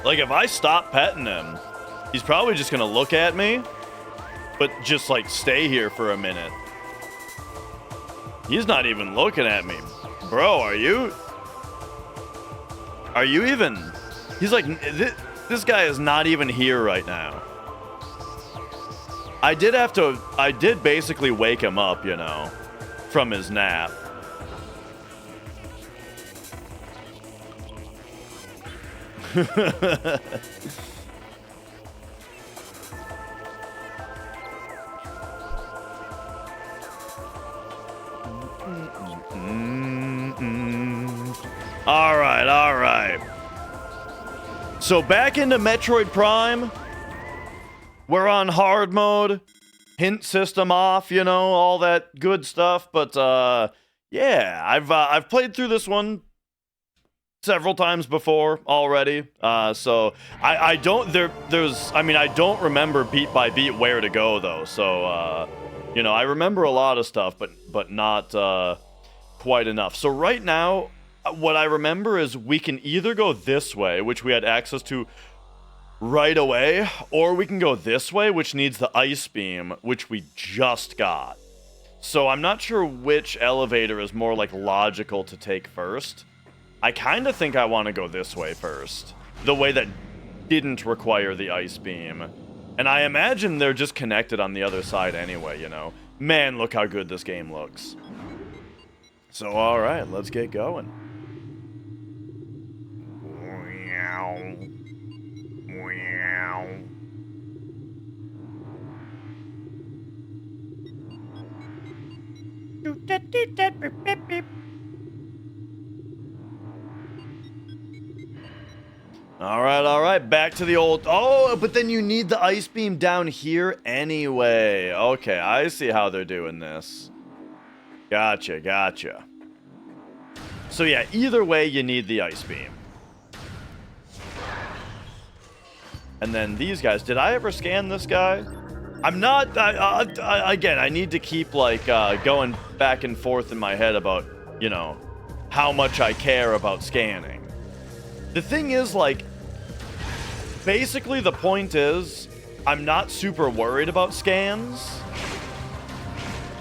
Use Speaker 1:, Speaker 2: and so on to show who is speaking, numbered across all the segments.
Speaker 1: Like, if I stop petting him, he's probably just gonna look at me, but just, like, stay here for a minute. He's not even looking at me. Bro, are you even... He's like, this guy is not even here right now. I did basically wake him up, you know, from his nap. All right. So back into Metroid Prime. We're on hard mode. Hint system off, you know, all that good stuff. But yeah, I've played through this one several times before already. So I don't I don't remember beat by beat where to go though. So you know, I remember a lot of stuff, but not quite enough. So right now, what I remember is we can either go this way, which we had access to right away, or we can go this way, which needs the ice beam, which we just got. So I'm not sure which elevator is more like logical to take first. I kind of think I want to go this way first, the way that didn't require the ice beam. And I imagine they're just connected on the other side anyway, you know. Man, look how good this game looks. So alright, let's get going. All right, back to the old... Oh, but then you need the ice beam down here anyway. Okay, I see how they're doing this. Gotcha. So yeah, either way, you need the ice beam. And then these guys. Did I ever scan this guy? I'm not... again, I need to keep, like, going back and forth in my head about, you know, how much I care about scanning. The thing is, like, basically the point is, I'm not super worried about scans.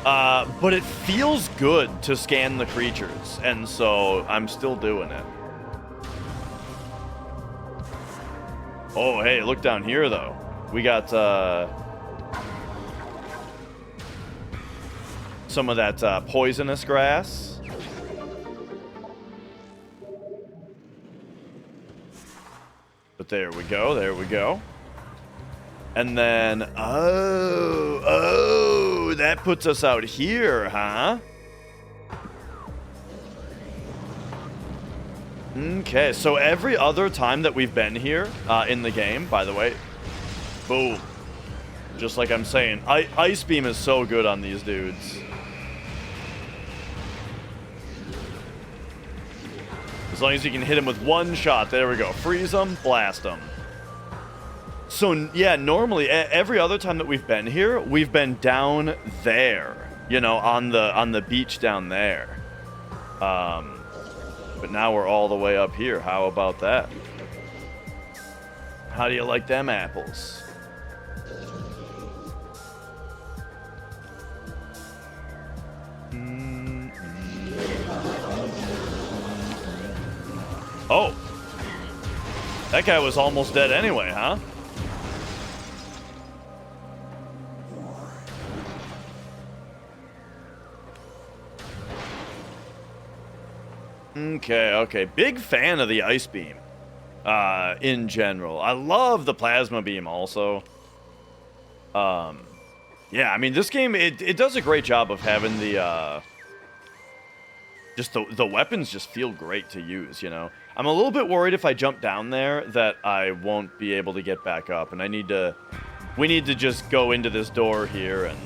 Speaker 1: But it feels good to scan the creatures, and so I'm still doing it. Oh, hey, look down here, though. We got, some of that, poisonous grass. But there we go. And then, oh, that puts us out here, huh? Okay, so every other time that we've been here in the game, by the way, boom. Just like I'm saying, Ice Beam is so good on these dudes. As long as you can hit him with one shot, there we go. Freeze them, blast them. So, yeah, normally, every other time that we've been here, we've been down there. You know, on the beach down there. But now we're all the way up here. How about that? How do you like them apples? Oh! That guy was almost dead anyway, huh? Okay. Big fan of the ice beam. In general. I love the plasma beam also. Yeah, I mean, this game, it does a great job of having the, just the weapons just feel great to use, you know? I'm a little bit worried if I jump down there that I won't be able to get back up, and we need to just go into this door here and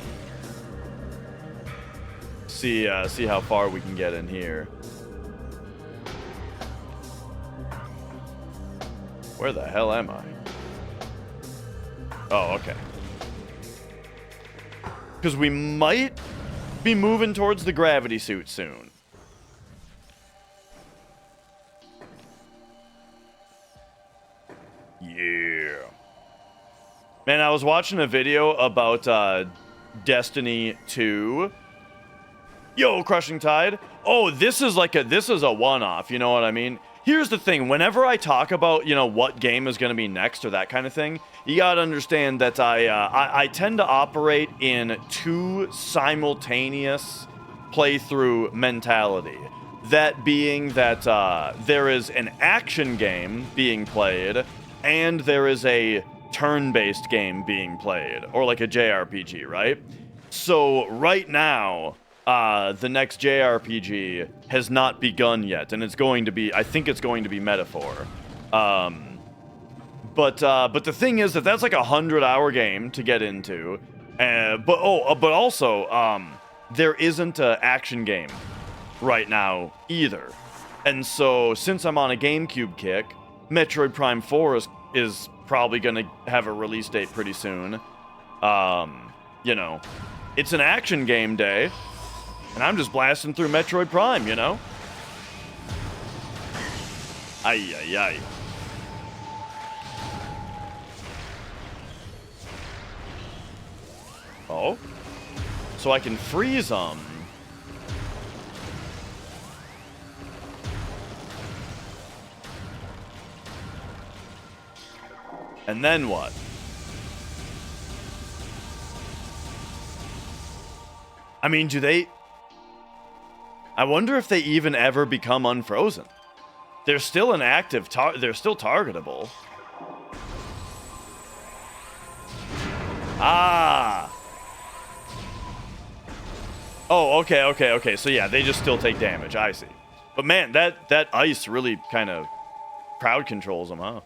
Speaker 1: see how far we can get in here. Where the hell am I? Oh, okay. Because we might be moving towards the gravity suit soon. Yeah. Man, I was watching a video about Destiny 2. Yo, Crushing Tide. Oh, this is a one-off, you know what I mean? Here's the thing, whenever I talk about, you know, what game is going to be next or that kind of thing, you got to understand that I tend to operate in two simultaneous playthrough mentality. That being that there is an action game being played, and there is a turn-based game being played, or like a JRPG, right? So right now, the next JRPG has not begun yet, and it's going to be, I think it's going to be Metaphor. But the thing is that that's like a 100-hour game to get into, but also, there isn't an action game right now either. And so, since I'm on a GameCube kick, Metroid Prime 4 is probably going to have a release date pretty soon. You know, it's an action game day, and I'm just blasting through Metroid Prime, you know? Ay, ay, ay. Oh? So I can freeze them. And then what? I mean, do they... I wonder if they even ever become unfrozen. They're still an active they're still targetable. Ah! Oh, okay. So yeah, they just still take damage. I see. But man, that ice really kind of crowd controls them, huh?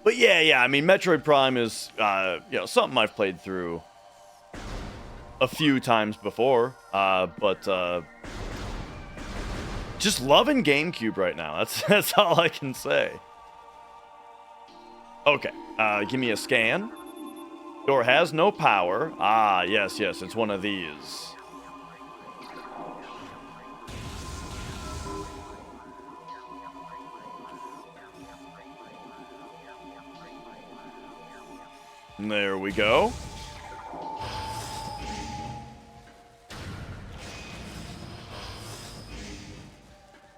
Speaker 1: But yeah, I mean, Metroid Prime is, you know, something I've played through a few times before, but just loving GameCube right now. That's all I can say. Okay, give me a scan. Door has no power. Ah, yes, it's one of these. There we go.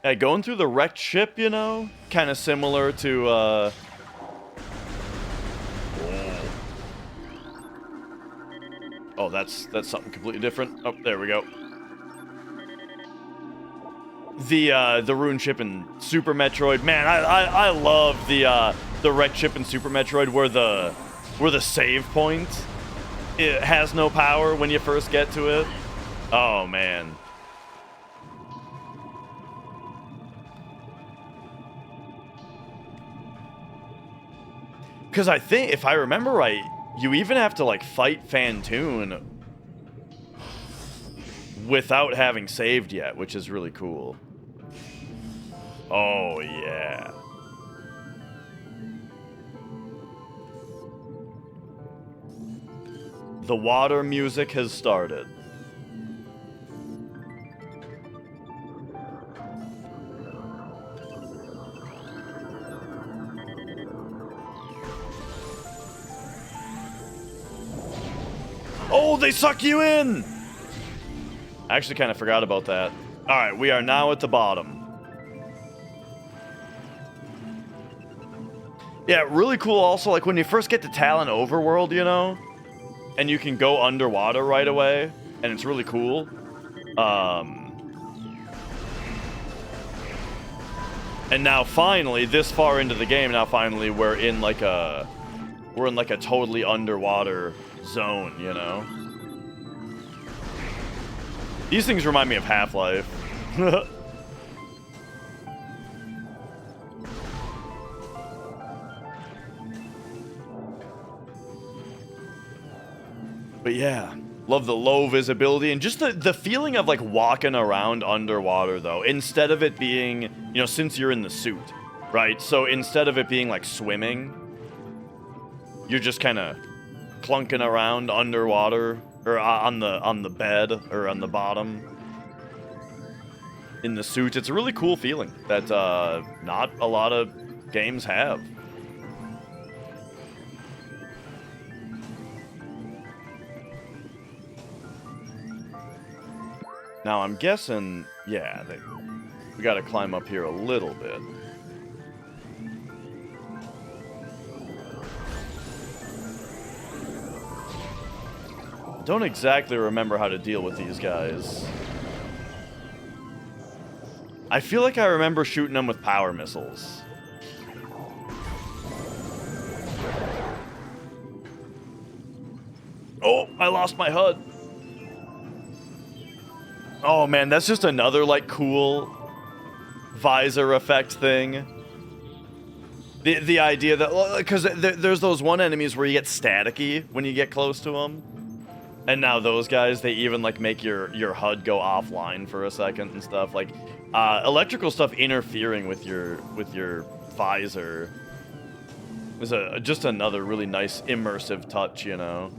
Speaker 1: Yeah, going through the wrecked ship, you know, kind of similar to, Oh, that's something completely different. Oh, there we go. The ruined ship in Super Metroid. Man, I love the wrecked ship in Super Metroid where the save point, it has no power when you first get to it. Oh man. Because I think, if I remember right, you even have to like fight Fantoon without having saved yet, which is really cool. Oh yeah. The water music has started. Oh, they suck you in! I actually kind of forgot about that. Alright, we are now at the bottom. Yeah, really cool also, like when you first get to Talon Overworld, you know? And you can go underwater right away, and it's really cool. And now finally, this far into the game, now finally we're in like a totally underwater zone, you know? These things remind me of Half-Life. But yeah, love the low visibility and just the feeling of like walking around underwater though, instead of it being, you know, since you're in the suit, right? So instead of it being like swimming, you're just kind of clunking around underwater or on the bed or on the bottom. in the suit. It's a really cool feeling that not a lot of games have. Now I'm guessing, yeah, we gotta climb up here a little bit. Don't exactly remember how to deal with these guys. I feel like I remember shooting them with power missiles. Oh, I lost my HUD. Oh man, that's just another like cool visor effect thing. The idea that, because there's those one enemies where you get staticky when you get close to them. And now those guys, they even like make your HUD go offline for a second and stuff. Like electrical stuff interfering with your visor is just another really nice immersive touch, you know.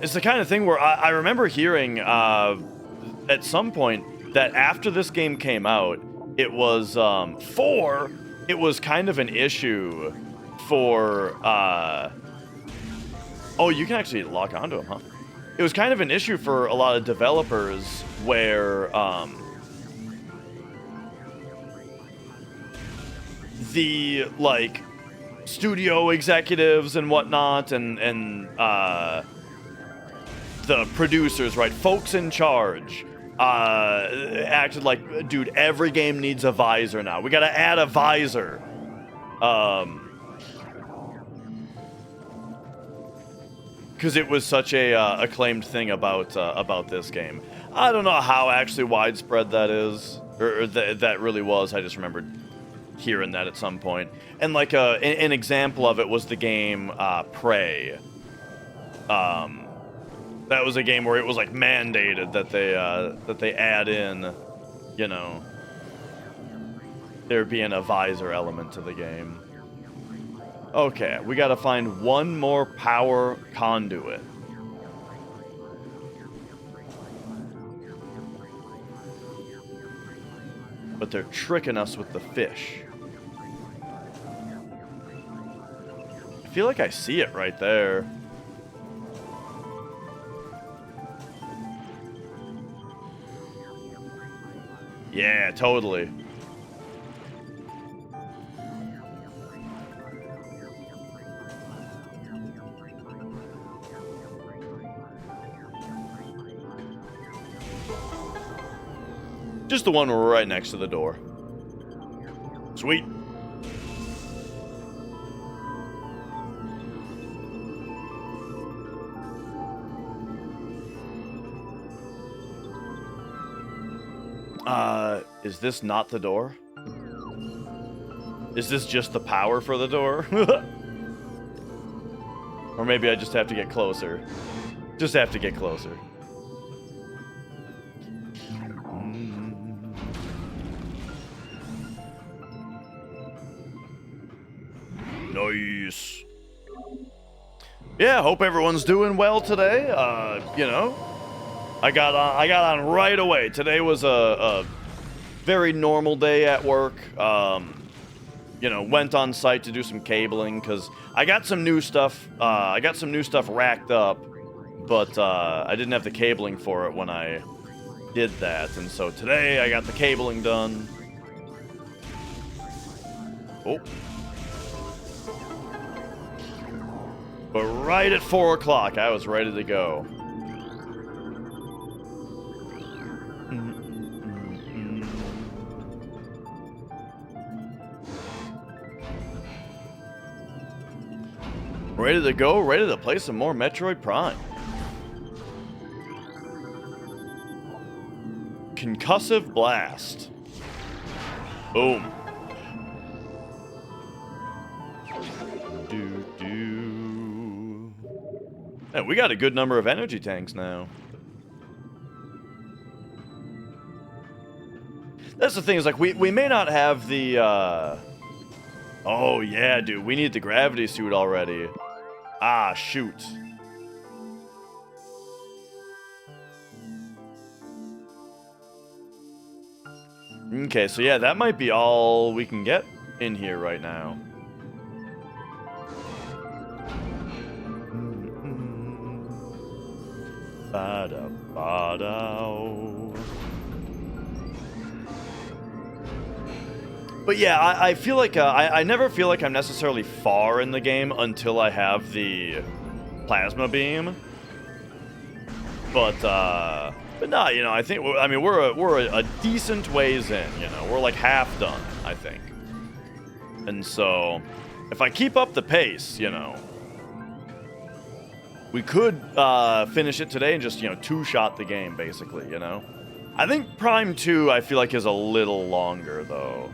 Speaker 1: It's the kind of thing where I remember hearing at some point that after this game came out, it was it was kind of an issue for oh, you can actually lock onto them, huh? It was kind of an issue for a lot of developers where the like studio executives and whatnot and the producers, right, folks in charge, acted like, dude, every game needs a visor now. We gotta add a visor. Because it was such a acclaimed thing about this game. I don't know how actually widespread that is, or that really was. I just remembered hearing that at some point. And like an example of it was the game Prey. That was a game where it was like mandated that they add in, you know, there being a visor element to the game. Okay, we gotta find one more power conduit. But they're tricking us with the fish. I feel like I see it right there. Yeah, totally. Just the one right next to the door. Sweet. Is this not the door? Is this just the power for the door? Or maybe I just have to get closer. Just have to get closer. Nice. Yeah, hope everyone's doing well today. You know, I got on right away. Today was a very normal day at work. You know, went on site to do some cabling because I got some new stuff. I got some new stuff racked up, but I didn't have the cabling for it when I did that, and so today I got the cabling done. Oh. But right at 4 o'clock, I was ready to go. Ready to go, ready to play some more Metroid Prime. Concussive Blast. Boom. And we got a good number of energy tanks now. That's the thing, is like we may not have the oh yeah, dude, we need the gravity suit already. Ah, shoot. Okay, so yeah, that might be all we can get in here right now. But yeah, I feel like I never feel like I'm necessarily far in the game until I have the plasma beam. But no, you know, I think we're a decent ways in. You know, we're like half done, I think. And so, if I keep up the pace, you know, we could finish it today and just, you know, two-shot the game, basically, you know? I think Prime 2, I feel like, is a little longer, though.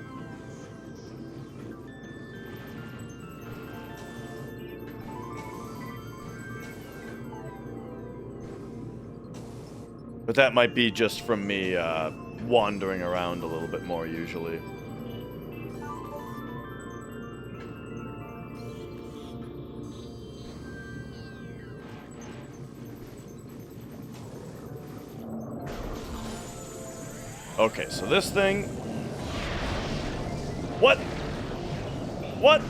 Speaker 1: But that might be just from me wandering around a little bit more, usually. Okay, so this thing... What? What?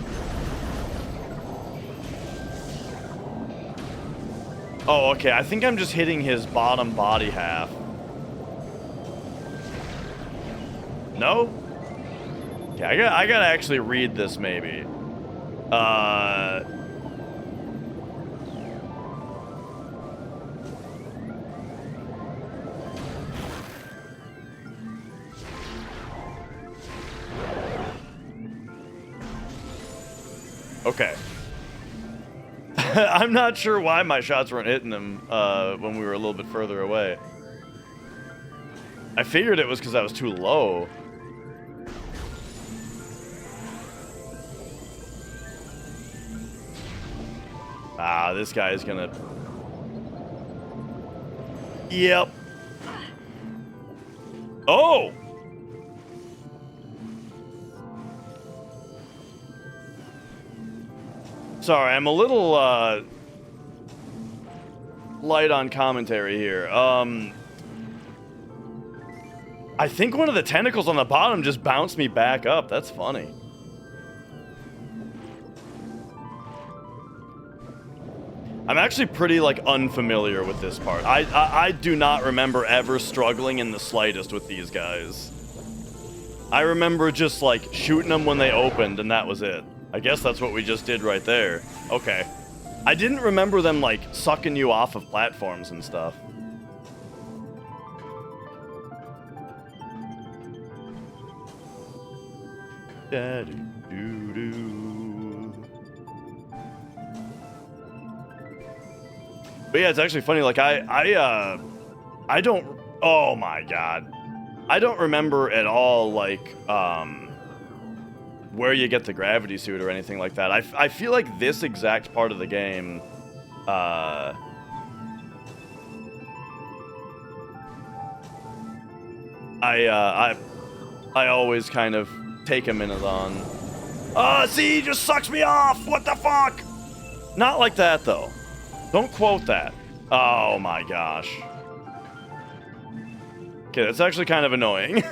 Speaker 1: Oh, okay, I think I'm just hitting his bottom body half. No? Okay, I gotta actually read this, maybe. Okay. I'm not sure why my shots weren't hitting him when we were a little bit further away. I figured it was because I was too low. Ah, this guy is gonna... Yep. Oh! Sorry, I'm a little, light on commentary here. I think one of the tentacles on the bottom just bounced me back up. That's funny. I'm actually pretty, like, unfamiliar with this part. I do not remember ever struggling in the slightest with these guys. I remember just, like, shooting them when they opened, and that was it. I guess that's what we just did right there. Okay. I didn't remember them, like, sucking you off of platforms and stuff. But yeah, it's actually funny, like, I don't... Oh my god. I don't remember at all, like, where you get the gravity suit or anything like that. I feel like this exact part of the game, I always kind of take a minute on. See, he just sucks me off! What the fuck? Not like that, though. Don't quote that. Oh my gosh. Okay, that's actually kind of annoying.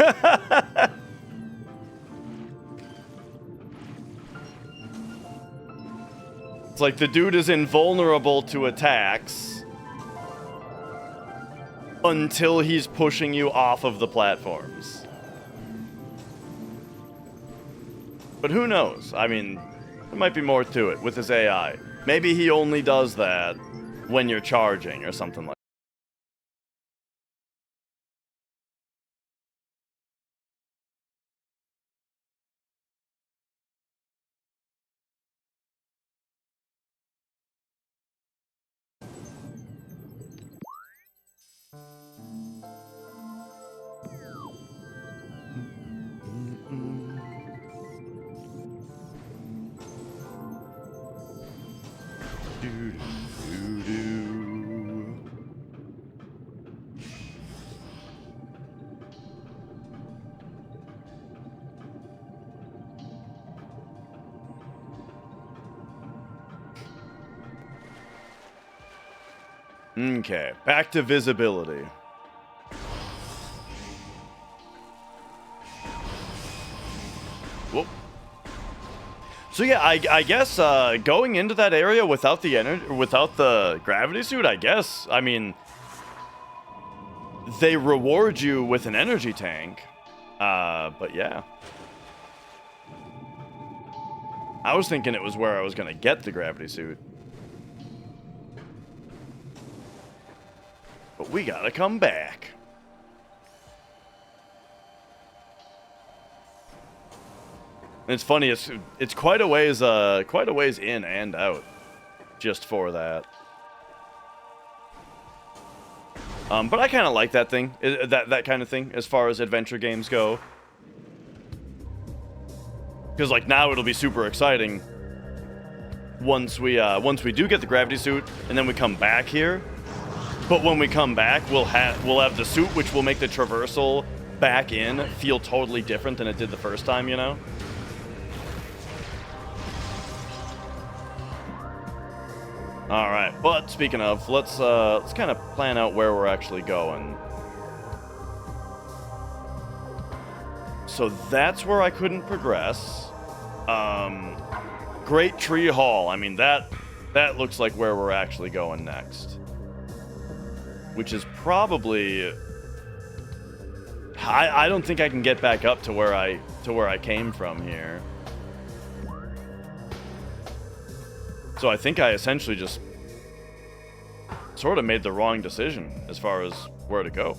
Speaker 1: It's like the dude is invulnerable to attacks until he's pushing you off of the platforms. But who knows? I mean, there might be more to it with his AI. Maybe he only does that when you're charging or something like that. Okay, back to visibility. Whoop. So yeah, I guess going into that area without the gravity suit, I guess. I mean, they reward you with an energy tank. But yeah. I was thinking it was where I was gonna get the gravity suit. But we gotta come back. And it's funny, it's quite a ways in and out, just for that. But I kind of like that thing, that kind of thing, as far as adventure games go. Because like now it'll be super exciting once we do get the gravity suit, and then we come back here. But when we come back, we'll have the suit, which will make the traversal back in feel totally different than it did the first time, you know? All right, but speaking of, let's kind of plan out where we're actually going. So that's where I couldn't progress. Great Tree Hall. I mean, that looks like where we're actually going next. Which is probably... I don't think I can get back up to where I came from here. So I think I essentially just sort of made the wrong decision as far as where to go.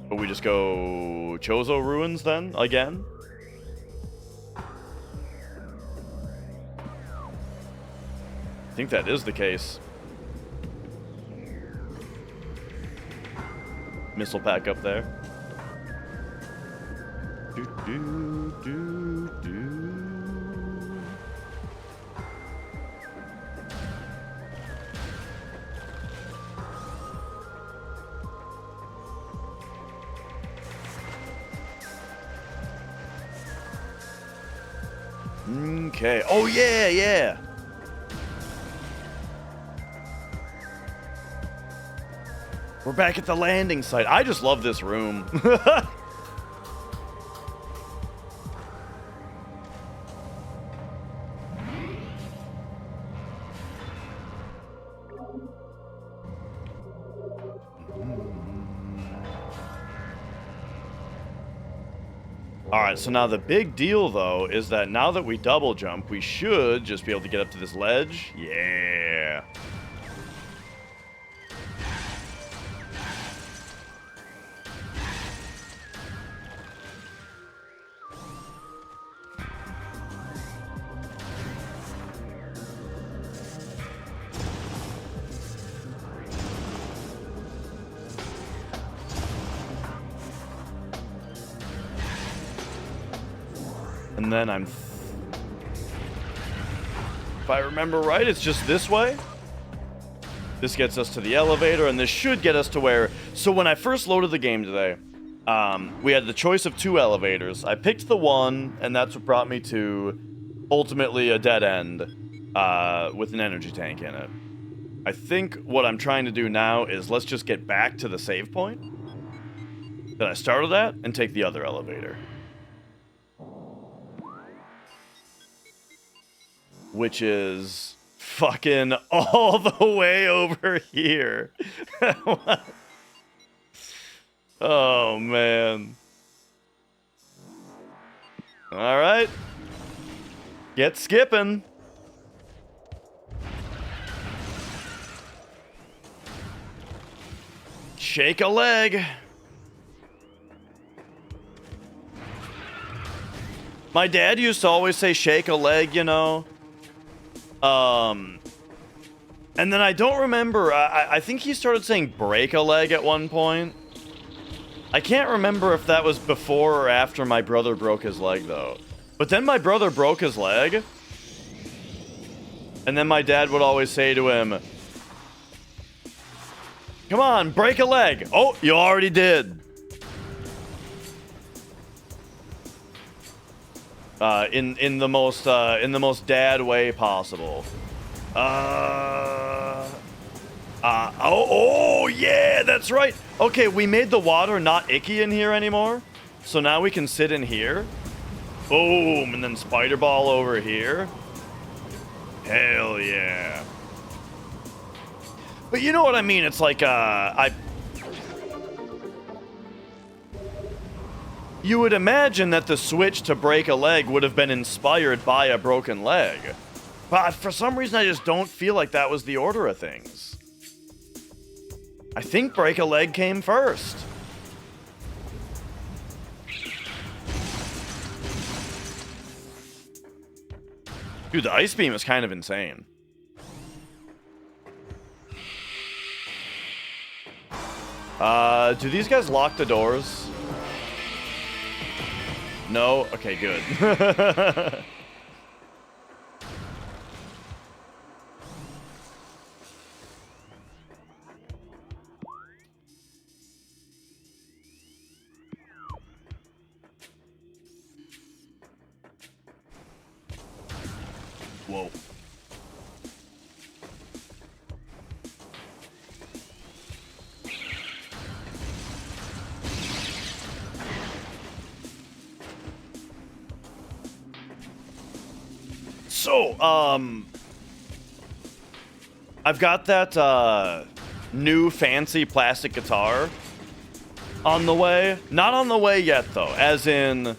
Speaker 1: But we just go Chozo Ruins then, again? I think that is the case. Missile pack up there. Okay. Oh, yeah. We're back at the landing site. I just love this room. Alright, so now the big deal, though, is that now that we double jump, we should just be able to get up to this ledge. Yeah. And then if I remember right, it's just this way. This gets us to the elevator, and this should get us to where... So when I first loaded the game today, we had the choice of 2 elevators. I picked the one, and that's what brought me to, ultimately, a dead end with an energy tank in it. I think what I'm trying to do now is let's just get back to the save point that I started at and take the other elevator. Which is fucking all the way over here. Oh, man. All right. Get skipping. Shake a leg. My dad used to always say shake a leg, you know. And then I don't remember, I think he started saying break a leg at one point. I can't remember if that was before or after my brother broke his leg, though. But then my brother broke his leg. And then my dad would always say to him, come on, break a leg. Oh, you already did. In the most dad way possible. Oh yeah, that's right. Okay, we made the water not icky in here anymore, so now we can sit in here. Boom, and then spider ball over here. Hell yeah. But you know what I mean? It's like, you would imagine that the switch to break a leg would have been inspired by a broken leg. But for some reason, I just don't feel like that was the order of things. I think break a leg came first. Dude, the ice beam is kind of insane. Do these guys lock the doors? No? Okay, good. Whoa. So, I've got that, new fancy plastic guitar on the way. Not on the way yet, though. As in,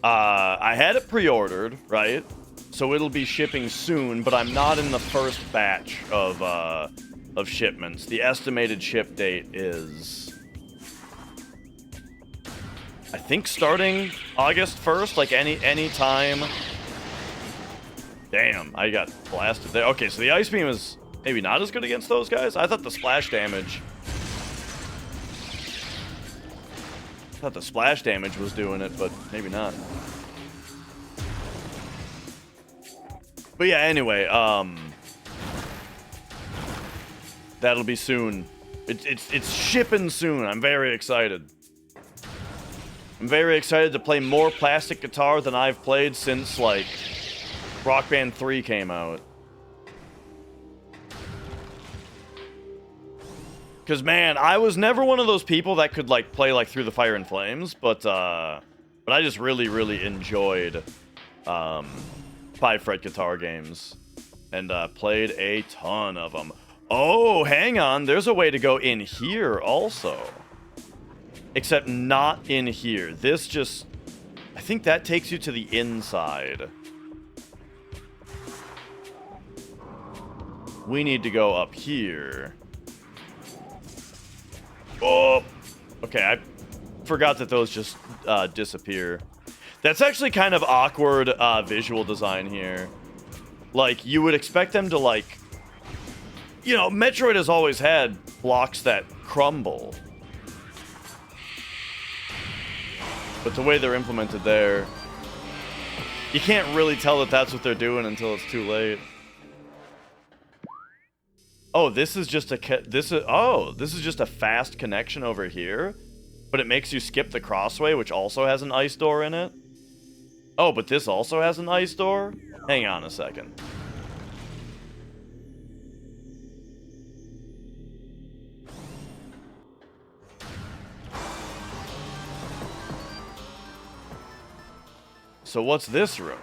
Speaker 1: I had it pre-ordered, right? So it'll be shipping soon, but I'm not in the first batch of shipments. The estimated ship date is, I think, starting August 1st, like any time. Damn, I got blasted there. Okay, so the ice beam is maybe not as good against those guys. I thought the splash damage was doing it, but maybe not. But yeah, anyway, that'll be soon. It's shipping soon. I'm very excited. I'm very excited to play more plastic guitar than I've played since, like, Rock Band 3 came out. Because, man, I was never one of those people that could, like, play, like, Through the Fire and Flames, but I just really, really enjoyed 5-fret guitar games, and played a ton of them. Oh, hang on, there's a way to go in here also. Except not in here. This just, I think that takes you to the inside. We need to go up here. Oh! Okay, I forgot that those just disappear. That's actually kind of awkward visual design here. Like, you would expect them to, like... You know, Metroid has always had blocks that crumble. But the way they're implemented there... You can't really tell that that's what they're doing until it's too late. Oh, this is just a this is just a fast connection over here, but it makes you skip the crossway, which also has an ice door in it. Oh, but this also has an ice door? Hang on a second. So what's this room?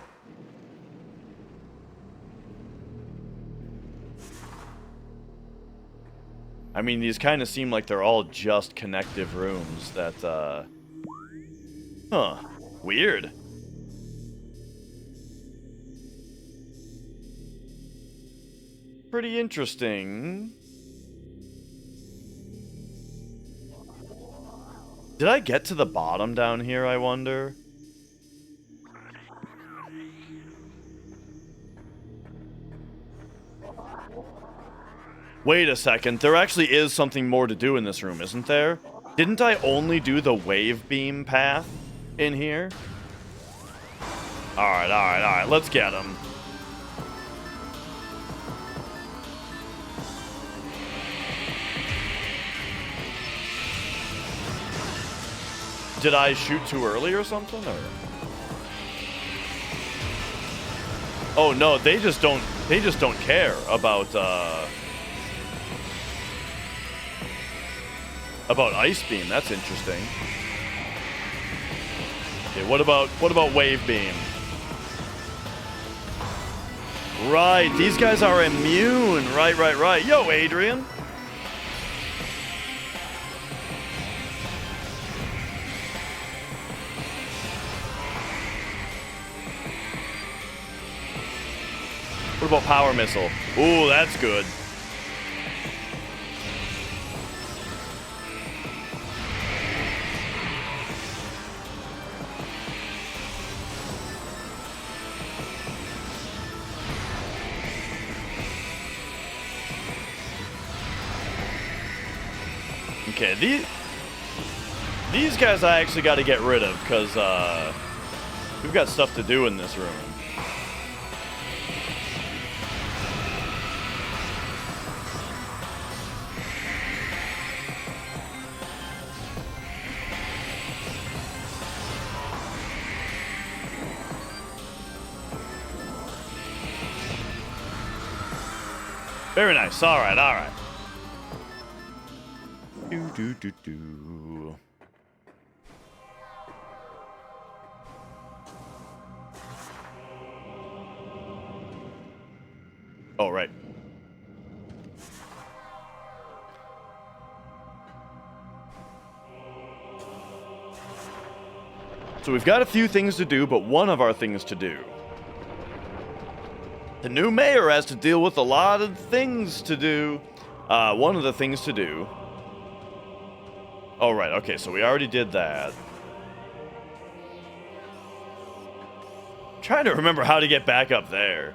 Speaker 1: I mean, these kind of seem like they're all just connective rooms that, Huh. Weird. Pretty interesting. Did I get to the bottom down here, I wonder? Wait a second, there actually is something more to do in this room, isn't there? Didn't I only do the wave beam path in here? Alright, let's get him. Did I shoot too early or something, or? Oh no, they just don't care about Ice Beam. That's interesting. Okay, what about Wave Beam? Right, these guys are immune. Right. Yo, Adrian. What about Power Missile? Ooh, that's good. Okay, these guys I actually got to get rid of because we've got stuff to do in this room. Very nice. All right. Do. Oh, right. So we've got a few things to do, but one of our things to do. The new mayor has to deal with a lot of things to do. One of the things to do. Oh, right. Okay, so we already did that. I'm trying to remember how to get back up there.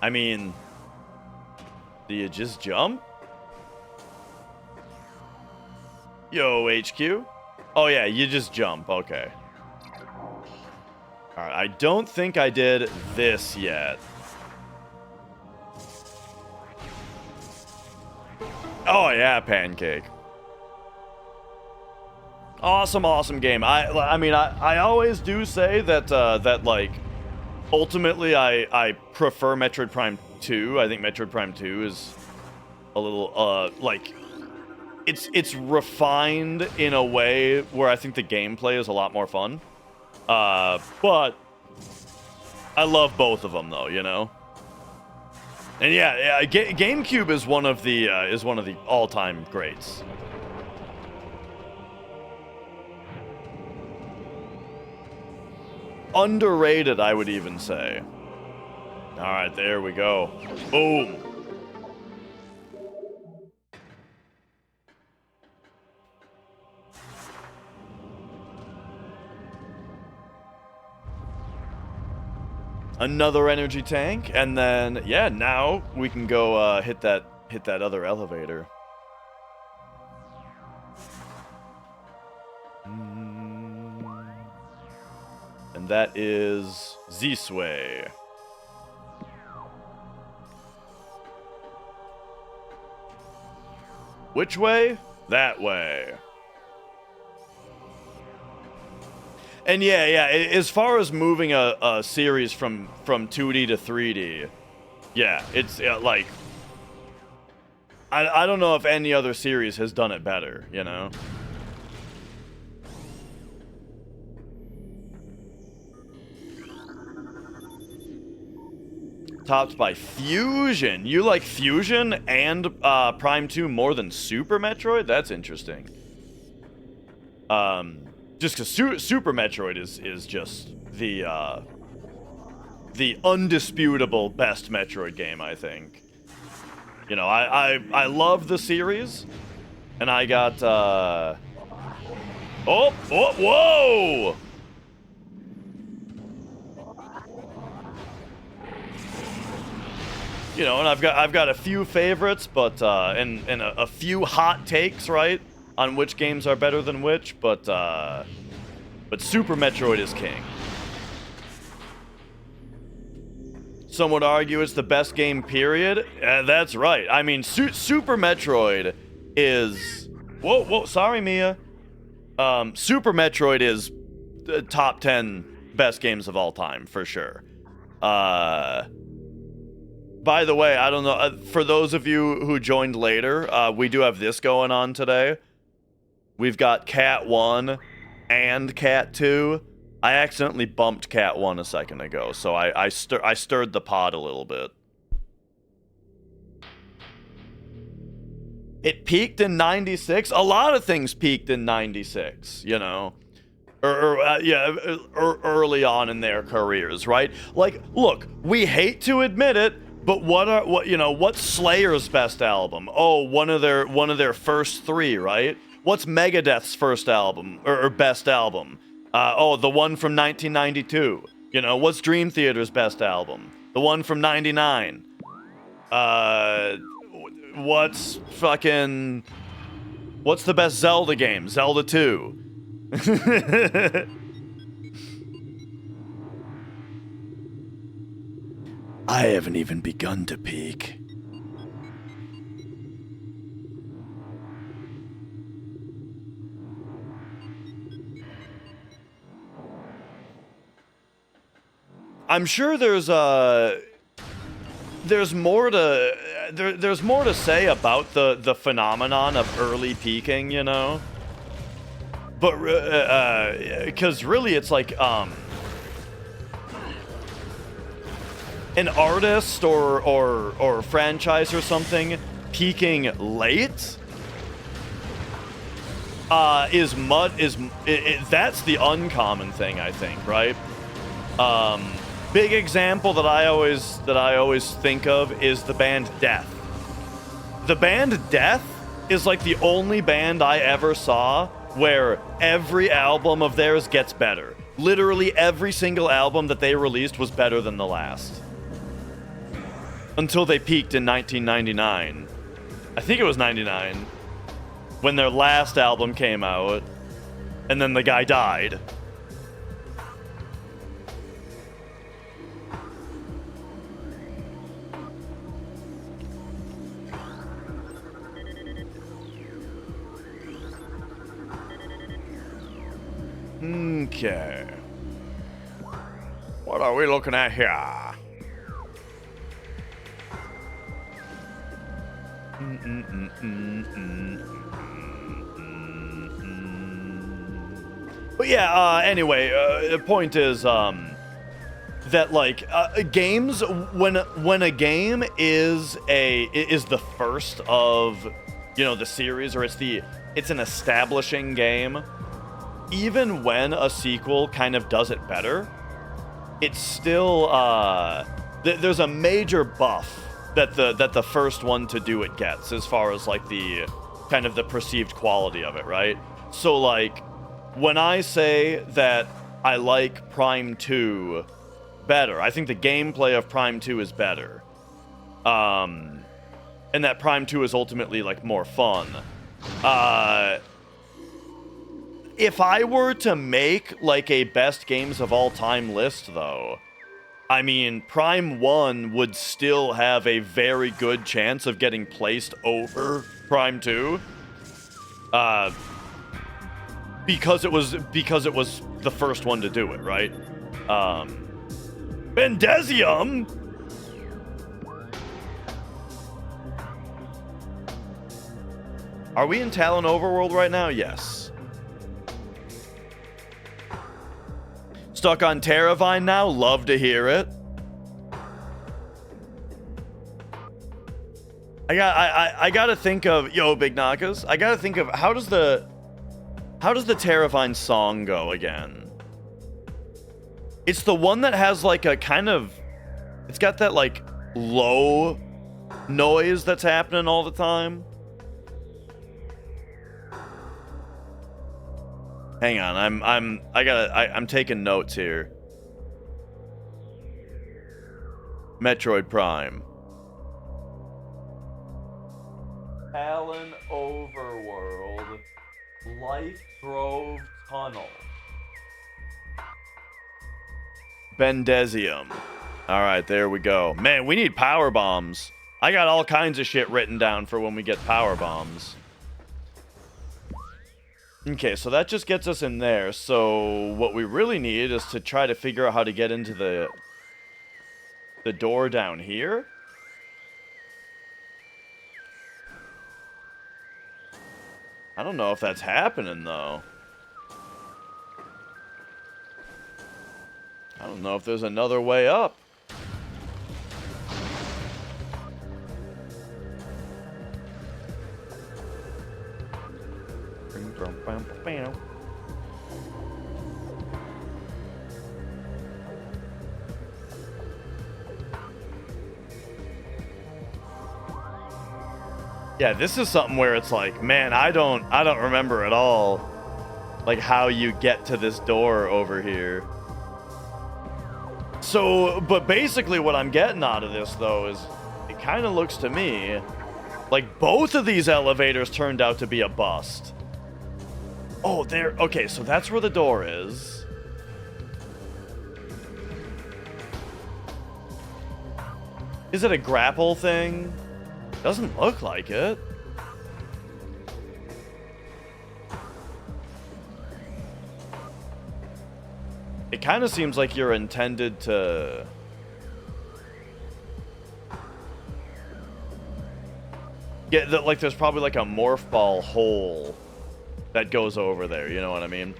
Speaker 1: I mean, do you just jump? Yo, HQ. Oh, yeah, you just jump. Okay. All right, I don't think I did this yet. Oh, yeah, Pancake. Awesome game. I mean, I always do say that, like, ultimately, I prefer Metroid Prime 2. I think Metroid Prime 2 is a little, like, it's refined in a way where I think the gameplay is a lot more fun. But I love both of them, though, you know? And yeah, GameCube is one of the all-time greats. Underrated, I would even say. All right, there we go. Boom. Another energy tank, and then yeah, now we can go hit that other elevator. And that is this way. Which way? That way. And yeah, as far as moving a series from 2D to 3D, yeah, it's like, I don't know if any other series has done it better, you know? Topped by Fusion. You like Fusion and Prime 2 more than Super Metroid? That's interesting. Just because Super Metroid is just the undisputable best Metroid game, I think. You know, I love the series, and I got whoa! You know, and I've got a few favorites, but and a few hot takes, right, on which games are better than which, but Super Metroid is king. Some would argue it's the best game, period. That's right. I mean, Super Metroid is... Whoa, sorry, Mia. Super Metroid is the top 10 best games of all time, for sure. By the way, I don't know, for those of you who joined later, we do have this going on today. We've got Cat 1 and Cat 2. I accidentally bumped Cat 1 a second ago, so I stirred the pot a little bit. It peaked in 96. A lot of things peaked in 96, you know. Early on in their careers, right? Like, look, we hate to admit it, but what's Slayer's best album? Oh, one of their first 3, right? What's Megadeth's first album or best album? The one from 1992. You know, what's Dream Theater's best album? The one from 99. What's the best Zelda game? Zelda 2. I haven't even begun to peak. I'm sure there's more to say about the phenomenon of early peaking, you know. But because really, it's like an artist or franchise or something peaking late that's the uncommon thing, I think, right? Big example that I always think of is the band Death. The band Death is like the only band I ever saw where every album of theirs gets better. Literally every single album that they released was better than the last. Until they peaked in 1999. I think it was 99. When their last album came out. And then the guy died. Okay. What are we looking at here? But yeah, anyway, the point is that like games when a game is the first of, you know, the series, or it's an establishing game, even when a sequel kind of does it better, it's still there's a major buff that the first one to do it gets, as far as like the kind of the perceived quality of it, right? So like when I say that I like Prime 2 better, I think the gameplay of Prime 2 is better, and that Prime 2 is ultimately like more fun. If I were to make like a best games of all time list, though, I mean, Prime 1 would still have a very good chance of getting placed over Prime 2. Because it was the first one to do it, right? Bendesium? Are we in Talon Overworld right now? Yes. Stuck on Terravine now? Love to hear it. I gotta think of, yo, Big Nakas, I gotta think of how does the Terravine song go again? It's the one that has like a kind of, it's got that like low noise that's happening all the time. Hang on, I'm taking notes here. Metroid Prime. Talon Overworld. Life Grove Tunnel. Bendesium. Alright, there we go. Man, we need power bombs. I got all kinds of shit written down for when we get power bombs. Okay, so that just gets us in there. So what we really need is to try to figure out how to get into the door down here. I don't know if that's happening, though. don't know if there's another way up. Yeah, this is something where it's like, man, I don't remember at all, like, how you get to this door over here. So, but basically what I'm getting out of this, though, is it kind of looks to me like both of these elevators turned out to be a bust. Oh, there. Okay, so that's where the door is. Is it a grapple thing? Doesn't look like it. It kind of seems like you're intended to... get that, like, there's probably like a morph ball hole that goes over there, you know what I mean?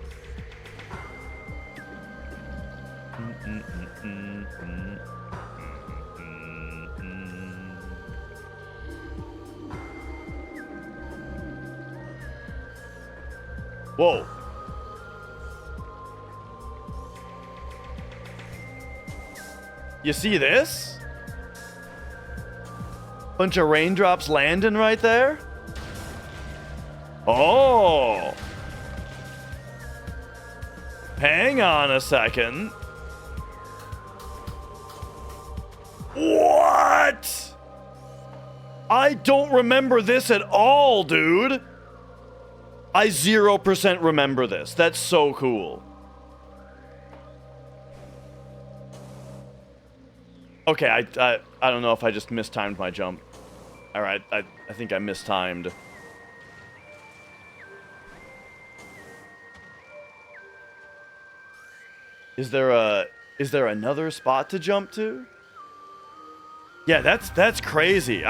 Speaker 1: Whoa. You see this? Bunch of raindrops landing right there? Oh. Hang on a second. What? I don't remember this at all, dude. I 0% remember this. That's so cool. Okay, I don't know if I just mistimed my jump. Alright, I think I mistimed. Is there another spot to jump to? Yeah, that's crazy.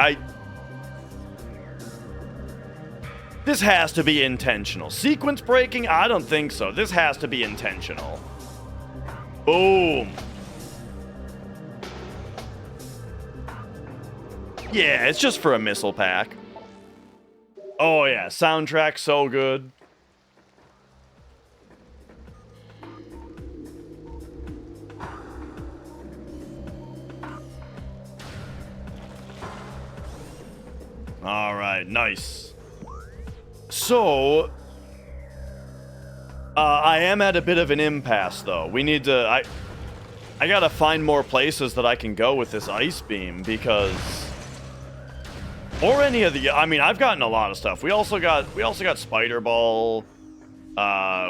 Speaker 1: This has to be intentional. Sequence breaking? I don't think so. This has to be intentional. Boom. Yeah, it's just for a missile pack. Oh yeah, soundtrack so good. All right, nice. So, I am at a bit of an impasse, though. We need to... I gotta find more places that I can go with this ice beam, because... Or any of the... I mean, I've gotten a lot of stuff. We also got Spider Ball.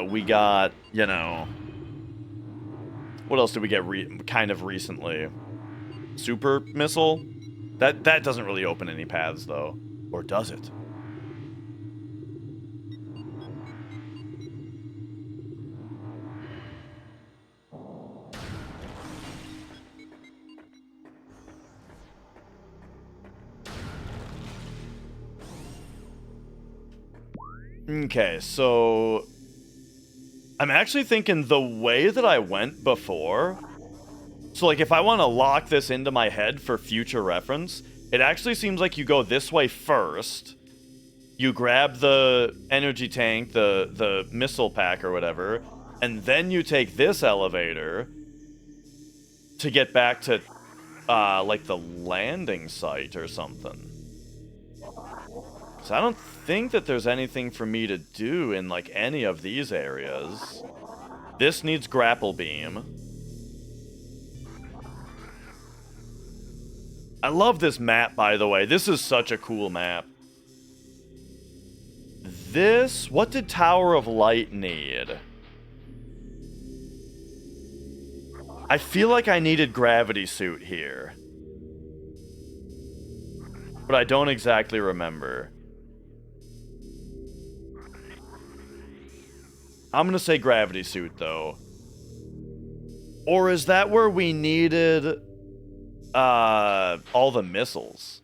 Speaker 1: We got, you know... What else did we get kind of recently? Super Missile? That doesn't really open any paths, though. Or does it? Okay, so... I'm actually thinking the way that I went before... So, like, if I want to lock this into my head for future reference, it actually seems like you go this way first. You grab the energy tank, the missile pack or whatever, and then you take this elevator to get back to, like, the landing site or something. So I don't think that there's anything for me to do in, like, any of these areas. This needs grapple beam. I love this map, by the way. This is such a cool map. This... What did Tower of Light need? I feel like I needed Gravity Suit here. But I don't exactly remember. I'm gonna say Gravity Suit, though. Or is that where we needed... all the missiles?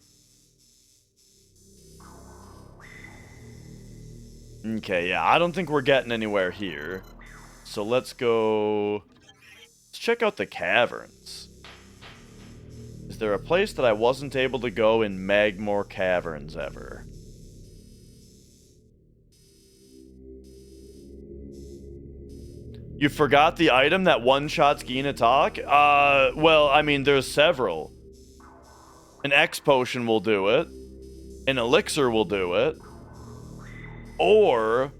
Speaker 1: Okay, yeah, I don't think we're getting anywhere here. So let's go Let's check out the caverns. Is there a place that I wasn't able to go in Magmore Caverns ever? You forgot the item that one-shots Ginatalk? Well, I mean, there's several. An X potion will do it. An elixir will do it. Or,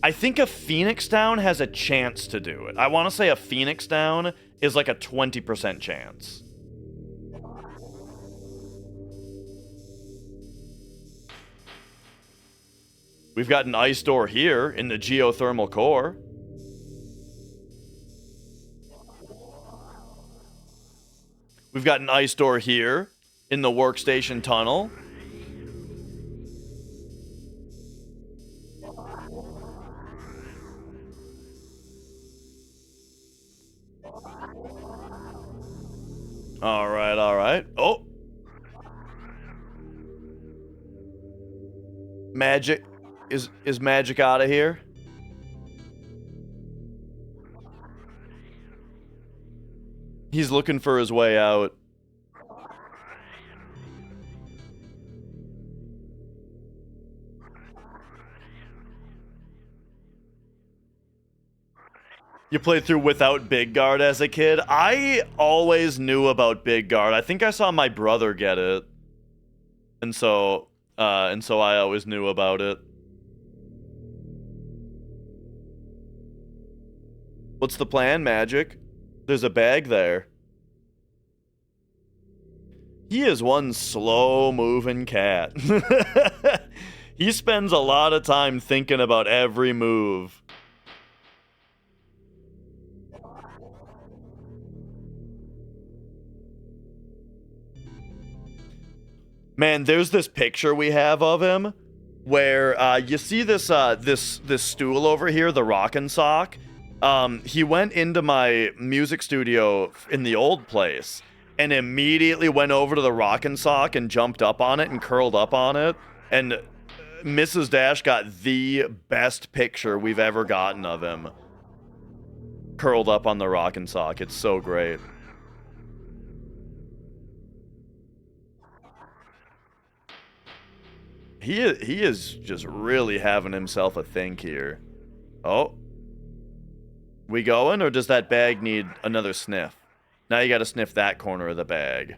Speaker 1: I think a Phoenix Down has a chance to do it. I want to say a Phoenix Down is like a 20% chance. We've got an ice door here in the geothermal core. We've got an ice door here in the workstation tunnel. All right, all right. Oh. Magic. Is Magic out of here? He's looking for his way out. You played through without Big Guard as a kid? I always knew about Big Guard. I think I saw my brother get it. And so I always knew about it. What's the plan, Magic? There's a bag there. He is one slow-moving cat. He spends a lot of time thinking about every move. Man, there's this picture we have of him where you see this this stool over here, the Rockin' Sock. He went into my music studio in the old place and immediately went over to the Rockin' Sock and jumped up on it and curled up on it. And Mrs. Dash got the best picture we've ever gotten of him. Curled up on the Rockin' Sock. It's so great. He is just really having himself a think here. Oh. We going, or does that bag need another sniff? Now you gotta sniff that corner of the bag.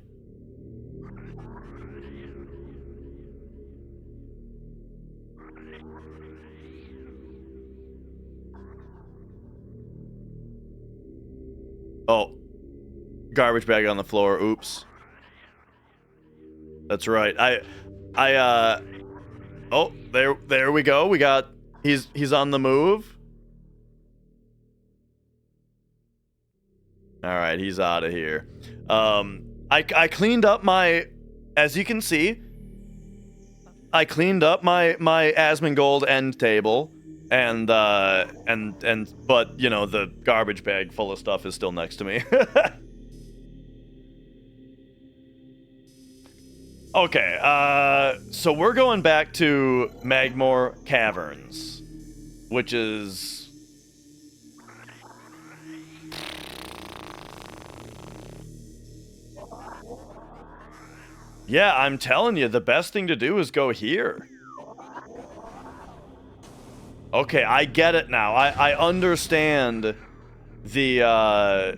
Speaker 1: Oh. Garbage bag on the floor. Oops. That's right. Oh, there we go. We got... He's on the move. Alright, he's out of here. I cleaned up my... As you can see, I cleaned up my Asmongold end table, but, you know, the garbage bag full of stuff is still next to me. Okay, so we're going back to Magmore Caverns, which is... Yeah, I'm telling you, the best thing to do is go here. Okay, I get it now. I understand the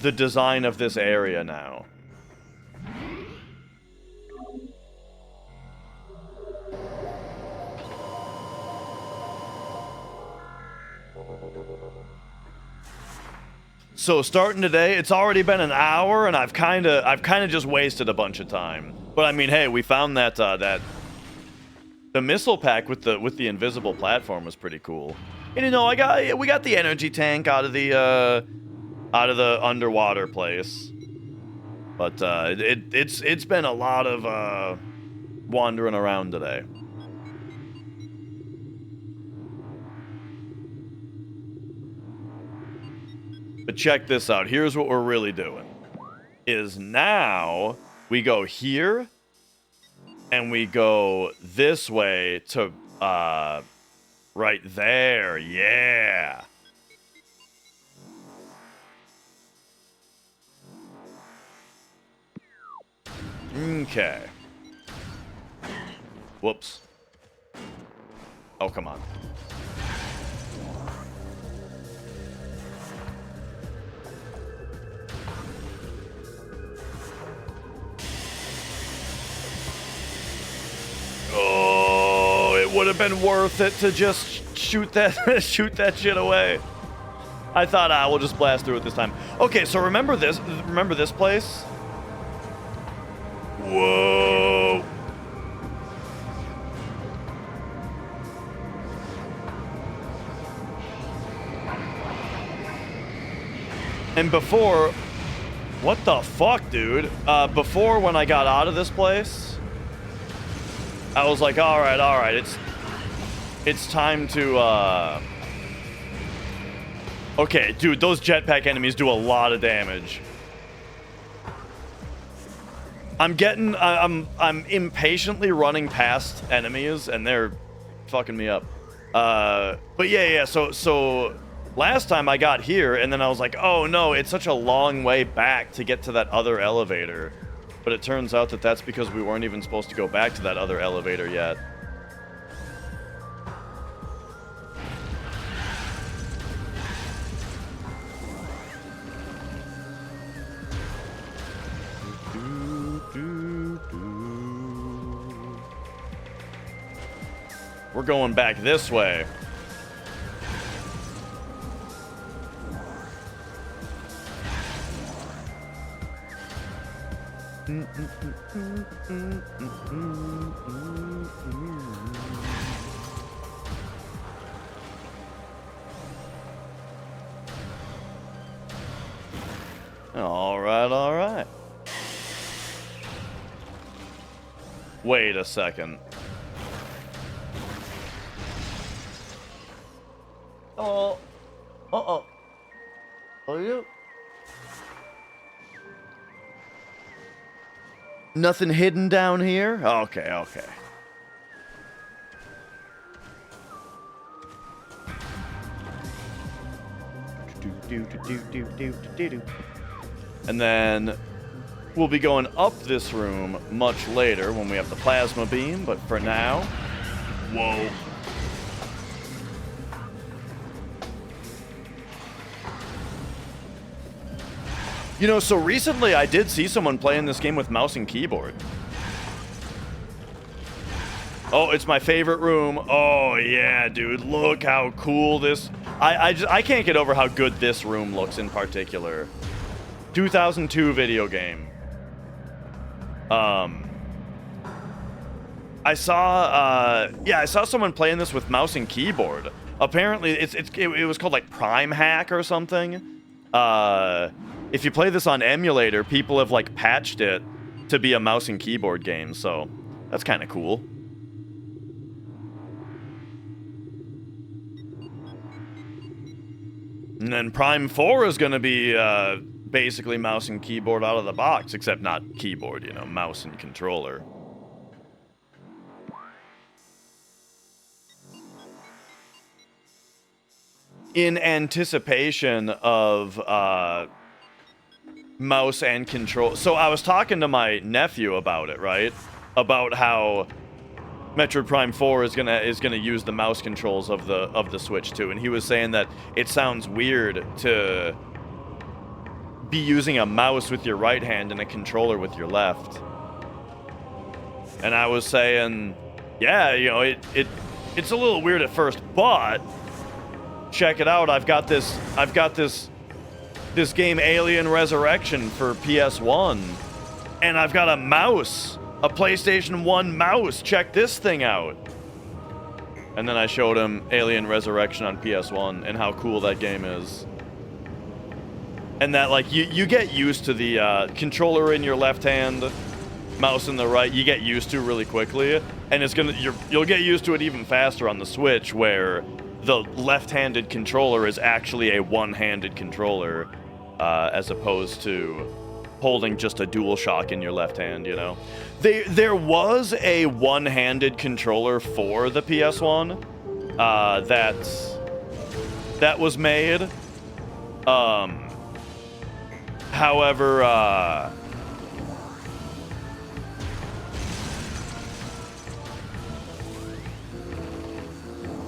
Speaker 1: design of this area now. So starting today, it's already been an hour, and I've kind of just wasted a bunch of time. But I mean, hey, we found that the missile pack with the invisible platform was pretty cool. And you know, we got the energy tank out of the underwater place. But it's been a lot of wandering around today. But check this out. Here's what we're really doing. Is now we go here and we go this way to right there. Yeah. Okay. Whoops. Oh, come on. Oh, it would have been worth it to just shoot that shoot that shit away. I thought, we'll just blast through it this time. Okay, so remember this place? Whoa. And before, what the fuck, dude? Before, when I got out of this place, I was like, all right, it's time to, okay, dude, those jetpack enemies do a lot of damage. I'm impatiently running past enemies, and they're fucking me up. But yeah, so last time I got here, and then I was like, oh no, it's such a long way back to get to that other elevator. But it turns out that that's because we weren't even supposed to go back to that other elevator yet. We're going back this way. All right. Wait a second. Oh. Uh-oh. Oh, you? Nothing hidden down here? Okay. And then we'll be going up this room much later when we have the plasma beam, but for now, whoa. You know, so recently I did see someone playing this game with mouse and keyboard. Oh, it's my favorite room. Oh, yeah, dude. Look how cool this... I can't get over how good this room looks in particular. 2002 video game. I saw someone playing this with mouse and keyboard. Apparently, it was called, like, Prime Hack or something. If you play this on emulator, people have, like, patched it to be a mouse and keyboard game, so that's kind of cool. And then Prime 4 is going to be basically mouse and keyboard out of the box, except not keyboard, you know, mouse and controller. In anticipation of mouse and control. So I was talking to my nephew about it, right? About how Metroid Prime 4 is gonna use the mouse controls of the Switch too, and he was saying that it sounds weird to be using a mouse with your right hand and a controller with your left. And I was saying, yeah, you know, it's a little weird at first, but check it out. I've got this game Alien Resurrection for PS1, and I've got a mouse. A PlayStation 1 mouse. Check this thing out. And then I showed him Alien Resurrection on PS1 and how cool that game is. And that, like, you get used to the controller in your left hand, mouse in the right. You get used to really quickly, and you'll get used to it even faster on the Switch, where the left-handed controller is actually a one-handed controller, as opposed to holding just a DualShock in your left hand, you know. There was a one-handed controller for the PS1 that was made. However,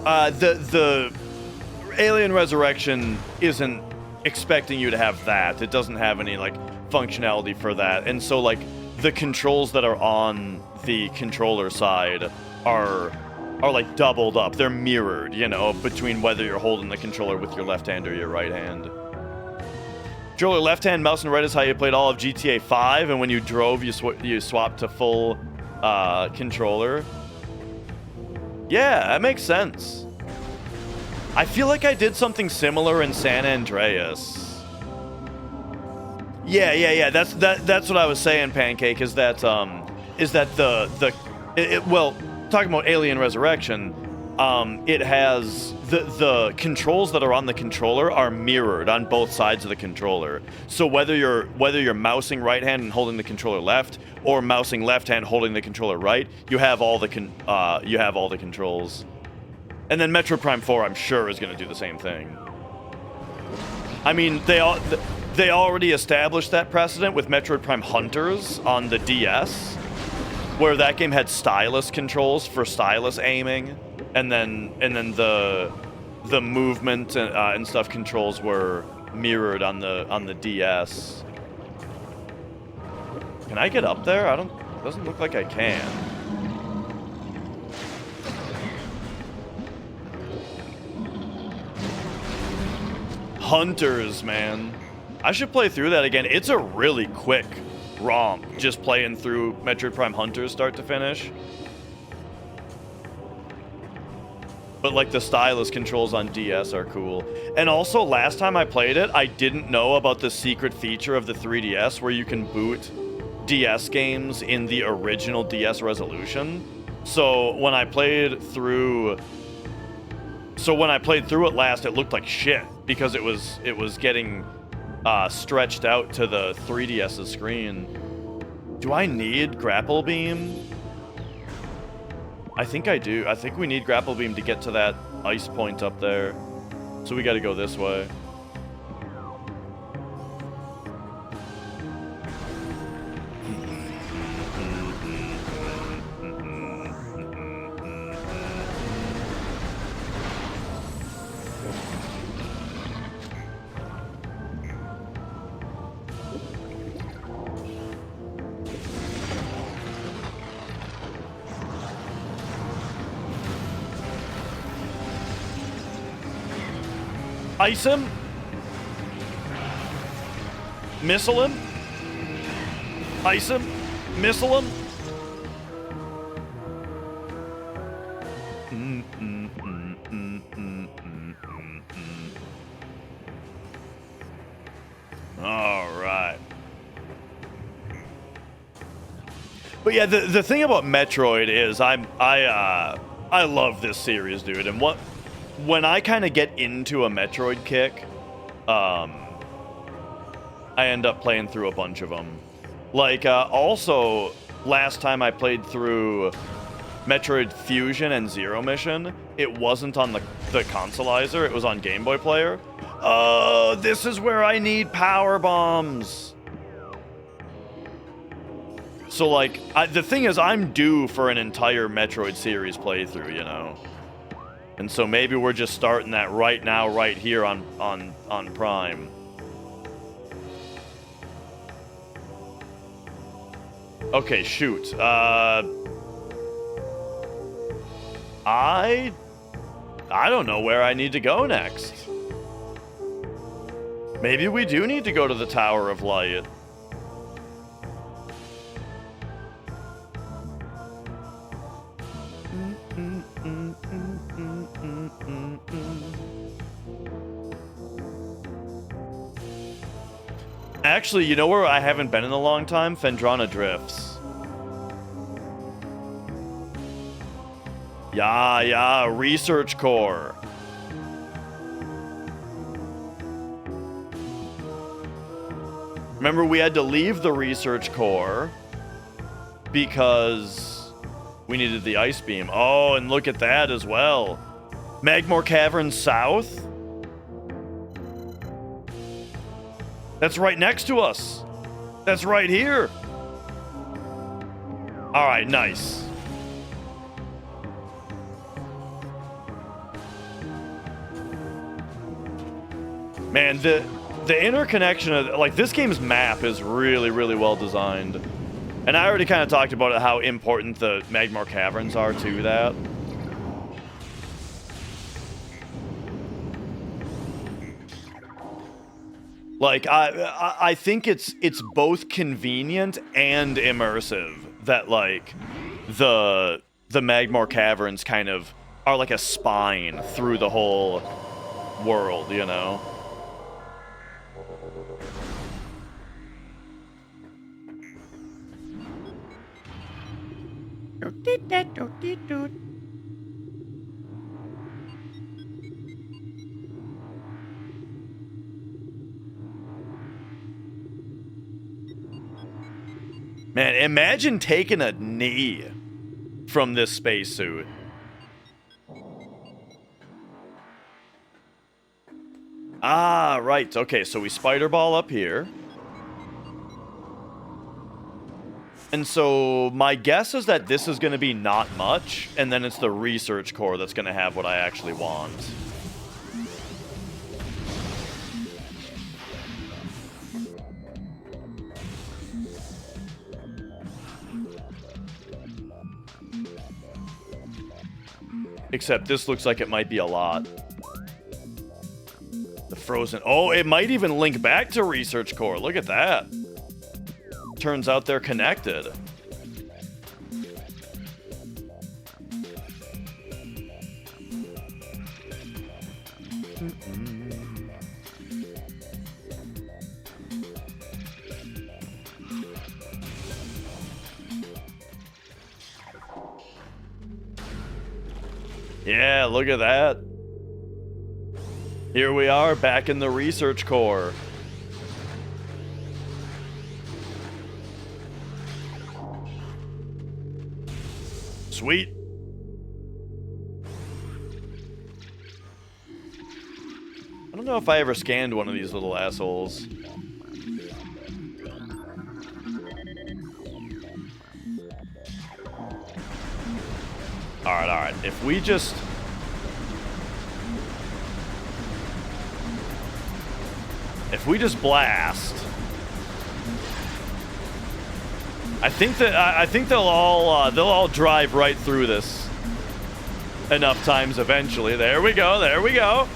Speaker 1: The Alien Resurrection isn't expecting you to have that. It doesn't have any like functionality for that, and so like the controls that are on the controller side are like doubled up. They're mirrored, you know, between whether you're holding the controller with your left hand or your right hand. Controller left hand, mouse and right is how you played all of GTA 5, and when you drove, you swapped to full controller. Yeah, that makes sense. I feel like I did something similar in San Andreas. Yeah. That's what I was saying, Pancake. Is that well, talking about Alien Resurrection, it has the controls that are on the controller are mirrored on both sides of the controller. So whether you're mousing right hand and holding the controller left, or mousing left hand holding the controller right, you have all the controls. And then Metroid Prime 4, I'm sure, is going to do the same thing. I mean, they already established that precedent with Metroid Prime Hunters on the DS, where that game had stylus controls for stylus aiming, and then the movement and stuff controls were mirrored on the DS. Can I get up there? Doesn't look like I can. Hunters, man. I should play through that again. It's a really quick romp, just playing through Metroid Prime Hunters start to finish. But like the stylus controls on DS are cool. And also, last time I played it, I didn't know about the secret feature of the 3DS where you can boot DS games in the original DS resolution. So when I played through it last, it looked like shit because it was getting stretched out to the 3DS's screen. Do I need grapple beam? I think I do. I think we need grapple beam to get to that ice point up there. So we got to go this way. Ice him. Missile him. Ice him. Missile him. All right. But yeah, the thing about Metroid is I love this series, dude, and when I kind of get into a Metroid kick, I end up playing through a bunch of them. Like, also, last time I played through Metroid Fusion and Zero Mission, it wasn't on the consolizer, it was on Game Boy Player. Oh, this is where I need power bombs. So, like, the thing is, I'm due for an entire Metroid series playthrough, you know? And so maybe we're just starting that right now, right here on Prime. Okay, shoot. I don't know where I need to go next. Maybe we do need to go to the Tower of Light. Actually, you know where I haven't been in a long time? Phendrana Drifts. Yeah, Research Core. Remember, we had to leave the Research Core because we needed the Ice Beam. Oh, and look at that as well. Magmore Cavern South? That's right next to us. That's right here. All right, nice. Man, the interconnection of, like, this game's map is really, really well designed. And I already kind of talked about it, how important the Magmar Caverns are to that. Like, I think it's both convenient and immersive that, like, the Magmar Caverns kind of are like a spine through the whole world, you know? Man, imagine taking a knee from this spacesuit. Ah, right. Okay, so we spider ball up here. And so my guess is that this is going to be not much, and then it's the research core that's going to have what I actually want. Except this looks like it might be a lot. The frozen... Oh, it might even link back to research core. Look at that. Turns out they're connected. Yeah, look at that. Here we are, back in the research core. Sweet. I don't know if I ever scanned one of these little assholes. Alright. If we just... blast... I think they'll all drive right through this enough times eventually. There we go.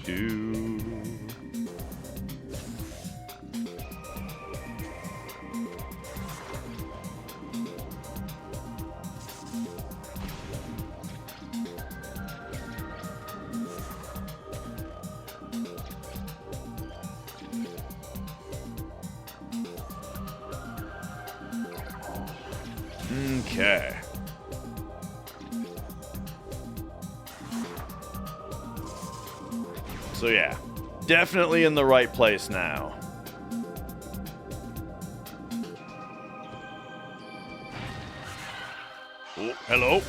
Speaker 1: Do. Okay. So yeah, definitely in the right place now. Oh, hello.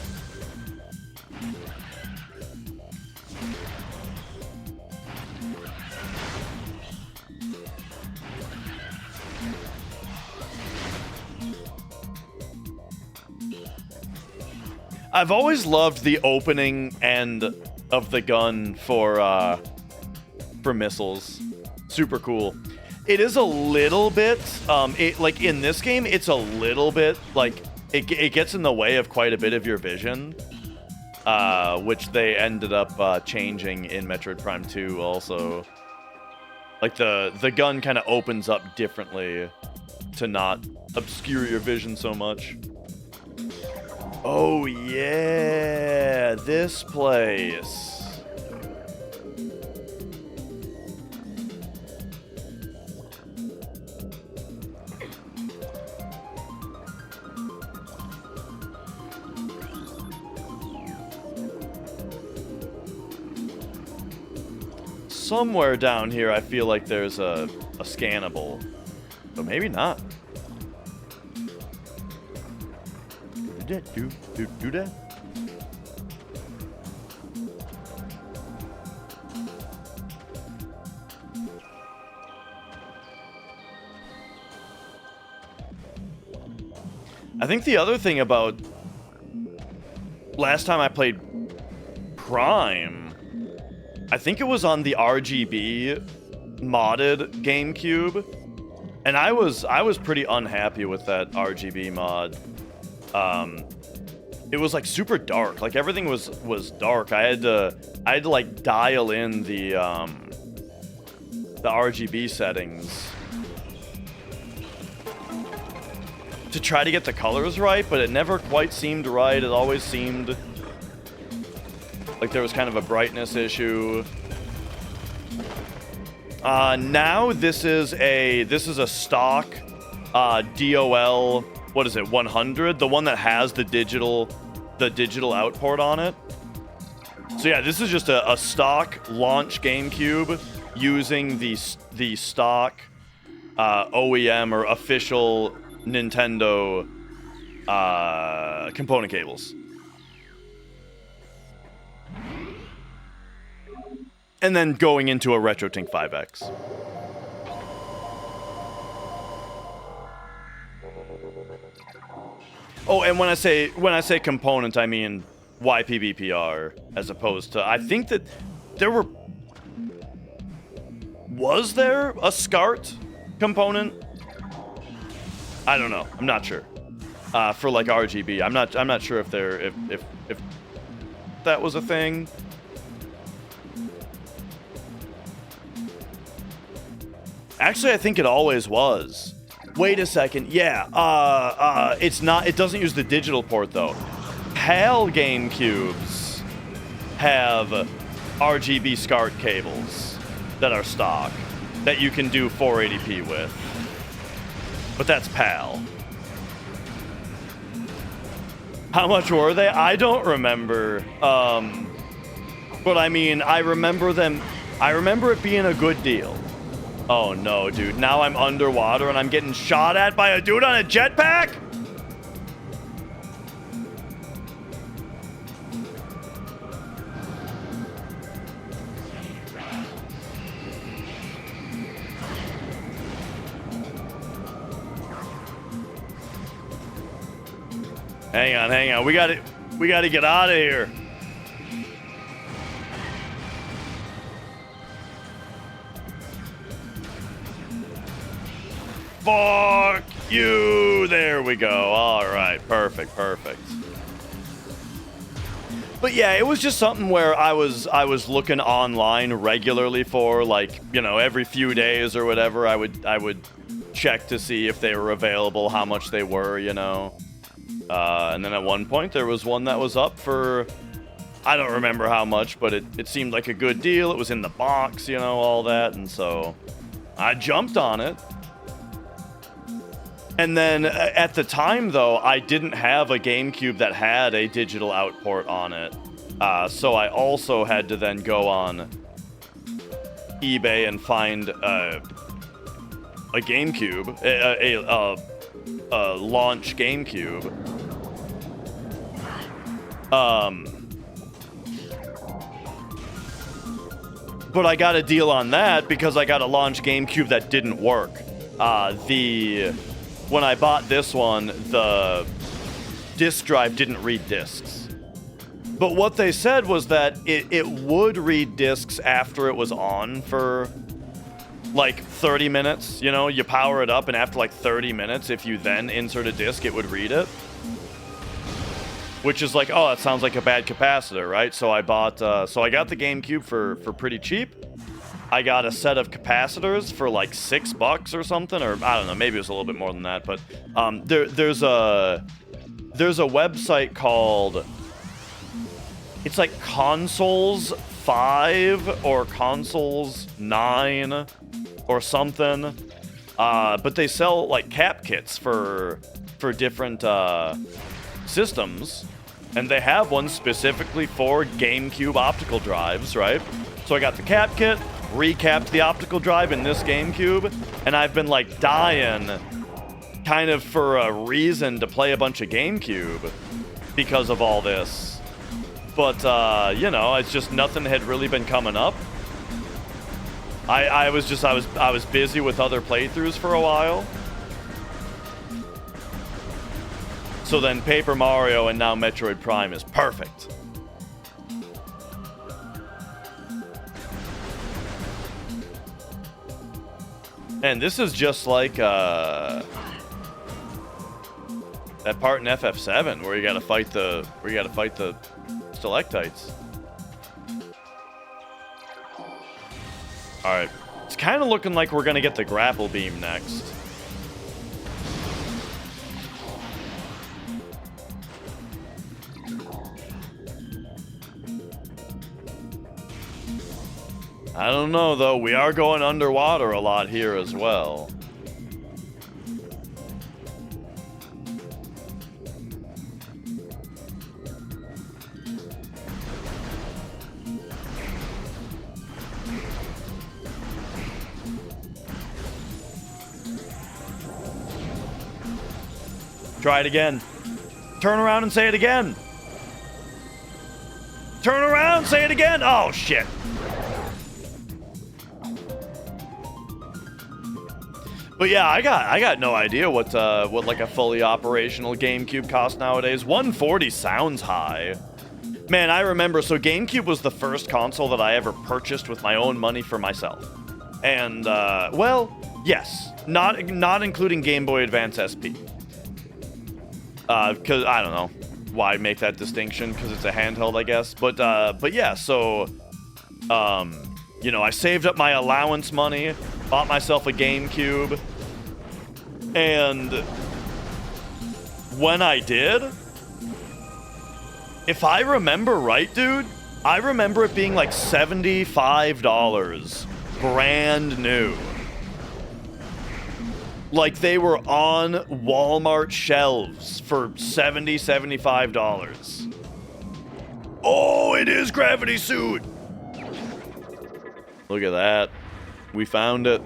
Speaker 1: I've always loved the opening end of the gun for missiles. Super cool. It is a little bit, like in this game, it's a little bit, like, it gets in the way of quite a bit of your vision, which they ended up changing in Metroid Prime 2 also. Like, the gun kind of opens up differently to not obscure your vision so much. Oh yeah, this place. Somewhere down here, I feel like there's a scannable, but maybe not. Do that. I think the other thing about last time I played Prime, I think it was on the RGB modded GameCube, and I was pretty unhappy with that RGB mod. It was like super dark, like everything was dark. I had to like dial in the RGB settings to try to get the colors right, but it never quite seemed right. It always seemed like there was kind of a brightness issue. Now this is a stock DOL, what is it, 100, the one that has the digital output on it. So yeah, this is just a stock launch GameCube using the stock OEM or official Nintendo component cables. And then going into a RetroTink 5X. Oh, and when I say component, I mean YPBPR, as opposed to, I think that was there a SCART component? I don't know. I'm not sure. For like RGB, I'm not sure if that was a thing. Actually, I think it always was. Wait a second. Yeah. It's not. It doesn't use the digital port though. PAL GameCubes have RGB SCART cables that are stock that you can do 480p with. But that's PAL. How much were they? I don't remember. But I mean, I remember them. I remember it being a good deal. Oh no, dude. Now I'm underwater and I'm getting shot at by a dude on a jetpack? Hang on. We gotta get out of here. Fuck you! There we go. All right, perfect. But yeah, it was just something where I was looking online regularly for, like, you know, every few days or whatever. I would check to see if they were available, how much they were, you know. And then at one point there was one that was up for, I don't remember how much, but it seemed like a good deal. It was in the box, you know, all that, and so I jumped on it. And then at the time, though, I didn't have a GameCube that had a digital out port on it. So I also had to then go on eBay and find a GameCube, a launch GameCube. But I got a deal on that because I got a launch GameCube that didn't work. When I bought this one, the disk drive didn't read discs. But what they said was that it would read discs after it was on for like 30 minutes. You know, you power it up and after like 30 minutes, if you then insert a disc, it would read it. Which is like, oh, that sounds like a bad capacitor, right? So I got the GameCube for pretty cheap. I got a set of capacitors for like $6 or something, or I don't know, maybe it was a little bit more than that. But there's a website called, it's like Consoles 5 or Consoles 9 or something. But they sell like cap kits for different systems, and they have one specifically for GameCube optical drives, right? So I got the cap kit, recapped the optical drive in this GameCube, and I've been like dying kind of for a reason to play a bunch of GameCube because of all this. But you know, it's just nothing had really been coming up. I was busy with other playthroughs for a while. So then Paper Mario and now Metroid Prime is perfect. And this is just like that part in FF7 where you gotta fight the stalactites. All right, it's kind of looking like we're gonna get the grapple beam next. I don't know, though. We are going underwater a lot here as well. Try it again. Turn around and say it again. Turn around, say it again. Oh, shit. But yeah, I got no idea what like a fully operational GameCube costs nowadays. 140 sounds high. Man, I remember, so GameCube was the first console that I ever purchased with my own money for myself. And, well, yes, not including Game Boy Advance SP. Because, I don't know why make that distinction, because it's a handheld, I guess. But yeah, so, you know, I saved up my allowance money, bought myself a GameCube, and when I did, if I remember right, dude, I remember it being like $75, brand new. Like they were on Walmart shelves for $70, $75. Oh, it is Gravity Suit! Look at that. We found it.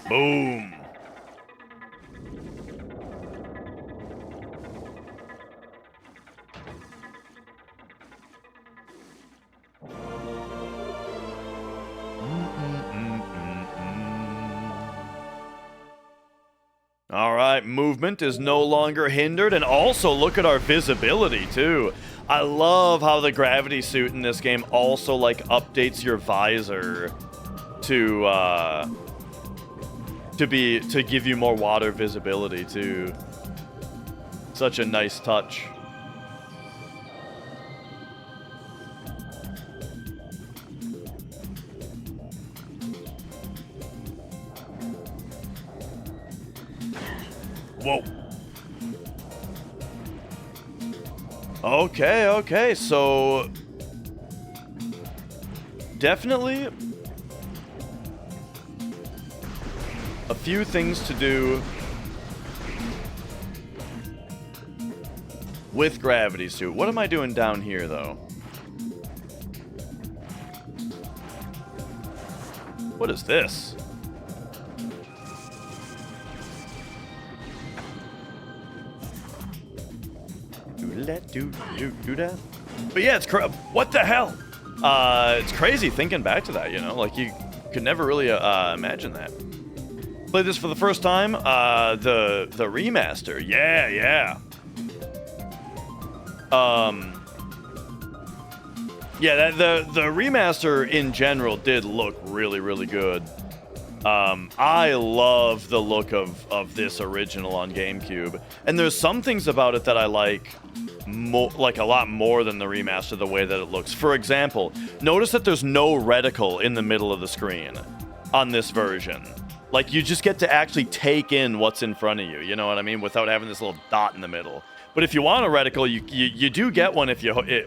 Speaker 1: Boom. All right, movement is no longer hindered, and also look at our visibility too. I love how the gravity suit in this game also like updates your visor to give you more water visibility too. Such a nice touch. Whoa. Okay, so definitely a few things to do with Gravity Suit. What am I doing down here, though? What is this? Do that? But yeah, it's what the hell? It's crazy thinking back to that, you know? Like, you could never really imagine that. Played this for the first time, the remaster. Yeah. Yeah, the remaster in general did look really, really good. I love the look of this original on GameCube, and there's some things about it that I like a lot more than the remaster, the way that it looks. For example, notice that there's no reticle in the middle of the screen on this version. Like, you just get to actually take in what's in front of you, you know what I mean, without having this little dot in the middle. But if you want a reticle, you do get one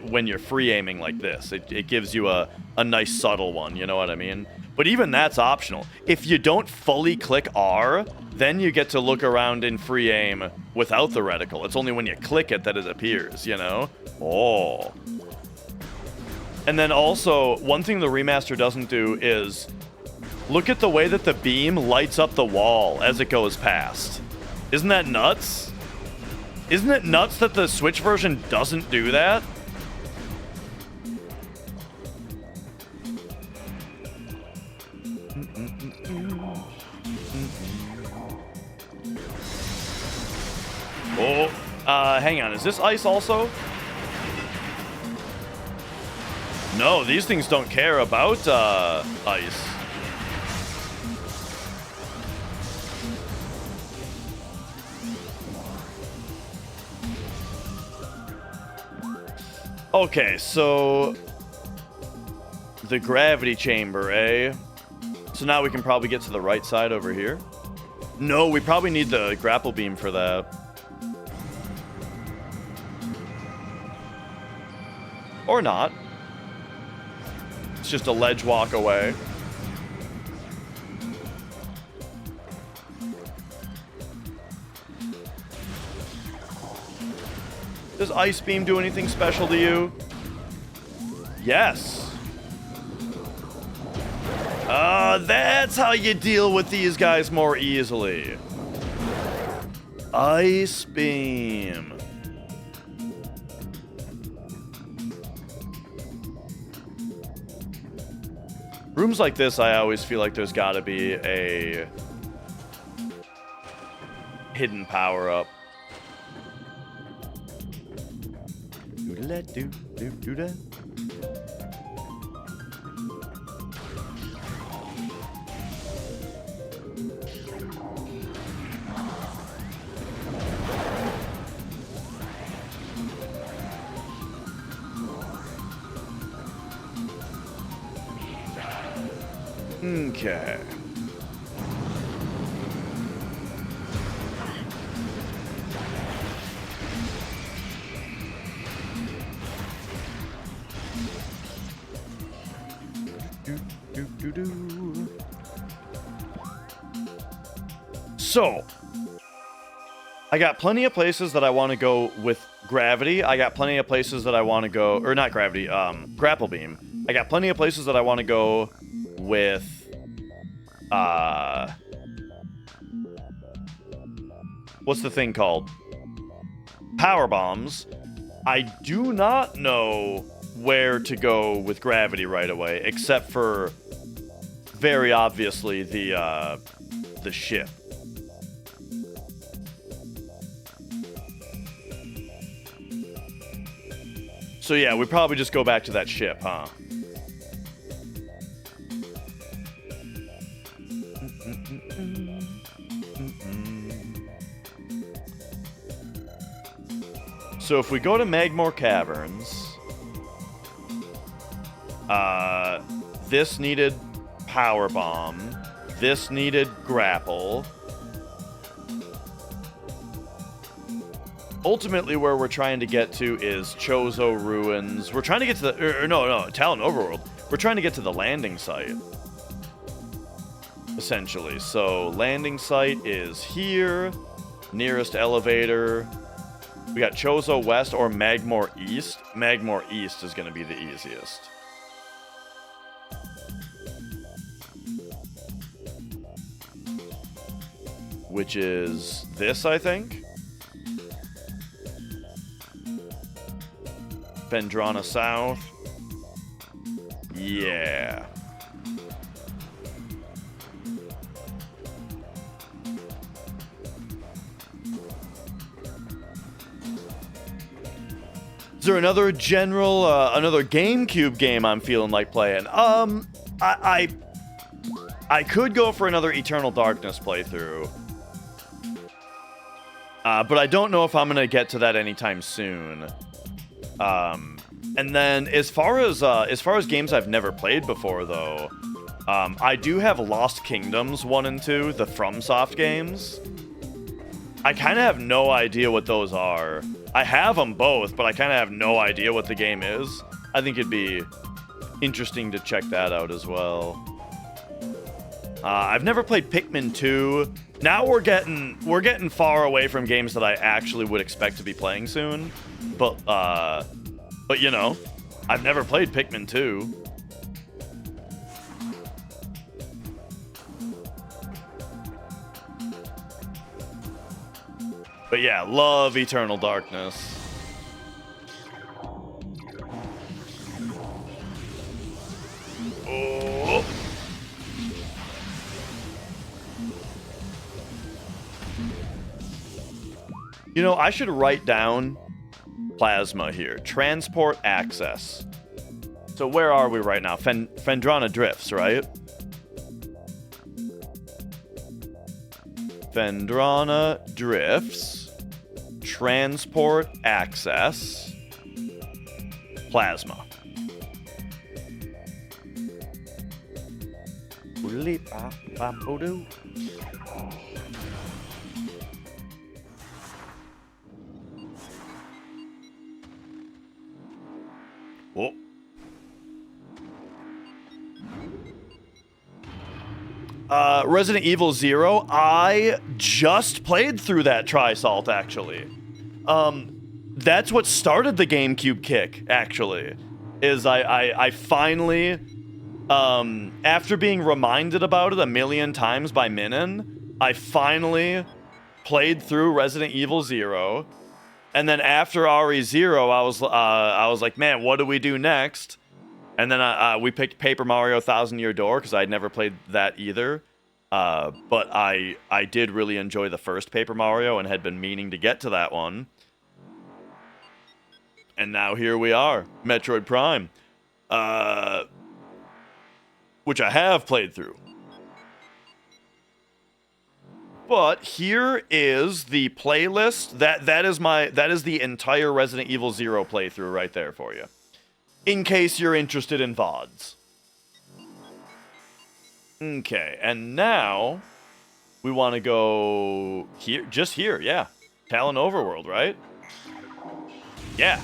Speaker 1: when you're free aiming like this. It gives you a nice subtle one, you know what I mean? But even that's optional. If you don't fully click R, then you get to look around in free aim without the reticle. It's only when you click it that it appears, you know? Oh. And then also, one thing the remaster doesn't do is, Look at the way that the beam lights up the wall as it goes past. Isn't that nuts? Isn't it nuts that the Switch version doesn't do that? Oh, hang on. Is this ice also? No, these things don't care about ice. Okay, so the gravity chamber, eh? So now we can probably get to the right side over here. No, we probably need the grapple beam for that. Or not. It's just a ledge walk away. Does Ice Beam do anything special to you? Yes. That's how you deal with these guys more easily. Ice Beam. Rooms like this, I always feel like there's gotta be a hidden power-up. Do-da-do-do-do-da. Okay. So, I got plenty of places that I want to go with gravity. I got plenty of places that I want to go, or not gravity, grapple beam. I got plenty of places that I want to go with, what's the thing called? Power bombs. I do not know where to go with gravity right away, except for very obviously the ship. So yeah, we probably just go back to that ship, huh? So if we go to Magmore Caverns, this needed Power Bomb, this needed Grapple. Ultimately, where we're trying to get to is Chozo Ruins. We're trying to get to the... no, Talon Overworld. We're trying to get to the landing site, essentially. So, landing site is here. Nearest elevator. We got Chozo West or Magmore East. Magmore East is going to be the easiest. Which is this, I think. Vendrana South. Yeah. Is there another general, another GameCube game I'm feeling like playing? I could go for another Eternal Darkness playthrough. But I don't know if I'm gonna get to that anytime soon. And then as far as games I've never played before, though, I do have Lost Kingdoms 1 and 2, the FromSoft games. I kind of have no idea what those are. I have them both, but I kind of have no idea what the game is. I think it'd be interesting to check that out as well. I've never played Pikmin 2. Now we're getting far away from games that I actually would expect to be playing soon. But you know, I've never played Pikmin 2. But yeah, love Eternal Darkness. Oh. You know, I should write down plasma here. Transport access. So where are we right now? Phendrana drifts, right? Phendrana drifts. Transport access. Plasma. Oh. Resident Evil 0, I just played through that Tri-Salt, actually. That's what started the GameCube kick, actually. Is I finally, after being reminded about it a million times by Minin, I finally played through Resident Evil 0. And then after RE0, I was like, man, what do we do next? And then we picked Paper Mario Thousand Year Door because I'd never played that either. But I did really enjoy the first Paper Mario and had been meaning to get to that one. And now here we are, Metroid Prime, which I have played through. But here is the playlist. That is the entire Resident Evil 0 playthrough right there for you. In case you're interested in VODs. Okay, and now we want to go here, just here, yeah. Talon Overworld, right? Yeah.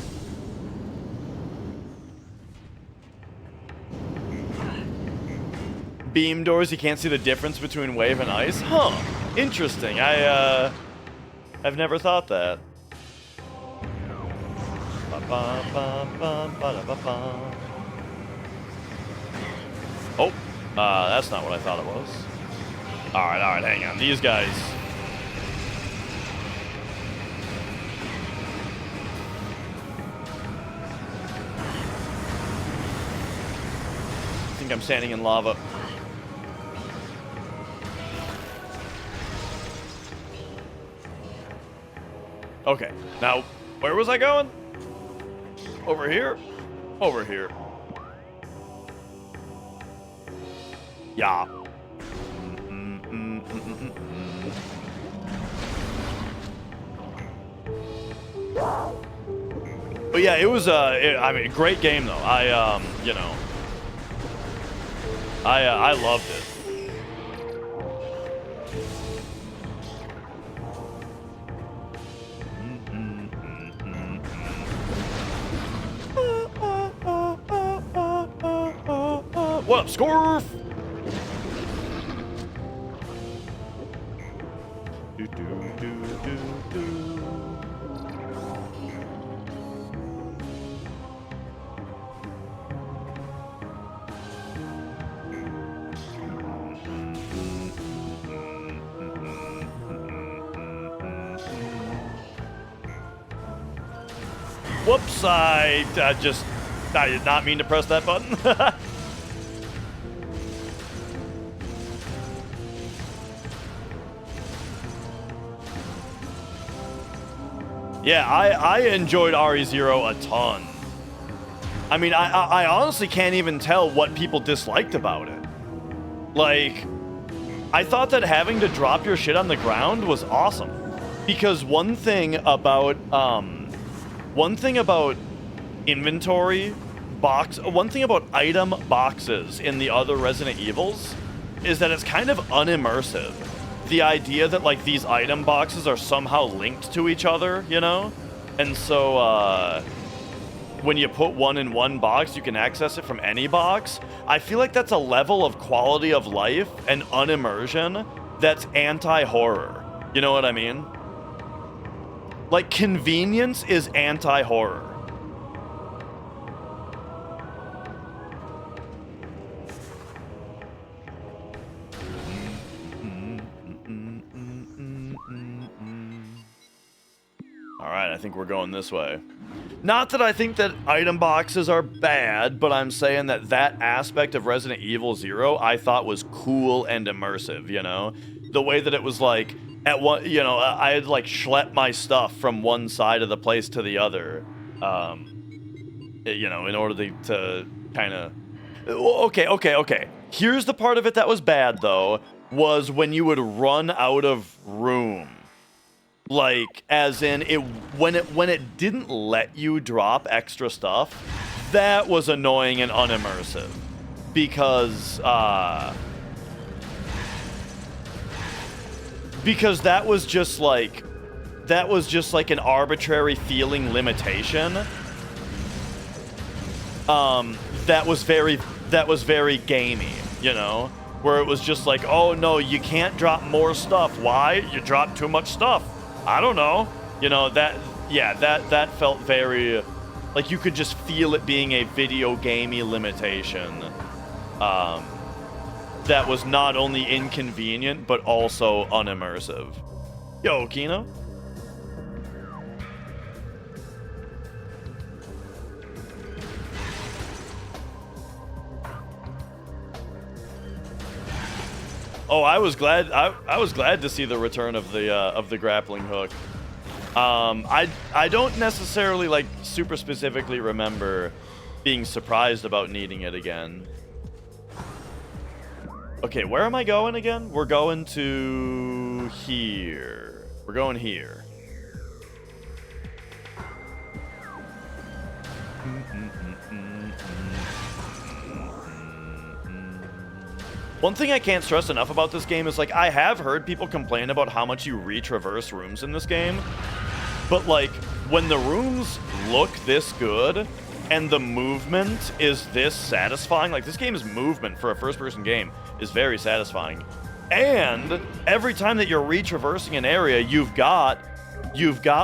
Speaker 1: Beam doors, you can't see the difference between wave and ice? Huh. Interesting. I've never thought that. Oh, that's not what I thought it was. Alright, hang on. These guys. I think I'm standing in lava. Okay, now, where was I going? Over here? Over here. Yeah. But yeah, it was, I mean, great game, though. You know, I loved it. What up, Scorf? Whoops, I did not mean to press that button. Yeah, I enjoyed RE0 a ton. I mean, I honestly can't even tell what people disliked about it. Like, I thought that having to drop your shit on the ground was awesome. Because one thing about inventory one thing about item boxes in the other Resident Evils is that it's kind of unimmersive. The idea that, like, these item boxes are somehow linked to each other, you know? And so, when you put one in one box, you can access it from any box. I feel like that's a level of quality of life and unimmersion that's anti-horror. You know what I mean? Like, convenience is anti-horror. I think we're going this way. Not that I think that item boxes are bad, but I'm saying that that aspect of Resident Evil 0 I thought was cool and immersive, you know? The way that it was like, at one, you know, I had like schlepped my stuff from one side of the place to the other, you know, in order to kind of... Okay. Here's the part of it that was bad, though, was when you would run out of room. Like, as in, when it didn't let you drop extra stuff, that was annoying and unimmersive. Because that was just like an arbitrary feeling limitation. That was very gamey, you know? Where it was just like, oh no, you can't drop more stuff. Why? You dropped too much stuff. I don't know. You know, that felt very, like you could just feel it being a video gamey limitation. That was not only inconvenient, but also unimmersive. Yo, Kino? Oh, I was glad to see the return of the grappling hook. I don't necessarily like super specifically remember being surprised about needing it again. Okay, where am I going again? We're going to here. We're going here. One thing I can't stress enough about this game is, like, I have heard people complain about how much you retraverse rooms in this game, but, like, when the rooms look this good and the movement is this satisfying, like, this game's movement for a first-person game is very satisfying. And every time that you're retraversing an area, you've got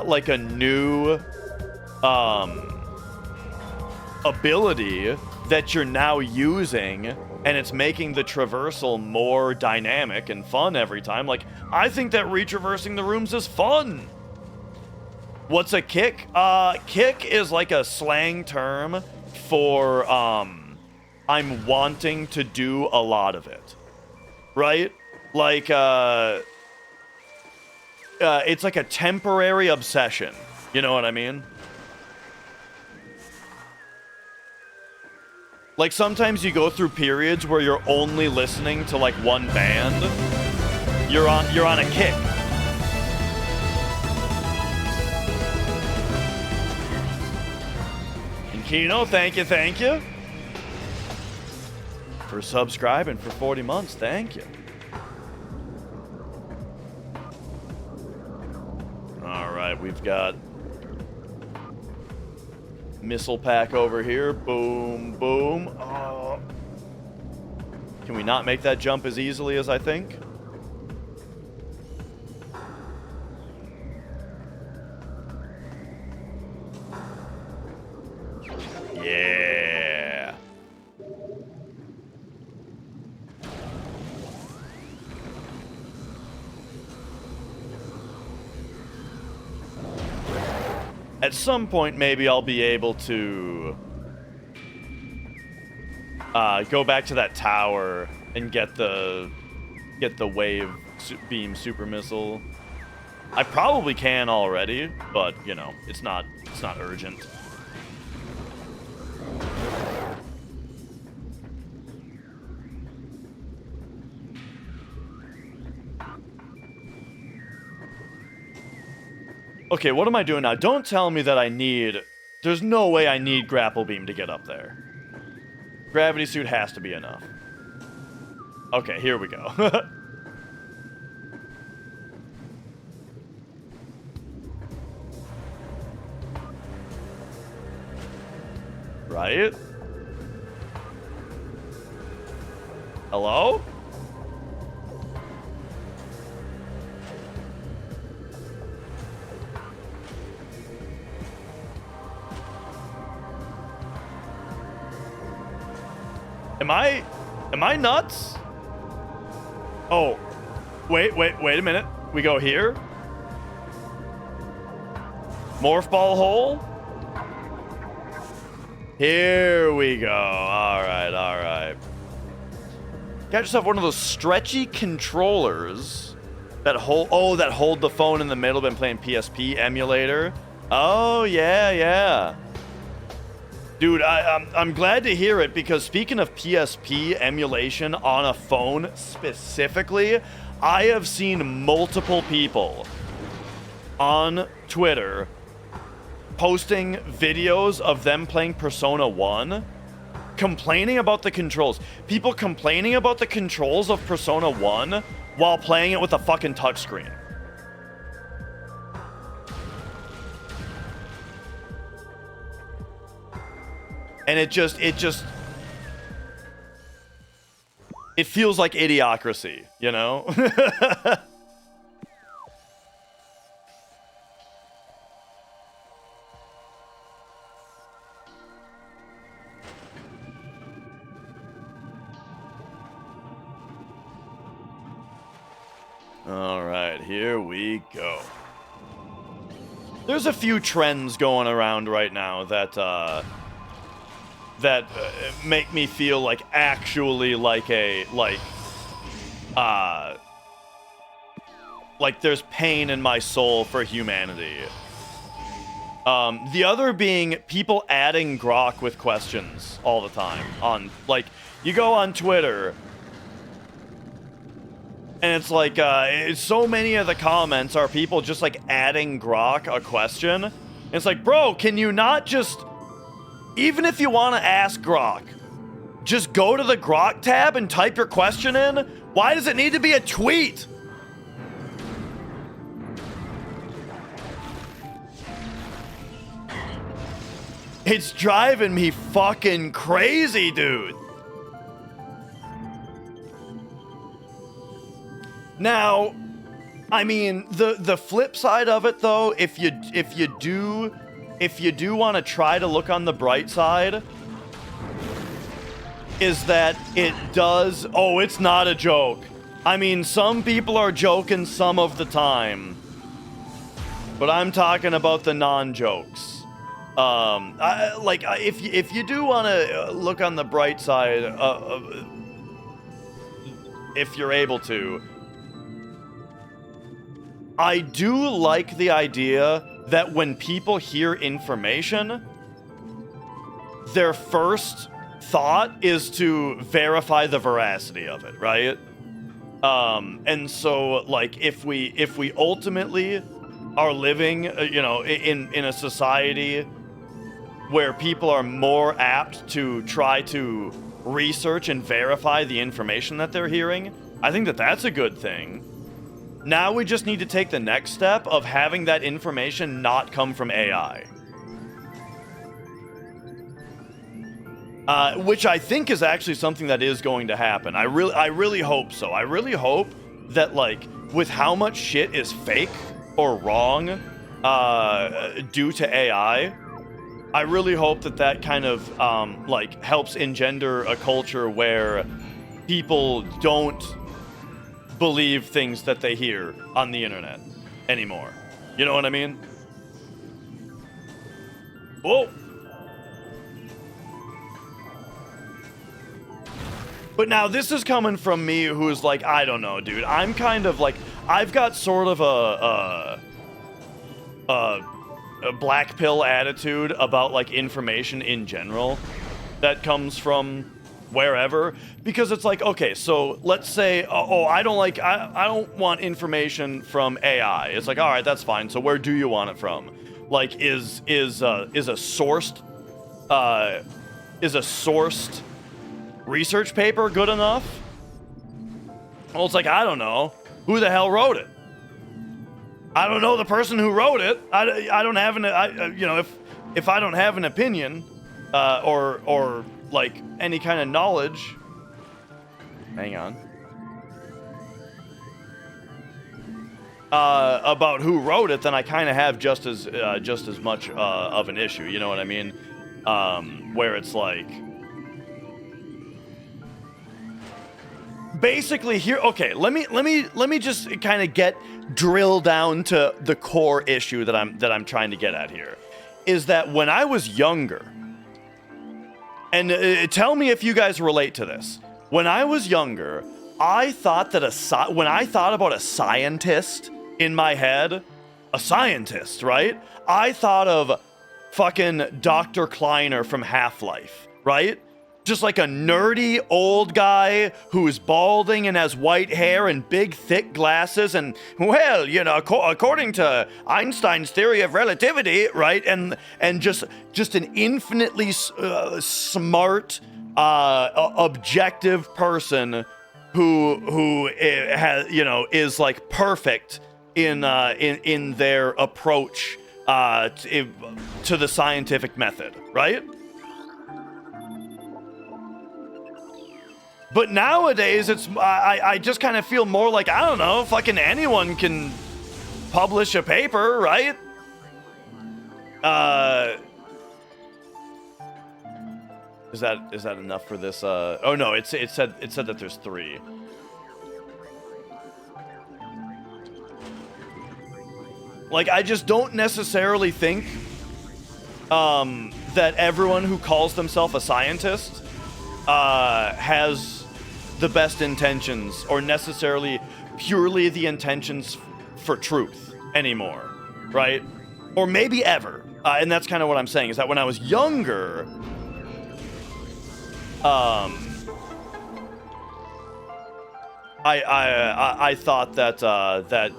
Speaker 1: like a new ability that you're now using, and it's making the traversal more dynamic and fun every time. Like, I think that retraversing the rooms is fun. What's a kick? Kick is like a slang term for I'm wanting to do a lot of it, right? Like it's like a temporary obsession. You know what I mean? Like, sometimes you go through periods where you're only listening to, like, one band. You're on a kick. And Kino, thank you. For subscribing for 40 months, thank you. Alright, we've got missile pack over here. Boom, boom. Oh. Can we not make that jump as easily as I think? Yeah. At some point, maybe I'll be able to go back to that tower and get the wave beam super missile. I probably can already, but you know, it's not urgent. Okay, what am I doing now? Don't tell me that I need... There's no way I need grapple beam to get up there. Gravity suit has to be enough. Okay, here we go. Right? Hello? Am I nuts? Oh, wait a minute. We go here? Morph ball hole? Here we go. All right, all right. Got yourself one of those stretchy controllers that hold the phone in the middle. Been playing PSP emulator. Oh yeah, yeah. Dude, I'm glad to hear it, because speaking of PSP emulation on a phone specifically, I have seen multiple people on Twitter posting videos of them playing Persona 1, complaining about the controls. People complaining about the controls of Persona 1 while playing it with a fucking touchscreen. And it feels like idiocracy, you know? All right, here we go. There's a few trends going around right now that make me feel like actually like there's pain in my soul for humanity. The other being people adding grok with questions all the time. On, like, you go on Twitter and it's like so many of the comments are people just like adding grok a question. And it's like, bro, can you not just, even if you want to ask grok, just go to the grok tab and type your question in? Why does it need to be a tweet? It's driving me fucking crazy, dude. Now, I mean, the flip side of it though, if you do want to try to look on the bright side, is that it does... Oh, it's not a joke. I mean, some people are joking some of the time, but I'm talking about the non-jokes. If you do want to look on the bright side, if you're able to, I do like the idea that when people hear information, their first thought is to verify the veracity of it, right? And so, like, if we ultimately are living, in a society where people are more apt to try to research and verify the information that they're hearing, I think that that's a good thing. Now we just need to take the next step of having that information not come from AI. Which I think is actually something that is going to happen. I really hope so. I really hope that, like, with how much shit is fake or wrong due to AI, I really hope that kind of helps engender a culture where people don't believe things that they hear on the internet anymore. You know what I mean? Whoa. But now this is coming from me, who's like, I don't know, dude. I'm kind of like, I've got sort of a black pill attitude about, like, information in general that comes from wherever, because it's like, okay, so let's say, I don't want information from AI. It's like, all right, that's fine. So where do you want it from? Like, is a sourced research paper good enough? Well, it's like, I don't know. Who the hell wrote it? I don't know the person who wrote it. I don't have if I don't have an opinion, or like any kind of knowledge. Hang on. About who wrote it, then I kind of have just as much of an issue. You know what I mean? Where it's like, basically here, okay, let me just kind of drill down to the core issue that I'm trying to get at here, is that when I was younger, and tell me if you guys relate to this. When I was younger, I thought that when I thought about a scientist in my head, a scientist, right? I thought of fucking Dr. Kleiner from Half-Life, right? Just like a nerdy old guy who's balding and has white hair and big thick glasses and, well, you know, according to Einstein's theory of relativity, right? And just an infinitely smart, objective person who has, you know, is like perfect in their approach to the scientific method, right? But nowadays, I just kind of feel more like, I don't know, fucking anyone can publish a paper, right? Is that enough for this? Oh no, it said that there's 3. Like, I just don't necessarily think that everyone who calls themselves a scientist has the best intentions, or necessarily purely the intentions for truth anymore, right? Or maybe ever. And that's kind of what I'm saying, is that when I was younger, I thought that that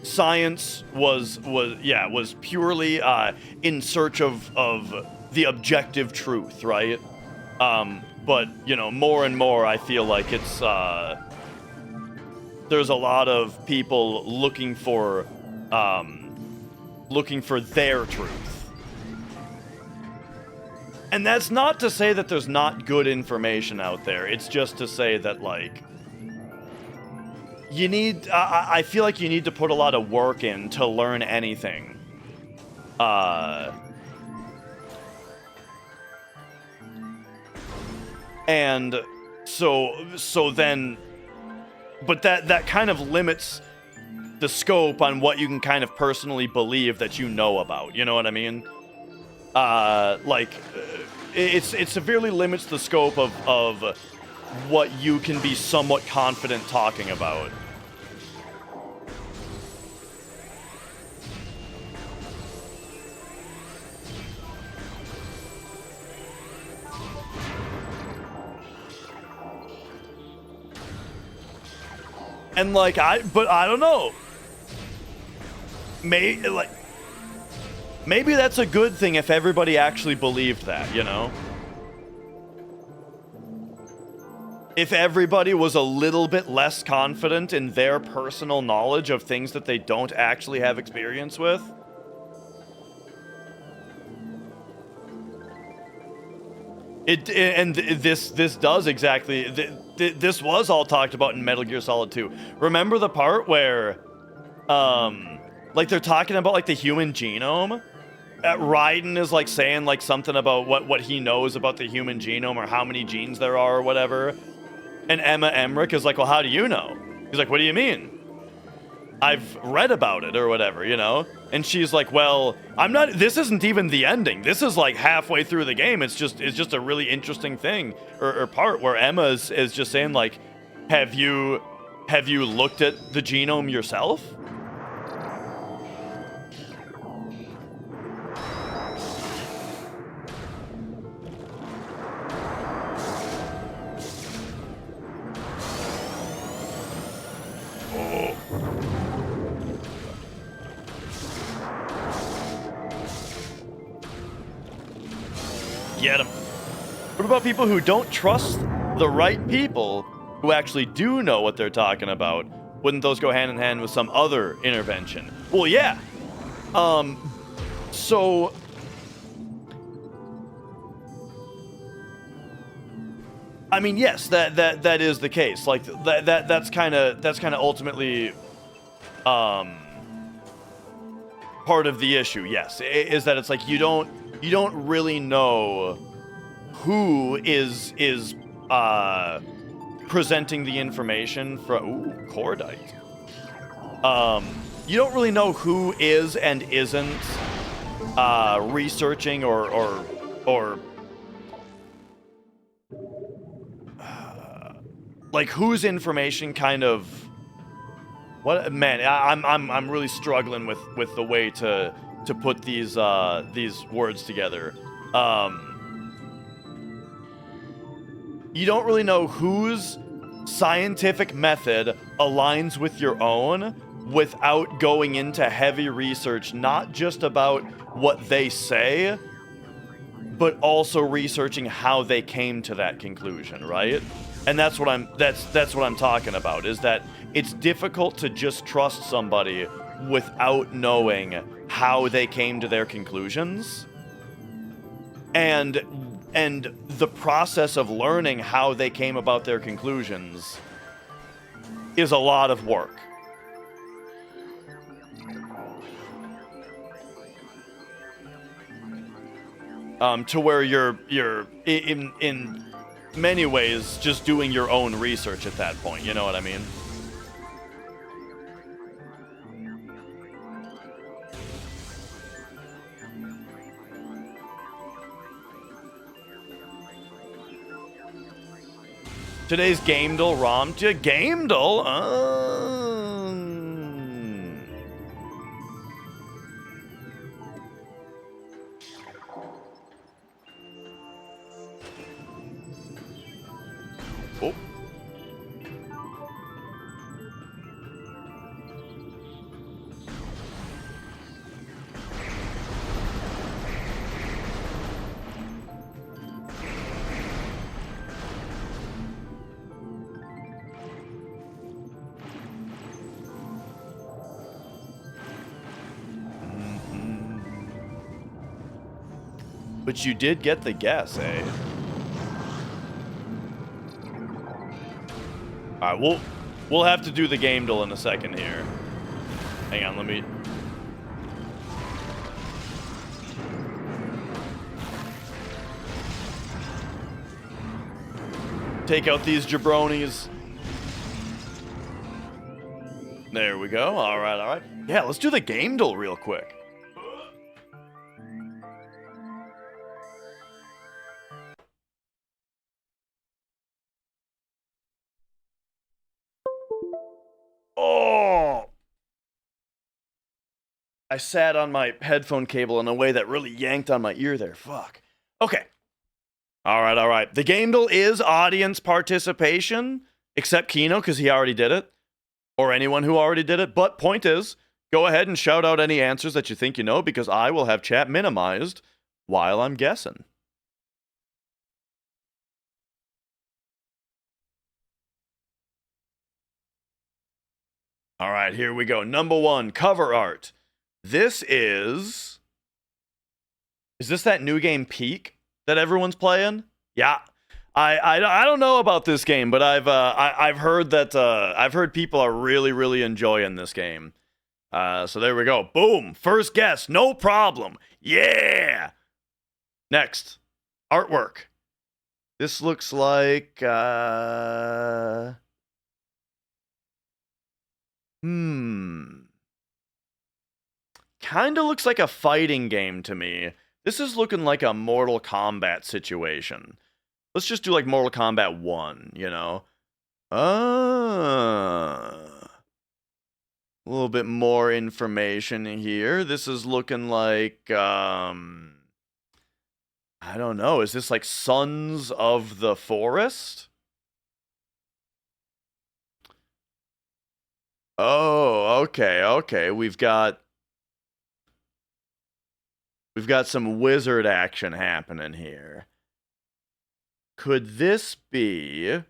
Speaker 1: science was purely in search of the objective truth, right? But, you know, more and more I feel like it's there's a lot of people looking for their truth. And that's not to say that there's not good information out there. It's just to say that, like, you need, I feel like you need to put a lot of work in to learn anything. And so then, but that kind of limits the scope on what you can kind of personally believe that you know about. You know what I mean? It severely limits the scope of what you can be somewhat confident talking about. And like, but I don't know. Maybe that's a good thing if everybody actually believed that, you know? If everybody was a little bit less confident in their personal knowledge of things that they don't actually have experience with. This does exactly, this was all talked about in Metal Gear Solid 2. Remember the part where, like, they're talking about, like, the human genome? Raiden is, like, saying, like, something about what he knows about the human genome, or how many genes there are, or whatever. And Emma Emmerich is like, well, how do you know? He's like, what do you mean? I've read about it, or whatever, you know? And she's like, well, this isn't even the ending. This is like halfway through the game. It's just a really interesting thing, or part where Emma is just saying, like, have you looked at the genome yourself? Get him. What about people who don't trust the right people who actually do know what they're talking about? Wouldn't those go hand in hand with some other intervention? Well, yeah. So I mean, yes, that is the case. Like that's kind of ultimately part of the issue. Yes, is that it's like you don't really know who presenting the information from... Ooh, cordite. You don't really know who is and isn't researching or like whose information kind of... What, man, I'm really struggling with the way to put these words together. You don't really know whose scientific method aligns with your own without going into heavy research, not just about what they say, but also researching how they came to that conclusion, right? And that's what I'm talking about, is that it's difficult to just trust somebody without knowing how they came to their conclusions. And the process of learning how they came about their conclusions is a lot of work. To where you're in many ways just doing your own research at that point, you know what I mean? Today's GameDuel ROM to GameDuel? Oh. But you did get the guess, eh? Alright, we'll have to do the game duel in a second here. Hang on, let me... take out these jabronis. There we go. Alright, alright. Yeah, let's do the game duel real quick. Oh! I sat on my headphone cable in a way that really yanked on my ear there. Fuck. Okay. Alright, alright. The game duel is audience participation, except Kino, because he already did it. Or anyone who already did it. But point is, go ahead and shout out any answers that you think you know, because I will have chat minimized while I'm guessing. Alright, here we go. Number 1, cover art. This is... Is this that new game Peak that everyone's playing? Yeah. I don't know about this game, but I've heard that I've heard people are really enjoying this game. So there we go. Boom. First guess, no problem. Yeah. Next, artwork. This looks like kind of looks like a fighting game to me. This is looking like a Mortal Kombat situation. Let's just do like Mortal Kombat 1, you know? A little bit more information here. This is looking like, I don't know. Is this like Sons of the Forest? Oh, okay. We've got some wizard action happening here. Could this be...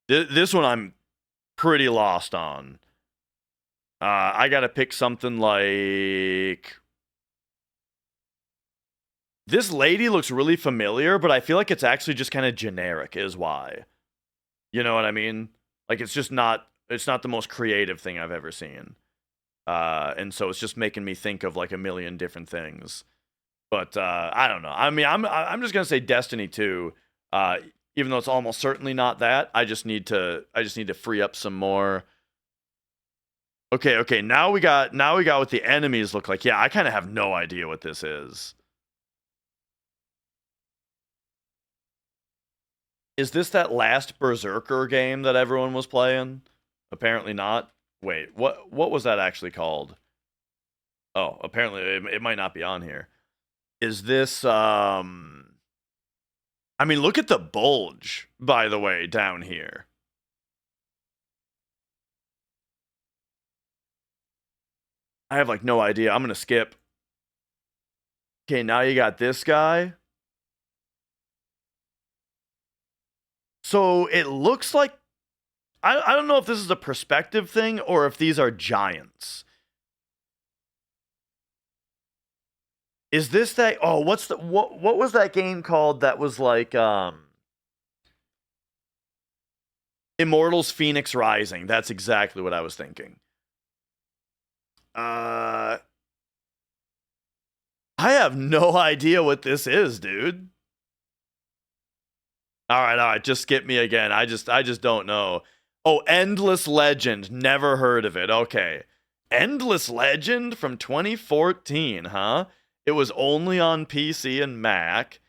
Speaker 1: This one I'm pretty lost on. I gotta pick something like... This lady looks really familiar, but I feel like it's actually just kind of generic is why. You know what I mean? Like, it's just not... It's not the most creative thing I've ever seen. And so it's just making me think of like a million different things. But I don't know. I mean, I'm just gonna say Destiny 2. Even though it's almost certainly not that. I just need to free up some more. Okay. Now we got what the enemies look like. Yeah, I kind of have no idea what this is. Is this that last Berserker game that everyone was playing? Apparently not. Wait, what was that actually called? Oh, apparently it might not be on here. Is this I mean, look at the bulge, by the way, down here. I have like no idea. I'm gonna skip. Okay, now you got this guy. So it looks like I don't know if this is a perspective thing or if these are giants. Is this that? Oh, what was that game called that was like Immortals Phoenix Rising? That's exactly what I was thinking. I have no idea what this is, dude. All right, just skip me again. I just don't know. Oh, Endless Legend. Never heard of it. Okay. Endless Legend from 2014, huh? It was only on PC and Mac.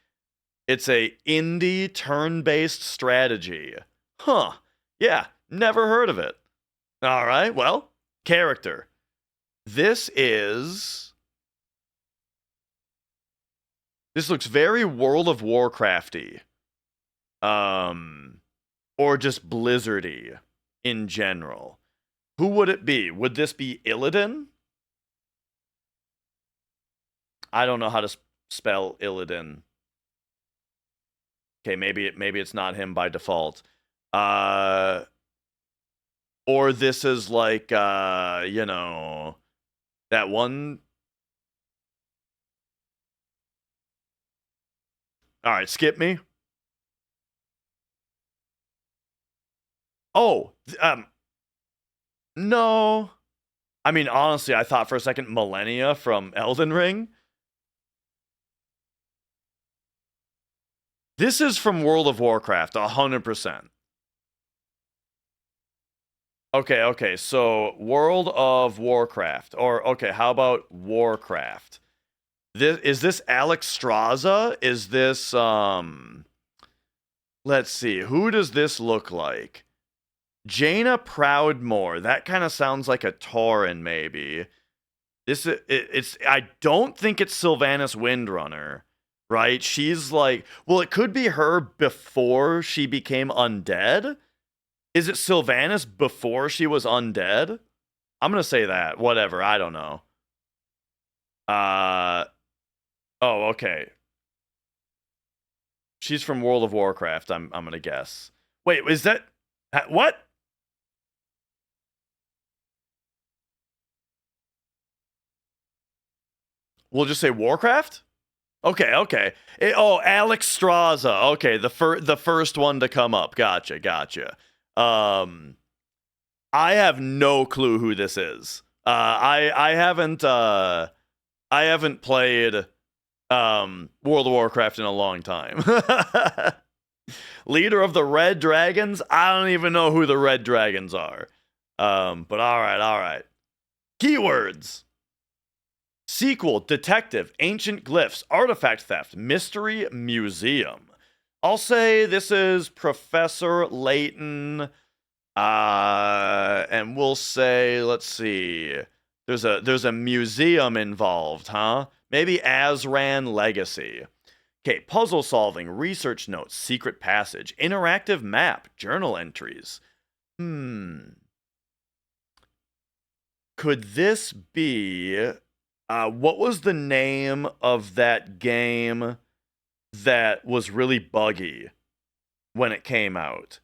Speaker 1: It's a indie turn-based strategy. Huh. Yeah, never heard of it. All right, well, character. This is this looks very World of Warcrafty. Um or just Blizzardy in general. Who would it be? Would this be Illidan? I don't know how to spell Illidan. Okay, maybe it's not him by default. Uh or this is like that one. All right, skip me. Oh, no. I mean, honestly, I thought for a second Millennia from Elden Ring. This is from World of Warcraft, 100%. Okay, so World of Warcraft. Or, okay, how about Warcraft? Is this Alex Straza? Is this, let's see, who does this look like? Jaina Proudmoore. That kind of sounds like a Tauren, maybe. It's I don't think it's Sylvanas Windrunner, right? She's like, well, it could be her before she became undead. Is it Sylvanas before she was undead? I'm gonna say that. Whatever. I don't know. Uh oh, okay. She's from World of Warcraft. I'm gonna guess. Wait, is that what? We'll just say Warcraft. Okay. Alex Straza. Okay, the first one to come up. Gotcha. Um, I have no clue who this is. I haven't played World of Warcraft in a long time. Leader of the Red Dragons. I don't even know who the Red Dragons are. But all right. Keywords. Sequel, detective, ancient glyphs, artifact theft, mystery, museum. I'll say this is Professor Layton. And we'll say, let's see. There's a museum involved, huh? Maybe Azran Legacy. Okay, puzzle solving, research notes, secret passage, interactive map, journal entries. Could this be what was the name of that game that was really buggy when it came out?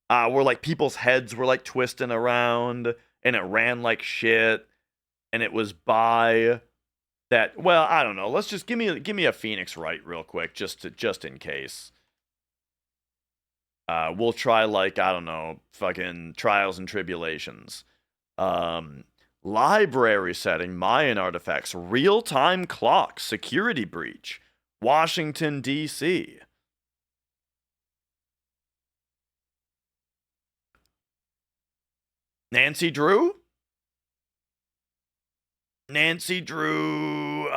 Speaker 1: Where like people's heads were like twisting around and it ran like shit, and it was by that. Well, I don't know. Let's just give me a Phoenix Wright real quick, just in case. We'll try like I don't know, fucking Trials and Tribulations. Um, library setting, Mayan artifacts, real-time clock, security breach, Washington, D.C. Nancy Drew? Nancy Drew,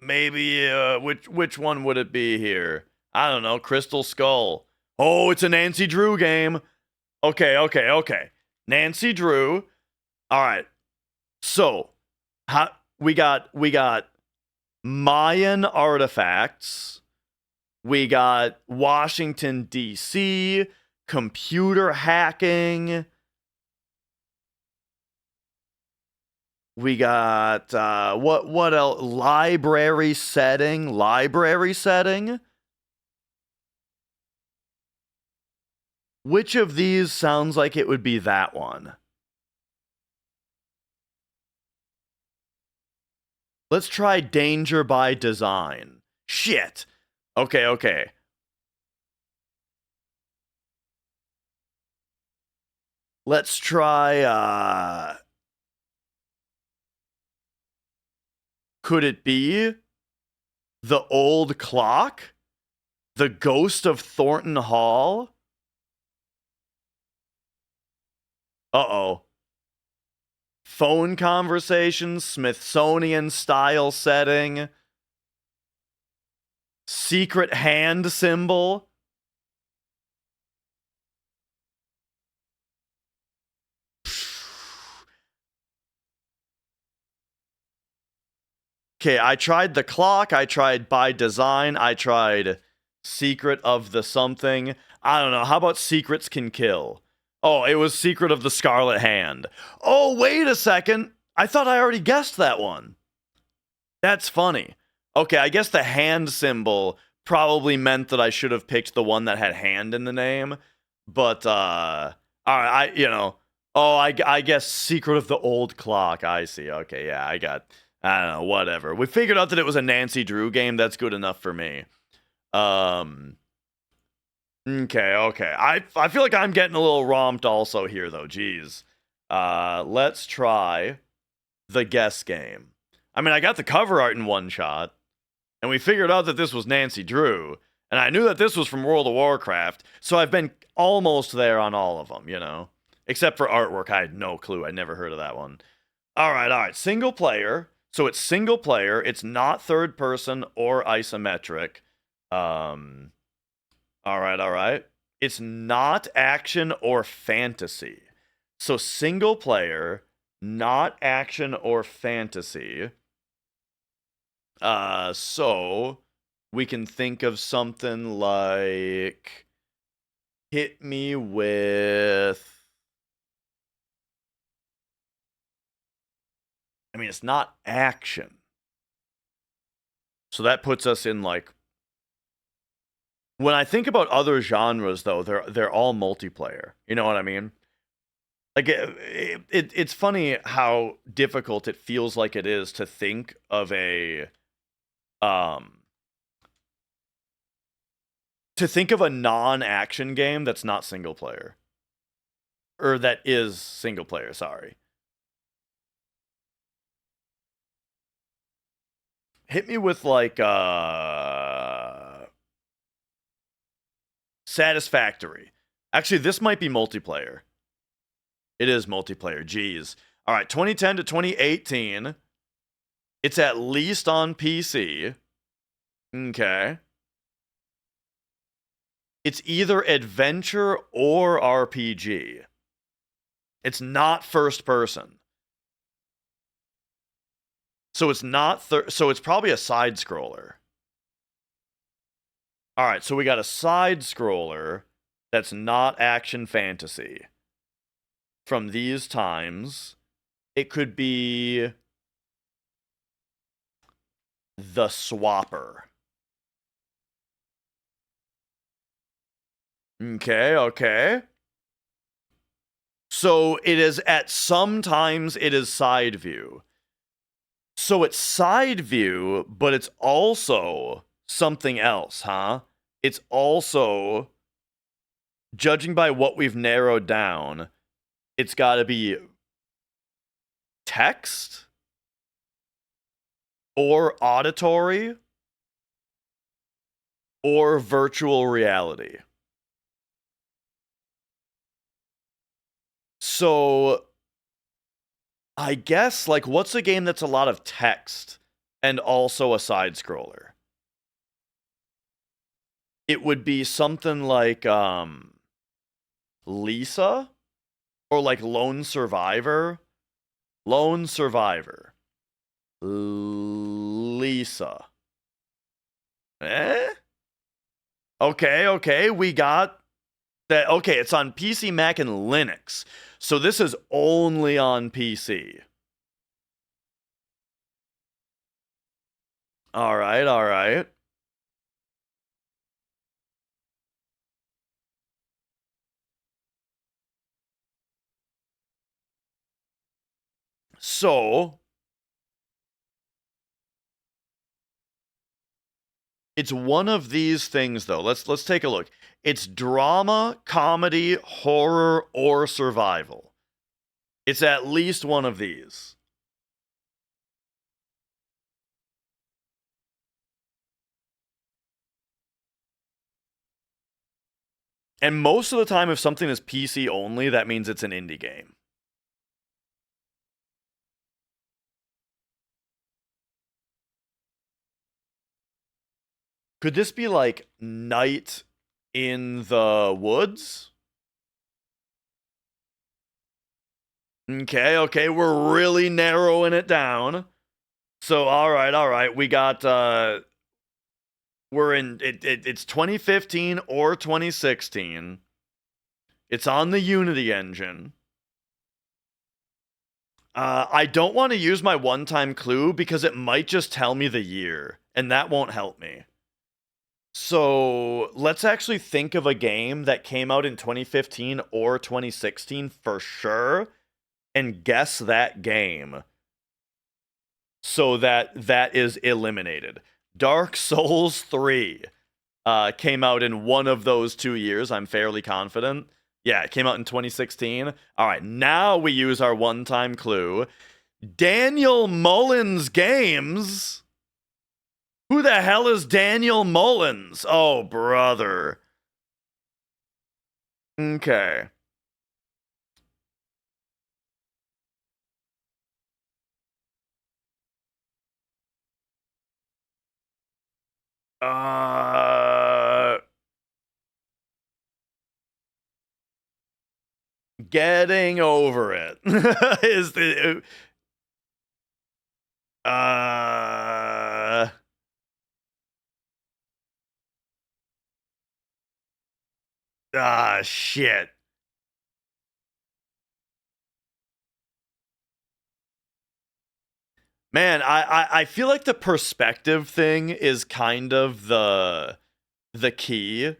Speaker 1: maybe, which one would it be here? I don't know, Crystal Skull. Oh, it's a Nancy Drew game. Okay. Nancy Drew. All right. So, we got Mayan artifacts. We got Washington, D.C., computer hacking. We got what else? Library setting. Which of these sounds like it would be that one? Let's try danger by design. Shit. Okay. Let's try could it be the old clock? The ghost of Thornton Hall? Uh-oh. Phone conversations, Smithsonian style setting, secret hand symbol. Okay, I tried the clock, I tried by design, I tried secret of the something. I don't know, how about secrets can kill? Oh, it was secret of the Scarlet Hand. Oh, wait a second. I thought I already guessed that one. That's funny. Okay, I guess the hand symbol probably meant that I should have picked the one that had hand in the name. But, all right, I guess secret of the old clock. I see. Okay, yeah, I don't know, whatever. We figured out that it was a Nancy Drew game. That's good enough for me. Okay. I feel like I'm getting a little romped also here, though. Jeez. Let's try the guess game. I mean, I got the cover art in one shot, and we figured out that this was Nancy Drew, and I knew that this was from World of Warcraft, so I've been almost there on all of them, you know? Except for artwork, I had no clue. I'd never heard of that one. All right. Single player. So it's single player. It's not third person or isometric. All right. It's not action or fantasy. So single player, not action or fantasy. So we can think of something like hit me with, I mean, it's not action. So that puts us in like, when I think about other genres, though, they're all multiplayer. You know what I mean? Like it's funny how difficult it feels like it is to think of a non-action game that's not single player, or that is single player. Sorry. Hit me with like Satisfactory. Actually, this might be multiplayer. It is multiplayer. Jeez. All right, 2010 to 2018. It's at least on PC. Okay. It's either adventure or RPG. It's not first person. So it's not so it's probably a side scroller. All right, so we got a side scroller that's not action fantasy. From these times, it could be The Swapper. Okay. So it is sometimes it is side view. So it's side view, but it's also something else, huh? It's also, judging by what we've narrowed down, it's got to be text or auditory or virtual reality. So I guess, like, what's a game that's a lot of text and also a side scroller? It would be something like Lisa or like Lone Survivor. Lone Survivor. Lisa. Eh? Okay, we got that. Okay, it's on PC, Mac, and Linux. So this is only on PC. All right. So it's one of these things, though. Let's take a look. It's drama, comedy, horror, or survival. It's at least one of these. And most of the time, if something is PC only, that means it's an indie game. Could this be like Night in the Woods? Okay, we're really narrowing it down. So all right. We got we're in it's 2015 or 2016. It's on the Unity engine. I don't want to use my one-time clue because it might just tell me the year, and that won't help me. So let's actually think of a game that came out in 2015 or 2016 for sure, and guess that game so that is eliminated. Dark Souls 3 came out in one of those 2 years, I'm fairly confident. Yeah, it came out in 2016. All right, now we use our one-time clue. Daniel Mullins Games. Who the hell is Daniel Mullins? Oh, brother. Okay. Getting over it is the shit. Man, I feel like the perspective thing is kind of the key.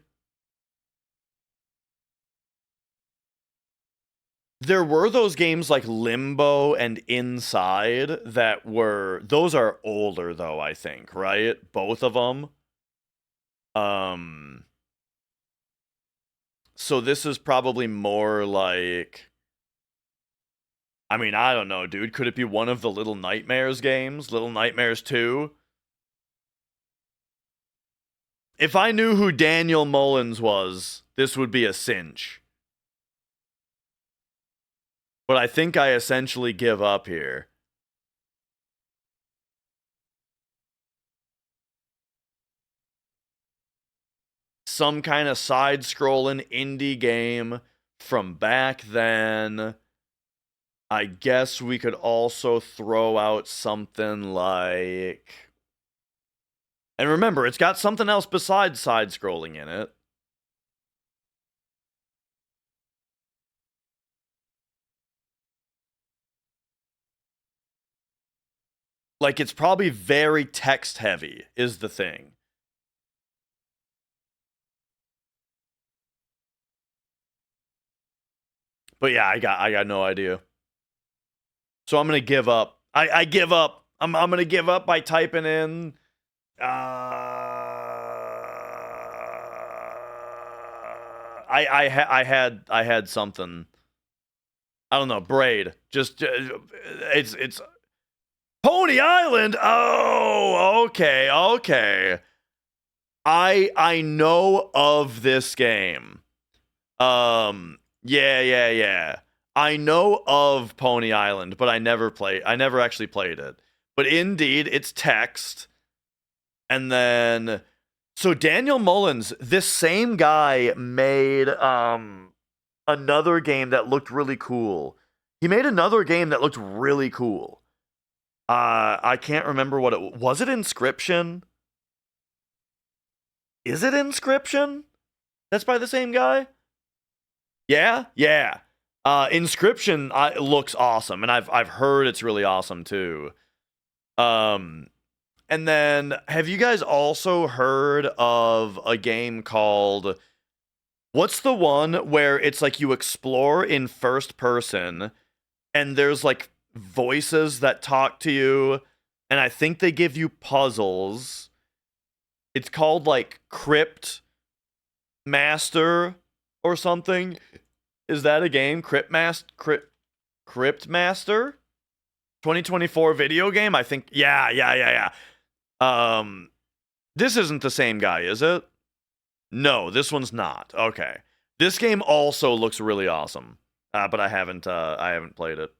Speaker 1: There were those games like Limbo and Inside that were, those are older though, I think, right? Both of them. So this is probably more like, I mean, I don't know, dude. Could it be one of the Little Nightmares games? Little Nightmares 2? If I knew who Daniel Mullins was, this would be a cinch. But I think I essentially give up here. Some kind of side-scrolling indie game from back then. I guess we could also throw out something like... And remember, it's got something else besides side-scrolling in it. Like, it's probably very text-heavy, is the thing. But yeah, I got no idea. So I'm gonna give up. I give up. I'm gonna give up by typing in. I had something. I don't know, Braid. Just it's Pony Island. Oh, okay. I know of this game. Yeah. I know of Pony Island, but I never actually played it. But indeed, it's text. And then so Daniel Mullins, this same guy made another game that looked really cool. He made another game that looked really cool. I can't remember what it was. It Inscription? Is it Inscription? That's by the same guy? Yeah. Inscription looks awesome, and I've heard it's really awesome too. And then have you guys also heard of a game called, what's the one where it's like you explore in first person and there's like voices that talk to you, and I think they give you puzzles. It's called like Crypt Master or something. Is that a game? Crypt Master 2024 video game? I think yeah. This isn't the same guy, is it? No, this one's not. Okay. This game also looks really awesome. But I haven't played it.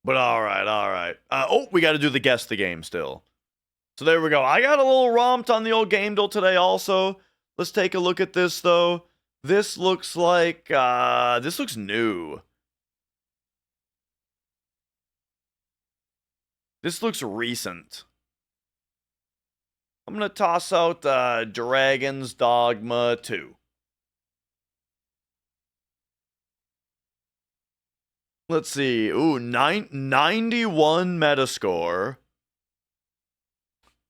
Speaker 1: But all right. Oh, we got to do the guess the game still. So there we go. I got a little romped on the old game duel today also. Let's take a look at this though. This looks like this looks new. This looks recent. I'm gonna toss out Dragon's Dogma 2. Let's see. Ooh, 91 Metascore.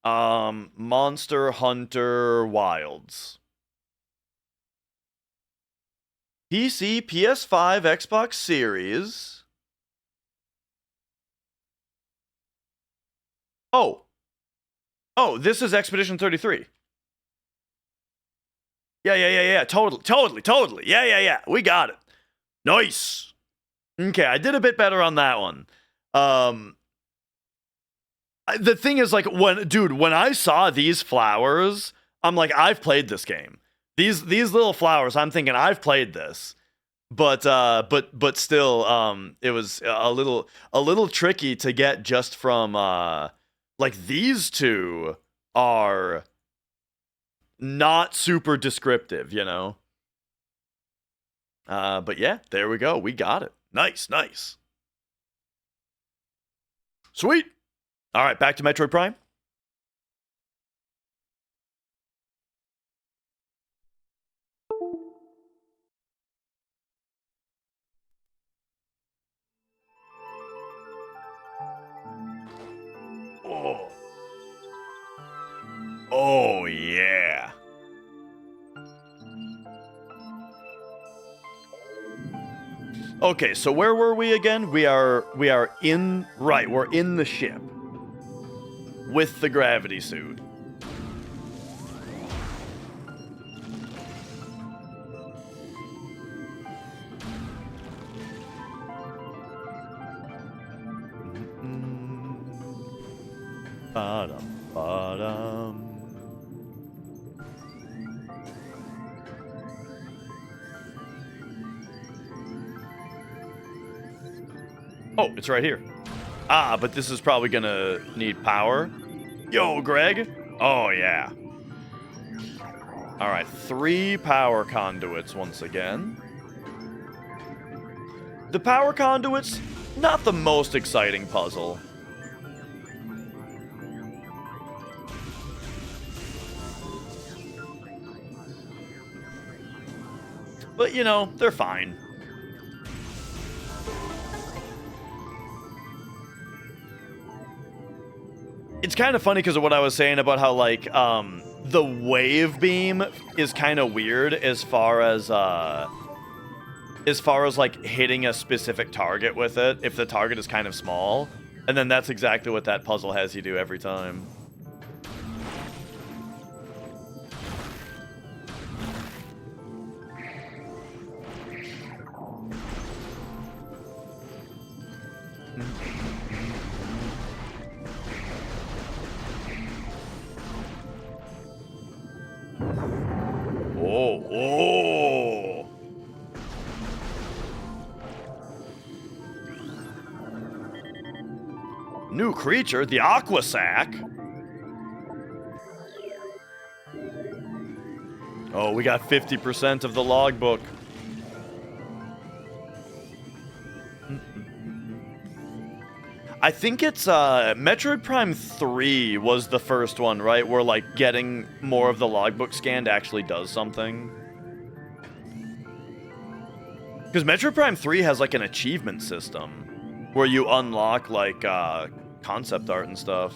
Speaker 1: Monster Hunter Wilds. PC, PS5, Xbox Series. Oh, this is Expedition 33. Yeah. Totally. Yeah. We got it. Nice. Okay, I did a bit better on that one. The thing is, like, when I saw these flowers, I'm like, I've played this game. These little flowers, I'm thinking I've played this. But still, it was a little tricky to get just from like these two are not super descriptive, you know. But yeah, there we go. We got it. Nice. Sweet. All right, back to Metroid Prime. Oh yeah. Okay, so where were we again? We're in the ship with the gravity suit. Ba-dum. Oh, it's right here. But this is probably gonna need power. Yo, Greg. Oh, yeah. All right, 3 power conduits once again. The power conduits, not the most exciting puzzle. But, you know, they're fine. It's kind of funny because of what I was saying about how, like, the wave beam is kind of weird as far as like hitting a specific target with it if the target is kind of small. And then that's exactly what that puzzle has you do every time. Oh. New creature, the Aqua Sac. Oh, we got 50% of the logbook. I think it's Metroid Prime 3 was the first one, right? Where like getting more of the logbook scanned actually does something. Because Metroid Prime 3 has like an achievement system where you unlock like concept art and stuff.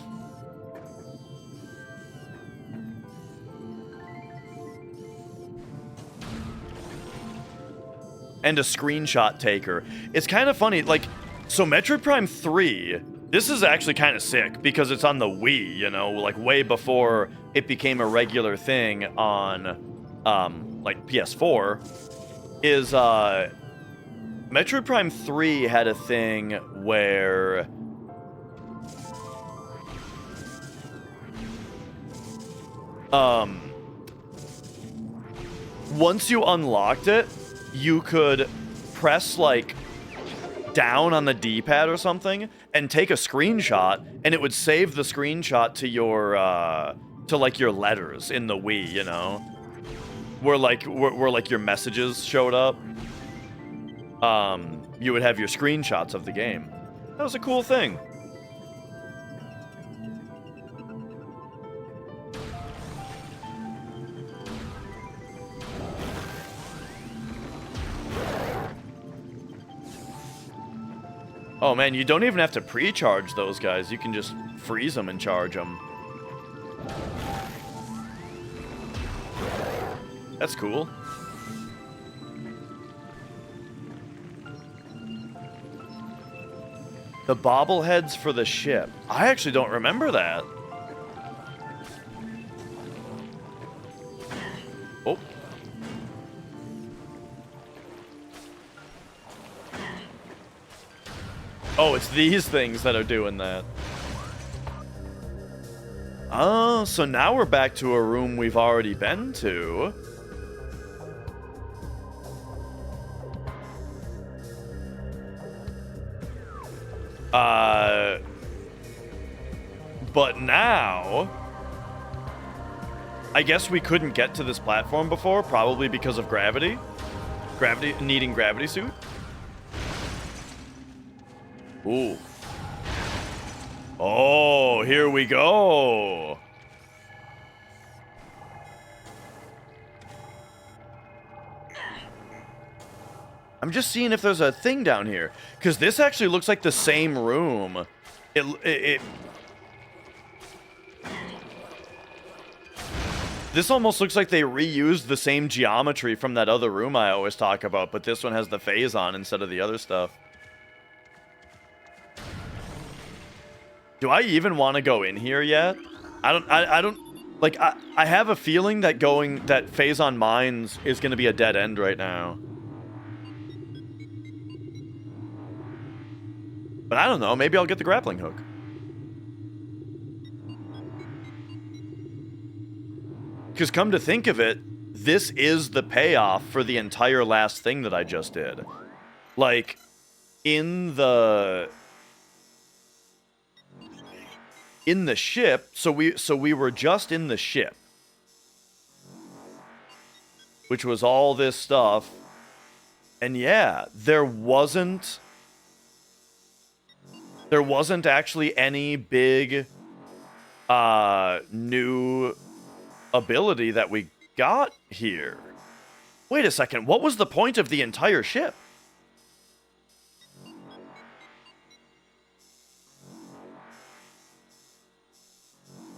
Speaker 1: And a screenshot taker. It's kind of funny, like, so Metroid Prime 3, this is actually kind of sick because it's on the Wii, you know, like way before it became a regular thing on, like PS4, is, Metroid Prime 3 had a thing where once you unlocked it, you could press like down on the D-pad or something and take a screenshot, and it would save the screenshot to your to like your letters in the Wii, you know, where like your messages showed up. You would have your screenshots of the game. That was a cool thing. Oh man, you don't even have to pre-charge those guys. You can just freeze them and charge them. That's cool. The bobbleheads for the ship. I actually don't remember that. Oh. Oh, it's these things that are doing that. Oh, so now we're back to a room we've already been to. But now, I guess we couldn't get to this platform before, probably because of gravity. Needing gravity suit. Ooh. Oh, here we go. I'm just seeing if there's a thing down here, because this actually looks like the same room. This almost looks like they reused the same geometry from that other room I always talk about, but this one has the phase on instead of the other stuff. Do I even want to go in here yet? I don't like I have a feeling that phase on mines is going to be a dead end right now. But I don't know, maybe I'll get the grappling hook. Because come to think of it, this is the payoff for the entire last thing that I just did. Like, in the ship, so we were just in the ship, which was all this stuff, and yeah, there wasn't actually any big new ability that we got here. Wait a second, what was the point of the entire ship?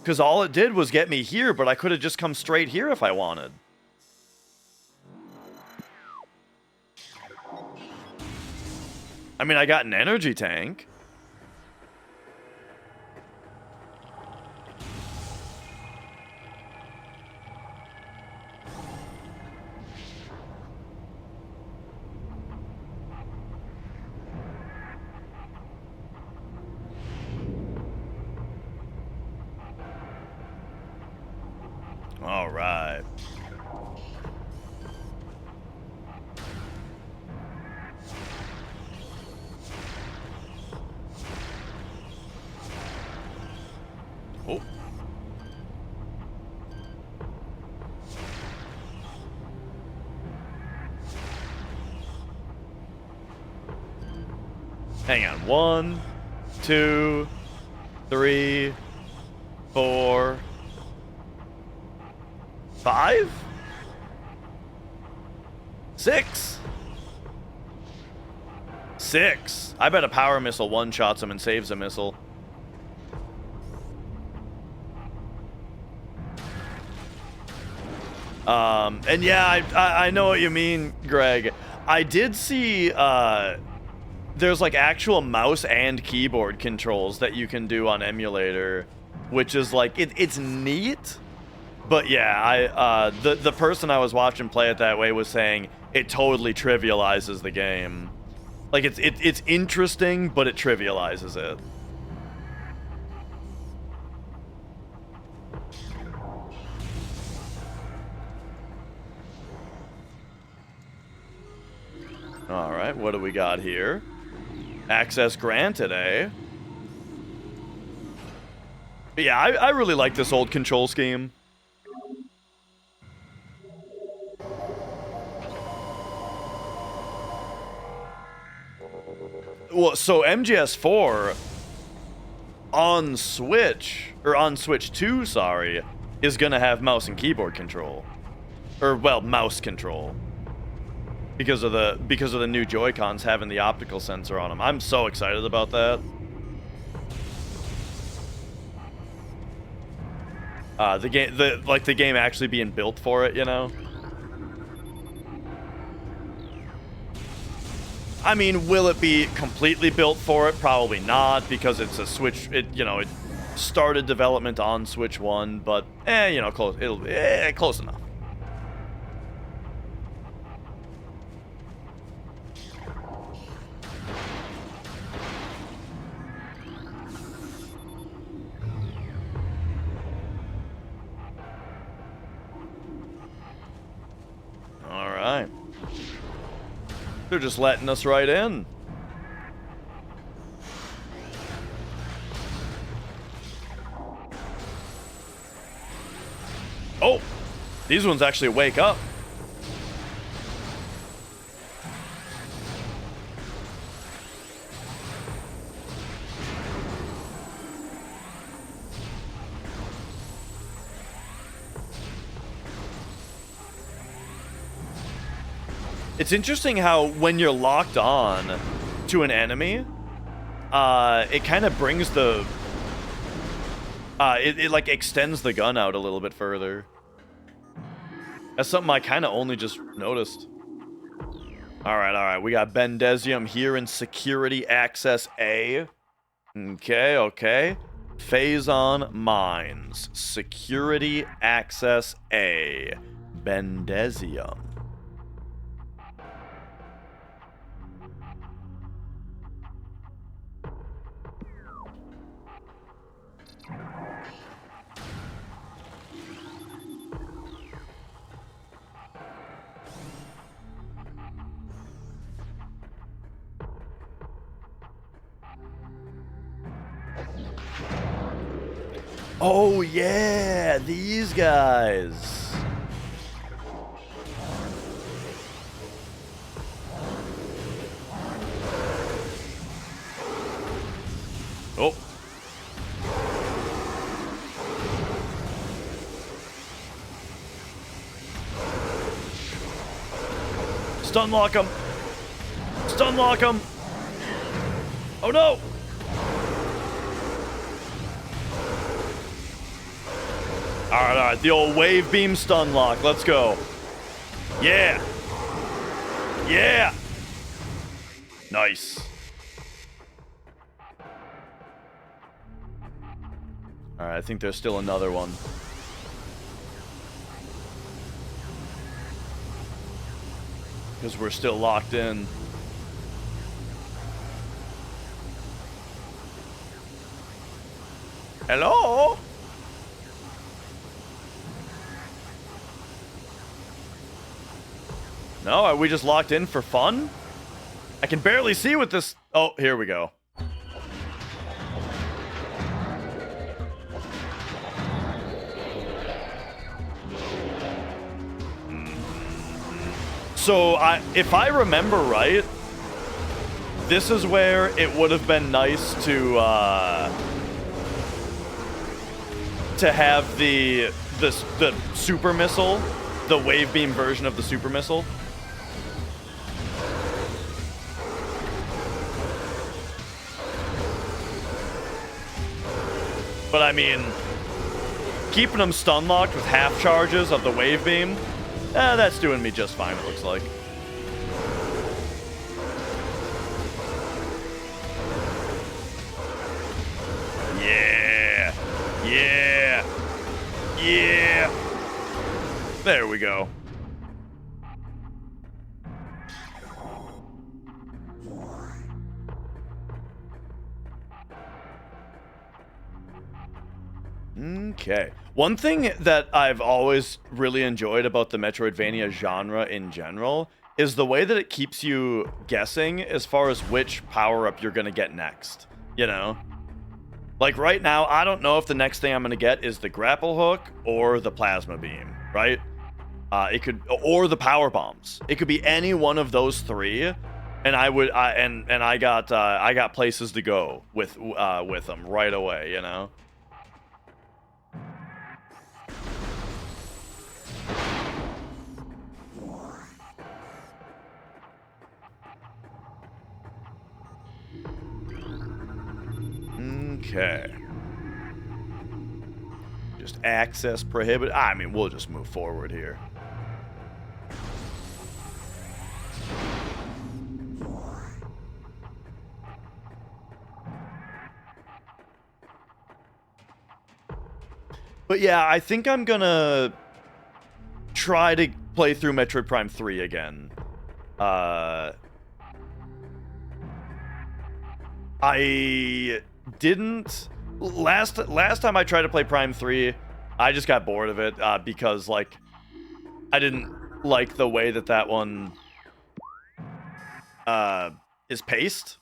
Speaker 1: Because all it did was get me here, but I could have just come straight here if I wanted. I mean, I got an energy tank. All right. Oh. Hang on. 1, 2, 3, 4, 5, 6. 6. I bet a power missile one-shots him and saves a missile. And yeah, I know what you mean, Greg. I did see, there's like actual mouse and keyboard controls that you can do on emulator, which is like, it's neat. But yeah, the person I was watching play it that way was saying it totally trivializes the game. Like, it's interesting, but it trivializes it. Alright, what do we got here? Access granted, eh? But yeah, I really like this old control scheme. Well, so MGS4 on Switch, or on Switch 2, sorry, is gonna have mouse and keyboard control. Or, well, mouse control. Because of the new Joy-Cons having the optical sensor on them. I'm so excited about that. The game actually being built for it, you know? I mean, will it be completely built for it? Probably not, because it's a Switch, it started development on Switch 1, but close, close enough. All right. They're just letting us right in. Oh, these ones actually wake up. It's interesting how when you're locked on to an enemy, it kind of brings the... it like extends the gun out a little bit further. That's something I kind of only just noticed. Alright, we got Bendesium here in Security Access A. Okay. Phazon Mines. Security Access A. Bendesium. Oh yeah, these guys. Oh. Stun lock him. Stun lock him. Oh no. Alright, the old wave beam stun lock. Let's go. Yeah. Yeah. Nice. Alright, I think there's still another one. Because we're still locked in. Hello? No, are we just locked in for fun? I can barely see with this... Oh, here we go. So if I remember right, this is where it would have been nice to have the super missile, the wave beam version of the super missile. But I mean, keeping them stun locked with half charges of the wave beam, that's doing me just fine, it looks like. Yeah. Yeah. Yeah. There we go. Okay. One thing that I've always really enjoyed about the Metroidvania genre in general is the way that it keeps you guessing as far as which power-up you're going to get next, you know? Like right now, I don't know if the next thing I'm going to get is the grapple hook or the plasma beam, right? It could, or the power bombs. It could be any one of those three, and I got places to go with them right away, you know? Okay. Just access prohibited. I mean, we'll just move forward here. But yeah, I think I'm gonna try to play through Metroid Prime 3 again. I didn't last time I tried to play Prime 3, I just got bored of it because like I didn't like the way that one is paced.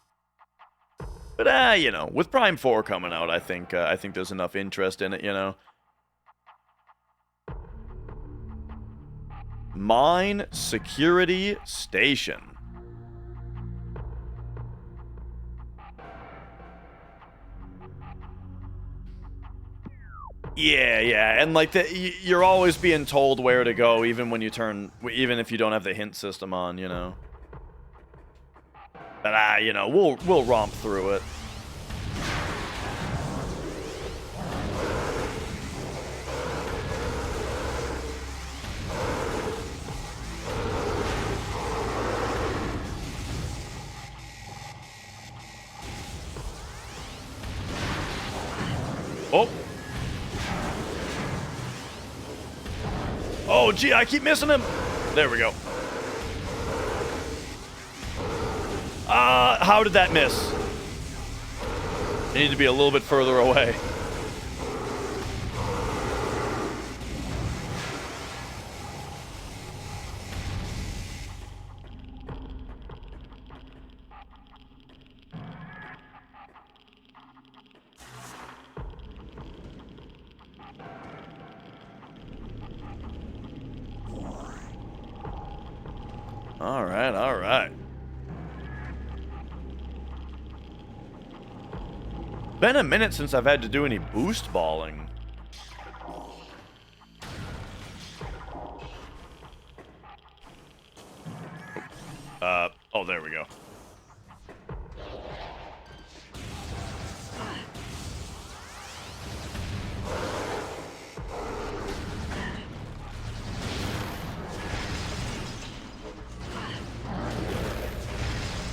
Speaker 1: But you know, with Prime 4 coming out, I think there's enough interest in it, you know. Mine Security Station. Yeah, and like you're always being told where to go, even when even if you don't have the hint system on, you know. But you know, we'll romp through it. Oh. Oh, gee, I keep missing him. There we go. How did that miss? I need to be a little bit further away. All right. Been a minute since I've had to do any boost balling. Oh, there we go.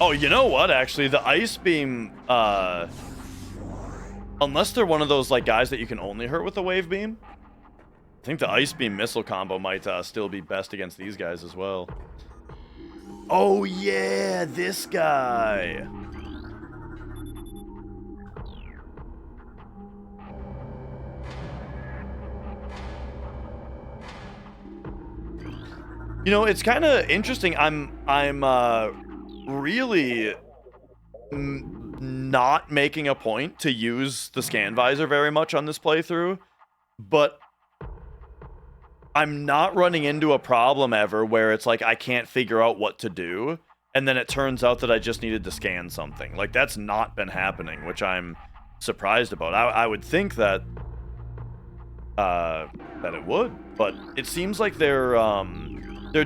Speaker 1: Oh, you know what, actually? The ice beam, unless they're one of those, like, guys that you can only hurt with the wave beam, I think the ice beam missile combo might still be best against these guys as well. Oh, yeah, this guy. You know, it's kind of interesting. I'm really not making a point to use the scan visor very much on this playthrough, but I'm not running into a problem ever where it's like I can't figure out what to do, and then it turns out that I just needed to scan something. Like, that's not been happening, which I'm surprised about. I would think that it would, but it seems like they're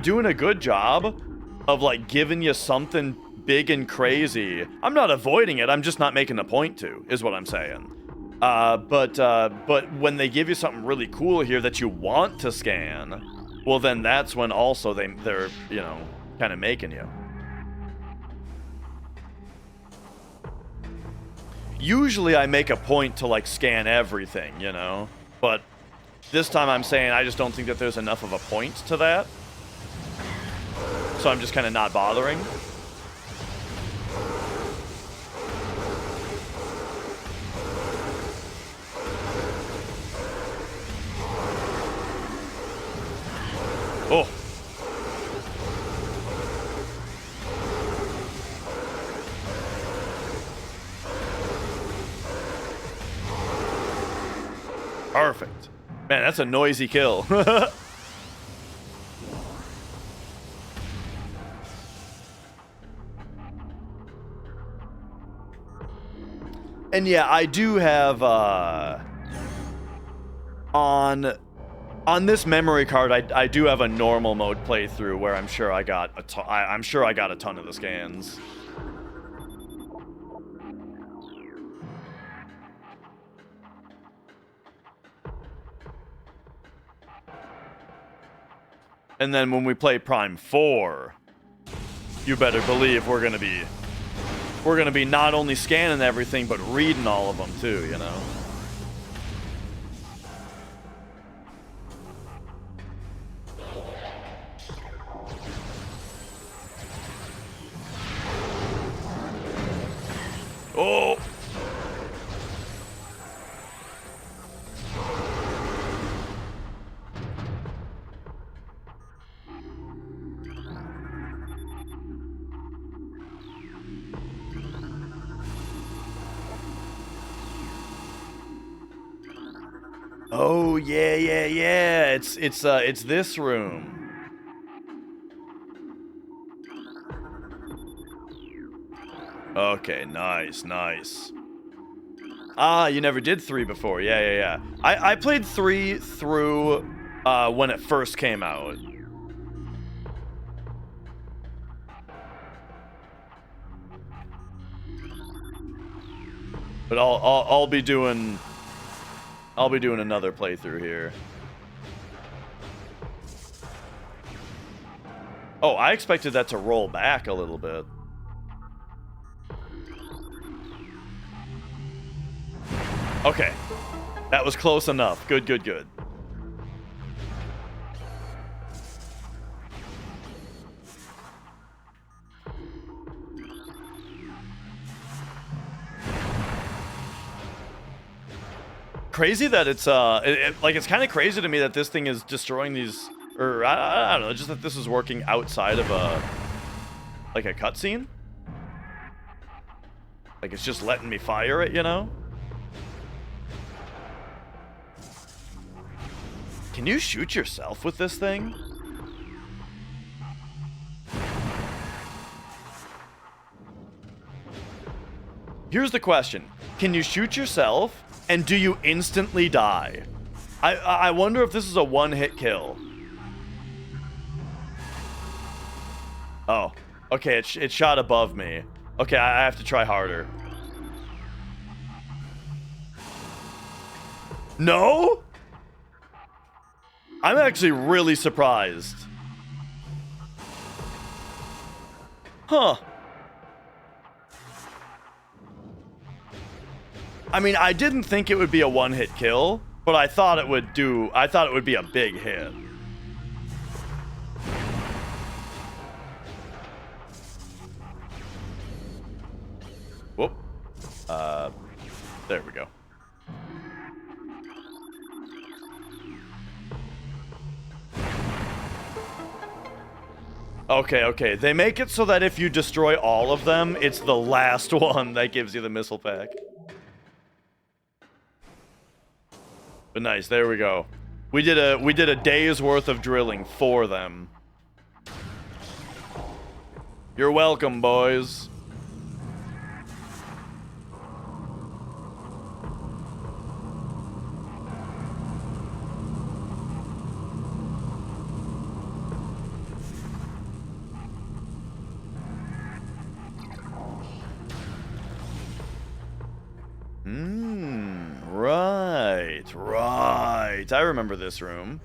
Speaker 1: doing a good job of like giving you something big and crazy. I'm not avoiding it. I'm just not making a point to, is what I'm saying. But when they give you something really cool here that you want to scan, well, then that's when also they're you know, kind of making you. Usually I make a point to like scan everything, you know, but this time I'm saying I just don't think that there's enough of a point to that. So I'm just kind of not bothering. Oh. Perfect. Man, that's a noisy kill. And yeah, I do have on this memory card, I do have a normal mode playthrough where I'm sure I got a ton of the scans. And then when we play Prime 4, you better believe we're gonna be not only scanning everything, but reading all of them too, you know? Oh! Oh, yeah. It's this room. Okay, nice. Ah, you never did 3 before. Yeah. I played 3 through when it first came out. But I'll be doing another playthrough here. Oh, I expected that to roll back a little bit. Okay. That was close enough. Good. Crazy that it's like it's kind of crazy to me that this thing is destroying these, or I don't know, just that this is working outside of a cutscene. Like it's just letting me fire it, you know? Can you shoot yourself with this thing? Here's the question. Can you shoot yourself, and do you instantly die? I wonder if this is a one-hit kill. Oh. Okay, it shot above me. Okay, I have to try harder. No? I'm actually really surprised. Huh. I mean, I didn't think it would be a one-hit kill, but I thought it would be a big hit. Whoop. There we go. Okay. They make it so that if you destroy all of them, it's the last one that gives you the missile pack. But nice, there we go. We did a day's worth of drilling for them. You're welcome, boys. Right. I remember this room.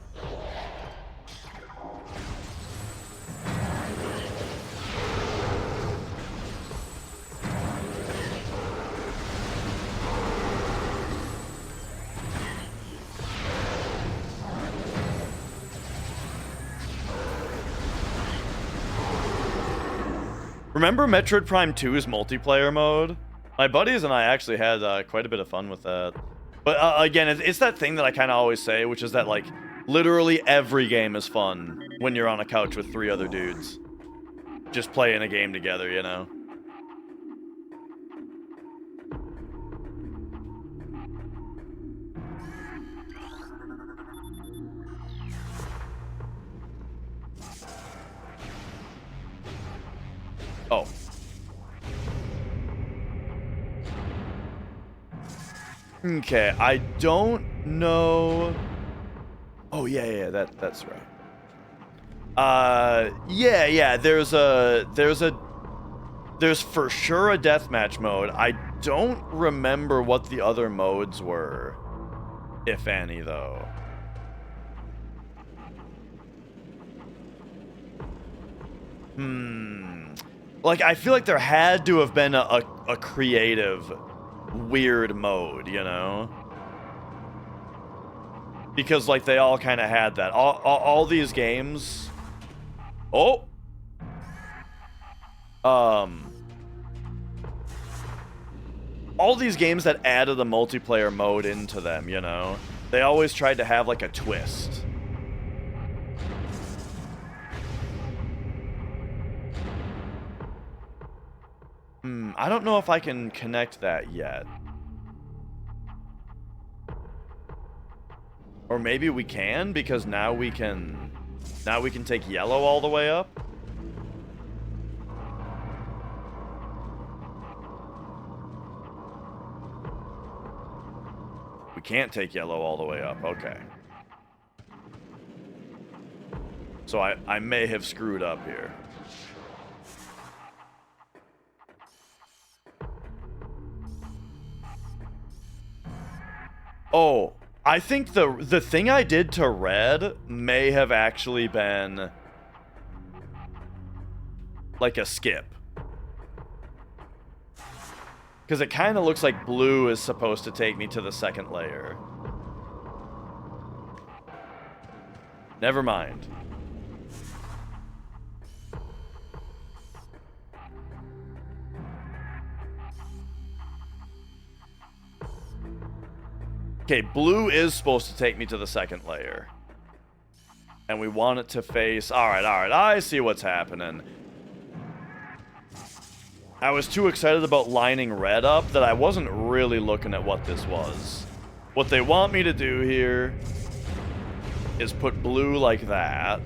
Speaker 1: Remember Metroid Prime 2's multiplayer mode? My buddies and I actually had quite a bit of fun with that. But again, it's that thing that I kind of always say, which is that, like, literally every game is fun when you're on a couch with 3 other dudes. Just playing a game together, you know? Oh. Okay, I don't know. Oh yeah, that's right. Yeah, there's for sure a deathmatch mode. I don't remember what the other modes were, if any, though. Like, I feel like there had to have been a creative, weird mode, you know? Because, like, they all kind of had that. All these games... Oh! All these games that added a multiplayer mode into them, you know? They always tried to have, like, a twist. I don't know if I can connect that yet. Or maybe we can, because now we can take yellow all the way up. We can't take yellow all the way up. Okay. So I may have screwed up here. Oh, I think the thing I did to red may have actually been like a skip. Because it kind of looks like blue is supposed to take me to the second layer. Never mind. Okay, blue is supposed to take me to the second layer. And we want it to face... Alright, I see what's happening. I was too excited about lining red up that I wasn't really looking at what this was. What they want me to do here is put blue like that.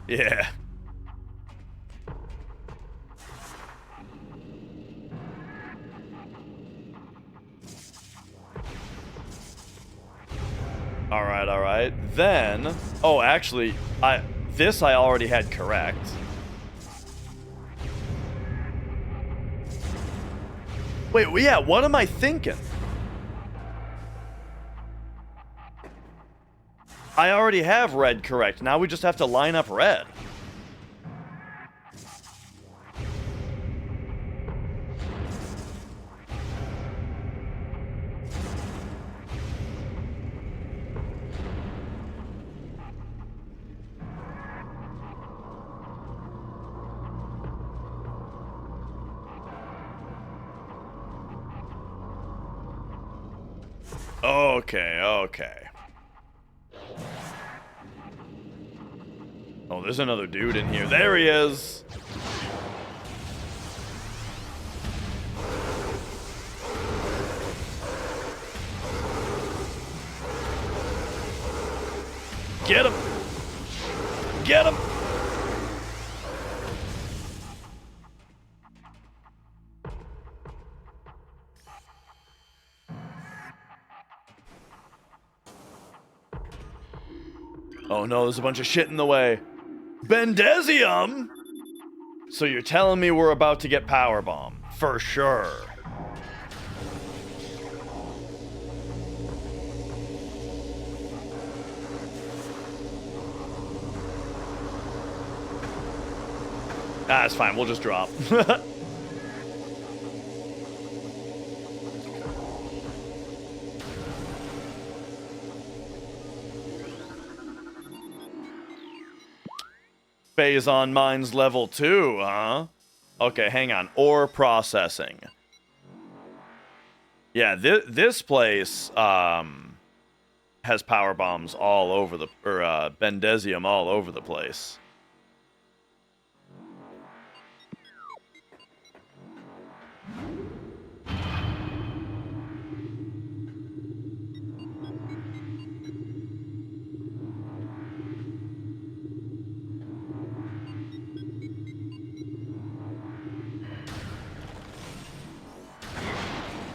Speaker 1: Yeah. Alright. Then... Oh, actually, this I already had correct. Wait, yeah, what am I thinking? I already have red correct. Now we just have to line up red. Okay. Oh, there's another dude in here. There he is. Get him! Get him! Oh no, there's a bunch of shit in the way. Bendezium? So you're telling me we're about to get Powerbomb? For sure. Ah, it's fine. We'll just drop. Phazon Mines level 2, huh? Okay, hang on. Ore processing. Yeah, this place has power bombs all over the, or Bendezium all over the place.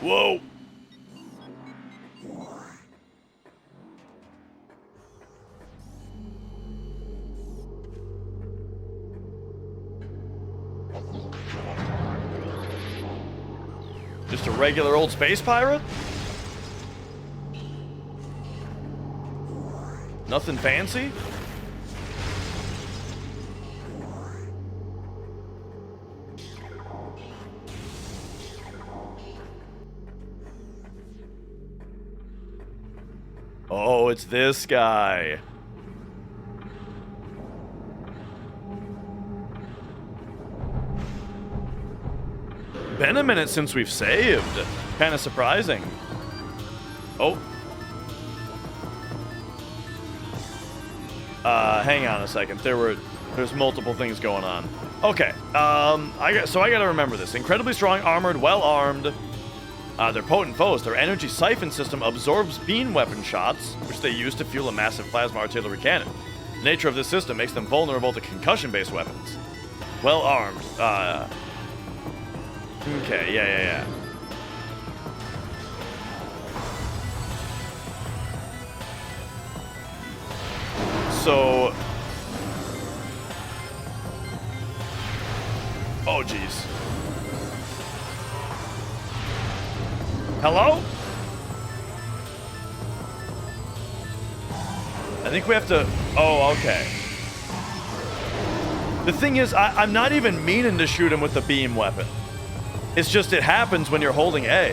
Speaker 1: Whoa! Just a regular old space pirate? Nothing fancy? Oh, it's this guy. Been a minute since we've saved. Kind of surprising. Oh. Hang on a second. There's multiple things going on. Okay. I gotta remember this. Incredibly strong, armored, well armed. They're potent foes. Their energy siphon system absorbs beam weapon shots, which they use to fuel a massive plasma artillery cannon. The nature of this system makes them vulnerable to concussion-based weapons. Well armed. Okay, yeah. So... Oh, jeez. Hello? I think we have to... Oh, okay. The thing is, I'm not even meaning to shoot him with the beam weapon. It's just it happens when you're holding A.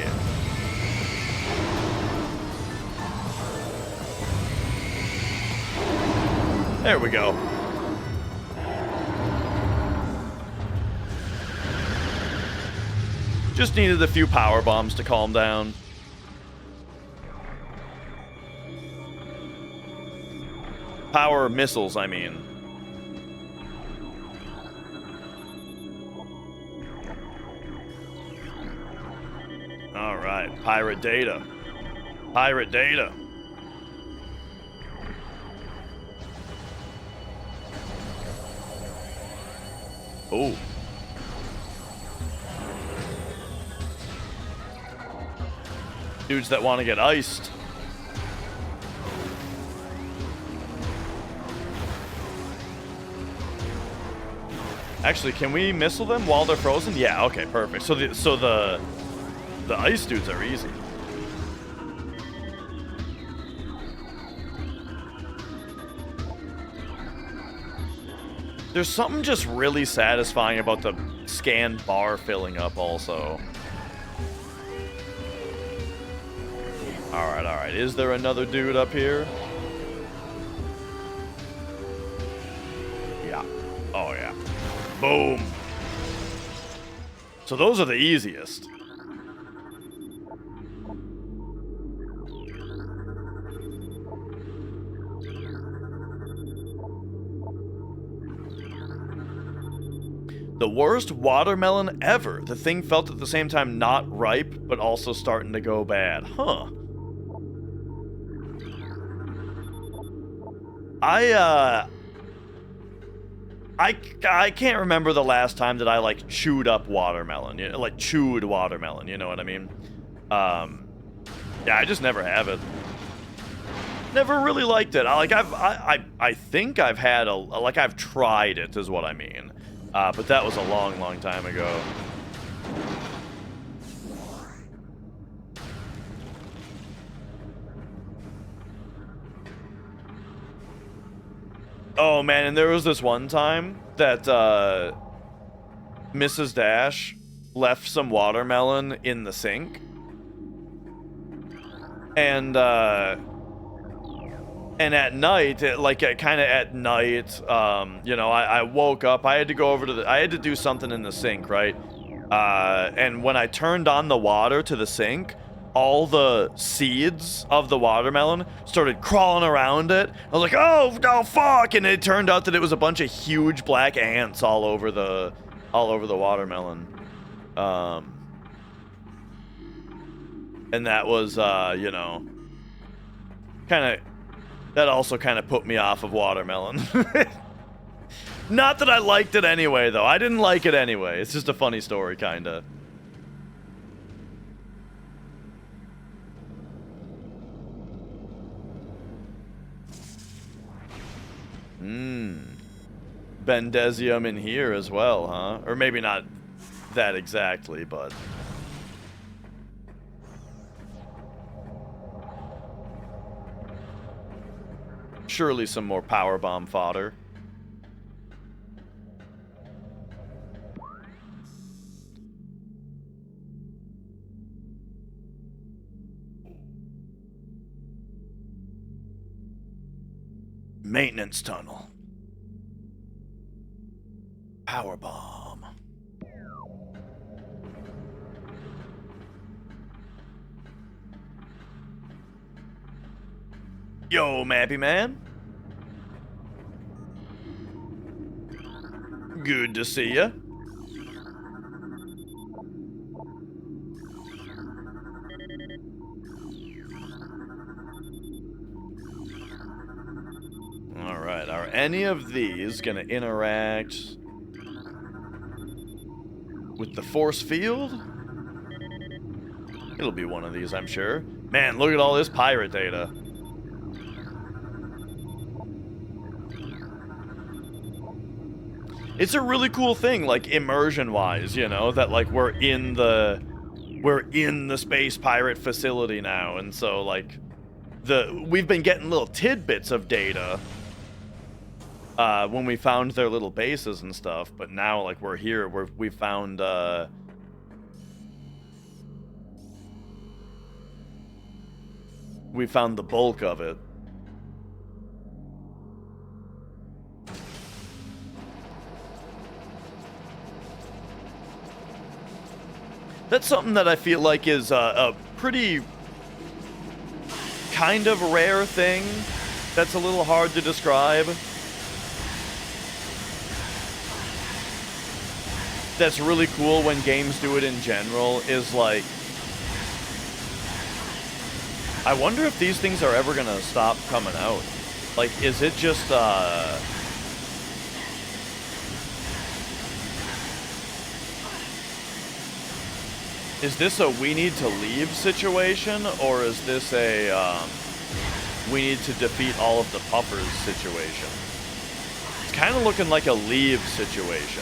Speaker 1: There we go. Just needed a few power bombs to calm down. Power missiles, I mean. Alright, pirate data. Pirate data. Ooh. Dudes that want to get iced. Actually, can we missile them while they're frozen? Yeah, okay, perfect. So the ice dudes are easy. There's something just really satisfying about the scan bar filling up also. Alright. Is there another dude up here? Yeah. Oh, yeah. Boom. So those are the easiest. The worst watermelon ever. The thing felt at the same time not ripe, but also starting to go bad. Huh. I can't remember the last time that I like chewed up watermelon, you know, like chewed watermelon, you know what I mean? Yeah, I just never have it. Never really liked it. I think I've had I've tried it is what I mean. But that was a long time ago. Oh man, and there was this one time that Mrs. Dash left some watermelon in the sink. And at night, kind of at night, you know, I woke up, I had to go over to I had to do something in the sink, right? And when I turned on the water to the sink, all the seeds of the watermelon started crawling around it. I was like, oh fuck! And it turned out that it was a bunch of huge black ants all over the watermelon. And that was, you know, that also kind of put me off of watermelon. Not that I liked it anyway, though. I didn't like it anyway. It's just a funny story, kinda. Bendezium in here as well, huh? Or maybe not that exactly, but... surely some more powerbomb fodder. Maintenance tunnel. Powerbomb. Yo, Mappy Man. Good to see ya. Alright, are any of these gonna interact with the force field? It'll be one of these, I'm sure. Man, look at all this pirate data. It's a really cool thing, like, immersion-wise, you know, that, like, we're in the space pirate facility now, and so, like, we've been getting little tidbits of data when we found their little bases and stuff, but now, like, we're here, we found, we found the bulk of it. That's something that I feel like is a pretty kind of rare thing that's a little hard to describe. That's really cool when games do it in general, is like... I wonder if these things are ever gonna stop coming out. Like, is it just, is this a we need to leave situation, or is this a, we need to defeat all of the puffers situation? It's kind of looking like a leave situation.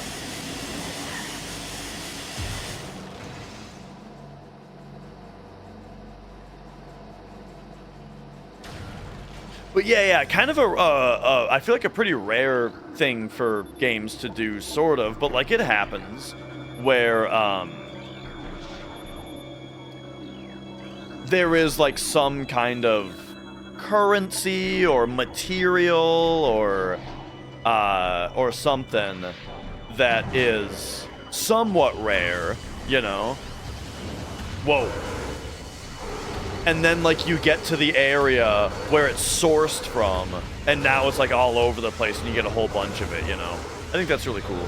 Speaker 1: But yeah, kind of I feel like a pretty rare thing for games to do, sort of, but like it happens, where, there is like some kind of currency or material or something that is somewhat rare, you know? Whoa. And then, like, you get to the area where it's sourced from, and now it's, like, all over the place, and you get a whole bunch of it, you know? I think that's really cool.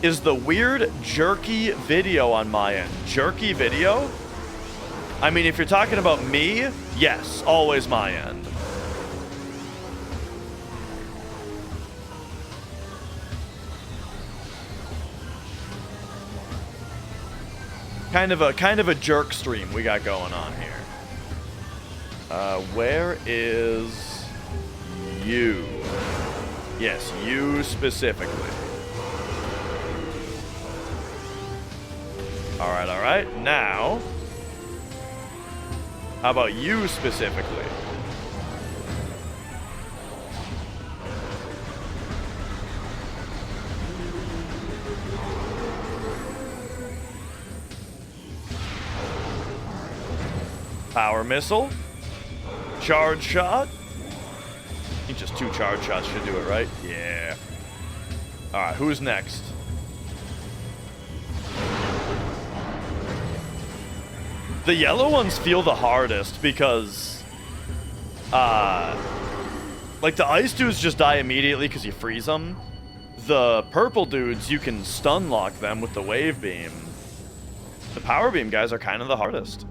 Speaker 1: Is the weird jerky video on my end? Jerky video? I mean, if you're talking about me, yes, always my end. Kind of a jerk stream we got going on here. Where is you? Yes, you specifically. All right. Now, how about you specifically? Power missile. Charge shot. I think just 2 charge shots should do it, right? Yeah. Alright, who's next? The yellow ones feel the hardest because, like, the ice dudes just die immediately because you freeze them. The purple dudes, you can stun lock them with the wave beam. The power beam guys are kind of the hardest.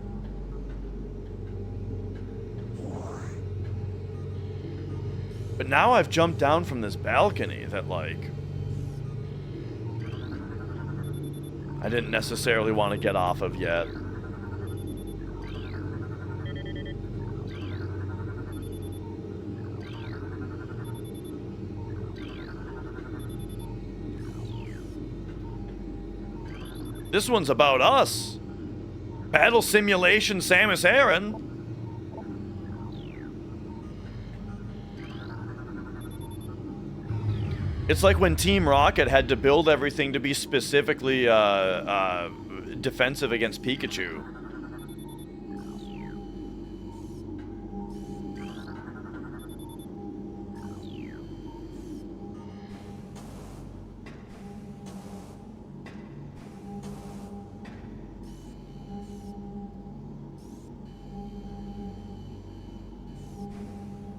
Speaker 1: But now I've jumped down from this balcony that, like, I didn't necessarily want to get off of yet. This one's about us. Battle Simulation Samus Aran. It's like when Team Rocket had to build everything to be specifically defensive against Pikachu.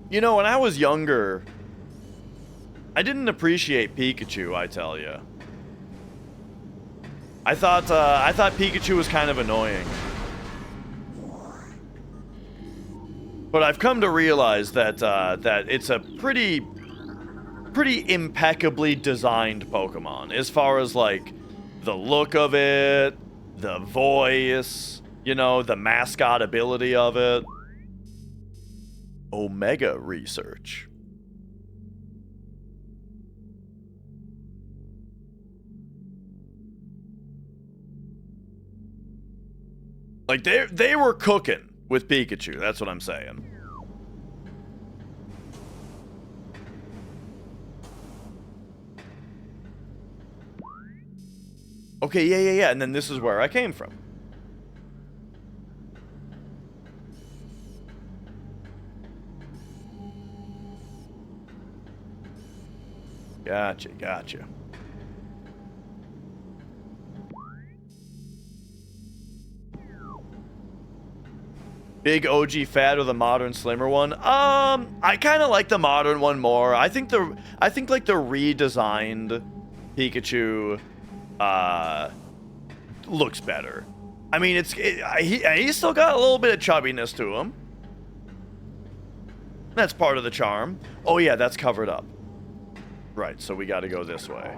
Speaker 1: You know, when I was younger, I didn't appreciate Pikachu, I tell you. I thought Pikachu was kind of annoying. But I've come to realize that that it's a pretty impeccably designed Pokemon as far as, like, the look of it, the voice, you know, the mascot ability of it. Omega Research. Like, they were cooking with Pikachu, that's what I'm saying. Okay, yeah, and then this is where I came from. Gotcha. Big OG fat or the modern slimmer one? I kind of like the modern one more. I think like the redesigned Pikachu looks better. I mean, he's still got a little bit of chubbiness to him. That's part of the charm. Oh yeah, that's covered up. Right, so we got to go this way.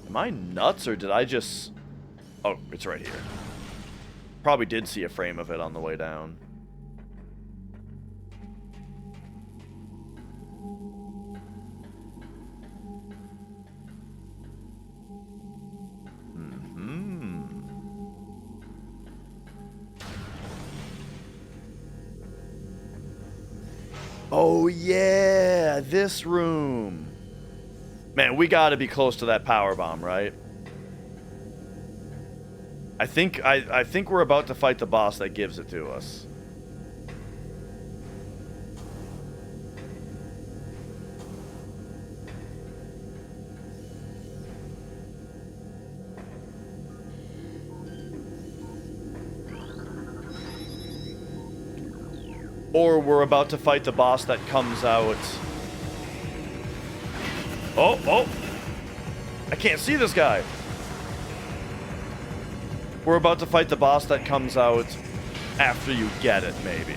Speaker 1: Am I nuts or did I just... Oh, it's right here. Probably did see a frame of it on the way down. Oh yeah, this room. Man, we gotta be close to that power bomb, right? I think we're about to fight the boss that gives it to us. Or we're about to fight the boss that comes out. Oh! I can't see this guy. We're about to fight the boss that comes out after you get it, maybe.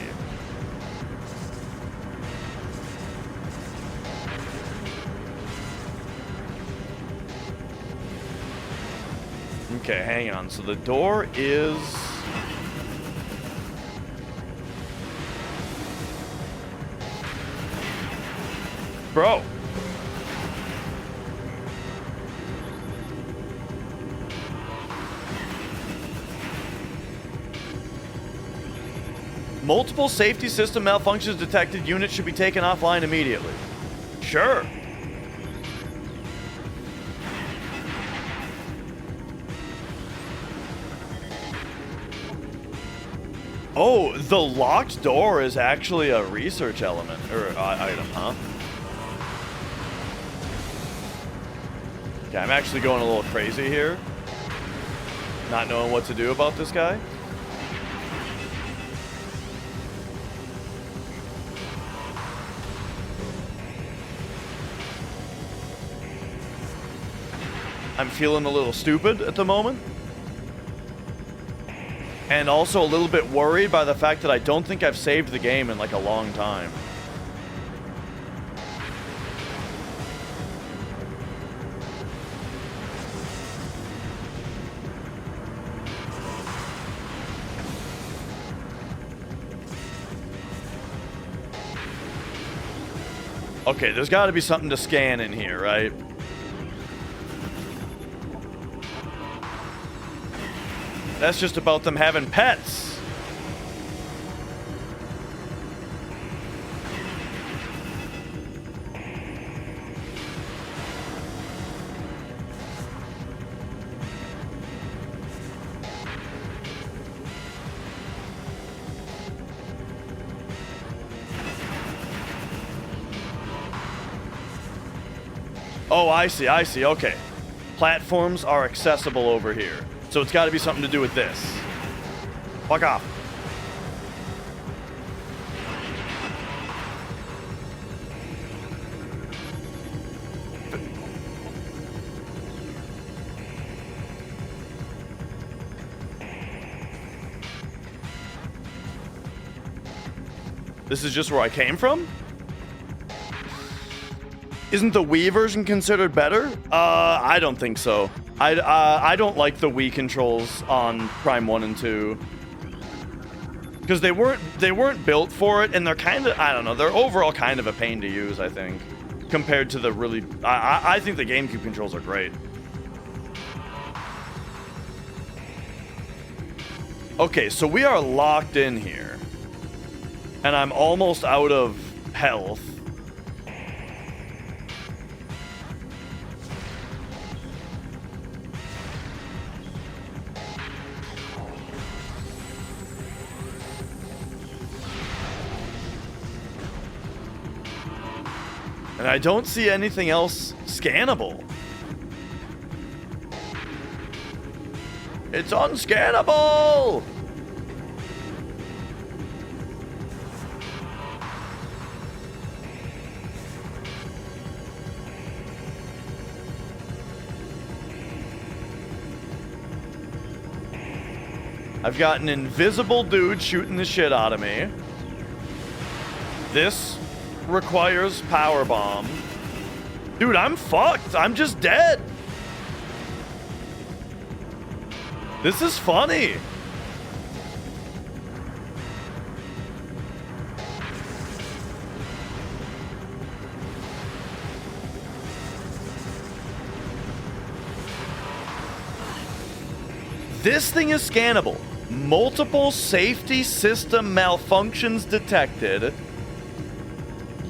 Speaker 1: Okay, hang on. So the door is... Bro. Multiple safety system malfunctions detected. Units should be taken offline immediately. Sure. Oh, the locked door is actually a research element, or item, huh? Okay, I'm actually going a little crazy here. Not knowing what to do about this guy. I'm feeling a little stupid at the moment. And also a little bit worried by the fact that I don't think I've saved the game in like a long time. Okay, there's got to be something to scan in here, right? That's just about them having pets. Oh, I see, okay. Platforms are accessible over here. So it's got to be something to do with this. Fuck off. This is just where I came from? Isn't the Wii version considered better? I don't think so. I don't like the Wii controls on Prime 1 and 2. Because they weren't built for it, and they're kind of, I don't know, they're overall kind of a pain to use, I think. Compared to the really, I think the GameCube controls are great. Okay, so we are locked in here. And I'm almost out of health. And I don't see anything else scannable. It's unscannable! I've got an invisible dude shooting the shit out of me. This requires power bomb. Dude, I'm fucked. I'm just dead. This is funny. This thing is scannable. Multiple safety system malfunctions detected.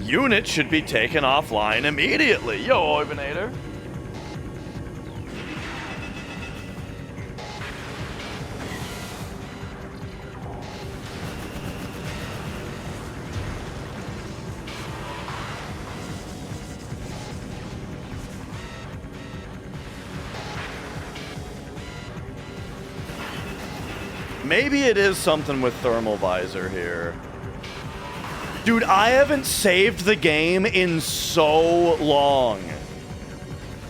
Speaker 1: Unit should be taken offline immediately. Yo, Orbinator. Maybe it is something with thermal visor here. Dude, I haven't saved the game in so long.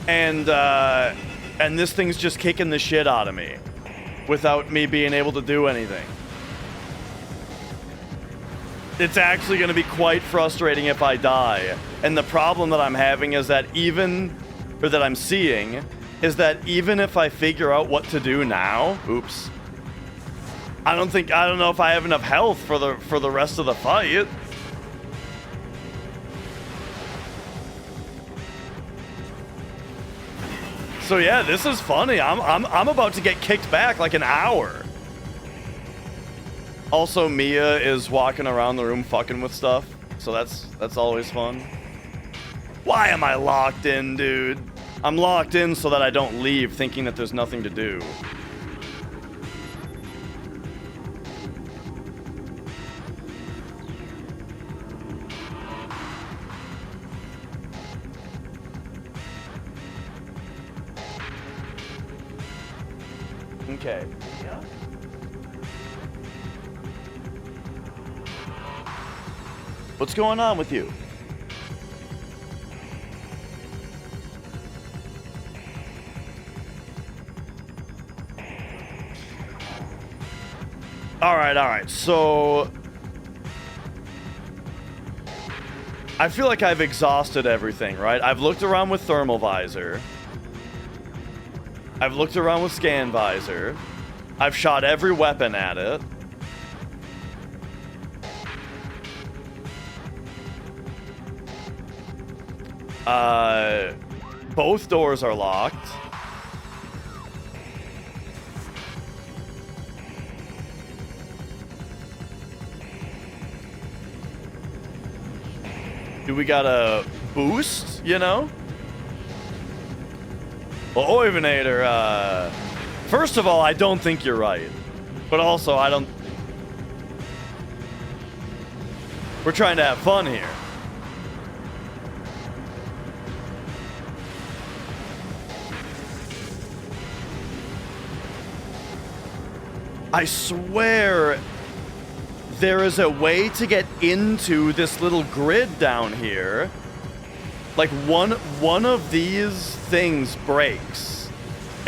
Speaker 1: And this thing's just kicking the shit out of me without me being able to do anything. It's actually going to be quite frustrating if I die. And the problem that I'm having is that that I'm seeing is that even if I figure out what to do now, oops, I don't know if I have enough health for the rest of the fight. So yeah, this is funny. I'm about to get kicked back like an hour. Also, Mia is walking around the room fucking with stuff, so that's always fun. Why am I locked in, dude? I'm locked in so that I don't leave thinking that there's nothing to do. Okay. Yeah. What's going on with you? All right. So I feel like I've exhausted everything, right? I've looked around with thermal visor. I've looked around with scan visor. I've shot every weapon at it. Both doors are locked. Do we got a boost, you know? Well, Oivinator, first of all, I don't think you're right. But also, I don't... We're trying to have fun here. I swear there is a way to get into this little grid down here. Like one of these things breaks,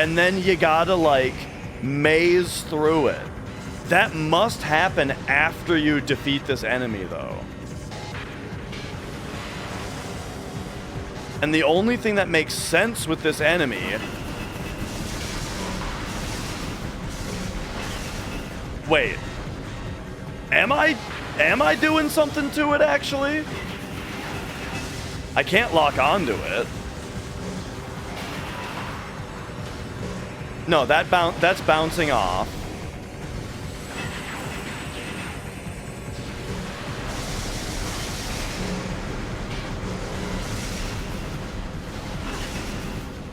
Speaker 1: and then you gotta like maze through it. That must happen after you defeat this enemy though. And the only thing that makes sense with this enemy wait. Am I doing something to it actually? I can't lock onto it. No, that's bouncing off.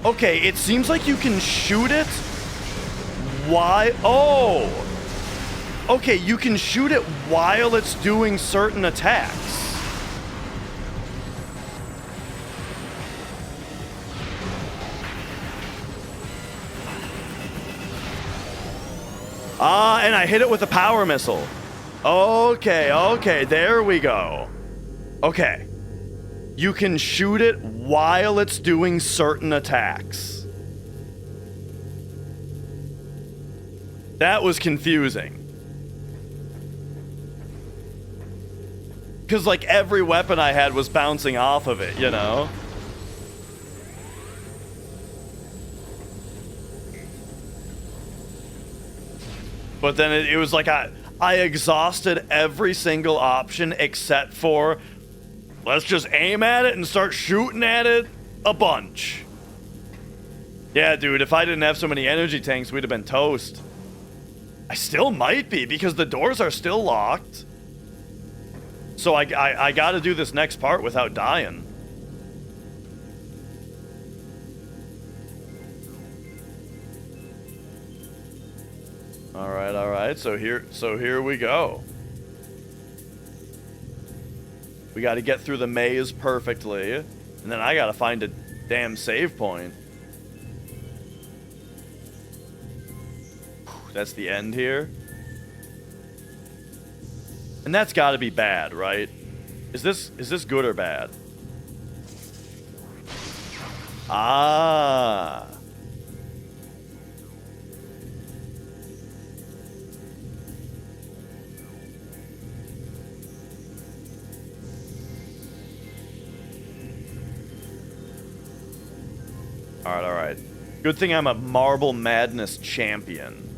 Speaker 1: Okay, it seems like you can shoot it. Why? Oh! Okay, you can shoot it while it's doing certain attacks. Ah, and I hit it with a power missile. Okay, there we go. Okay. You can shoot it while it's doing certain attacks. That was confusing. Because, like, every weapon I had was bouncing off of it, you know? But then it was like I exhausted every single option except for let's just aim at it and start shooting at it a bunch. Yeah, dude, if I didn't have so many energy tanks, we'd have been toast. I still might be because the doors are still locked. So I gotta do this next part without dying. All right. So here we go. We got to get through the maze perfectly, and then I got to find a damn save point. That's the end here. And that's got to be bad, right? Is this good or bad? Ah. All right. Good thing I'm a Marble Madness champion.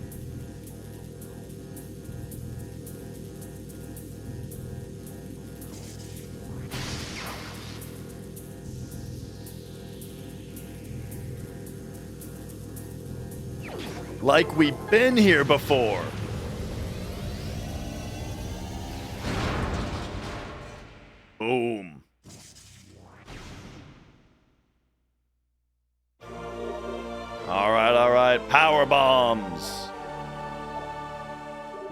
Speaker 1: Like we've been here before. Boom. All right. Power bombs.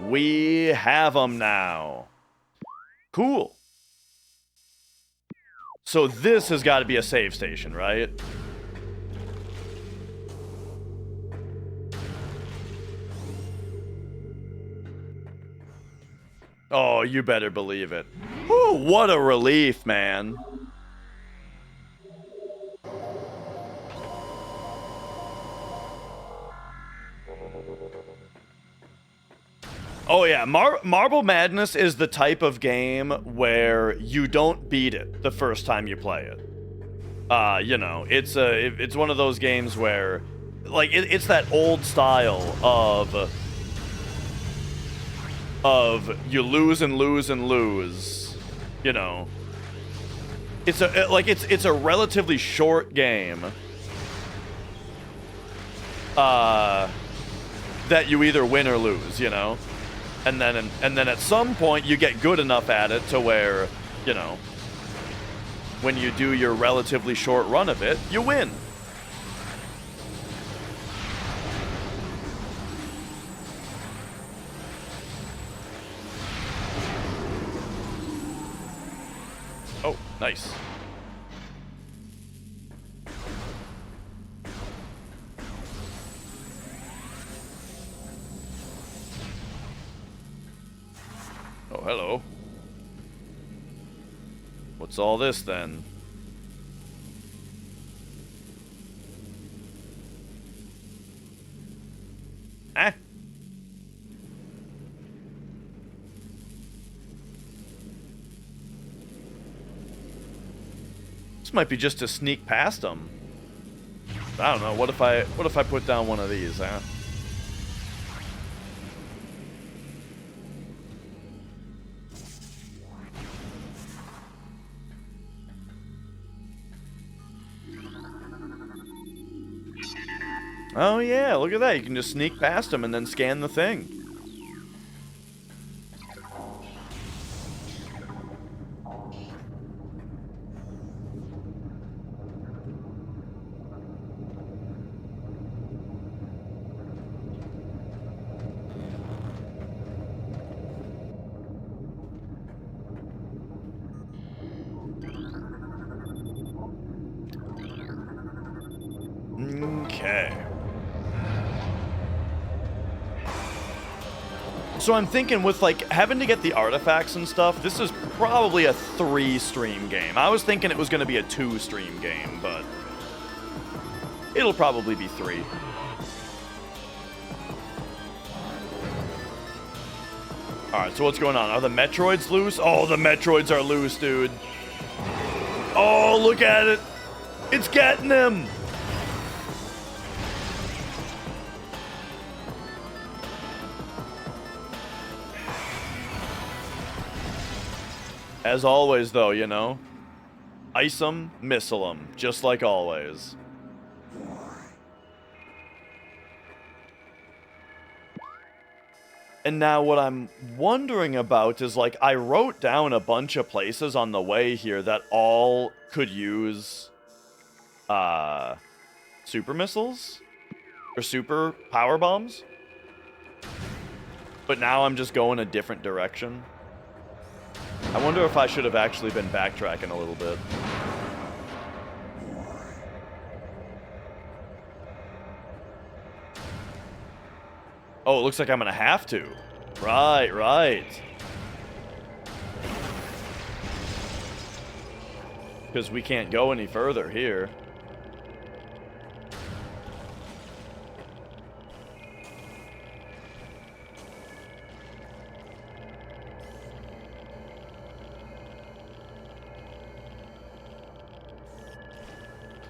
Speaker 1: We have them now. Cool. So this has got to be a save station, right? Oh, you better believe it. Whew, what a relief, man. Oh yeah, Marble Madness is the type of game where you don't beat it the first time you play it. You know, it's one of those games where, like, it's that old style of you lose and lose and lose. You know, it's a relatively short game. That you either win or lose. You know. And then at some point you get good enough at it to where, you know, when you do your relatively short run of it, you win. Oh, nice. Oh, hello. What's all this, then? Ah. This might be just to sneak past them. I don't know. What if I put down one of these, huh? Oh yeah, look at that. You can just sneak past them and then scan the thing. Okay. So I'm thinking with, like, having to get the artifacts and stuff, this is probably a 3-stream game. I was thinking it was going to be a 2-stream game, but it'll probably be 3. Alright, so what's going on? Are the Metroids loose? Oh, the Metroids are loose, dude. Oh, look at it. It's getting him. As always, though, you know, ice 'em, missile 'em, just like always. And now what I'm wondering about is, like, I wrote down a bunch of places on the way here that all could use, super missiles? Or super power bombs? But now I'm just going a different direction. I wonder if I should have actually been backtracking a little bit. Oh, it looks like I'm gonna have to. Right. Because we can't go any further here.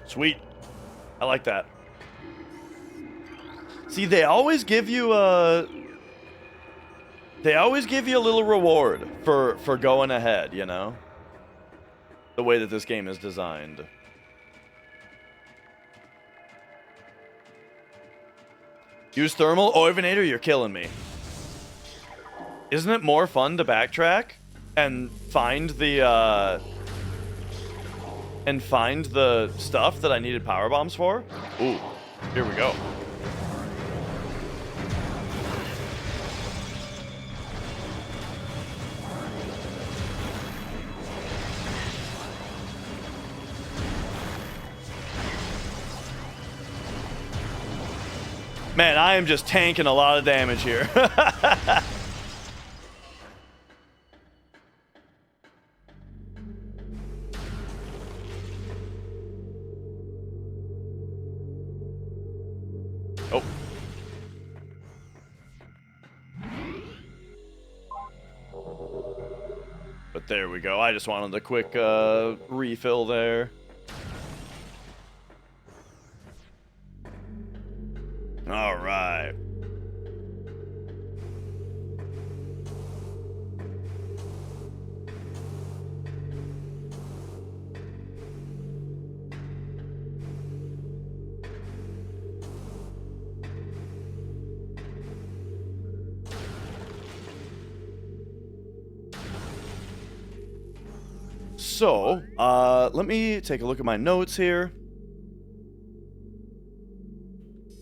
Speaker 1: Sweet. I like that. See, they always give you a little reward for going ahead, you know? The way that this game is designed. Use thermal? Oh, Ovinator, you're killing me. Isn't it more fun to backtrack and find the stuff that I needed power bombs for? Ooh, here we go. Man, I am just tanking a lot of damage here. Oh. But there we go. I just wanted a quick refill there. All right. So, let me take a look at my notes here.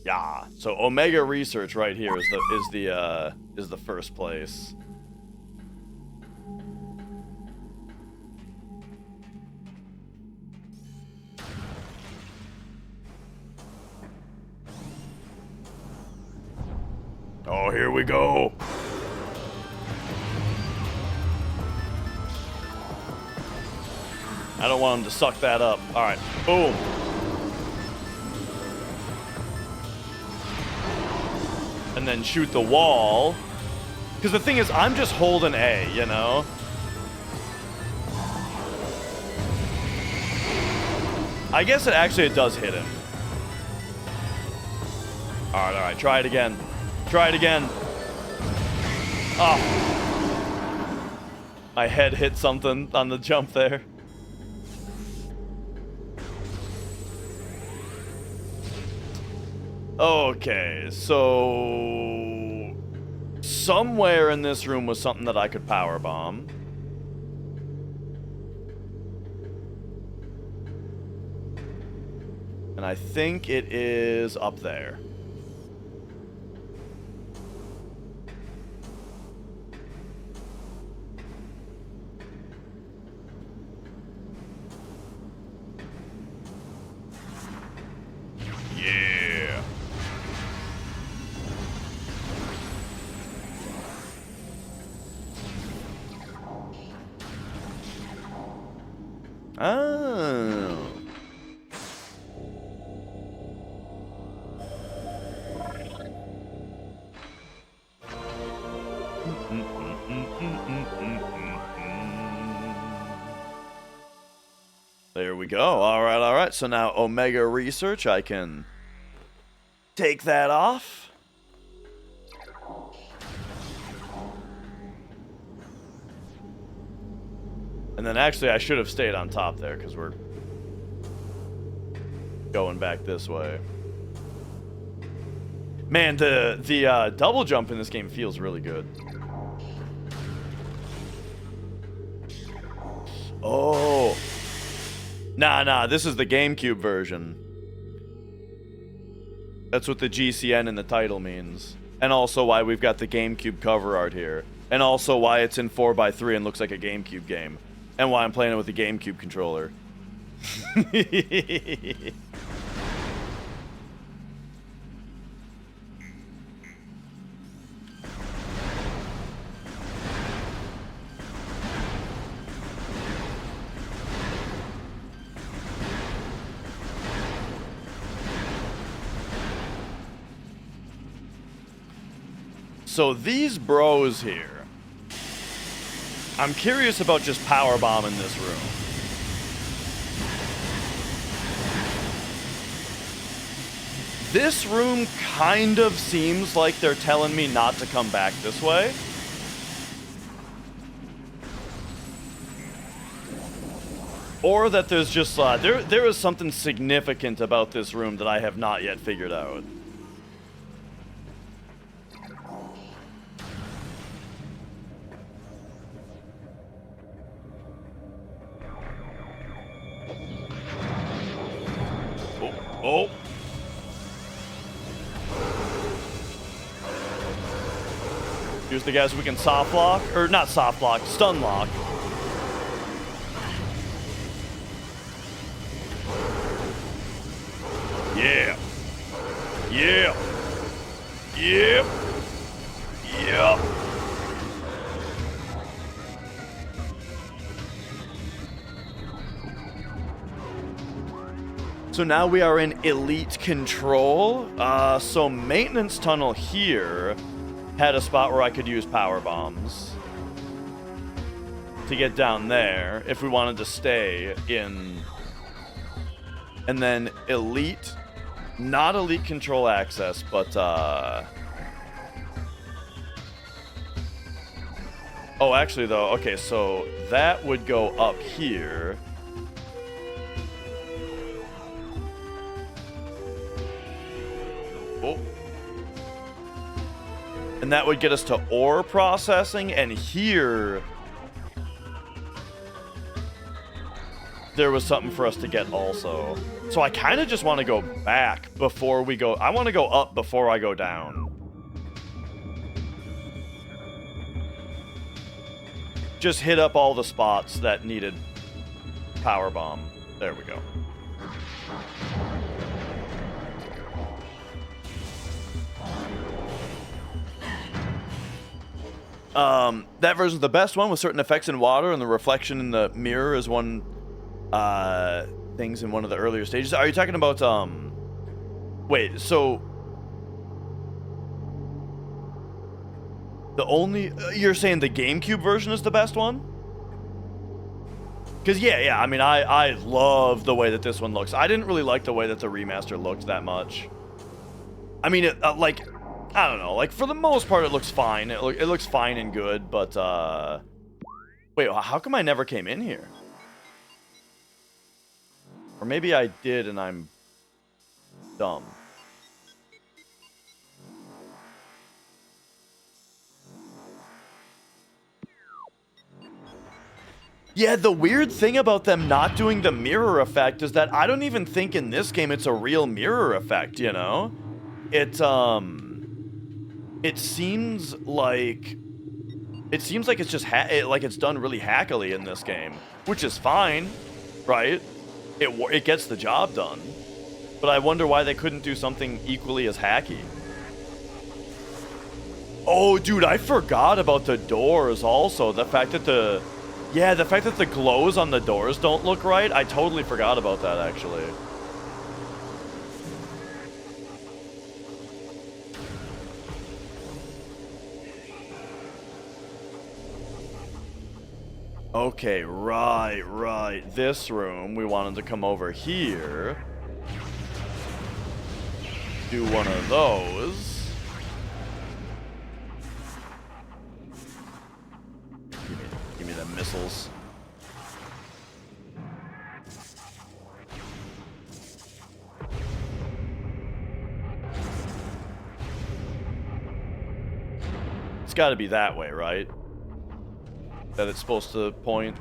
Speaker 1: Yeah, so Omega Research right here is the first place. Oh, here we go. I don't want him to suck that up. All right, boom. And then shoot the wall. Because the thing is, I'm just holding A, you know? I guess it does hit him. All right, try it again. Try it again. Oh. My head hit something on the jump there. Okay, so somewhere in this room was something that I could power bomb. And I think it is up there. Yeah. Oh. There we go. All right. So now Omega Research, I can take that off. And then actually I should have stayed on top there because we're going back this way. Man, the double jump in this game feels really good. Oh. Nah, this is the GameCube version. That's what the GCN in the title means. And also why we've got the GameCube cover art here. And also why it's in 4x3 and looks like a GameCube game. And why I'm playing it with the GameCube controller. So these bros here, I'm curious about just power bombing this room. This room kind of seems like they're telling me not to come back this way. Or that there's just, there is something significant about this room that I have not yet figured out. Oh. Here's the guys we can soft lock, or not soft lock, stun lock. Yeah. Yeah. Yep. Yep. So now we are in elite control. So maintenance tunnel here had a spot where I could use power bombs to get down there if we wanted to stay in. And then elite, not elite control access, but oh, actually though, okay, so that would go up here. Oh. And that would get us to ore processing, and here there was something for us to get also. So I kind of just want to go back before we go. I want to go up before I go down. Just hit up all the spots that needed power bomb. There we go. That version's the best one with certain effects in water, and the reflection in the mirror is one things in one of the earlier stages. Are you talking about wait, so the only you're saying the GameCube version is the best one? Because yeah, I mean, I love the way that this one looks. I didn't really like the way that the remaster looked that much. I mean, it, like, I don't know, like for the most part it looks fine. It looks fine and good, but wait, how come I never came in here? Or maybe I did and I'm dumb. Yeah, the weird thing about them not doing the mirror effect is that I don't even think in this game it's a real mirror effect, you know? It seems like it's just like it's done really hackily in this game, which is fine, right? It gets the job done, but I wonder why they couldn't do something equally as hacky. Oh, dude, I forgot about the doors also. The fact that the glows on the doors don't look right. I totally forgot about that, actually. Okay, right. This room, we wanted to come over here. Do one of those. Give me the missiles. It's got to be that way, right? That it's supposed to point.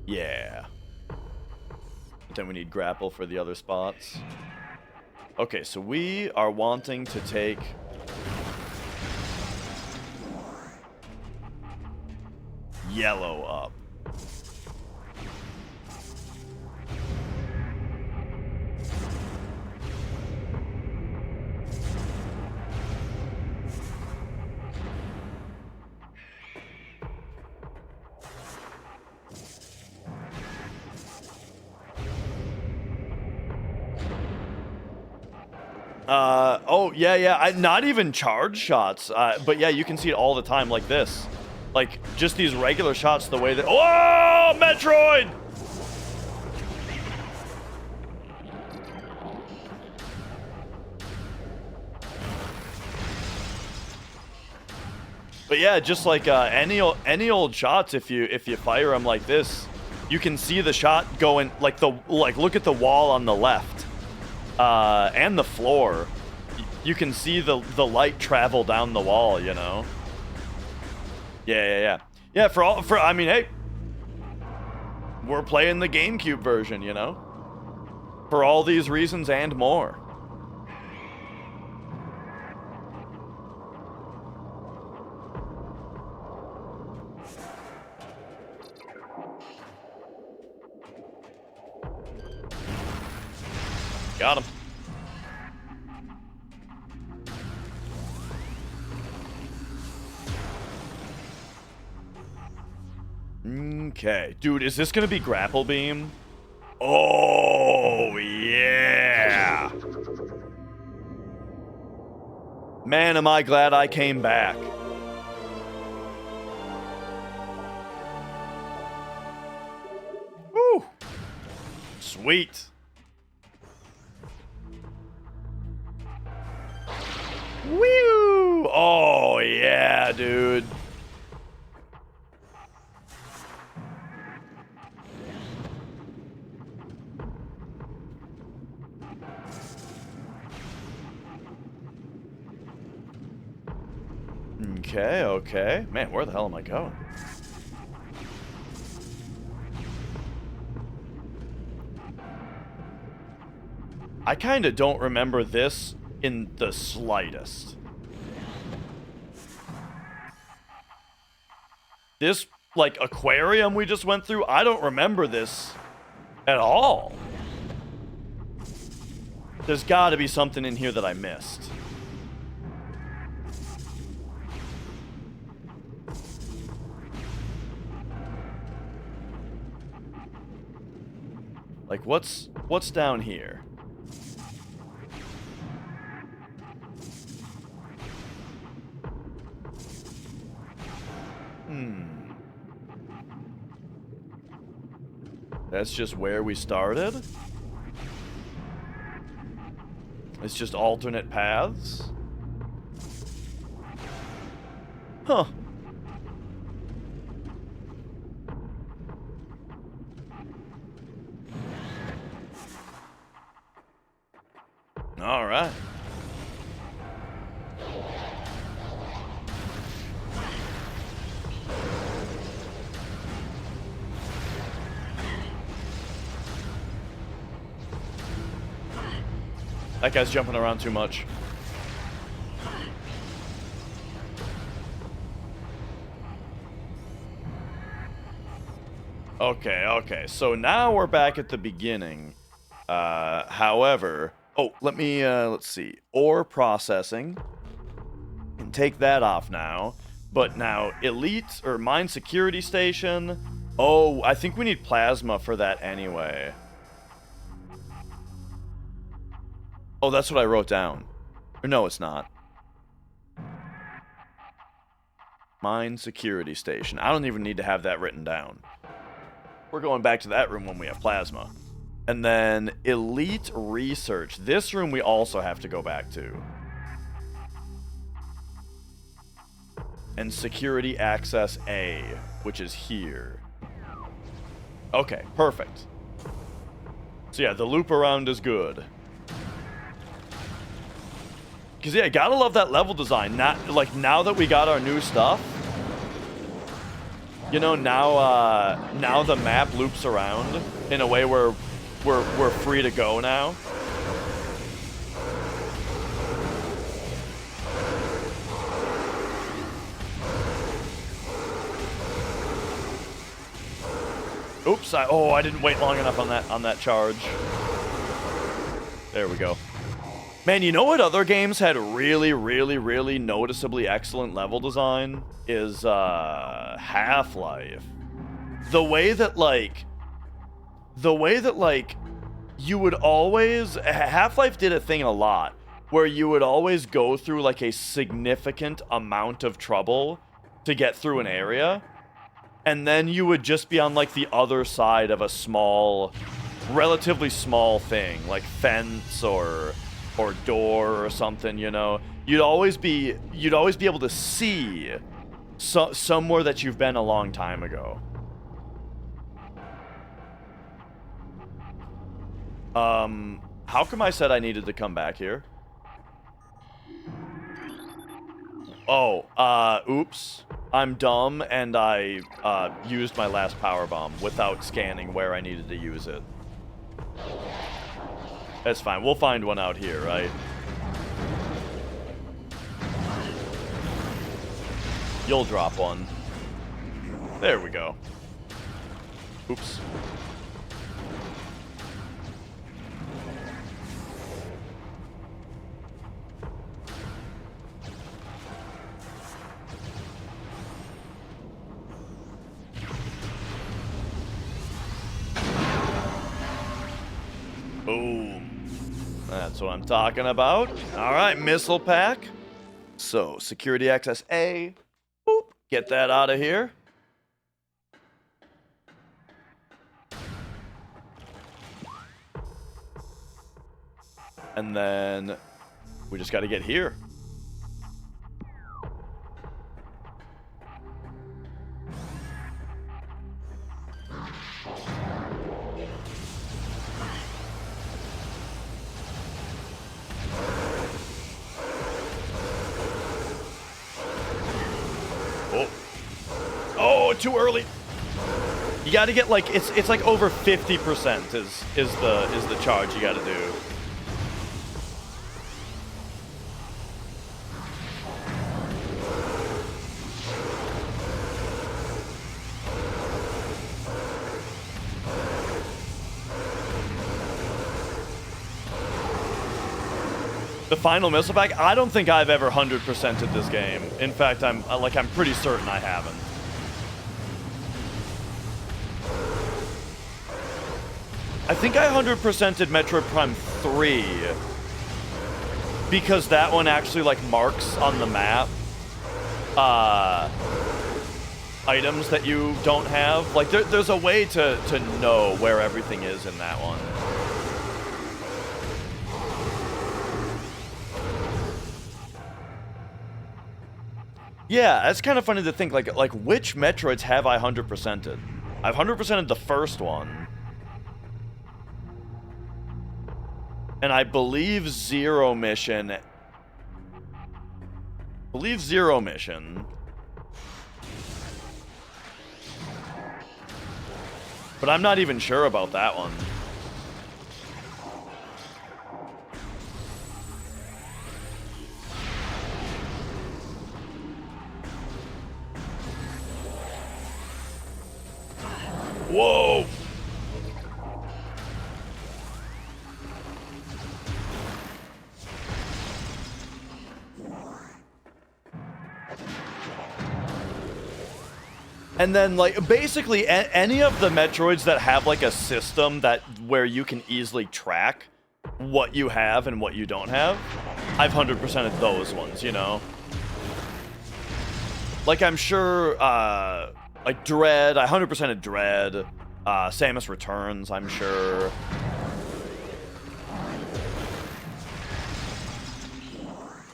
Speaker 1: Yeah. But then we need grapple for the other spots. Okay, so we are wanting to take yellow up. Oh, yeah, not even charge shots, but yeah, you can see it all the time like this. Like, just these regular shots, the way that... Oh, Metroid! But yeah, just like any old shots, if you fire them like this, you can see the shot going like look at the wall on the left, and the floor. You can see the light travel down the wall, you know. Yeah. I mean, hey, we're playing the GameCube version, you know, for all these reasons and more. Got him. Okay. Dude, is this gonna be grapple beam? Oh, yeah. Man, am I glad I came back. Woo. Sweet. Woo! Oh, yeah, dude. Okay. Man, where the hell am I going? I kind of don't remember this in the slightest. This, like, aquarium we just went through, I don't remember this at all. There's got to be something in here that I missed. Like, what's down here? That's just where we started? It's just alternate paths? Huh. All right. That guy's jumping around too much. Okay. So now we're back at the beginning. However... Oh, let's see. Ore processing. Can take that off now. But now, elite, or mine security station. Oh, I think we need plasma for that anyway. Oh, that's what I wrote down. Or no, it's not. Mine security station. I don't even need to have that written down. We're going back to that room when we have plasma. And then elite research. This room we also have to go back to. And security access A, which is here. Okay, perfect. So yeah, the loop around is good. Because, yeah, gotta love that level design. Now that we got our new stuff, you know, now the map loops around in a way where we're free to go now. Oops, I didn't wait long enough on that charge. There we go. Man, you know what other games had really noticeably excellent level design? Is, Half-Life. The way that, you would always... Half-Life did a thing a lot, where you would always go through, like, a significant amount of trouble to get through an area. And then you would just be on, like, the other side of a small, relatively small thing, like fence or door or something, you know. You'd always be able to see somewhere that you've been a long time ago. How come I said I needed to come back here? Oh, oops. I'm dumb, and I, used my last power bomb without scanning where I needed to use it. That's fine. We'll find one out here, right? You'll drop one. There we go. Oops. Boom. That's what I'm talking about. All right, missile pack. So, security access A. Boop. Get that out of here. And then we just got to get here. Oh, too early. You got to get like it's like over 50% is the charge you got to do. The final missile pack, I don't think I've ever 100%ed this game. In fact, I'm pretty certain I haven't. I think I 100%ed Metroid Prime 3 because that one actually like marks on the map items that you don't have. Like there's a way to know where everything is in that one. Yeah, that's kind of funny to think, like which Metroids have I 100%ed? I've 100%ed the first one. And I believe Zero Mission. But I'm not even sure about that one. Whoa! And then, like, basically any of the Metroids that have, like, a system where you can easily track what you have and what you don't have, I've 100%ed those ones, you know? Like, I'm sure, like, Dread, I 100%ed Dread, Samus Returns, I'm sure.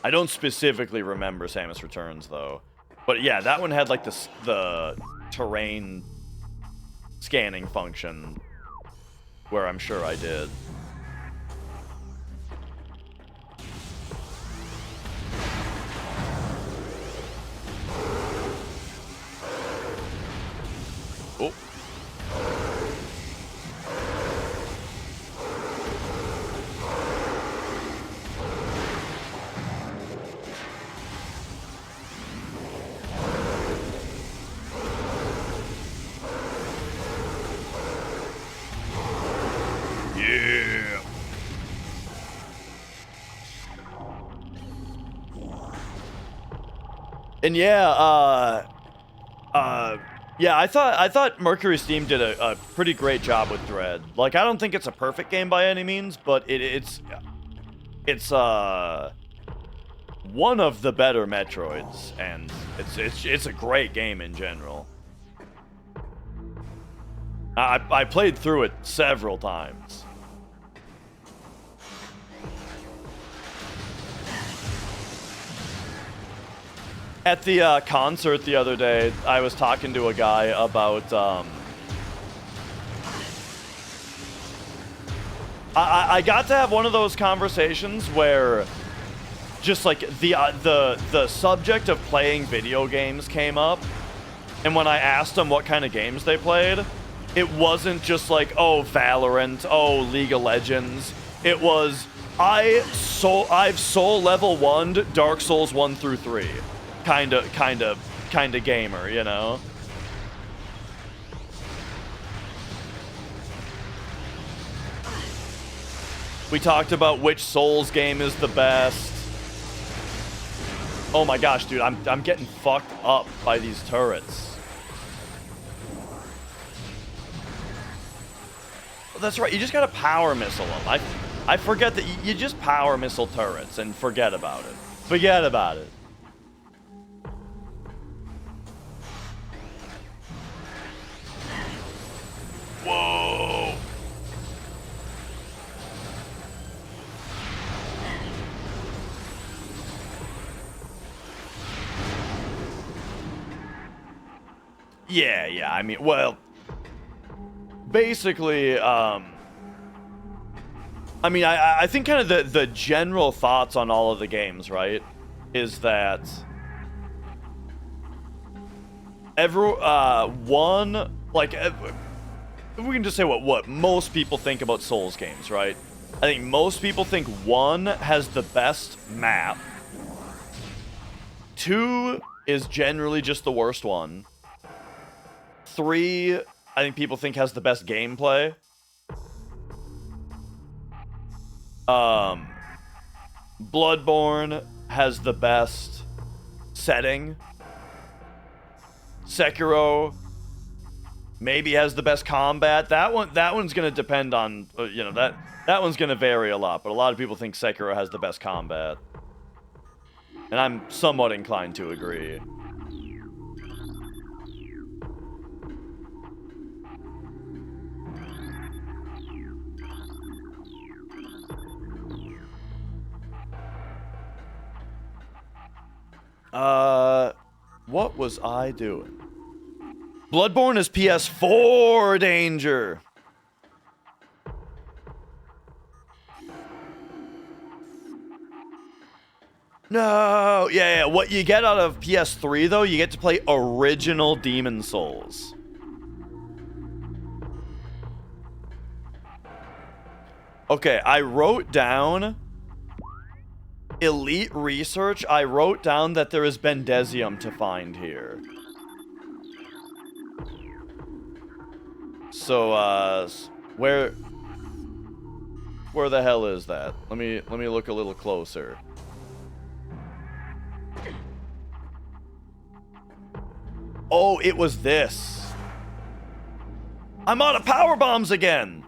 Speaker 1: I don't specifically remember Samus Returns, though. But yeah, that one had, like, the terrain scanning function, where I'm sure I did. Oh. Yeah. And yeah, yeah, I thought Mercury Steam did a pretty great job with Dread. Like, I don't think it's a perfect game by any means, but it's one of the better Metroids, and it's a great game in general. I played through it several times. At the concert the other day, I was talking to a guy about I got to have one of those conversations where just like the subject of playing video games came up, and when I asked them what kind of games they played, it wasn't just like, oh, Valorant, oh, League of Legends. It was I've soul level 1'd Dark Souls 1 through 3. Kind of gamer, you know? We talked about which Souls game is the best. Oh my gosh, dude, I'm getting fucked up by these turrets. Well, that's right, you just gotta power missile them. I forget that you just power missile turrets and forget about it. Forget about it. Whoa! Yeah, I mean, well, basically, I mean, I think kind of the general thoughts on all of the games, right, is that one, like, we can just say what most people think about Souls games, right? I think most people think 1 has the best map. 2 is generally just the worst one. 3, I think people think has the best gameplay. Bloodborne has the best setting. Sekiro maybe has the best combat. That one's gonna depend on you know, that one's gonna vary a lot, but a lot of people think Sekiro has the best combat, and I'm somewhat inclined to agree. What was I doing? Bloodborne is PS4 danger. No. Yeah. What you get out of PS3, though, you get to play original Demon Souls. Okay, I wrote down Elite Research. I wrote down that there is Bendesium to find here. So, where the hell is that? Let me look a little closer. Oh, it was this. I'm out of power bombs again.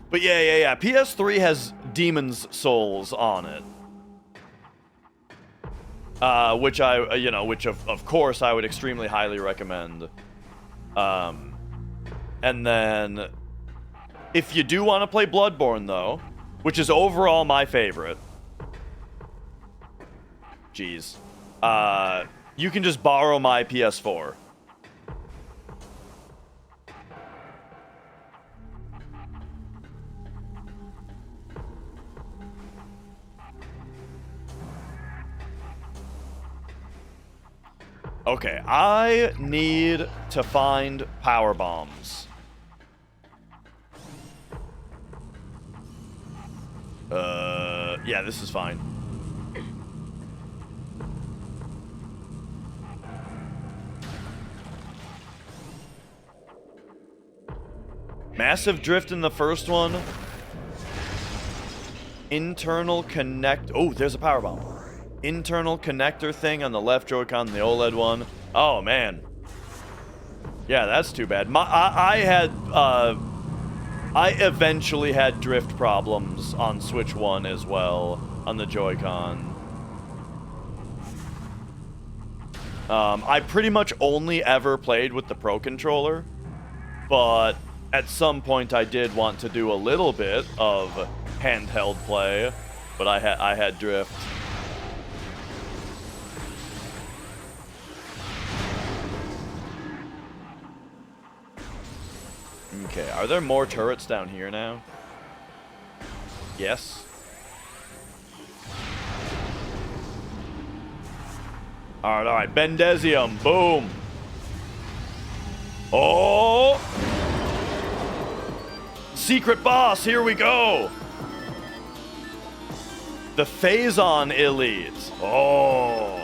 Speaker 1: But yeah. PS3 has Demon's Souls on it. Which which of course I would extremely highly recommend. And then if you do want to play Bloodborne though, which is overall my favorite. Jeez. You can just borrow my PS4. Okay, I need to find power bombs. Yeah, this is fine. Massive drift in the first one. Internal connect. Oh, there's a power bomb. Internal connector thing on the left Joy-Con, the OLED one. Oh, man. Yeah, that's too bad. I eventually had drift problems on Switch 1 as well, on the Joy-Con. I pretty much only ever played with the Pro Controller, but at some point I did want to do a little bit of handheld play, but I had drift. Okay, are there more turrets down here now? Yes. Alright, Bendezium, boom. Oh! Secret boss, here we go! The Phazon Elite. Oh.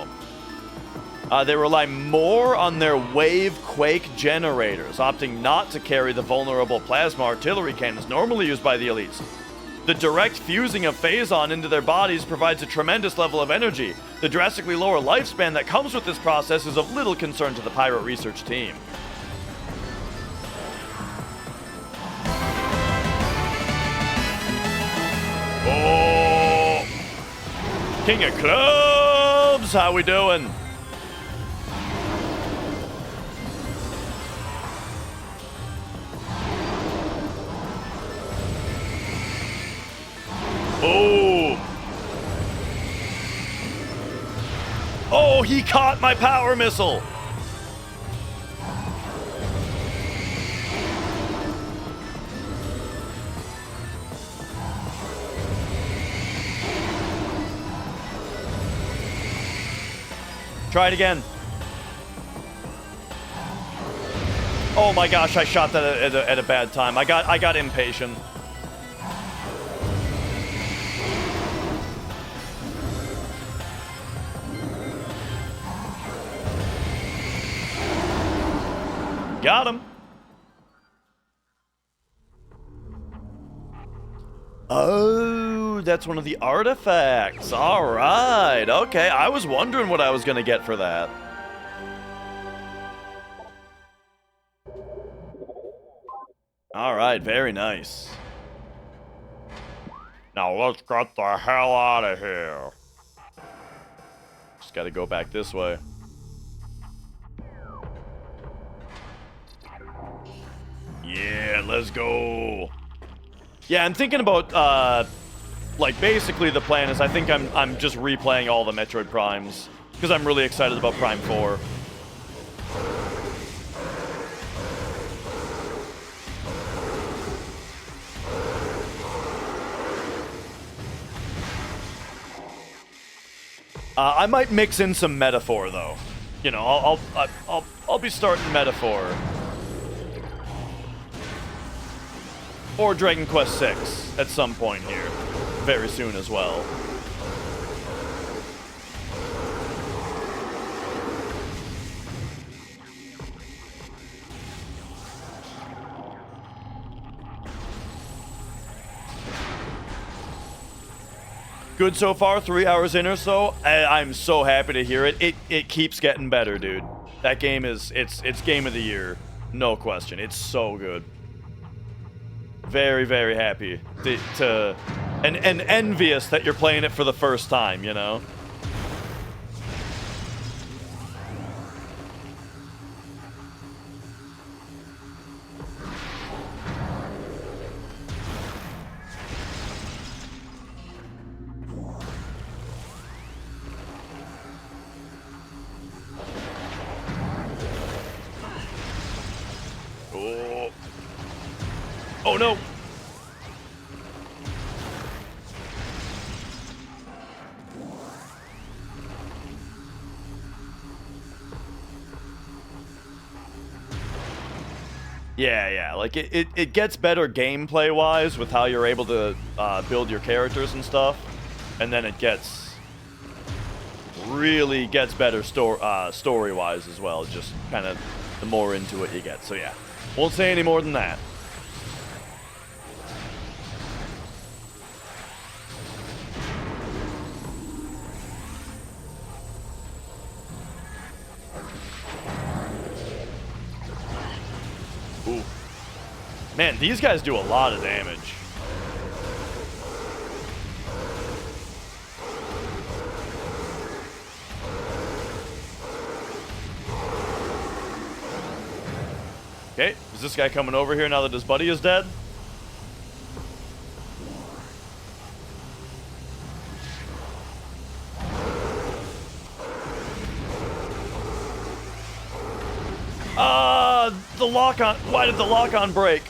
Speaker 1: They rely more on their wave quake generators, opting not to carry the vulnerable plasma artillery cannons normally used by the elites. The direct fusing of Phazon into their bodies provides a tremendous level of energy. The drastically lower lifespan that comes with this process is of little concern to the pirate research team. Oh! King of Clubs! How we doing? Oh! Oh, he caught my power missile! Try it again. Oh my gosh, I shot that at a bad time. I got impatient. Got him. Oh, that's one of the artifacts. All right. Okay, I was wondering what I was going to get for that. All right, very nice. Now let's get the hell out of here. Just got to go back this way. Yeah, let's go. Yeah, I'm thinking about, like, basically the plan is I think I'm just replaying all the Metroid Primes, because I'm really excited about Prime 4. I might mix in some Metaphor, though. You know, I'll be starting Metaphor. Or Dragon Quest VI at some point here. Very soon as well. Good so far, 3 hours in or so. I'm so happy to hear it. It keeps getting better, dude. That game is, it's game of the year. No question. It's so good. Very, very happy and envious that you're playing it for the first time, you know? Oh. Oh no! Yeah, like it gets better gameplay-wise with how you're able to build your characters and stuff, and then it really gets better story-wise as well, just kind of the more into it you get. So yeah, won't say any more than that. Man, these guys do a lot of damage. Okay, is this guy coming over here now that his buddy is dead? The lock-on. Why did the lock-on break?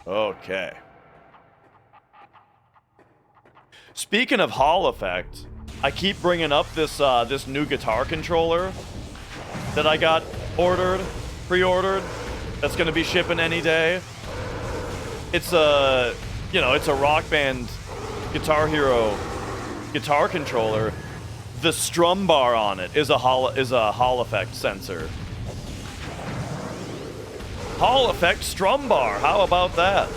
Speaker 1: Okay. Speaking of Hall Effect, I keep bringing up this this new guitar controller that I got pre-ordered. That's gonna be shipping any day. It's a, it's a Rock Band Guitar Hero guitar controller. The strum bar on it is a Hall Effect sensor. Hall Effect strum bar. How about that?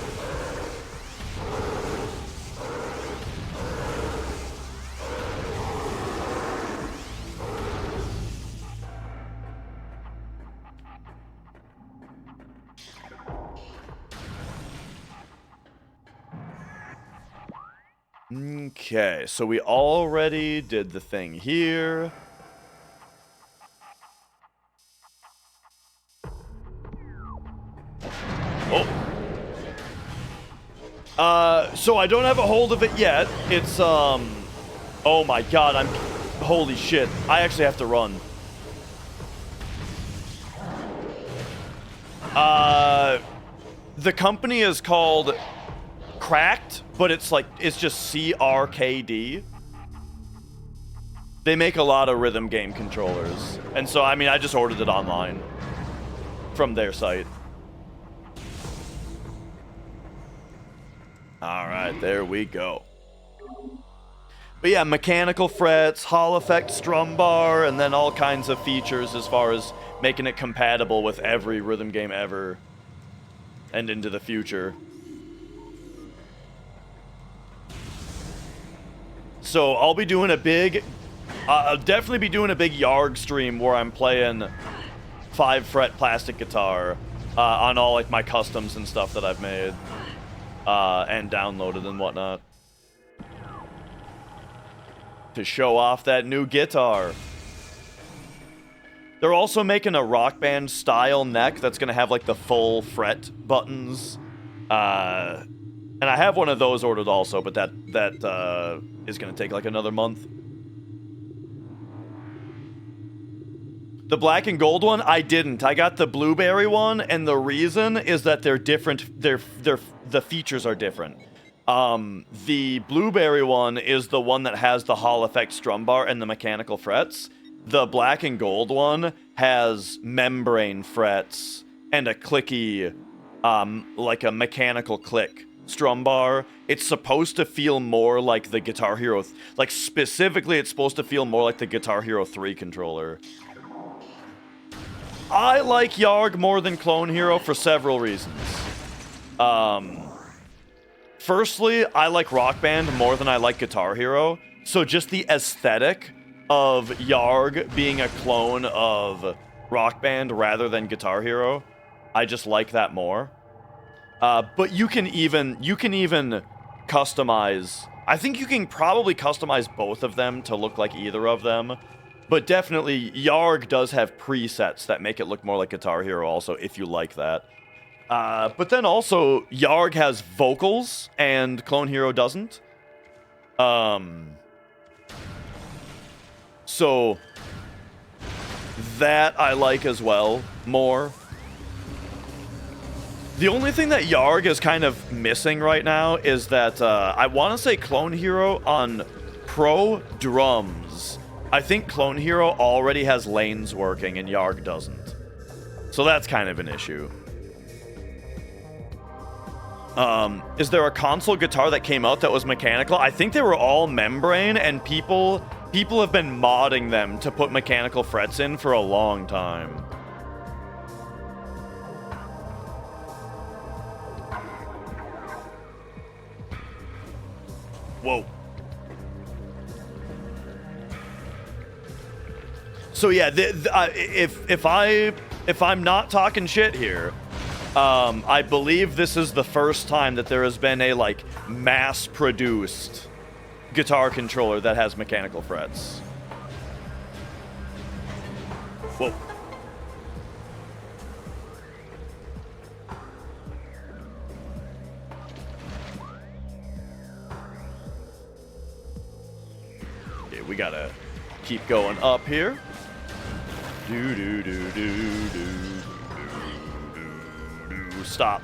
Speaker 1: Okay, so we already did the thing here. Oh. So I don't have a hold of it yet. It's, oh my god, holy shit. I actually have to run. The company is called Cracked, but it's just CRKD. They make a lot of rhythm game controllers. And so, I mean, I just ordered it online from their site. Alright, there we go. But yeah, mechanical frets, Hall Effect strum bar, and then all kinds of features as far as making it compatible with every rhythm game ever and into the future. So I'll be doing a big, I'll definitely be doing a big Yarg stream where I'm playing 5-fret plastic guitar on all my customs and stuff that I've made and downloaded and whatnot to show off that new guitar. They're also making a Rock Band style neck that's gonna have the full fret buttons, and I have one of those ordered also, but that is gonna take another month. The black and gold one, I didn't. I got the blueberry one, and the reason is that they're different. The features are different. The blueberry one is the one that has the Hall Effect strum bar and the mechanical frets. The black and gold one has membrane frets and a clicky, like a mechanical click strum bar. It's supposed to feel more like the Guitar Hero, specifically it's supposed to feel more like the Guitar Hero 3 controller. I like Yarg more than Clone Hero for several reasons. Firstly, I like Rock Band more than I like Guitar Hero, so just the aesthetic of Yarg being a clone of Rock Band rather than Guitar Hero, I just like that more. But you can even customize. I think you can probably customize both of them to look like either of them. But definitely, Yarg does have presets that make it look more like Guitar Hero also, if you like that. But then also, Yarg has vocals, and Clone Hero doesn't. So, that I like as well, more. The only thing that Yarg is kind of missing right now is that, I want to say Clone Hero on Pro Drums. I think Clone Hero already has lanes working and Yarg doesn't. So that's kind of an issue. Is there a console guitar that came out that was mechanical? I think they were all membrane, and people have been modding them to put mechanical frets in for a long time. Whoa. So yeah, if I'm not talking shit here, I believe this is the first time that there has been a like mass-produced guitar controller that has mechanical frets. Whoa. Okay, we gotta keep going up here. Do do do do do do. Stop.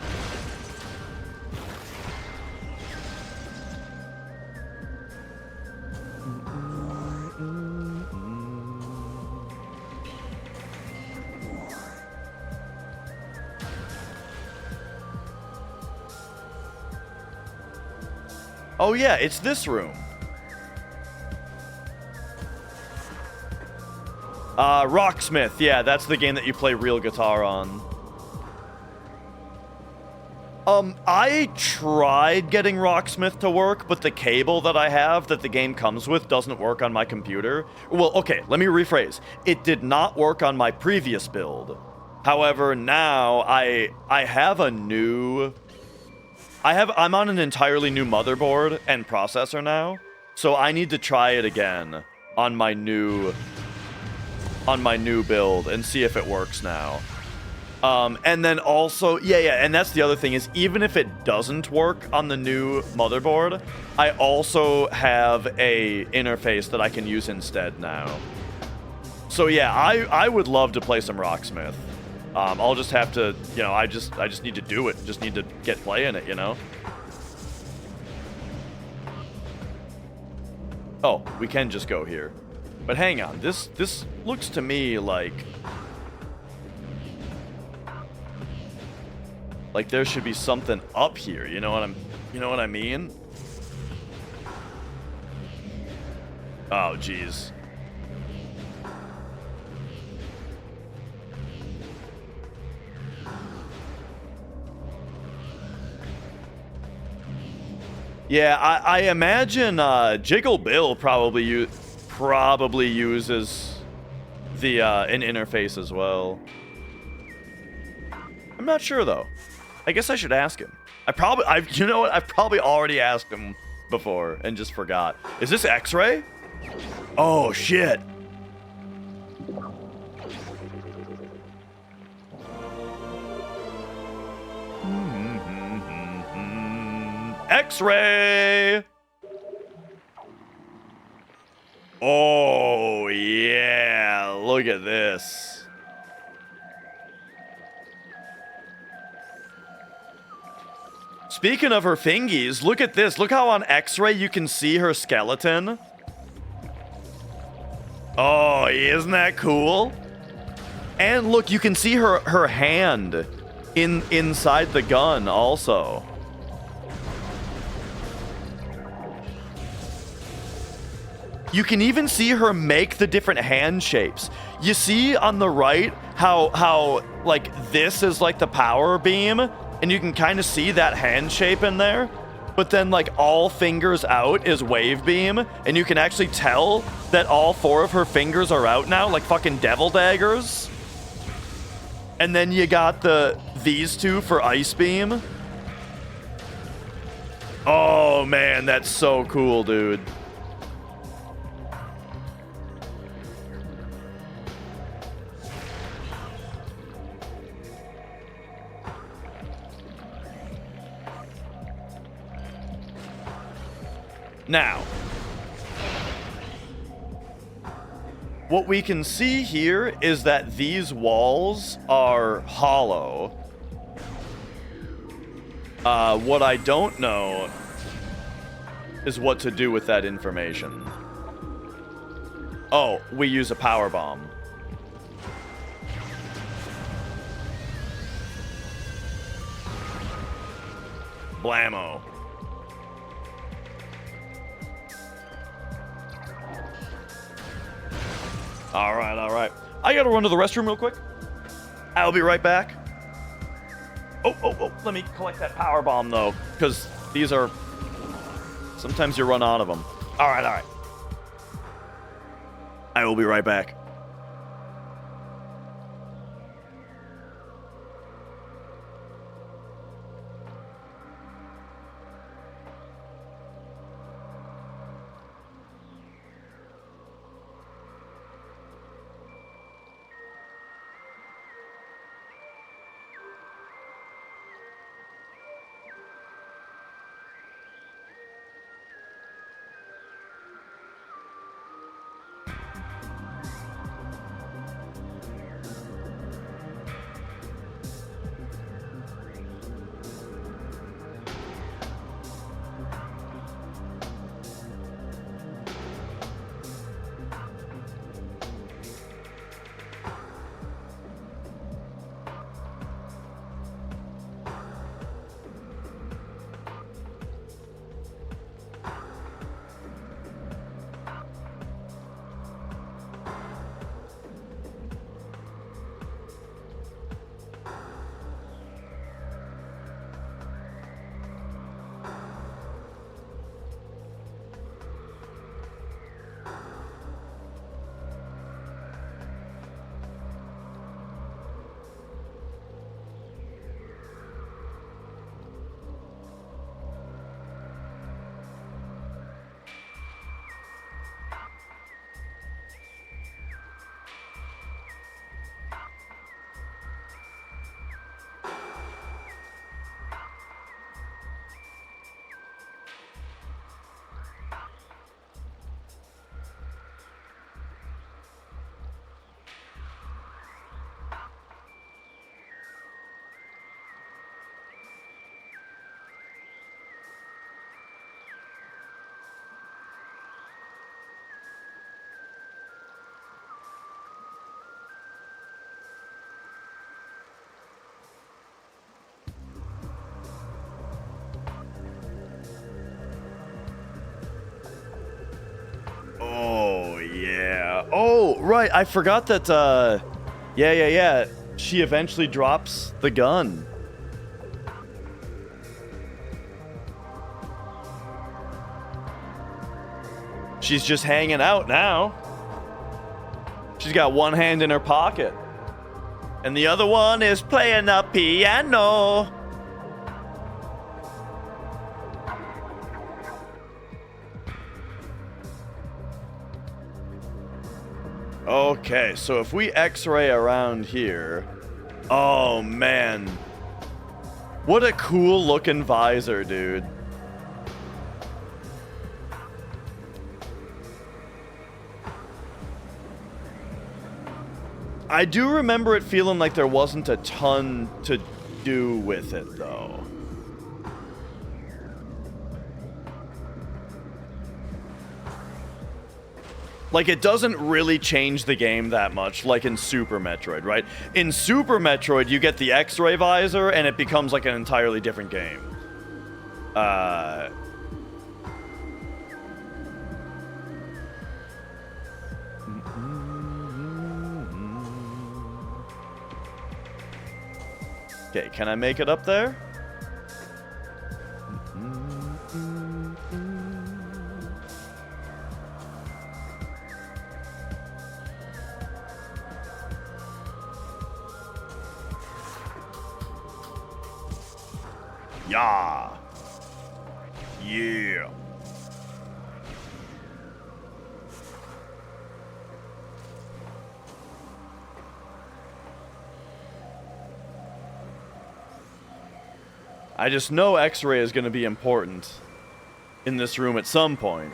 Speaker 1: Oh yeah, it's this room. Rocksmith, yeah, that's the game that you play real guitar on. I tried getting Rocksmith to work, but the cable that I have that the game comes with doesn't work on my computer. Well, okay, let me rephrase. It did not work on my previous build. However, now I have a new... I'm on an entirely new motherboard and processor now, so I need to try it again on my new build and see if it works now. And then also, yeah, and that's the other thing is even if it doesn't work on the new motherboard, I also have a interface that I can use instead now. So yeah, I would love to play some Rocksmith. I'll just have to, you know, I just need to do it. Just need to get playing it, you know? Oh, we can just go here. But hang on, this looks to me like there should be something up here, you know what I mean? Oh, jeez. Yeah, I imagine Jiggle Bill probably uses the an interface as well. I'm not sure though. I guess I should ask him. You know what? I've probably already asked him before and just forgot. Is this X-Ray? Oh shit. X-Ray! Oh, yeah. Look at this. Speaking of her fingies, look at this. Look how on X-Ray you can see her skeleton. Oh, isn't that cool? And look, you can see her hand inside the gun also. You can even see her make the different hand shapes. You see on the right how like this is like the power beam, and you can kind of see that hand shape in there. But then like all fingers out is wave beam, and you can actually tell that all 4 of her fingers are out now, like fucking devil daggers. And then you got these 2 for ice beam. Oh man, that's so cool, dude. Now, what we can see here is that these walls are hollow. What I don't know is what to do with that information. Oh, we use a power bomb. Blammo. All right. I gotta run to the restroom real quick. I'll be right back. Oh, let me collect that power bomb though, because these are... Sometimes you run out of them. All right. I will be right back. Oh, right. I forgot that, yeah. She eventually drops the gun. She's just hanging out now. She's got one hand in her pocket. And the other one is playing the piano. Okay, so if we X-ray around here... Oh, man. What a cool looking visor, dude. I do remember it feeling like there wasn't a ton to do with it, though. Like, it doesn't really change the game that much, like in Super Metroid, right? In Super Metroid, you get the X-ray visor, and it becomes like an entirely different game. Okay, can I make it up there? Yeah. Yeah. I just know X-ray is going to be important in this room at some point.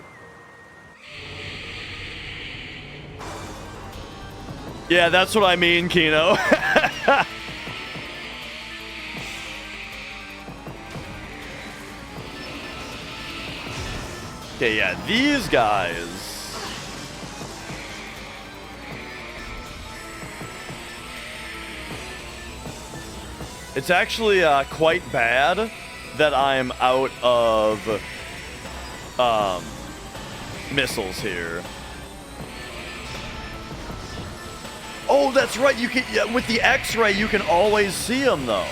Speaker 1: Yeah, that's what I mean, Kino. Okay, yeah, these guys. It's actually quite bad that I'm out of missiles here. Oh, that's right. You can, yeah, with the X-ray, you can always see them though.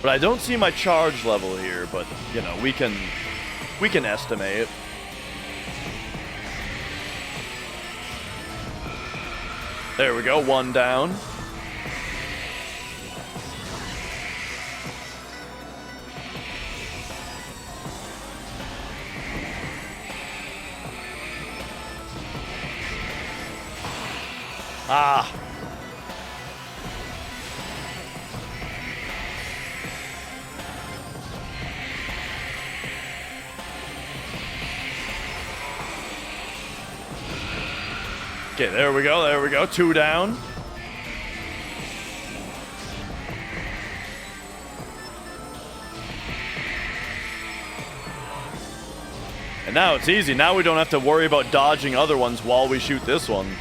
Speaker 1: But I don't see my charge level here, but, you know, we can estimate. There we go, one down. Ah. Okay, there we go, two down. And now it's easy. Now we don't have to worry about dodging other ones while we shoot this one.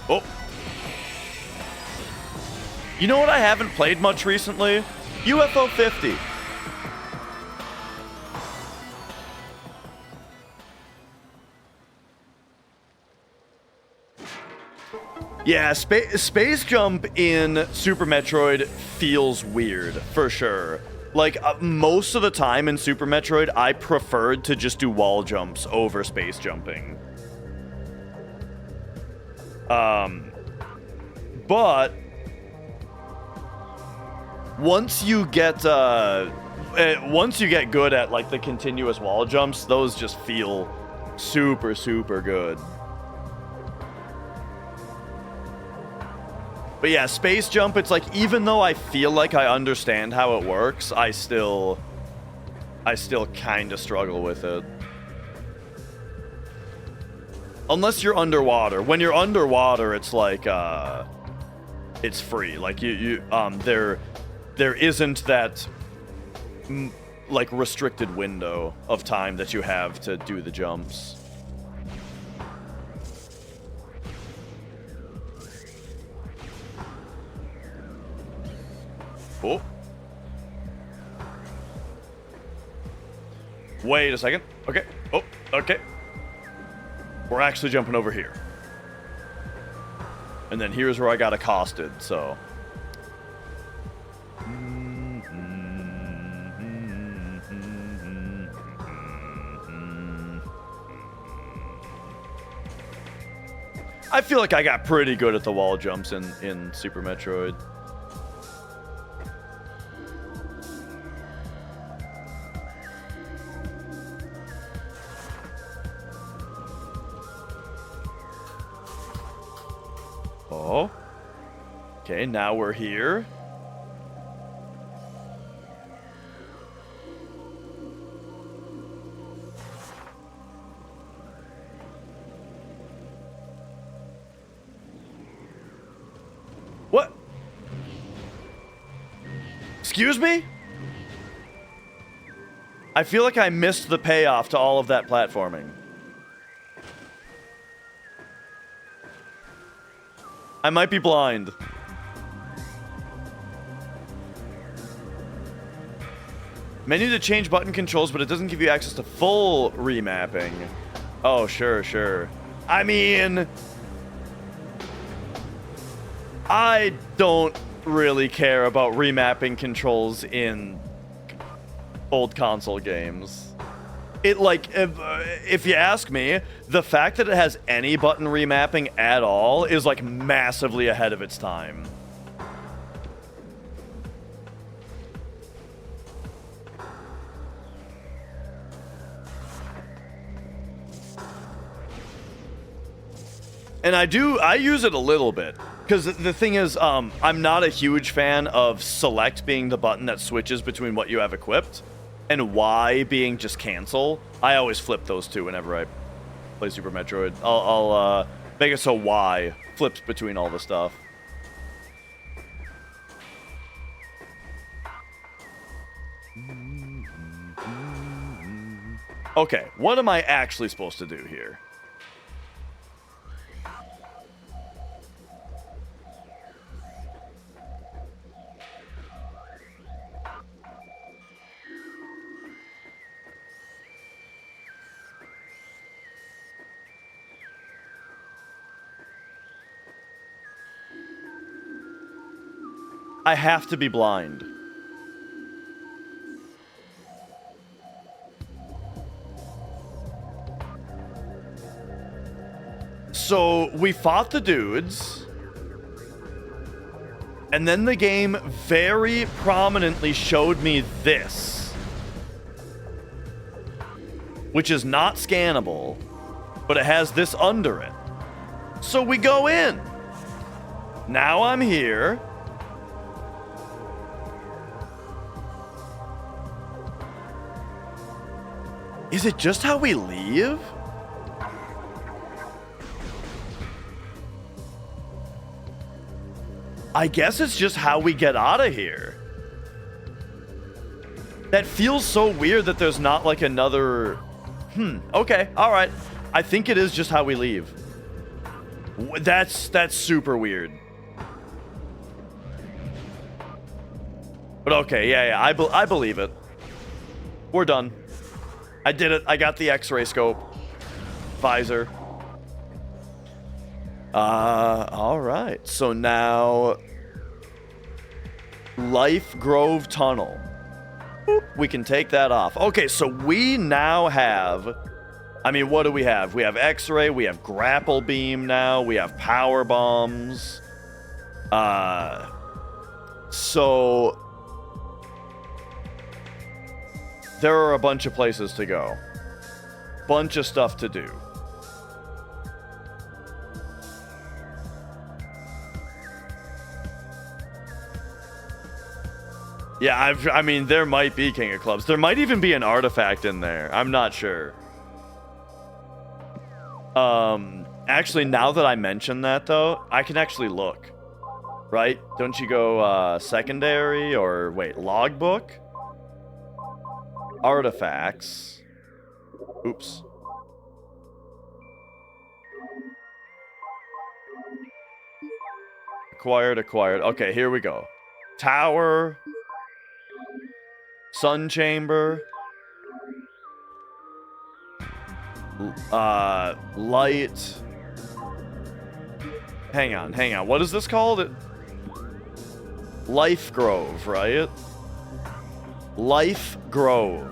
Speaker 1: Oh. You know what I haven't played much recently? UFO 50. Yeah, space jump in Super Metroid feels weird, for sure. Like, most of the time in Super Metroid, I preferred to just do wall jumps over space jumping. But once you get good at, like, the continuous wall jumps, those just feel super, super good. But yeah, space jump, it's like, even though I feel like I understand how it works, I still kind of struggle with it. Unless you're underwater. When you're underwater, it's like, it's free. Like, there isn't that like, restricted window of time that you have to do the jumps. Oh. Wait a second. Okay. Oh, okay. We're actually jumping over here. And then here's where I got accosted, so... I feel like I got pretty good at the wall jumps in Super Metroid. Oh. Okay, now we're here. What? Excuse me? I feel like I missed the payoff to all of that platforming. I might be blind. Menu to change button controls, but it doesn't give you access to full remapping. Oh, sure, sure. I mean... I don't really care about remapping controls in old console games. It, like, if you ask me, the fact that it has any button remapping at all is, like, massively ahead of its time. And I use it a little bit. Because the thing is, I'm not a huge fan of select being the button that switches between what you have equipped, and Y being just cancel. I always flip those two whenever I play Super Metroid. I'll make it so Y flips between all the stuff. Okay, what am I actually supposed to do here? I have to be blind. So, we fought the dudes. And then the game very prominently showed me this. Which is not scannable, but it has this under it. So we go in. Now I'm here. Is it just how we leave? I guess it's just how we get out of here. That feels so weird that there's not like another... okay, alright. I think it is just how we leave. That's super weird. But okay, yeah, I believe it. We're done. I did it. I got the X-ray scope. Visor. Alright. So now... Life Grove Tunnel. We can take that off. Okay, so we now have... I mean, what do we have? We have X-ray, we have grapple beam now, we have power bombs. So... There are a bunch of places to go. Bunch of stuff to do. Yeah, I mean, there might be King of Clubs. There might even be an artifact in there. I'm not sure. Actually, now that I mention that, though, I can actually look. Right? Don't you go, secondary or, wait, logbook? Artifacts. Oops. Acquired. Okay, here we go. Tower. Sun chamber. Light. Hang on. What is this called? Life Grove, right? Life Grove.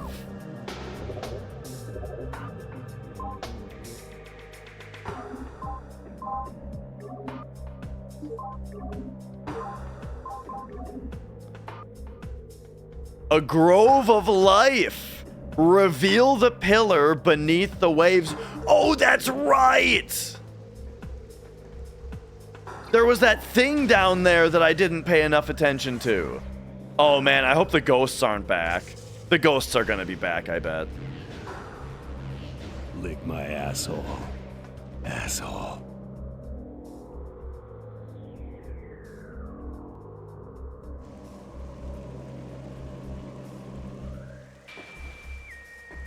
Speaker 1: A grove of life. Reveal the pillar beneath the waves. Oh, that's right. There was that thing down there that I didn't pay enough attention to. Oh man, I hope the ghosts aren't back. The ghosts are gonna be back, I bet.
Speaker 2: Lick my asshole. Asshole.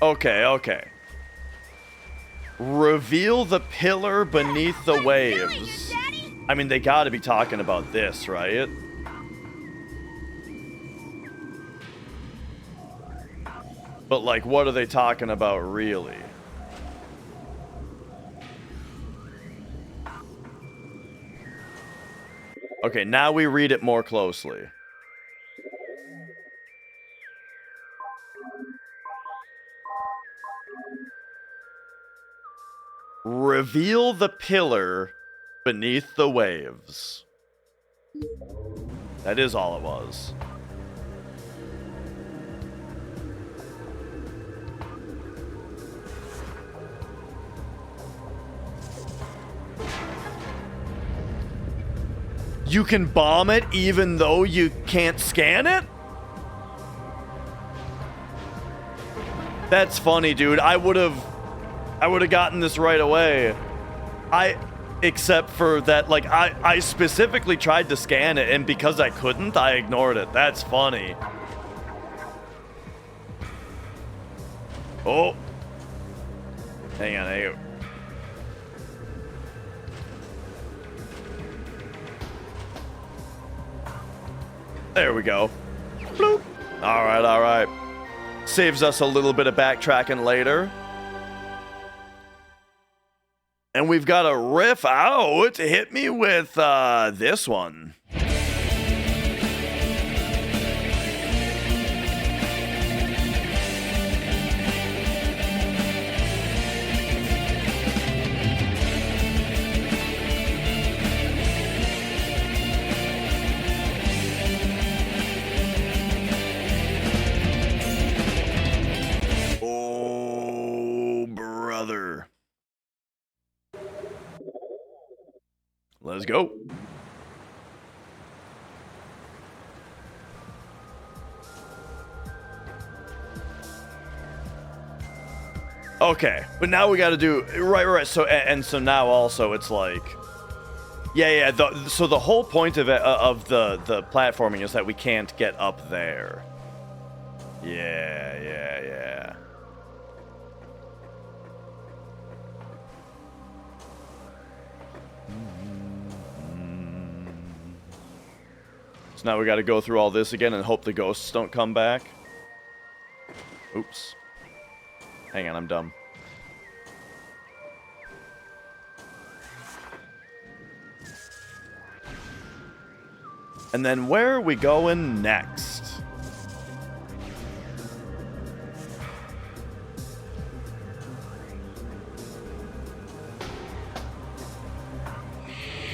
Speaker 1: Okay. Reveal the pillar beneath the waves. I mean, they gotta be talking about this, right? But, like, what are they talking about, really? Okay, now we read it more closely. Reveal the pillar beneath the waves. That is all it was. You can bomb it even though you can't scan it? That's funny, dude. I would have gotten this right away. Except for that, like, I specifically tried to scan it, and because I couldn't, I ignored it. That's funny. Oh. Hang on. There we go. Bloop. All right. Saves us a little bit of backtracking later. And we've got a riff out. Hit me with this one. Oh, brother. Let's go. Okay, but now we got to do right. So so now also it's like, yeah. So the whole point of it, of the platforming is that we can't get up there. Yeah. So now we got to go through all this again and hope the ghosts don't come back. Oops. Hang on, I'm dumb. And then where are we going next?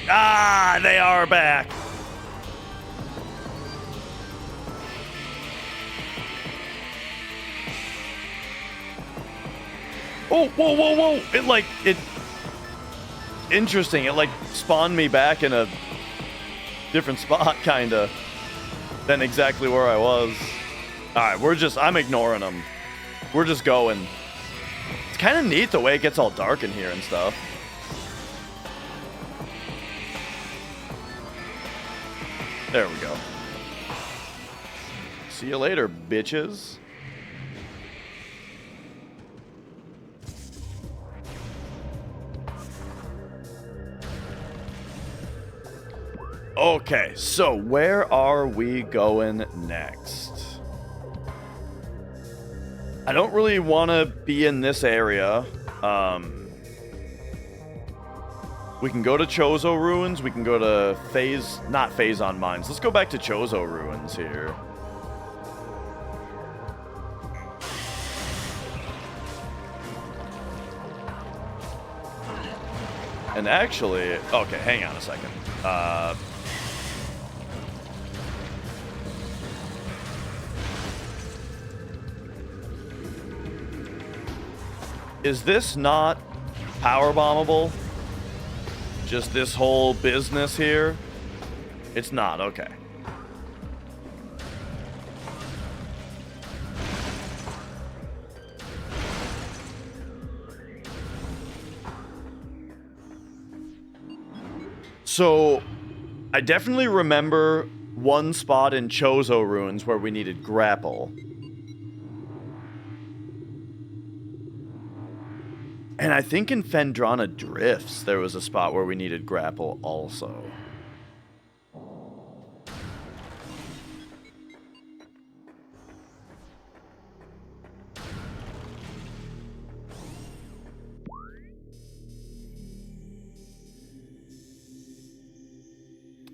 Speaker 1: Ah, they are back. Oh, whoa. Interesting. It, like, spawned me back in a different spot, kinda, than exactly where I was. Alright, I'm ignoring them. We're just going. It's kind of neat the way it gets all dark in here and stuff. There we go. See you later, bitches. Okay, so where are we going next? I don't really want to be in this area. We can go to Chozo Ruins. We can go to not Phazon Mines. Let's go back to Chozo Ruins here. And actually, okay, hang on a second. Is this not power bombable? Just this whole business here? It's not, okay. So, I definitely remember one spot in Chozo Ruins where we needed grapple. And I think in Phendrana Drifts, there was a spot where we needed grapple also.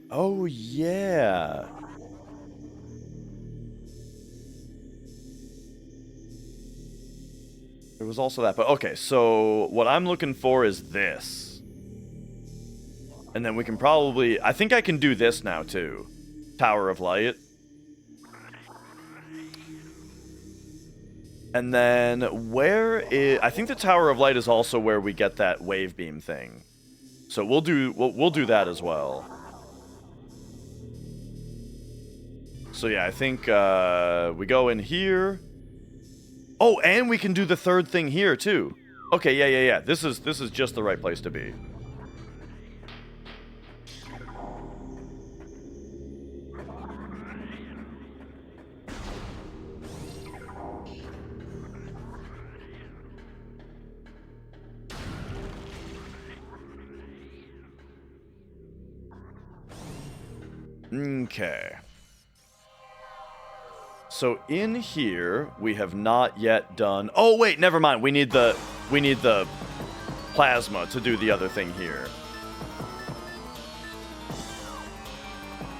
Speaker 1: Oh, yeah. There was also that, but okay, so what I'm looking for is this. And then we can probably, I think I can do this now too. Tower of Light. And then I think the Tower of Light is also where we get that wave beam thing. So we'll do that as well. So yeah, I think we go in here. Oh, and we can do the third thing here too. Okay, yeah. This is just the right place to be. Okay. So in here, we have not yet done... Oh, wait, never mind. We need the plasma to do the other thing here.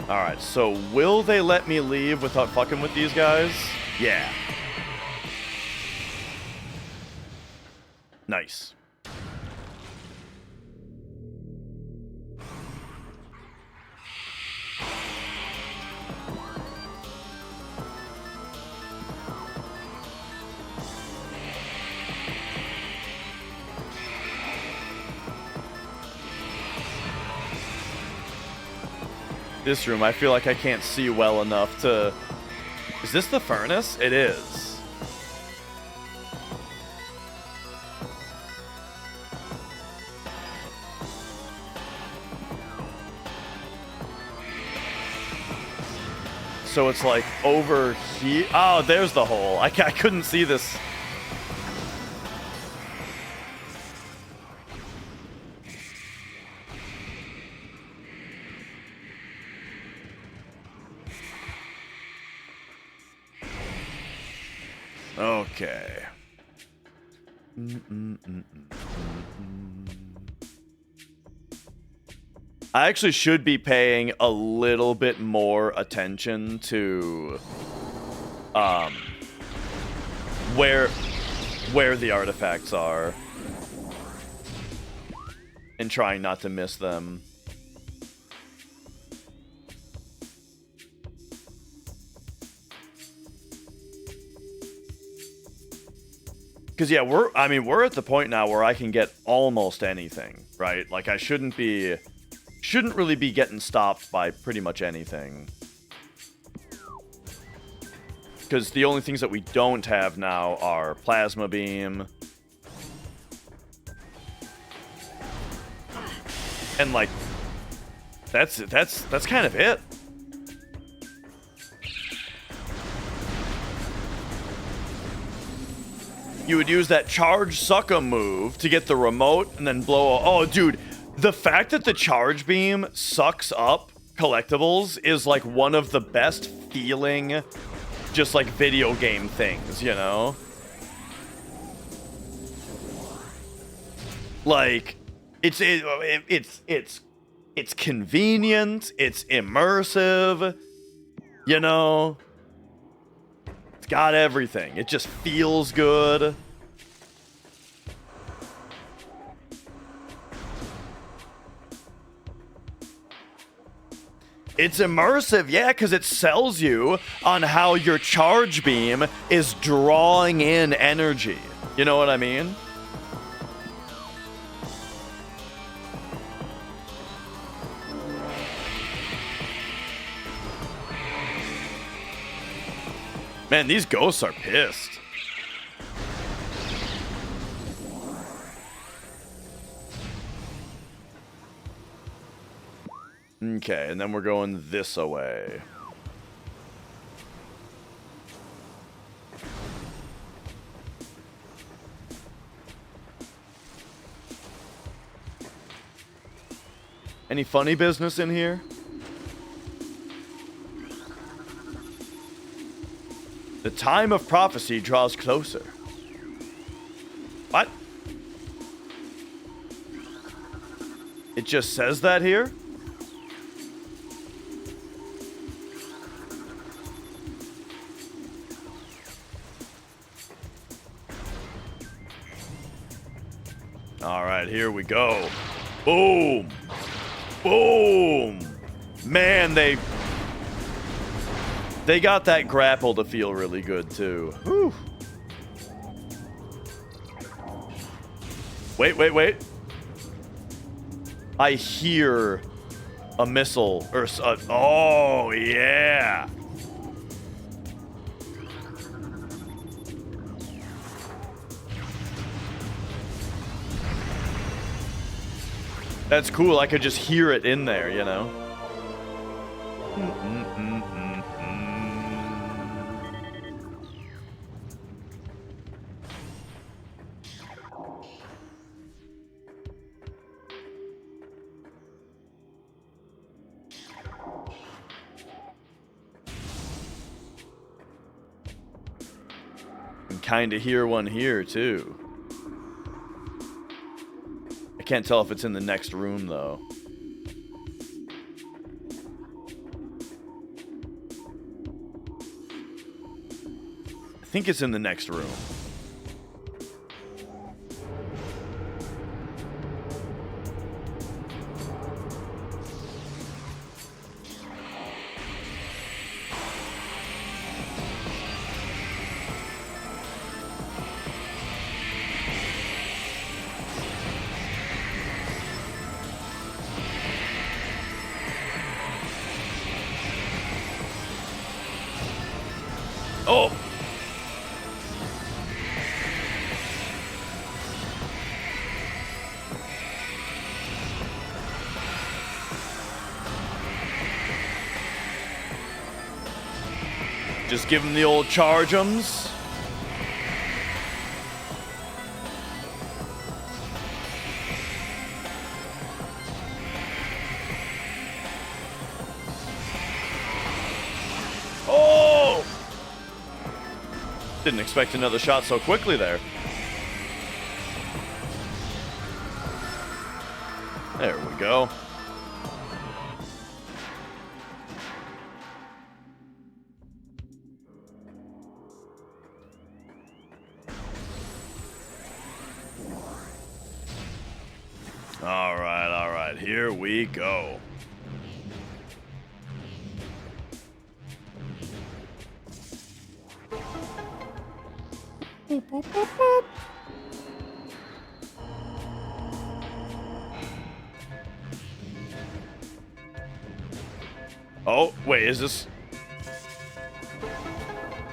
Speaker 1: Alright, so will they let me leave without fucking with these guys? Yeah. Nice. This room, I feel like I can't see well enough to... Is this the furnace? It is. So it's like over here. Oh, there's the hole. I couldn't see this. Okay. I actually should be paying a little bit more attention to where the artifacts are and trying not to miss them. Because, yeah, we're at the point now where I can get almost anything, right? Like, I shouldn't really be getting stopped by pretty much anything. Because the only things that we don't have now are Plasma Beam. And, like, that's kind of it. You would use that charge sucker move to get the remote and then blow. Oh, dude, the fact that the charge beam sucks up collectibles is like one of the best feeling just like video game things, you know? Like it's convenient, it's immersive, you know? It's got everything. It just feels good. It's immersive, yeah, because it sells you on how your charge beam is drawing in energy. You know what I mean? Man, these ghosts are pissed. Okay, and then we're going this away. Any funny business in here? The time of prophecy draws closer. What? It just says that here? All right, here we go. Boom. Boom. Man, they got that grapple to feel really good, too. Whew. Wait. I hear a missile. Or oh, yeah. That's cool. I could just hear it in there, you know? Can kind of hear one here, too. I can't tell if it's in the next room, though. I think it's in the next room. Oh! Just give him the old charge-ums. Oh! Didn't expect another shot so quickly there. There we go. All right, here we go. Boop, boop, boop, boop. Oh, wait, is this...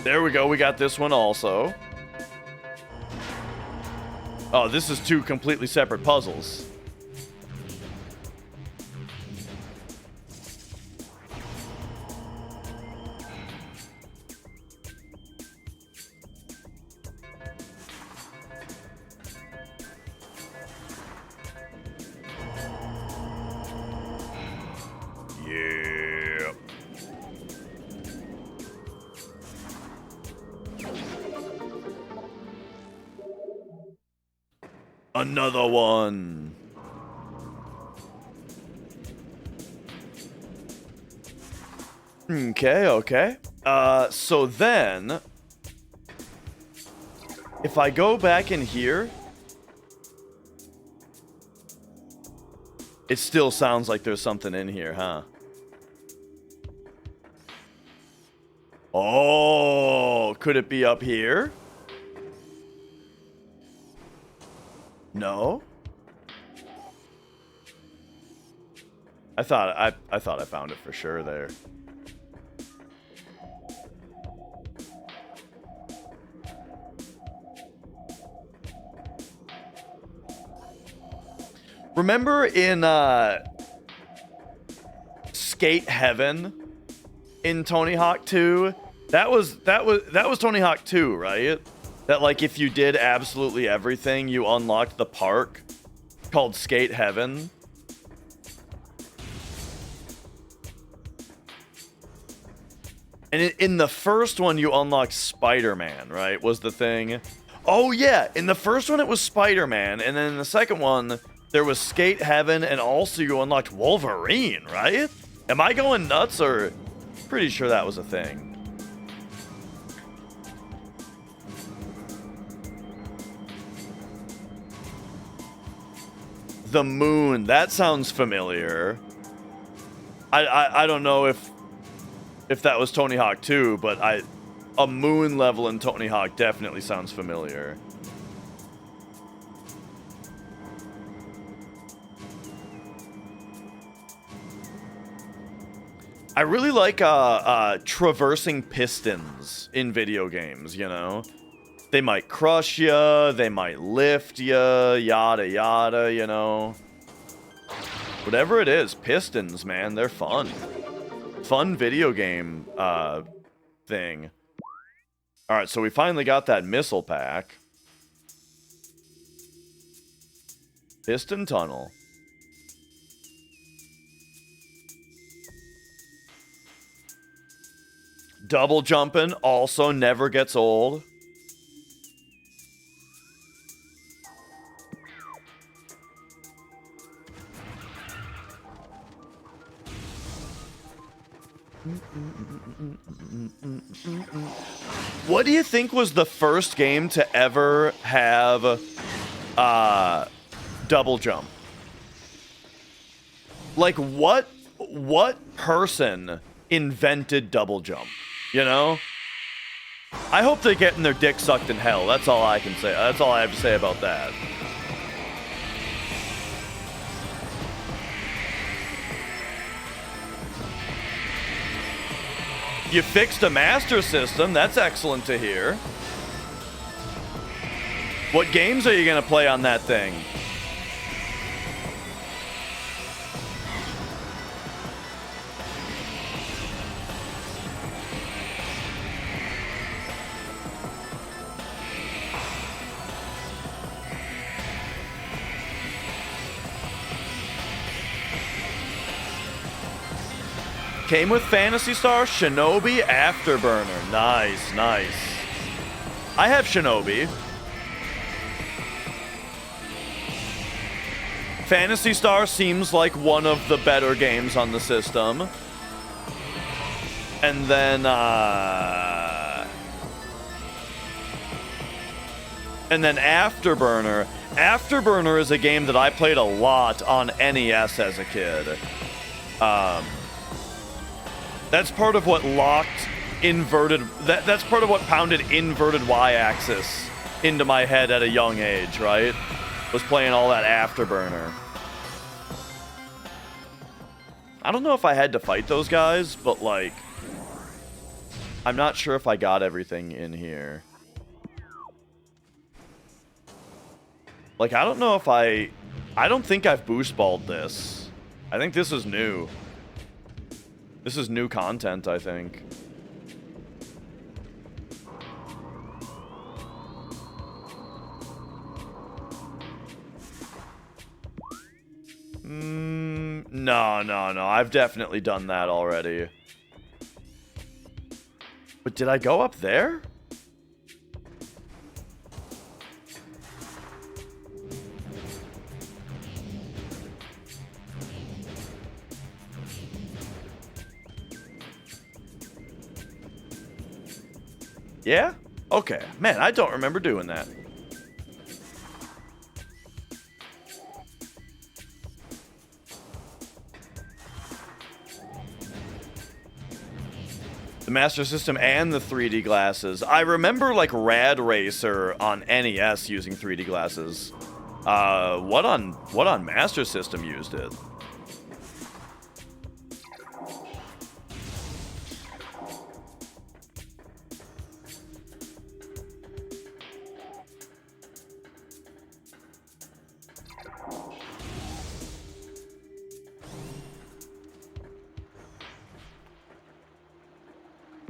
Speaker 1: There we go, we got this one also. Oh, this is two completely separate puzzles. Yeah. Another one. Okay. So then, if I go back in here, it still sounds like there's something in here, huh? Oh, could it be up here? No. I thought I found it for sure there. Remember in Skate Heaven in Tony Hawk 2? That was Tony Hawk 2, right? That like if you did absolutely everything, you unlocked the park called Skate Heaven. And in the first one, you unlocked Spider-Man, right? Was the thing. Oh, yeah. In the first one, it was Spider-Man. And then in the second one, there was Skate Heaven. And also, you unlocked Wolverine, right? Am I going nuts? Or pretty sure that was a thing. The moon. That sounds familiar. I don't know if that was Tony Hawk 2, but a moon level in Tony Hawk definitely sounds familiar. I really like traversing pistons in video games, you know? They might crush you, they might lift you, yada yada, you know? Whatever it is, pistons, man, they're fun. Fun video game thing. Alright, so we finally got that missile pack. Piston tunnel. Double jumping also never gets old. What do you think was the first game to ever have double jump? Like what person invented double jump? You know? I hope they're getting their dick sucked in hell. That's all I can say. That's all I have to say about that. You fixed a Master System. That's excellent to hear. What games are you going to play on that thing? Came with Phantasy Star, Shinobi, Afterburner. Nice, nice. I have Shinobi. Phantasy Star seems like one of the better games on the system. And then Afterburner. Afterburner is a game that I played a lot on NES as a kid. That's part of what locked inverted... That's part of what pounded inverted Y-axis into my head at a young age, right? Was playing all that Afterburner. I don't know if I had to fight those guys, but, like... I'm not sure if I got everything in here. Like, I don't know if I don't think I've boost balled this. I think this is new. This is new content, I think. No. I've definitely done that already. But did I go up there? Yeah? Okay. Man, I don't remember doing that. The Master System and the 3D glasses. I remember like Rad Racer on NES using 3D glasses. What on Master System used it?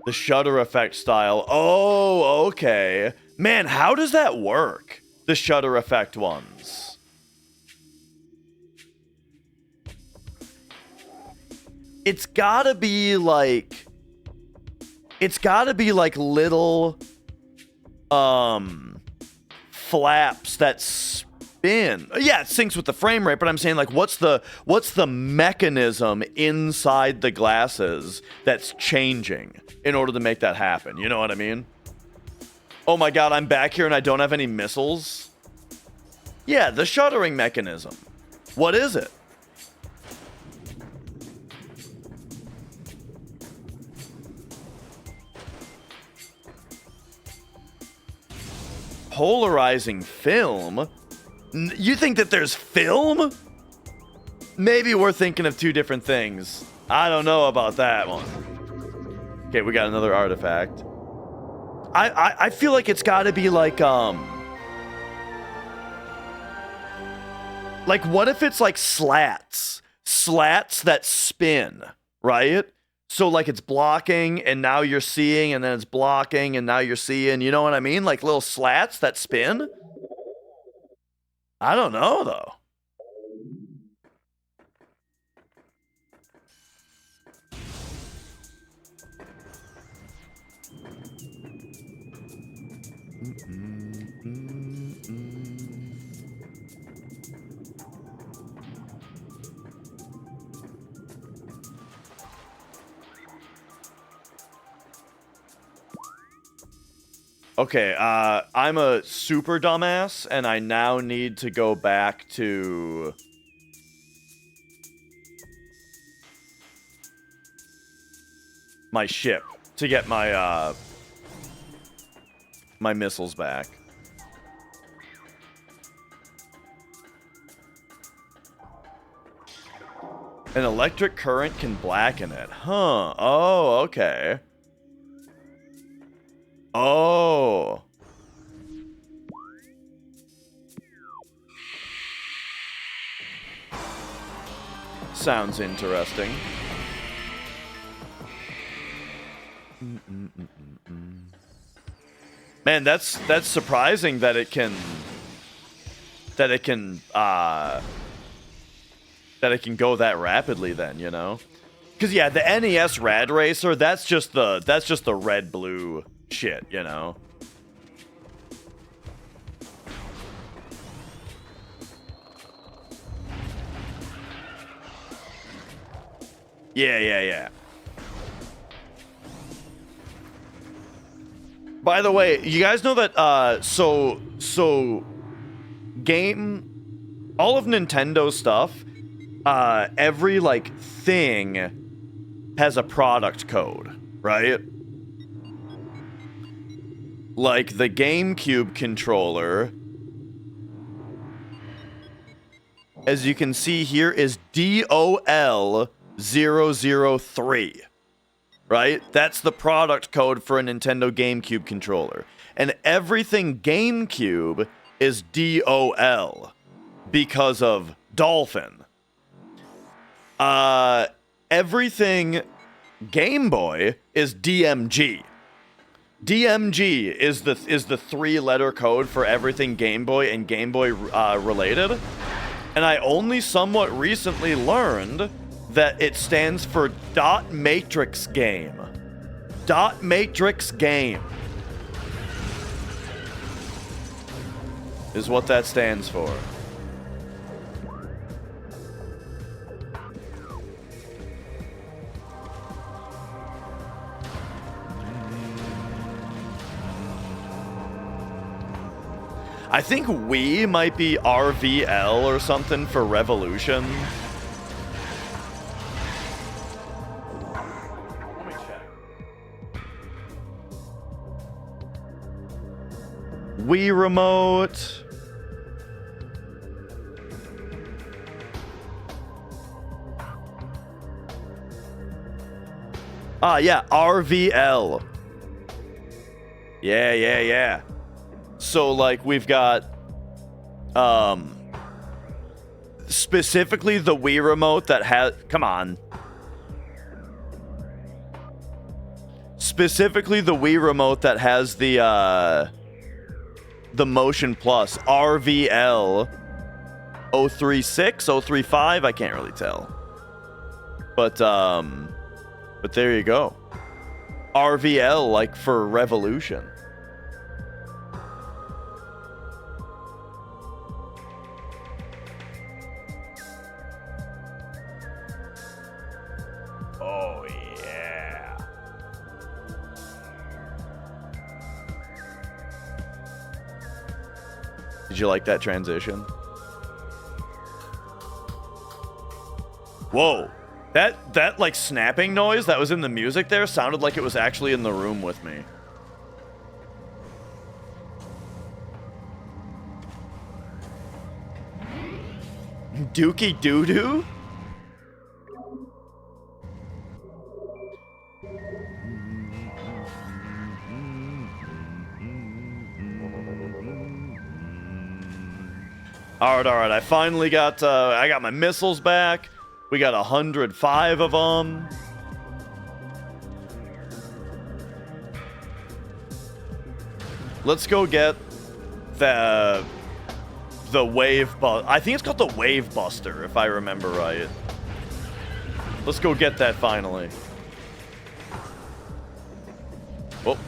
Speaker 1: The shutter effect style. Oh, okay. Man, how does that work? The shutter effect ones. It's gotta be like little flaps that spin. Yeah, it syncs with the frame rate, but I'm saying like what's the mechanism inside the glasses that's changing in order to make that happen? You know what I mean? Oh my god, I'm back here and I don't have any missiles? Yeah, the shuttering mechanism. What is it? Polarizing film? You think that there's film? Maybe we're thinking of two different things. I don't know about that one. Okay, we got another artifact. I feel like it's gotta be like what if it's like slats? Slats that spin, right? So like it's blocking and now you're seeing and then it's blocking and now you're seeing, you know what I mean? Like little slats that spin? I don't know though. Okay, I'm a super dumbass, and I now need to go back to... my ship to get my, my missiles back. An electric current can blacken it. Huh. Oh, okay. Oh. Sounds interesting. Man, that's surprising that it can go that rapidly then, you know? Cuz yeah, the NES Rad Racer, that's just the red blue shit, you know? Yeah. By the way, you guys know that so all of Nintendo's stuff, every like thing has a product code, right? Like the GameCube controller, as you can see here, is DOL003. Right? That's the product code for a Nintendo GameCube controller. And everything GameCube is DOL because of Dolphin. Everything Game Boy is DMG. DMG is the 3-letter code for everything Game Boy and Game Boy related. And I only somewhat recently learned that it stands for dot matrix game. Dot matrix game is what that stands for. I think we might be RVL or something for Revolution. Let me check. Wii Remote. Yeah, RVL. Yeah. So, like, we've got, specifically the Wii Remote that has, come on. Specifically the Wii Remote that has the Motion Plus, RVL 036, 035, I can't really tell. But there you go. RVL, like, for Revolution. Oh, yeah. Did you like that transition? Whoa. That like snapping noise that was in the music there sounded like it was actually in the room with me. Dookie doo-doo? All right. I finally got I got my missiles back. We got 105 of them. Let's go get the wave I think it's called the Wave Buster, if I remember right. Let's go get that finally. Oh.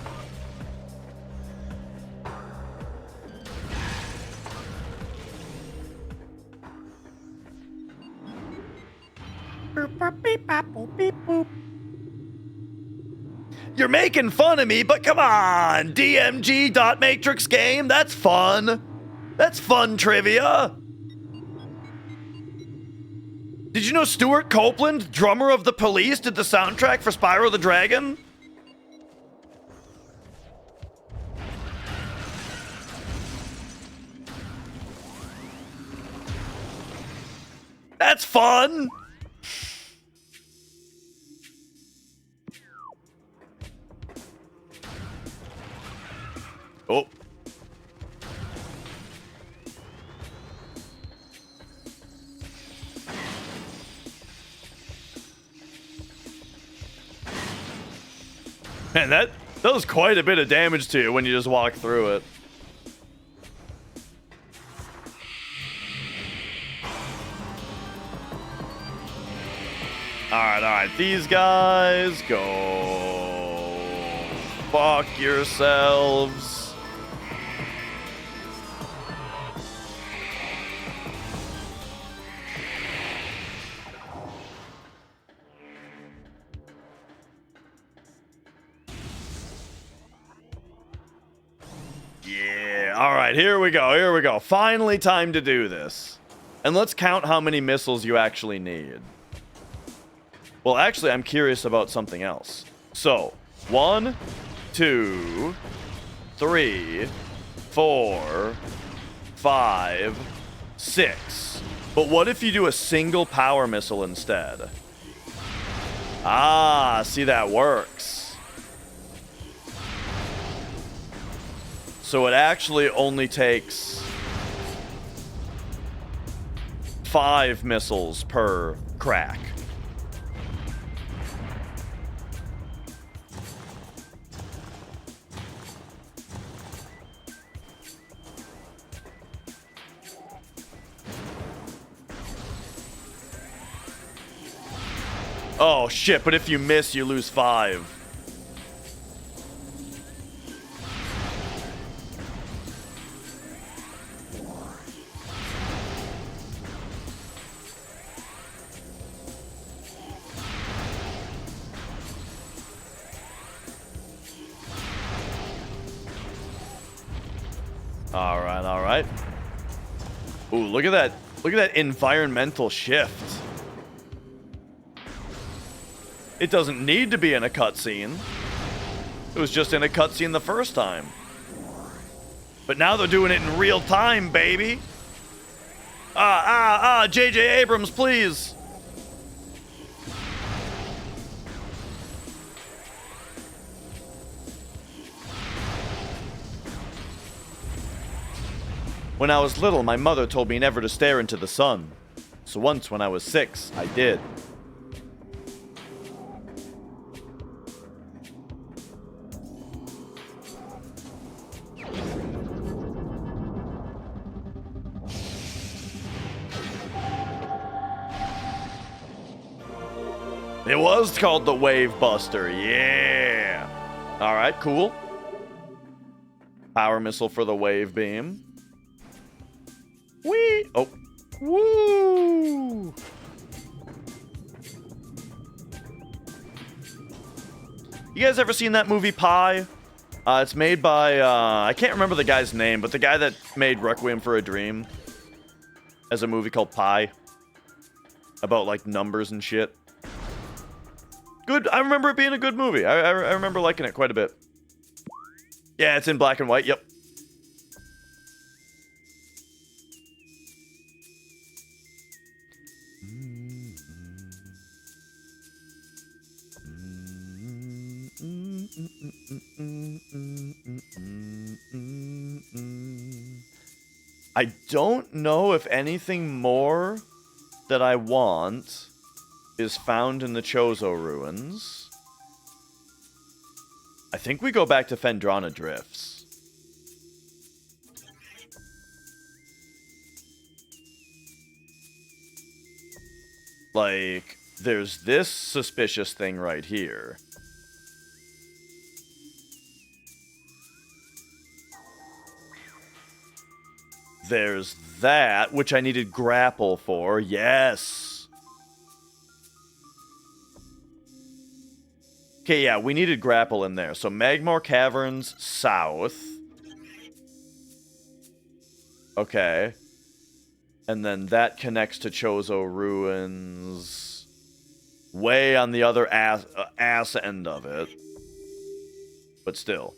Speaker 1: You're making fun of me, but come on! DMG.Matrix game? That's fun! That's fun trivia! Did you know Stuart Copeland, drummer of The Police, did the soundtrack for Spyro the Dragon? That's fun! Oh. Man, that does quite a bit of damage to you when you just walk through it. Alright. These guys, go fuck yourselves. Yeah, alright, here we go. Finally time to do this. And let's count how many missiles you actually need. Well, actually, I'm curious about something else. So, 1, 2, 3, 4, 5, 6. But what if you do a single power missile instead? Ah, see, that works. So it actually only takes 5 missiles per crack. Oh shit, but if you miss, you lose 5. All right, all right. Ooh, look at that. Look at that environmental shift. It doesn't need to be in a cutscene. It was just in a cutscene the first time. But now they're doing it in real time, baby. J.J. Abrams, please. When I was little, my mother told me never to stare into the sun. So once when I was 6, I did. It was called the Wave Buster, yeah. All right, cool. Power missile for the wave beam. Whee! Oh, woo! You guys ever seen that movie Pi? It's made by I can't remember the guy's name, but the guy that made Requiem for a Dream as a movie called Pi, about like numbers and shit. Good. I remember it being a good movie. I remember liking it quite a bit. Yeah, it's in black and white. Yep. I don't know if anything more that I want is found in the Chozo ruins. I think we go back to Phendrana Drifts. Like, there's this suspicious thing right here. There's that, which I needed grapple for. Yes! Okay, yeah, we needed grapple in there. So Magmore Caverns south. Okay. And then that connects to Chozo Ruins. Way on the other ass end of it. But still.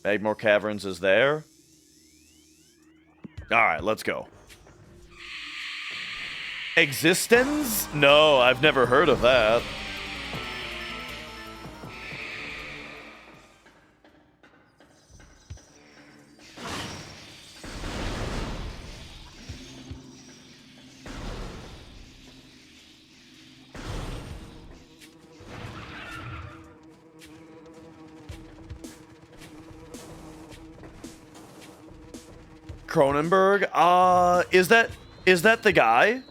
Speaker 1: Magmore Caverns is there. Alright, let's go. Existence? No, I've never heard of that. Cronenberg? Is that the guy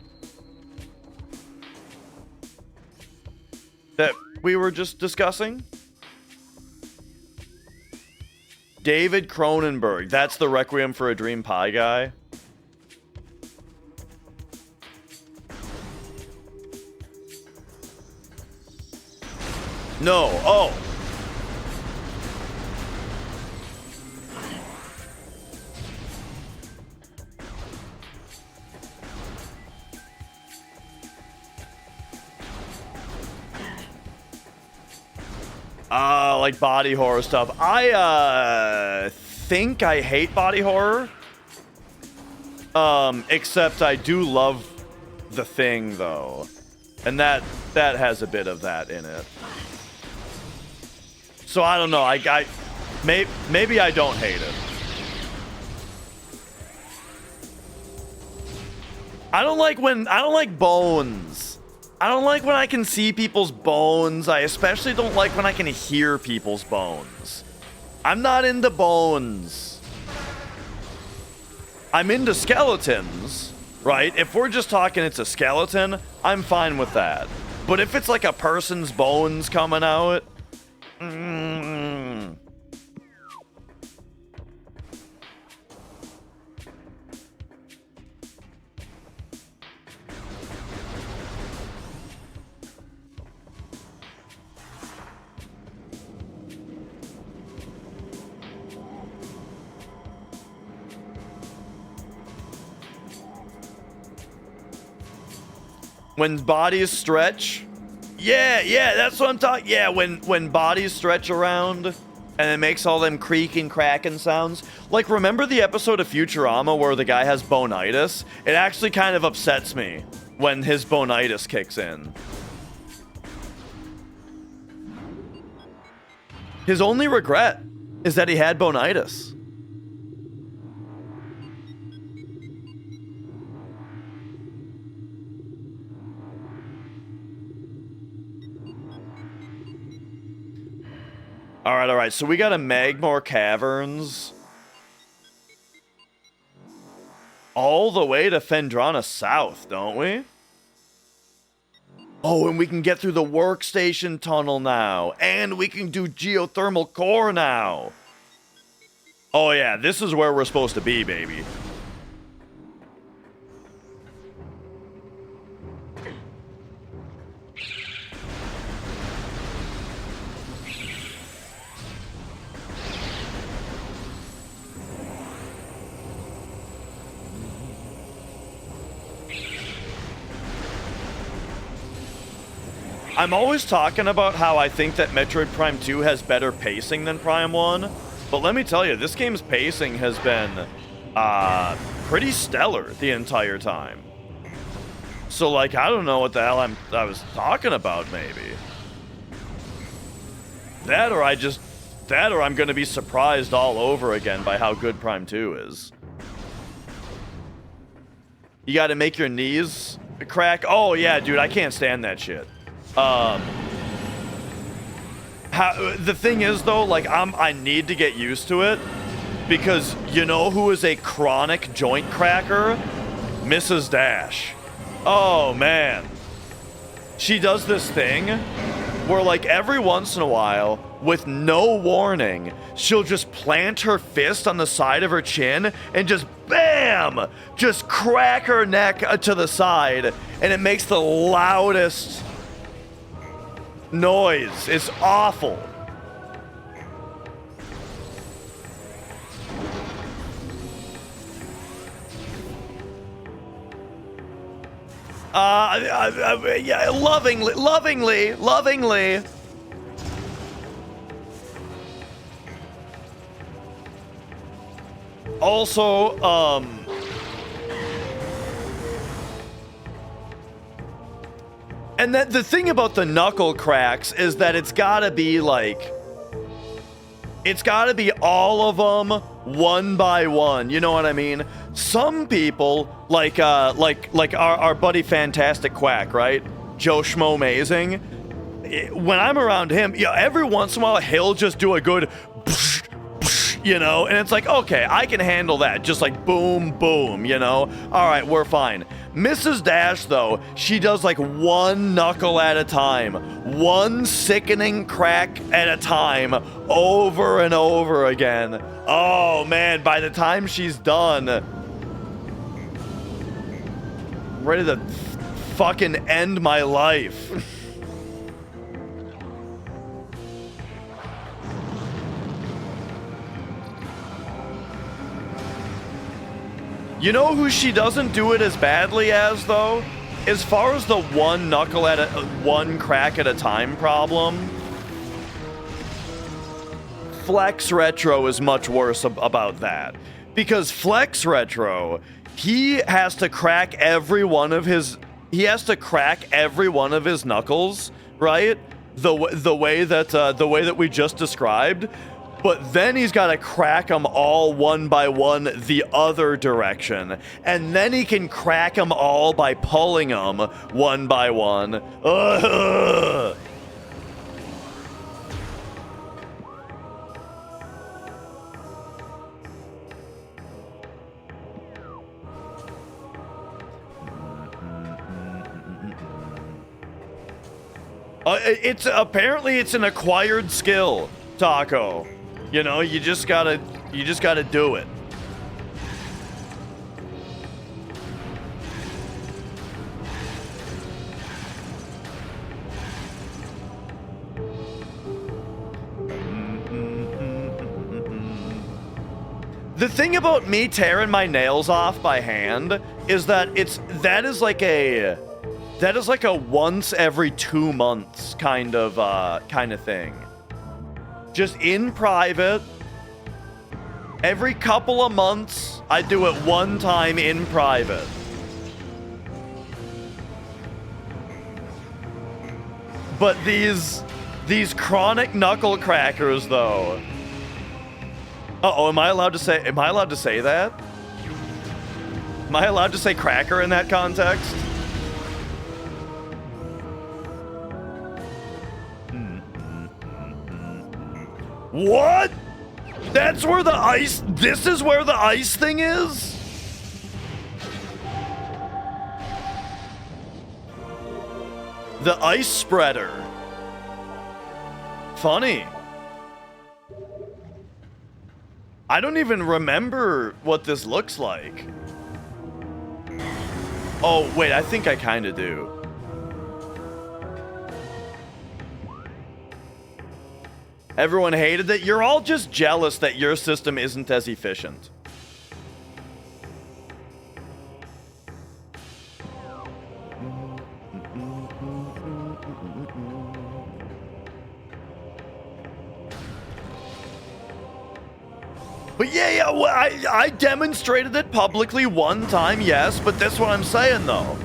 Speaker 1: that we were just discussing? David Cronenberg. That's the Requiem for a Dream Pie guy. No. Oh. Like body horror stuff. I think I hate body horror. Except I do love The Thing though. And that has a bit of that in it. So I don't know. Maybe I don't hate it. I don't like bones. I don't like when I can see people's bones. I especially don't like when I can hear people's bones. I'm not into bones. I'm into skeletons, right? If we're just talking it's a skeleton, I'm fine with that. But if it's like a person's bones coming out, When bodies stretch. Yeah, that's what I'm talking. Yeah, when bodies stretch around and it makes all them creaking, cracking sounds. Like, remember the episode of Futurama where the guy has bonitis? It actually kind of upsets me when his bonitis kicks in. His only regret is that he had bonitis. All right. So we got a Magmore Caverns all the way to Phendrana South, don't we? Oh, and we can get through the workstation tunnel now, and we can do geothermal core now. Oh yeah, this is where we're supposed to be, baby. I'm always talking about how I think that Metroid Prime 2 has better pacing than Prime 1, but let me tell you, this game's pacing has been pretty stellar the entire time. So, like, I don't know what the hell I was talking about, maybe. That or I'm gonna be surprised all over again by how good Prime 2 is. You gotta make your knees crack? Oh yeah, dude, I can't stand that shit. The thing is though, like I need to get used to it because you know who is a chronic joint cracker? Mrs. Dash. Oh man. She does this thing where like every once in a while, with no warning, she'll just plant her fist on the side of her chin and just BAM! Just crack her neck to the side, and it makes the loudest noise. It's awful. Yeah, lovingly. Also, and that the thing about the knuckle cracks is that it's gotta be all of them one by one. You know what I mean? Some people, like our buddy Fantastic Quack, right? Joe Schmo Amazing. When I'm around him, yeah, every once in a while he'll just do a good, you know, and it's like, okay, I can handle that. Just like boom, boom, you know? All right, we're fine. Mrs. Dash, though, she does like one knuckle at a time, one sickening crack at a time, over and over again. Oh man, by the time she's done, I'm ready to fucking end my life. You know who she doesn't do it as badly as, though? As far as the one knuckle at one crack at a time problem, Flex Retro is much worse about that. Because Flex Retro, he has to crack every one of his knuckles, right? The way that we just described. But then he's got to crack them all one by one the other direction. And then he can crack them all by pulling them one by one. Ugh. Apparently it's an acquired skill, Taco. You know, you just gotta do it. The thing about me tearing my nails off by hand is that That is like a once every 2 months kind of thing. Just in private. Every couple of months, I do it one time in private. But these chronic knuckle crackers, though. Uh-oh, am I allowed to say that? Am I allowed to say cracker in that context? What? That's where the ice... This is where the ice thing is? The ice spreader. Funny. I don't even remember what this looks like. Oh, wait, I think I kind of do. Everyone hated it. You're all just jealous that your system isn't as efficient. But yeah, well, I demonstrated it publicly one time, yes, but that's what I'm saying though.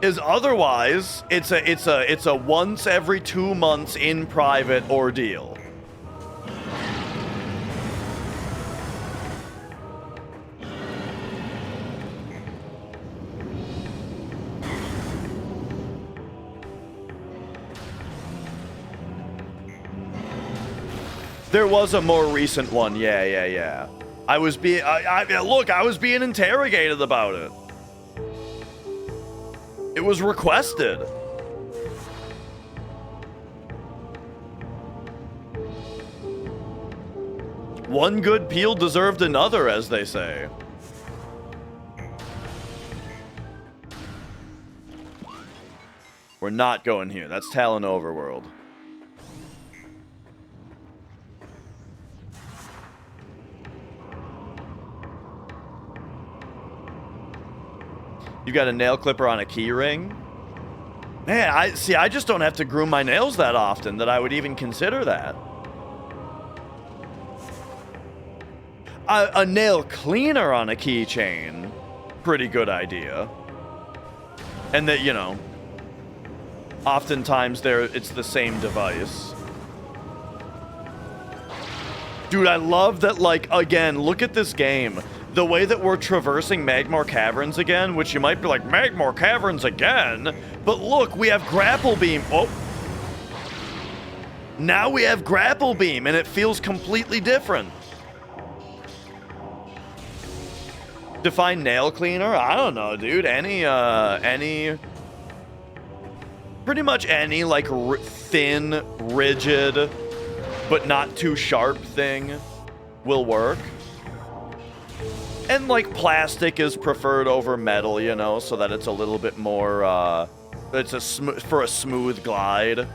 Speaker 1: Is otherwise it's a once every 2 months in private ordeal. There was a more recent one, yeah. I was being interrogated about it. It was requested. One good peel deserved another, as they say. We're not going here. That's Talon Overworld. You got a nail clipper on a key ring? Man, I just don't have to groom my nails that often that I would even consider that. A nail cleaner on a keychain. Pretty good idea. And that, you know, oftentimes it's the same device. Dude, I love that, like, again, look at this game. The way that we're traversing Magmor Caverns again, which you might be like, Magmor Caverns again? But look, we have Grapple Beam. Oh. Now we have Grapple Beam, and it feels completely different. Define nail cleaner? I don't know, dude. Pretty much any, like, thin, rigid, but not too sharp thing will work. And, like, plastic is preferred over metal, you know, so that it's a little bit more, it's for a smooth glide.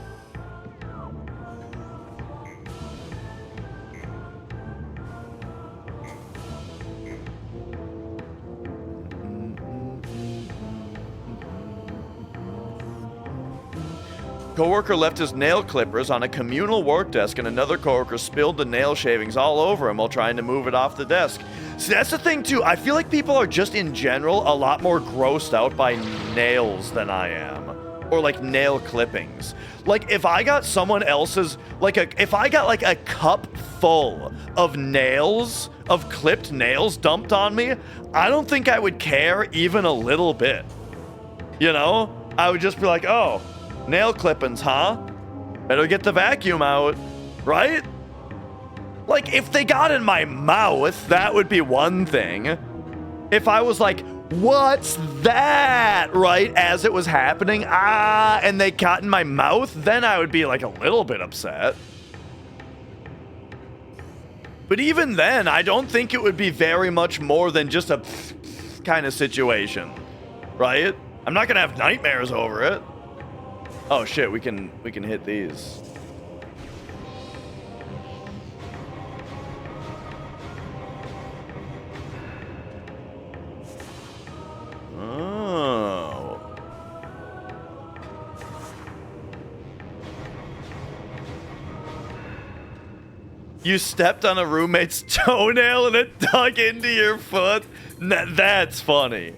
Speaker 1: Coworker left his nail clippers on a communal work desk, and another coworker spilled the nail shavings all over him while trying to move it off the desk. See, that's the thing, too. I feel like people are just, in general, a lot more grossed out by nails than I am. Or, like, nail clippings. Like, if I got someone else's... if I got, like, a cup full of nails, of clipped nails dumped on me, I don't think I would care even a little bit. You know? I would just be like, oh... nail clippings, huh? Better get the vacuum out, right? Like, if they got in my mouth, that would be one thing. If I was like, what's that? Right as it was happening, and they got in my mouth, then I would be like a little bit upset. But even then, I don't think it would be very much more than just a kind of situation, right? I'm not gonna have nightmares over it. Oh shit, we can hit these. Oh. You stepped on a roommate's toenail and it dug into your foot? That's funny.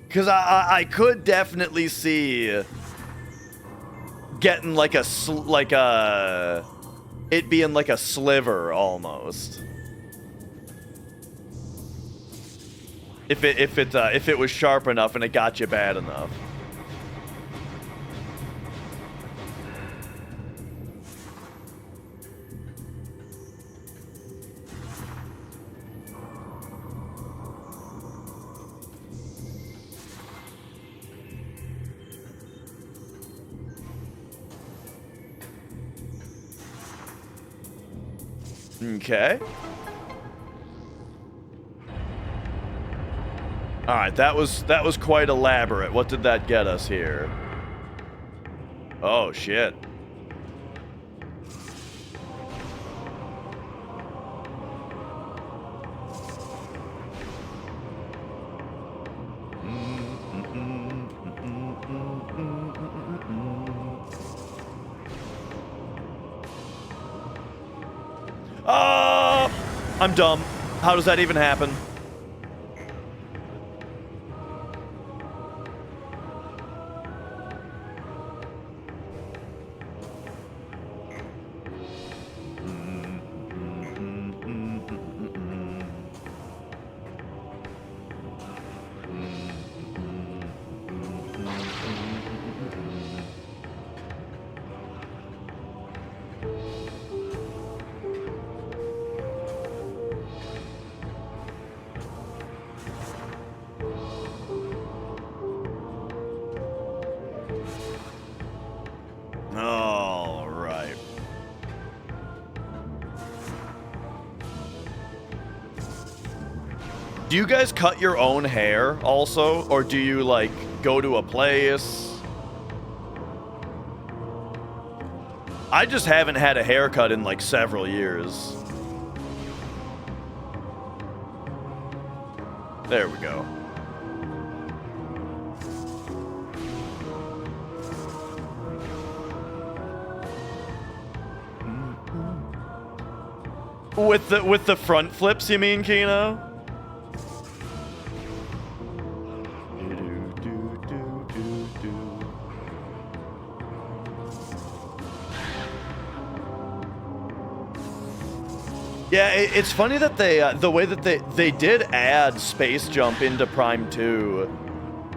Speaker 1: Because I could definitely see getting like it being like a sliver almost. If it was sharp enough and it got you bad enough. Okay. All right, that was quite elaborate. What did that get us here? Oh shit. Oh, I'm dumb. How does that even happen? All right. Do you guys cut your own hair also? Or do you, like, go to a place? I just haven't had a haircut in, like, several years. There we go. With the front flips, you mean, Kino? Yeah, it's funny that they the way that they did add space jump into Prime 2,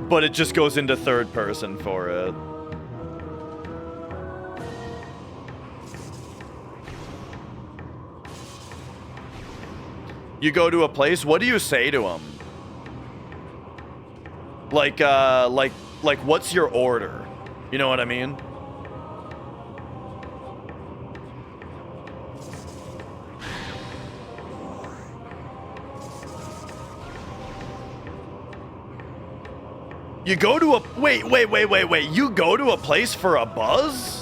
Speaker 1: but it just goes into third person for it. You go to a place, what do you say to them? Like, what's your order? You know what I mean? You go to a, wait, you go to a place for a buzz?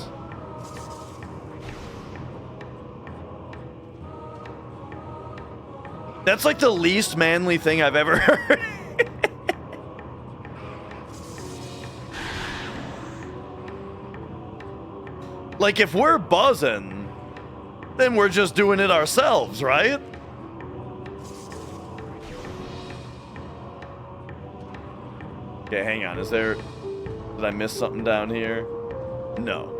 Speaker 1: That's like the least manly thing I've ever heard. Like, if we're buzzing, then we're just doing it ourselves, right? Okay, hang on. Is there... Did I miss something down here? No.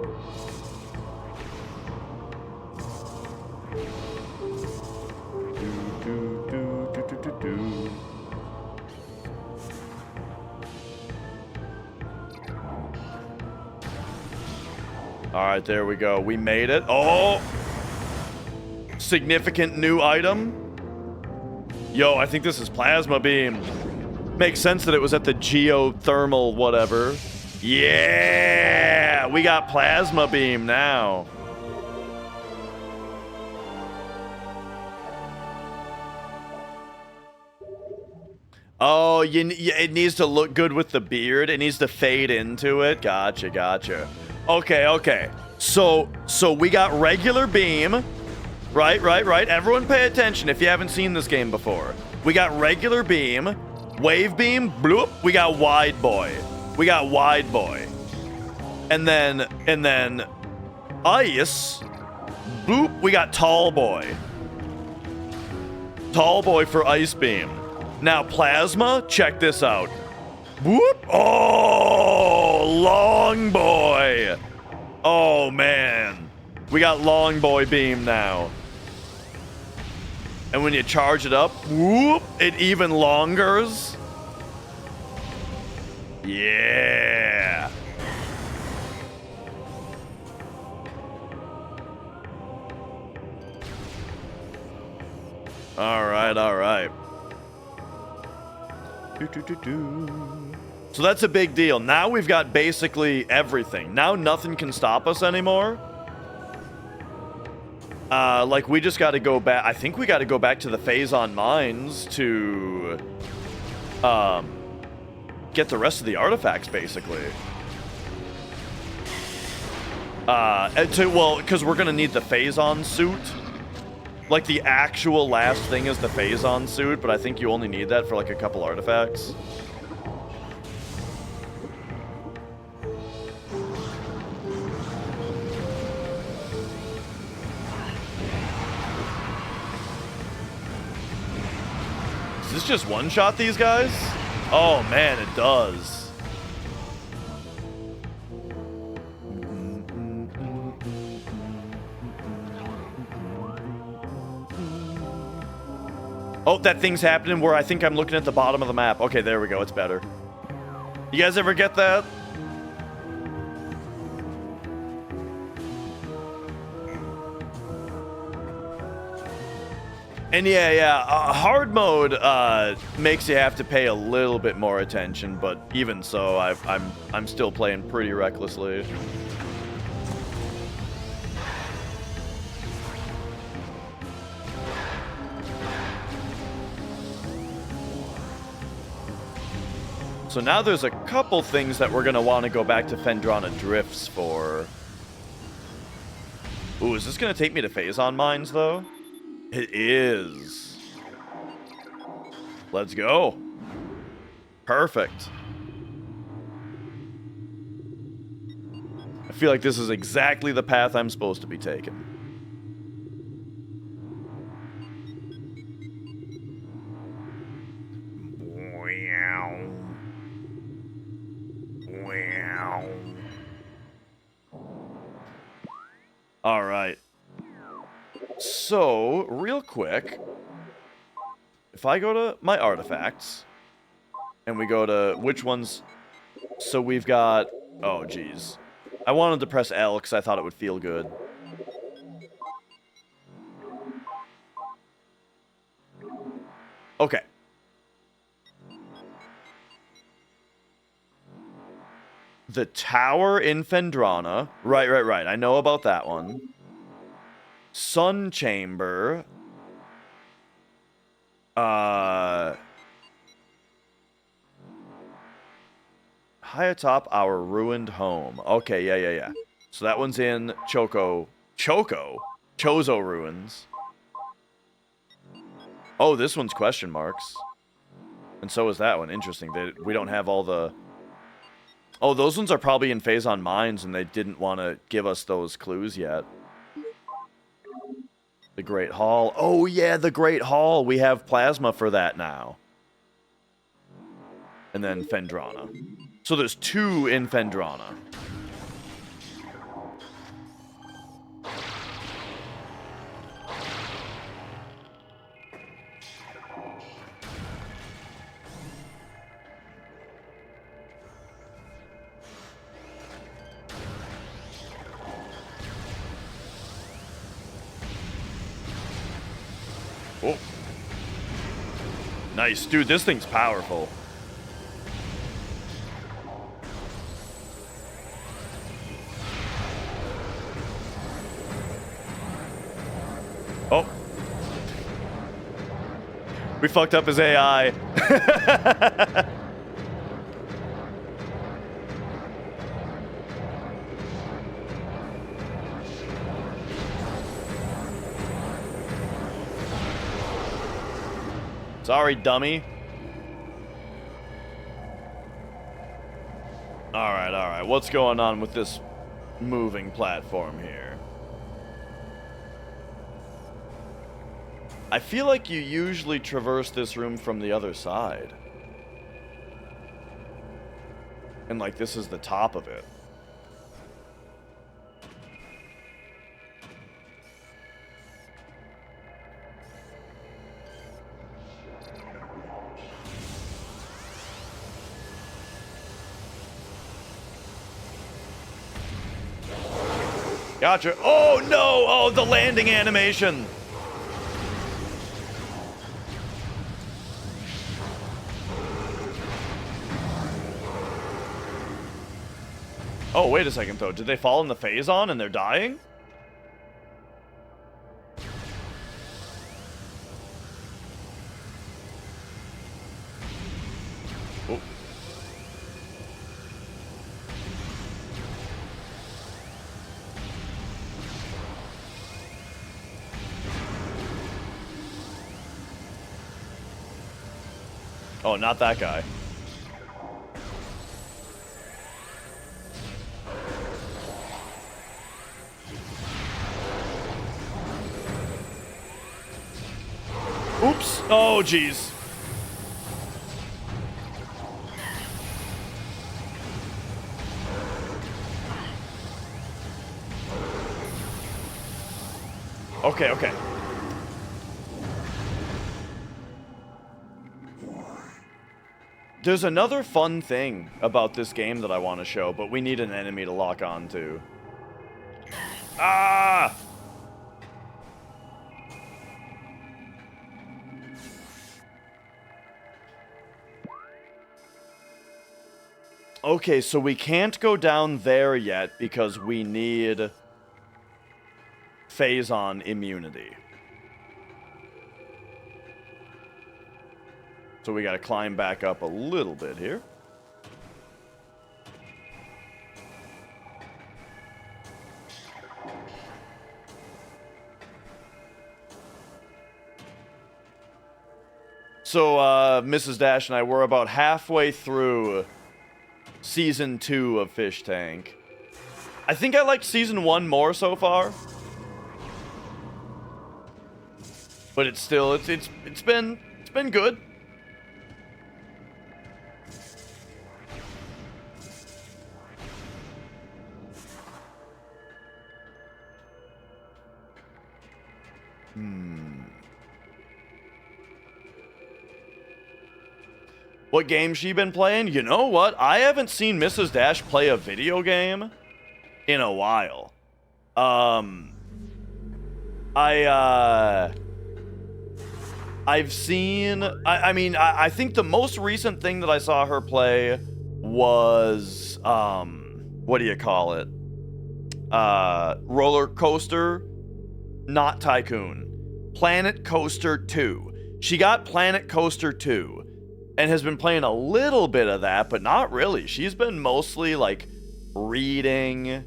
Speaker 1: Alright, there we go. We made it. Oh! Significant new item. Yo, I think this is plasma beam. Makes sense that it was at the geothermal whatever. Yeah! We got plasma beam now. Oh, it needs to look good with the beard. It needs to fade into it. Gotcha, gotcha. Okay. So we got regular beam. Right. Everyone pay attention if you haven't seen this game before. We got regular beam. Wave beam, bloop. We got wide boy. And then ice. Boop, we got Tall Boy. Tall Boy for Ice Beam. Now plasma, check this out. Whoop! Oh, Long Boy. Oh, man. We got Long Boy Beam now. And when you charge it up, whoop, it even longers. Yeah. All right, all right. So that's a big deal. Now we've got basically everything. Now nothing can stop us anymore. Like, we just got to go back. I think we got to go back to the Phazon Mines to get the rest of the artifacts, basically. Well, because we're going to need the Phazon suit. Like, the actual last thing is the Phazon suit, but I think you only need that for, like, a couple artifacts. Does this just one-shot these guys? Oh, man, it does. Oh, that thing's happening where I think I'm looking at the bottom of the map. Okay, there we go. It's better. You guys ever get that? And yeah, hard mode makes you have to pay a little bit more attention, but even so, I'm still playing pretty recklessly. So now there's a couple things that we're going to want to go back to Phendrana Drifts for. Ooh, is this going to take me to Phazon Mines, though? It is. Let's go. Perfect. I feel like this is exactly the path I'm supposed to be taking. All right. So, real quick, if I go to my artifacts, and we go to which ones, so we've got, oh geez. I wanted to press L because I thought it would feel good. Okay. The tower in Phendrana. Right. I know about that one. Sun Chamber. High atop our ruined home. Okay, yeah. So that one's in Chozo Ruins. Oh, this one's question marks. And so is that one. Interesting. We don't have all the... Oh, those ones are probably in Phazon Mines, and they didn't want to give us those clues yet. The Great Hall. Oh, yeah, the Great Hall. We have plasma for that now. And then Phendrana. So there's 2 in Phendrana. Oh. Nice. Dude, this thing's powerful. Oh. We fucked up his AI. Sorry, dummy. Alright. What's going on with this moving platform here? I feel like you usually traverse this room from the other side. And like this is the top of it. Gotcha. Oh no! Oh, the landing animation! Oh, wait a second though. Did they fall in the phase-on and they're dying? Oh. Oh, not that guy. Oops. Oh, jeez. Okay. There's another fun thing about this game that I want to show, but we need an enemy to lock on to. Ah! Okay, so we can't go down there yet because we need phase-on immunity. So we gotta climb back up a little bit here. So, Mrs. Dash and I were about halfway through Season 2 of Fish Tank. I think I liked Season 1 more so far. But it's still, it's been good. What game she been playing? You know what? I haven't seen Mrs. Dash play a video game in a while. I've seen... I think the most recent thing that I saw her play was... what do you call it? Roller Coaster, not Tycoon. Planet Coaster 2. She got Planet Coaster 2. And has been playing a little bit of that, but not really. She's been mostly, like, reading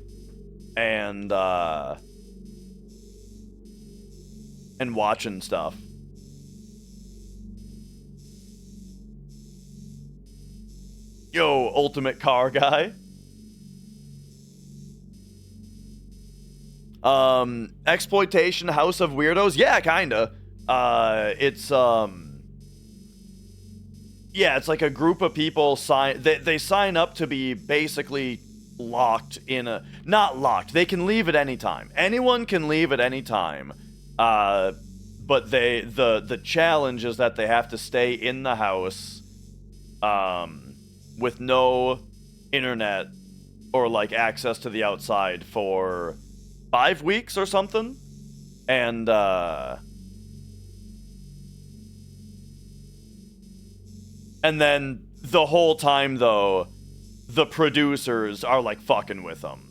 Speaker 1: and watching stuff. Yo, ultimate car guy. Exploitation House of Weirdos? Yeah, kinda. Yeah, it's like a group of people they sign up to be basically locked in a... Not locked. They can leave at any time. Anyone can leave at any time. But the challenge is that they have to stay in the house with no internet or like access to the outside for 5 weeks or something. And then the whole time, though, the producers are, like, fucking with them.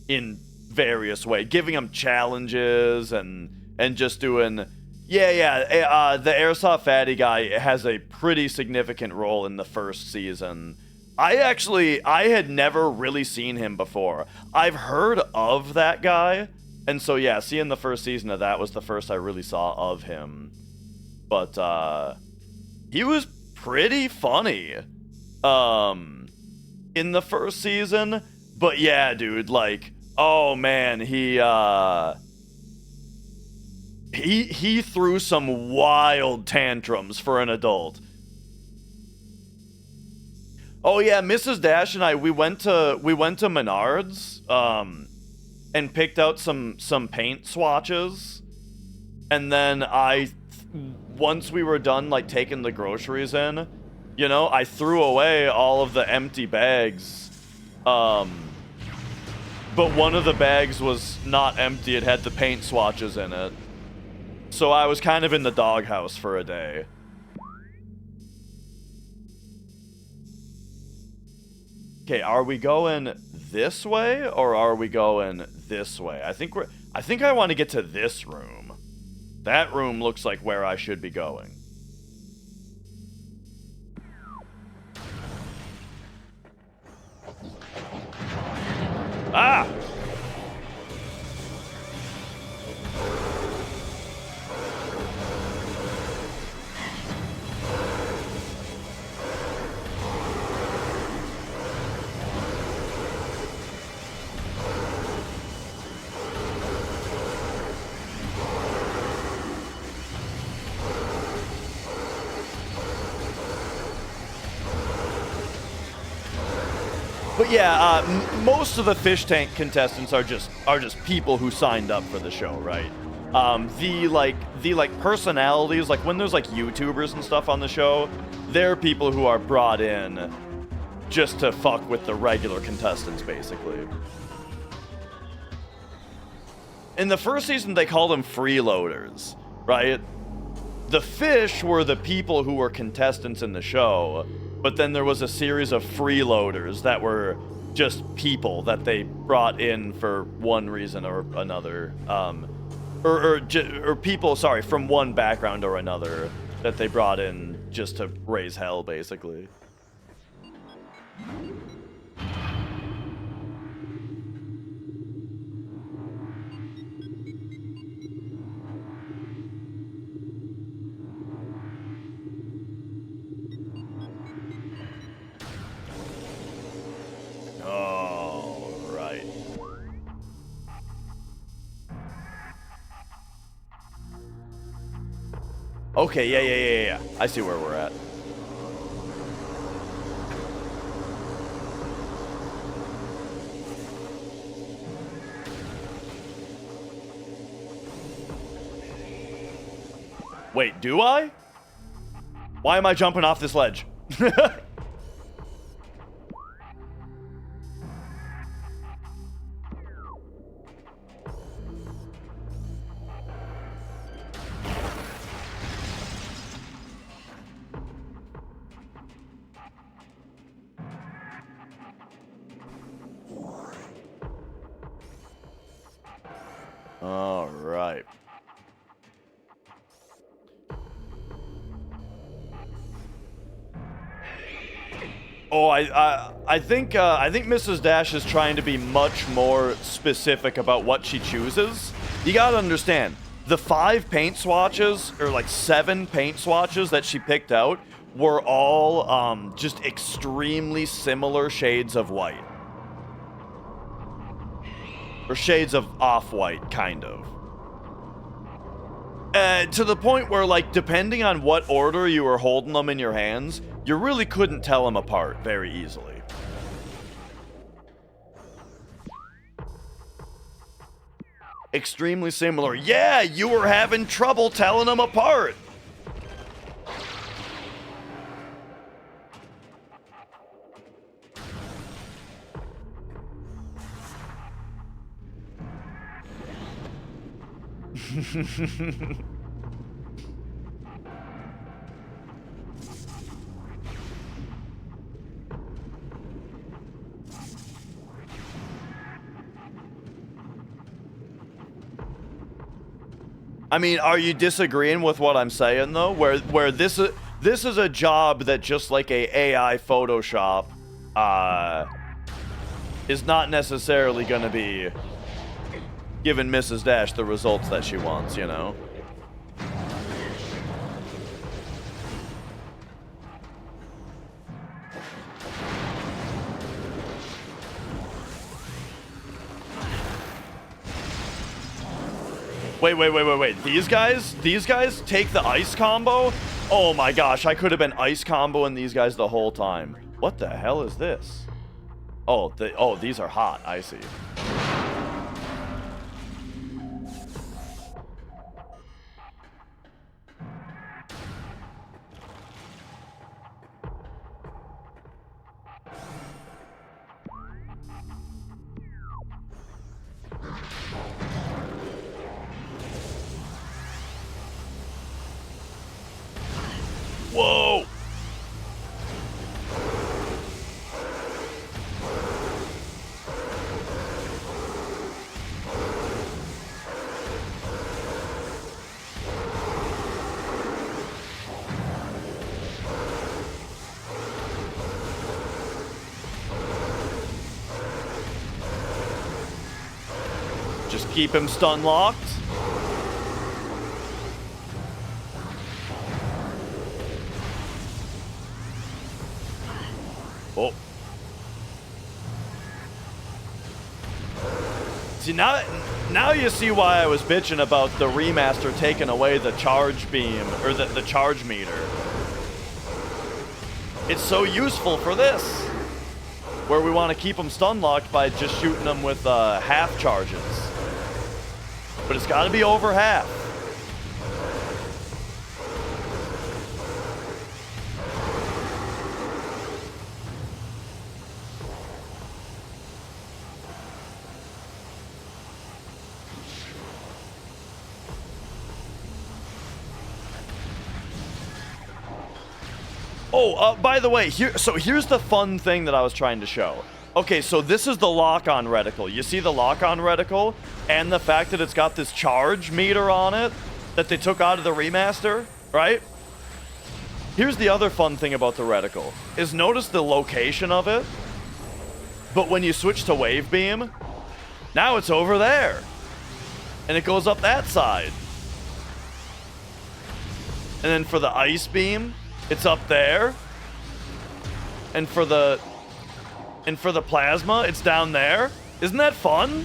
Speaker 1: In various ways. Giving them challenges and just doing... Yeah, the Airsoft Fatty guy has a pretty significant role in the first season. I had never really seen him before. I've heard of that guy. And so, yeah, seeing the first season of that was the first I really saw of him. But, he was pretty funny. in the first season. But yeah, dude, like, oh man, he threw some wild tantrums for an adult. Oh yeah, Mrs. Dash and I, we went to Menards, and picked out some paint swatches, and then once we were done like taking the groceries in, you know, I threw away all of the empty bags, but one of the bags was not empty. It had the paint swatches in it, so I was kind of in the doghouse for a day. Okay, are we going this way or are we going this way? I think I want to get to this room. That room looks like where I should be going. Ah! But yeah, most of the fish tank contestants are just people who signed up for the show, right? The personalities, like when there's like YouTubers and stuff on the show, they're people who are brought in just to fuck with the regular contestants, basically. In the first season, they called them freeloaders, right? The fish were the people who were contestants in the show, but then there was a series of freeloaders that were just people that they brought in for one reason or another, or people, sorry, from one background or another that they brought in just to raise hell, basically. Oh, right. Okay, yeah. I see where we're at. Wait, do I? Why am I jumping off this ledge? All right. Oh, I think Mrs. Dash is trying to be much more specific about what she chooses. You gotta understand, the 5 paint swatches, or like 7 paint swatches that she picked out, were all just extremely similar shades of white. Or shades of off-white, kind of. To the point where, like, depending on what order you were holding them in your hands, you really couldn't tell them apart very easily. Extremely similar. Yeah, you were having trouble telling them apart. I mean, are you disagreeing with what I'm saying though? Where this is a job that, just like a AI Photoshop, is not necessarily going to be giving Mrs. Dash the results that she wants, you know? Wait. These guys take the ice combo? Oh my gosh, I could have been ice comboing these guys the whole time. What the hell is this? Oh, these are hot. I see. Whoa! Just keep him stun locked. Oh. See, now you see why I was bitching about the remaster taking away the charge beam, or the charge meter. It's so useful for this, where we want to keep them stun locked by just shooting them with half charges. But it's got to be over half. Oh, by the way, here's the fun thing that I was trying to show. Okay, so this is the lock-on reticle. You see the lock-on reticle and the fact that it's got this charge meter on it that they took out of the remaster, right? Here's the other fun thing about the reticle, is notice the location of it, but when you switch to wave beam, now it's over there, and it goes up that side. And then for the ice beam, it's up there, and for the plasma, it's down there. Isn't that fun?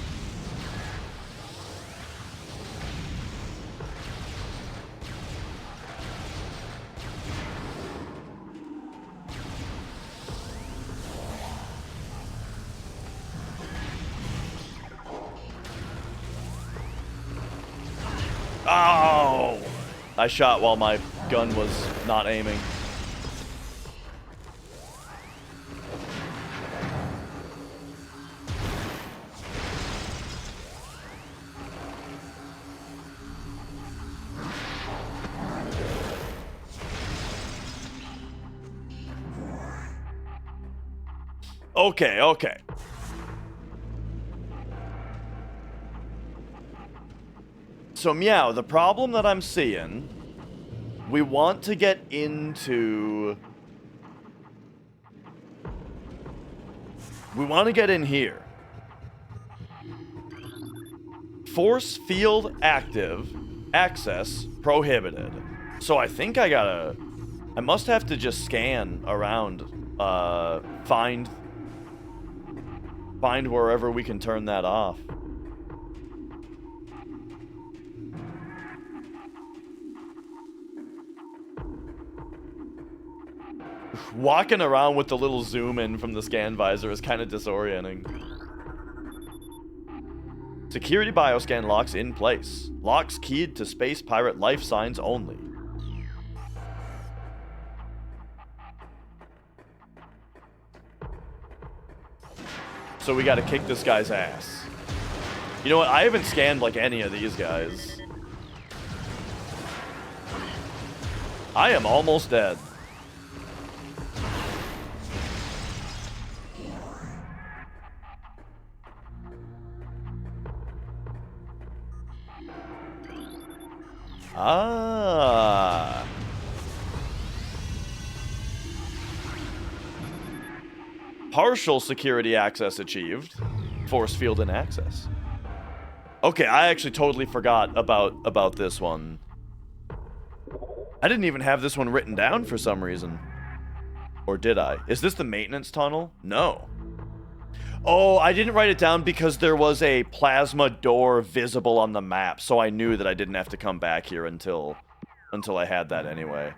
Speaker 1: Oh! I shot while my gun was not aiming. Okay. So, Meow, the problem that I'm seeing, we want to get into... We want to get in here. Force field active, access prohibited. So I think I must have to just scan around, find wherever we can turn that off. Walking around with the little zoom in from the scan visor is kind of disorienting. Security bioscan locks in place. Locks keyed to space pirate life signs only. So we gotta kick this guy's ass. You know what? I haven't scanned like any of these guys. I am almost dead. Ah. Partial security access achieved. Force field and access. Okay, I actually totally forgot about this one. I didn't even have this one written down for some reason. Or did I? Is this the maintenance tunnel? No. Oh, I didn't write it down because there was a plasma door visible on the map, so I knew that I didn't have to come back here until I had that anyway.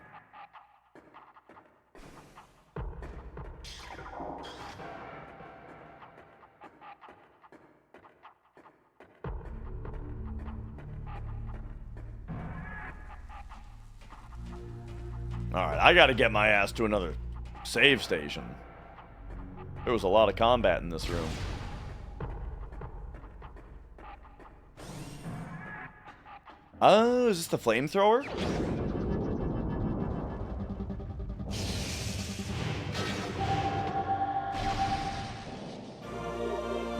Speaker 1: Alright, I gotta get my ass to another save station. There was a lot of combat in this room. Oh, is this the flamethrower?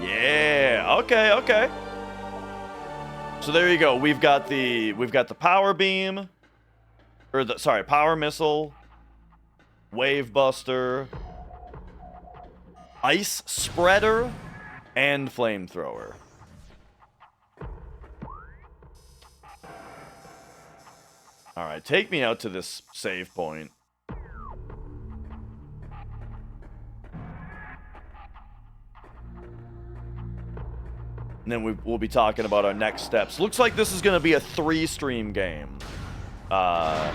Speaker 1: Yeah, okay, okay. So there you go. We've got the power beam. Or the, sorry, power missile, wave buster, ice spreader, and flamethrower. Alright, take me out to this save point. And then we'll be talking about our next steps. Looks like this is going to be a 3-stream game. Oh.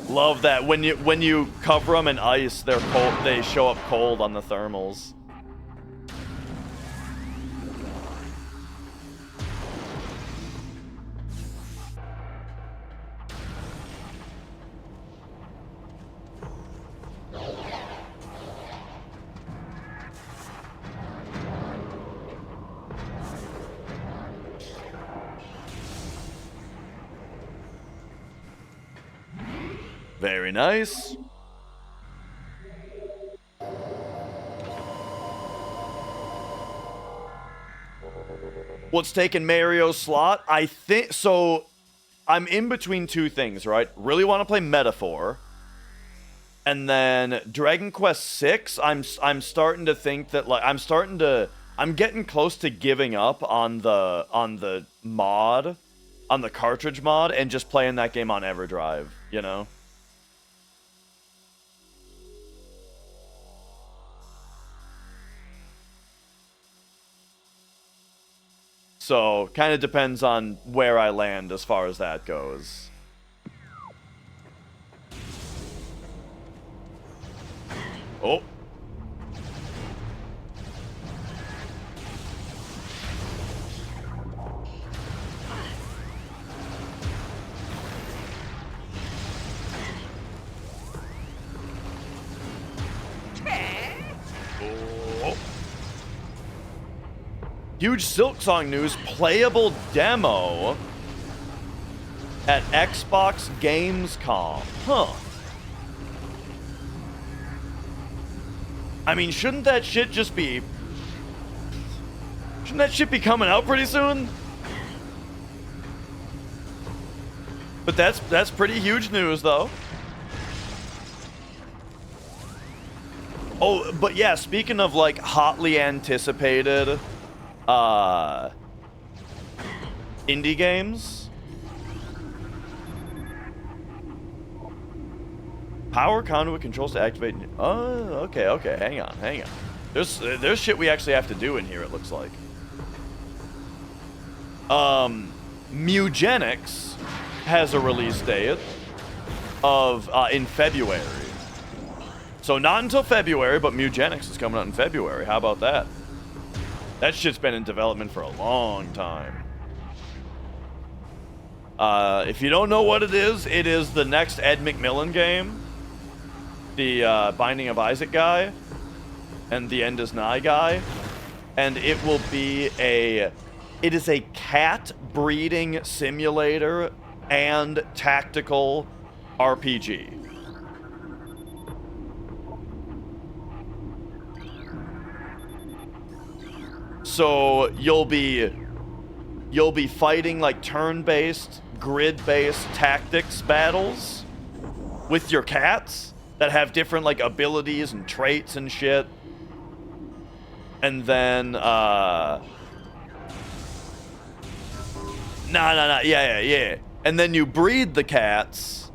Speaker 1: Love that when you cover them in ice, they're cold. They show up cold on the thermals. Very nice. What's taking Mario's slot? I think so. I'm in between two things, right? Really want to play Metaphor, and then Dragon Quest VI. I'm starting to think that like I'm getting close to giving up on the mod, on the cartridge mod, and just playing that game on EverDrive. You know. So, kind of depends on where I land as far as that goes. Oh. Huge Silksong news, playable demo at Xbox Gamescom. Huh. I mean, shouldn't that shit be coming out pretty soon? But that's pretty huge news, though. Oh, but yeah, speaking of, like, hotly anticipated indie games. Power conduit controls to activate. Oh, okay. Hang on. There's shit we actually have to do in here. It looks like. Mugenics has a release date of in February. So not until February, but Mugenics is coming out in February. How about that? That shit's been in development for a long time. If you don't know what it is the next Ed McMillan game. The Binding of Isaac guy. And the End is Nigh guy. And it will be it is a cat breeding simulator and tactical RPG. So you'll be fighting like turn-based, grid-based tactics battles with your cats that have different like abilities and traits and shit. And then yeah. And then you breed the cats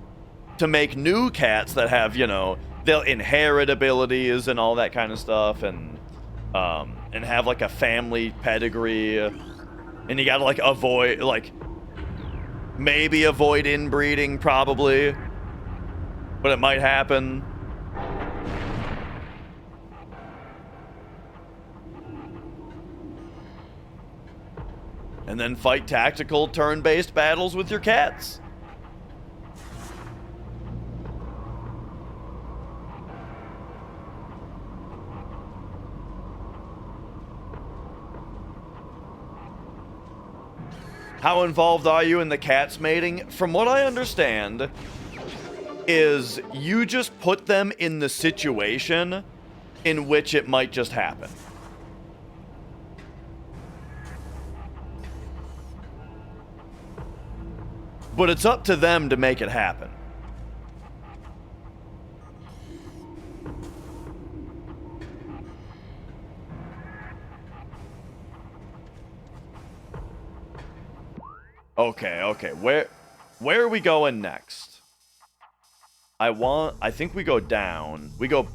Speaker 1: to make new cats that have, you know, they'll inherit abilities and all that kind of stuff, and have like a family pedigree. And you gotta like avoid, like, maybe avoid inbreeding, probably, but it might happen. And then fight tactical turn-based battles with your cats. How involved are you in the cats mating? From what I understand, is you just put them in the situation in which it might just happen. But it's up to them to make it happen. Okay. Where are we going next? I think we go down.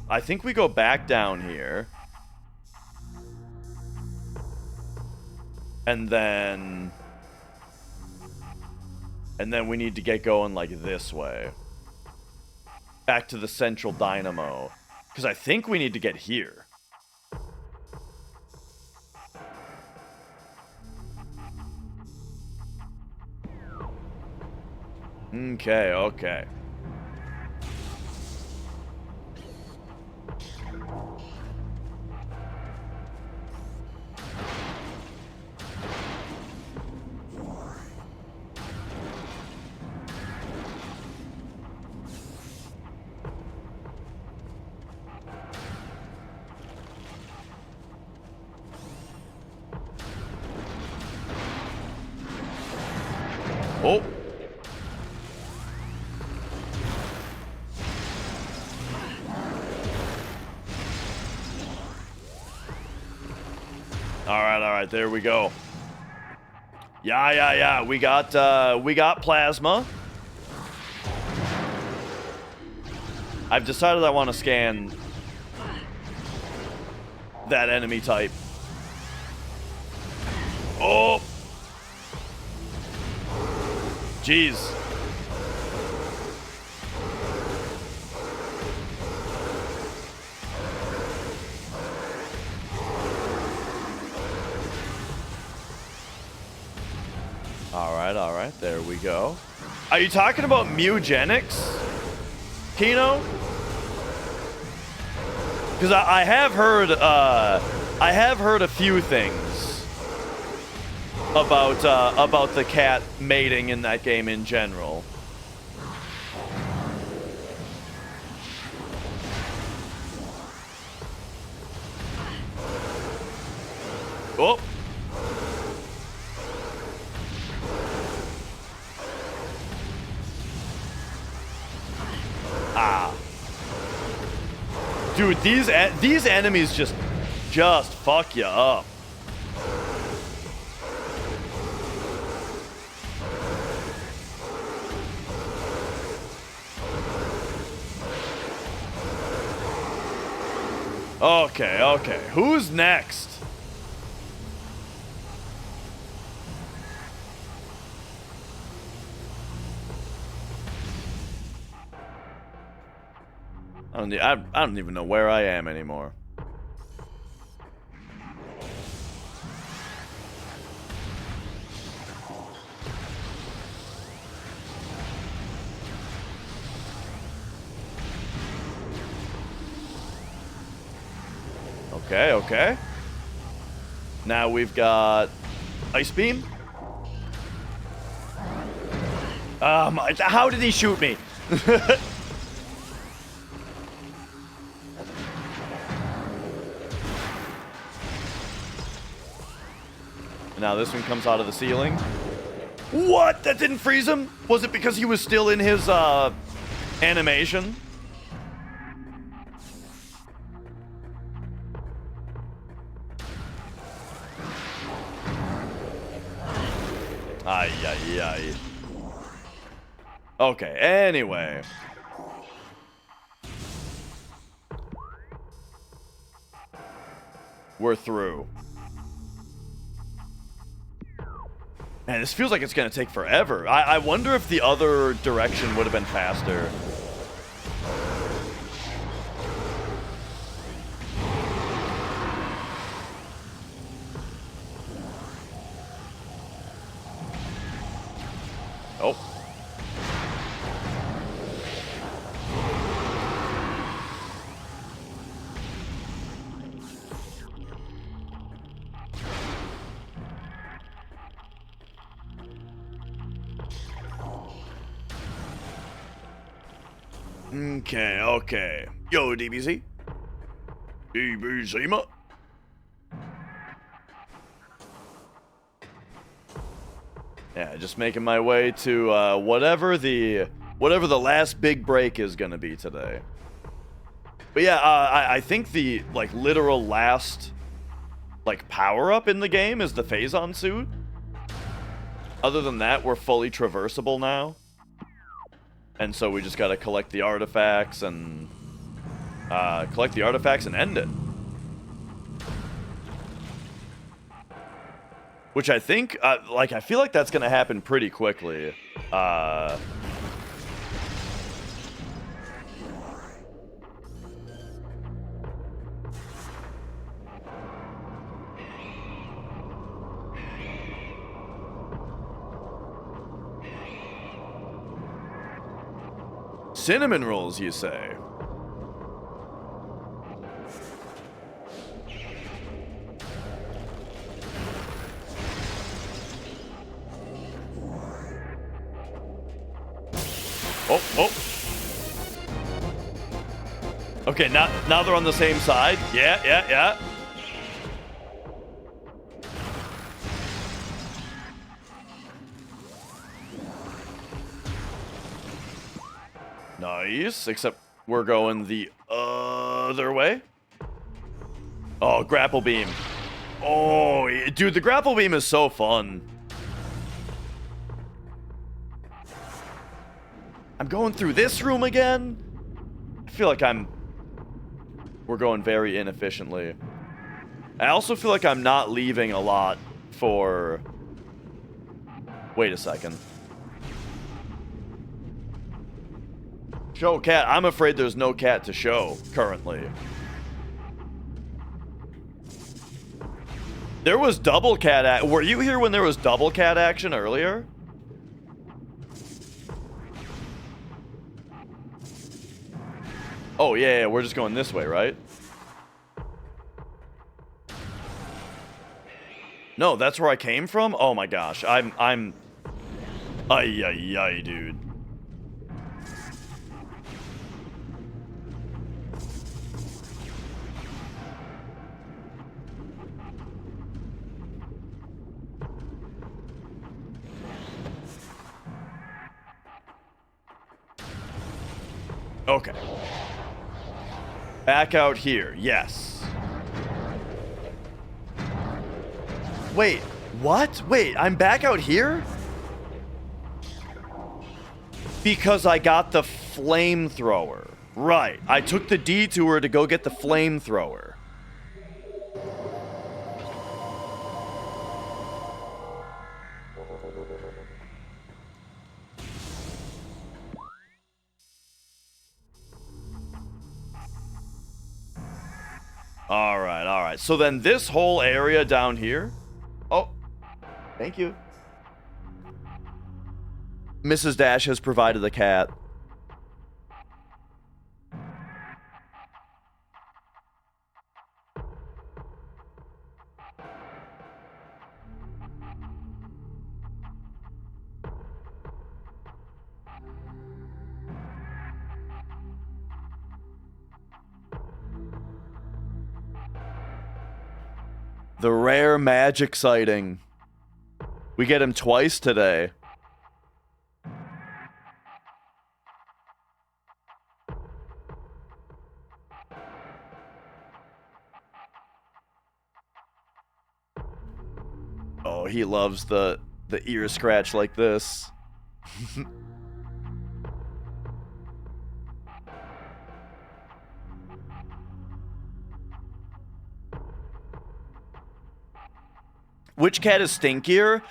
Speaker 1: I think we go back down here. And then we need to get going like this way. Back to the central dynamo. Because I think we need to get here. Okay. Oh. All right, there we go. Yeah. We got plasma. I've decided I want to scan that enemy type. Oh. Jeez. All right, there we go. Are you talking about Mugenics, Kino? Because I have heard a few things about the cat mating in that game in general. Oh. Dude, these enemies just fuck you up. Okay. Who's next? I don't even know where I am anymore. Okay. Now we've got Ice Beam. How did he shoot me? Now this one comes out of the ceiling. What? That didn't freeze him? Was it because he was still in his animation? Ay. Okay, anyway. We're through. Man, this feels like it's gonna take forever. I wonder if the other direction would have been faster. Oh. Okay, okay. Yo, DBZ. DBZ, ma. Yeah, just making my way to whatever the last big break is gonna be today. But yeah, I think the like literal last like power up in the game is the Phazon suit. Other than that, we're fully traversable now, and so we just gotta collect the artifacts and end it. Which I think, like, I feel like that's gonna happen pretty quickly. Cinnamon rolls, you say? Oh, oh. Okay, now they're on the same side. Yeah, yeah, yeah. Nice, except we're going the other way. Oh, grapple beam. Oh, dude, the grapple beam is so fun. I'm going through this room again? I feel like we're going very inefficiently. I also feel like I'm not leaving a lot for... Wait a second. Show cat. I'm afraid there's no cat to show currently. There was double cat were you here when there was double cat action earlier? Oh, yeah, we're just going this way, right? No, that's where I came from? Oh my gosh, I'm... Ay, dude. Okay. Back out here, yes. Wait, what? Wait, I'm back out here? Because I got the flamethrower. Right, I took the detour to go get the flamethrower. All right. So then this whole area down here... Oh, thank you. Mrs. Dash has provided the cat. The rare magic sighting. We get him twice today. Oh, he loves the ear scratch like this. Which cat is stinkier?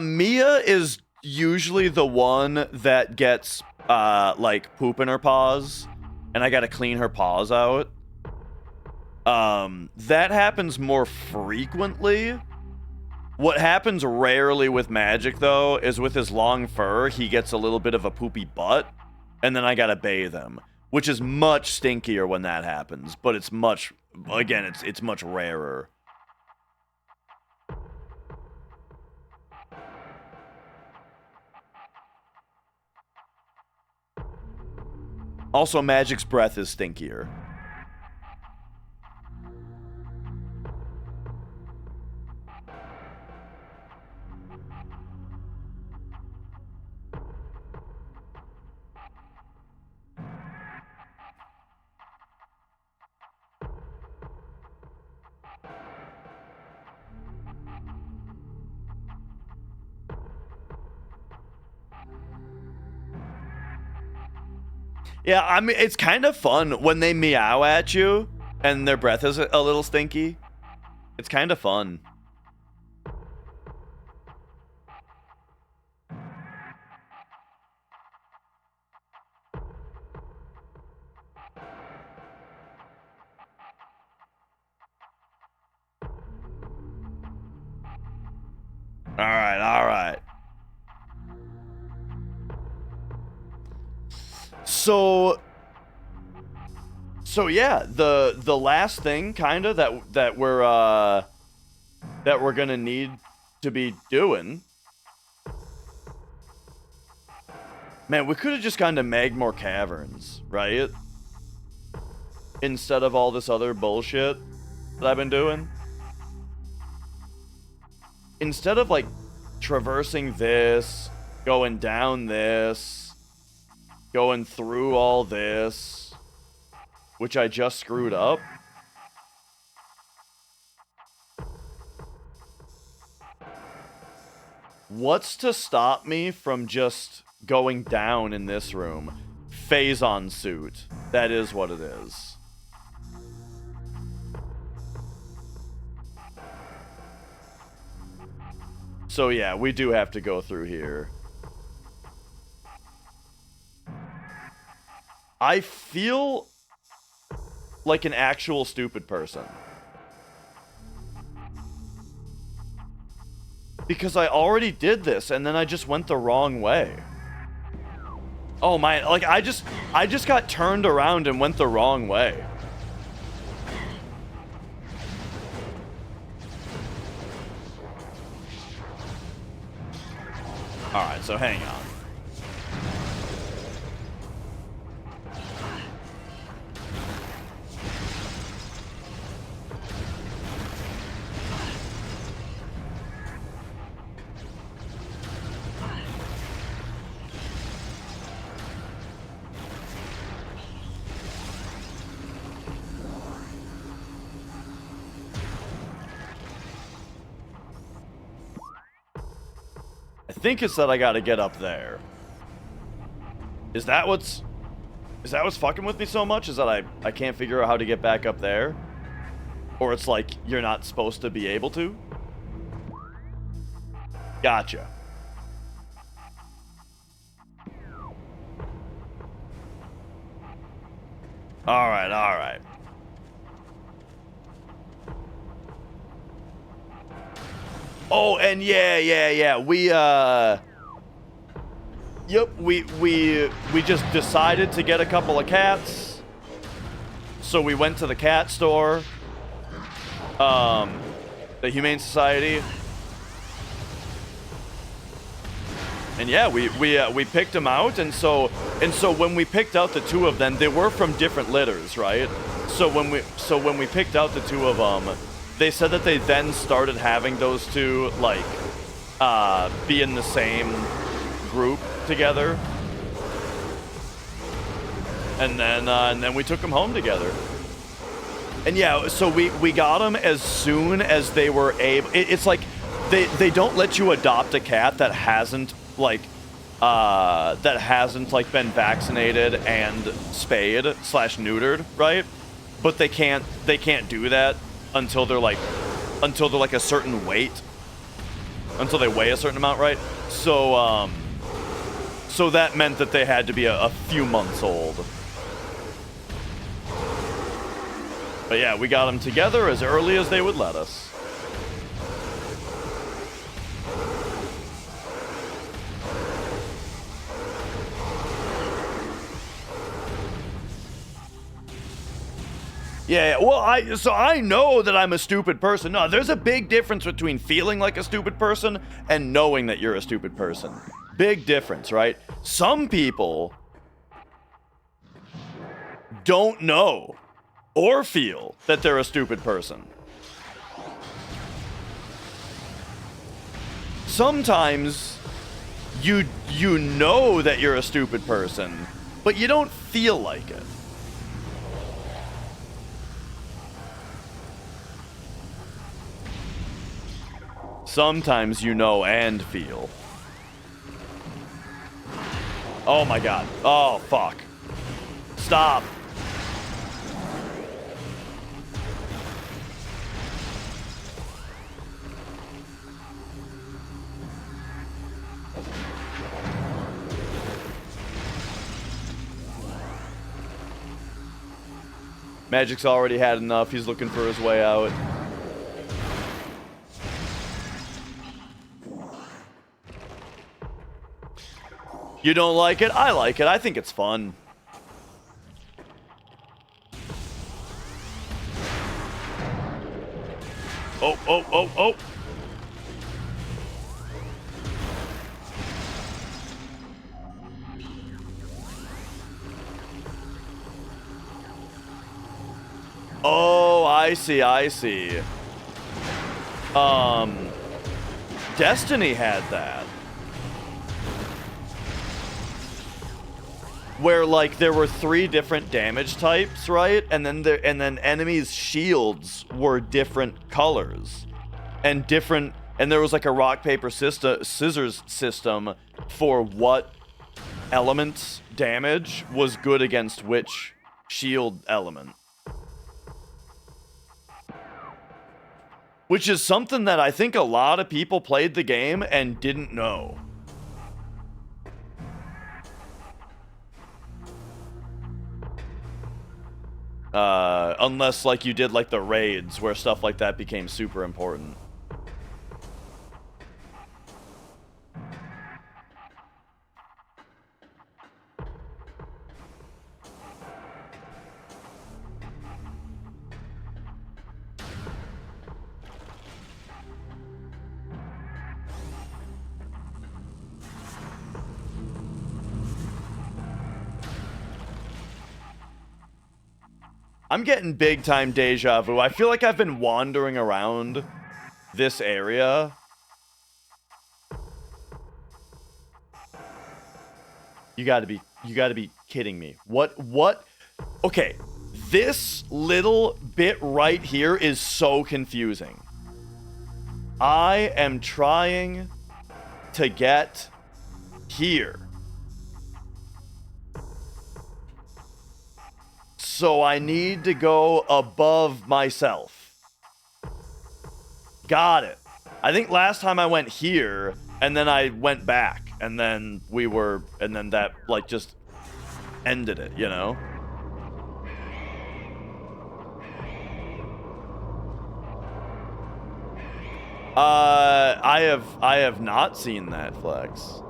Speaker 1: Mia is usually the one that gets, like, poop in her paws, and I gotta clean her paws out. That happens more frequently. What happens rarely with Magic, though, is with his long fur, he gets a little bit of a poopy butt, and then I gotta bathe him, which is much stinkier when that happens, but it's much, again, it's much rarer. Also, Magic's breath is stinkier. Yeah, I mean, it's kind of fun when they meow at you and their breath is a little stinky. It's kind of fun. All right. So yeah, the last thing kind of that we're gonna need to be doing. Man, we could have just gone to Magmore Caverns, right? Instead of all this other bullshit that I've been doing. Instead of like traversing this, going down this, going through all this, which I just screwed up. What's to stop me from just going down in this room? Phazon suit. That is what it is. So yeah, we do have to go through here. I feel like an actual stupid person. Because I already did this and then I just went the wrong way. Oh my, like I just got turned around and went the wrong way. Alright, so hang on. I think it's that I gotta get up there. Is that what's fucking with me so much? Is that I can't figure out how to get back up there? Or it's like you're not supposed to be able to? Gotcha. Alright. Oh, and yeah. We just decided to get a couple of cats. So we went to the cat store. The Humane Society. And yeah, we picked them out, and so when we picked out the two of them, they were from different litters, right? So when we picked out the two of them, they said that they then started having those two like be in the same group together, and then we took them home together. And yeah, so we got them as soon as they were able. It's like they don't let you adopt a cat that hasn't like been vaccinated and spayed / neutered, right? But they can't do that until they're like a certain weight. until they weigh a certain amount, right? So, so that meant that they had to be a few months old. But yeah, we got them together as early as they would let us. Yeah, well, I know that I'm a stupid person. No, there's a big difference between feeling like a stupid person and knowing that you're a stupid person. Big difference, right? Some people don't know or feel that they're a stupid person. Sometimes you know that you're a stupid person, but you don't feel like it. Sometimes you know and feel. Oh my god. Oh, fuck. Stop. Magic's already had enough. He's looking for his way out. You don't like it? I like it. I think it's fun. Oh, oh, oh, oh. Oh, I see, I see. Destiny had that. Where, like, there were 3 different damage types, right? And then enemies' shields were different colors. And there was like a rock, paper, scissors system for what element's damage was good against which shield element. Which is something that I think a lot of people played the game and didn't know. Unless, like, you did, like, the raids, where stuff like that became super important. I'm getting big time deja vu. I feel like I've been wandering around this area. You gotta be kidding me. What? Okay, this little bit right here is so confusing. I am trying to get here. So I need to go above myself. Got it. I think last time I went here, and then I went back, and then that, like, just ended it, you know? I have not seen that, Flex.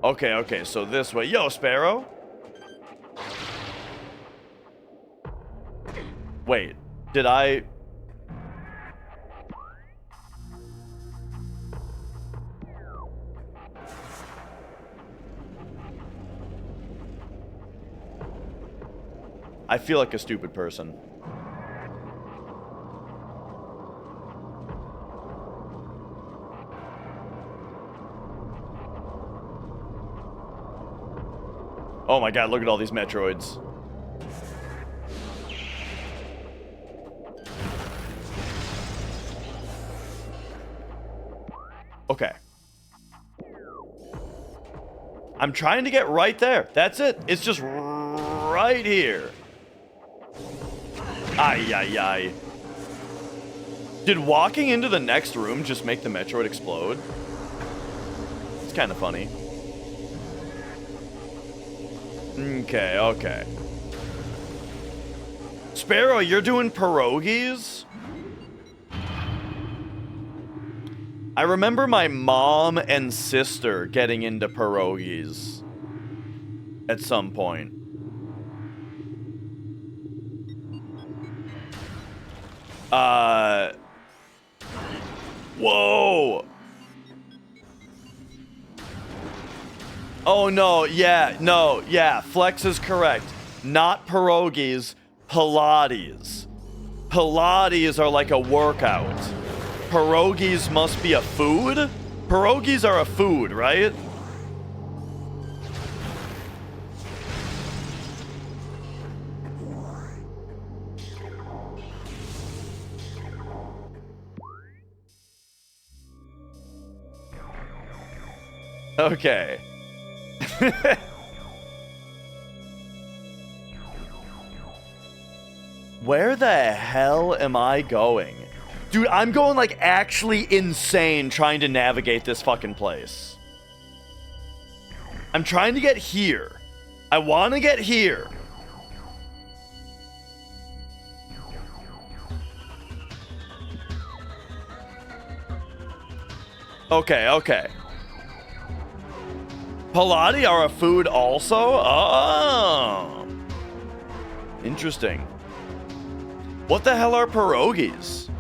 Speaker 1: Okay, so this way. Yo, Sparrow. Wait, did I... I feel like a stupid person. Oh my god, look at all these Metroids. Okay. I'm trying to get right there. That's it. It's just right here. Ay, ay, ay. Did walking into the next room just make the Metroid explode? It's kind of funny. Okay, okay. Sparrow, you're doing pierogies? I remember my mom and sister getting into pierogies at some point. Whoa! Oh no, yeah, Flex is correct. Not pierogies, Pilates. Pilates are like a workout. Pierogies must be a food? Pierogies are a food, right? Okay. Where the hell am I going? Dude, I'm going like actually insane trying to navigate this fucking place. I'm trying to get here. I want to get here. Okay, okay. Pilates are a food also? Oh. Interesting. What the hell are pierogies?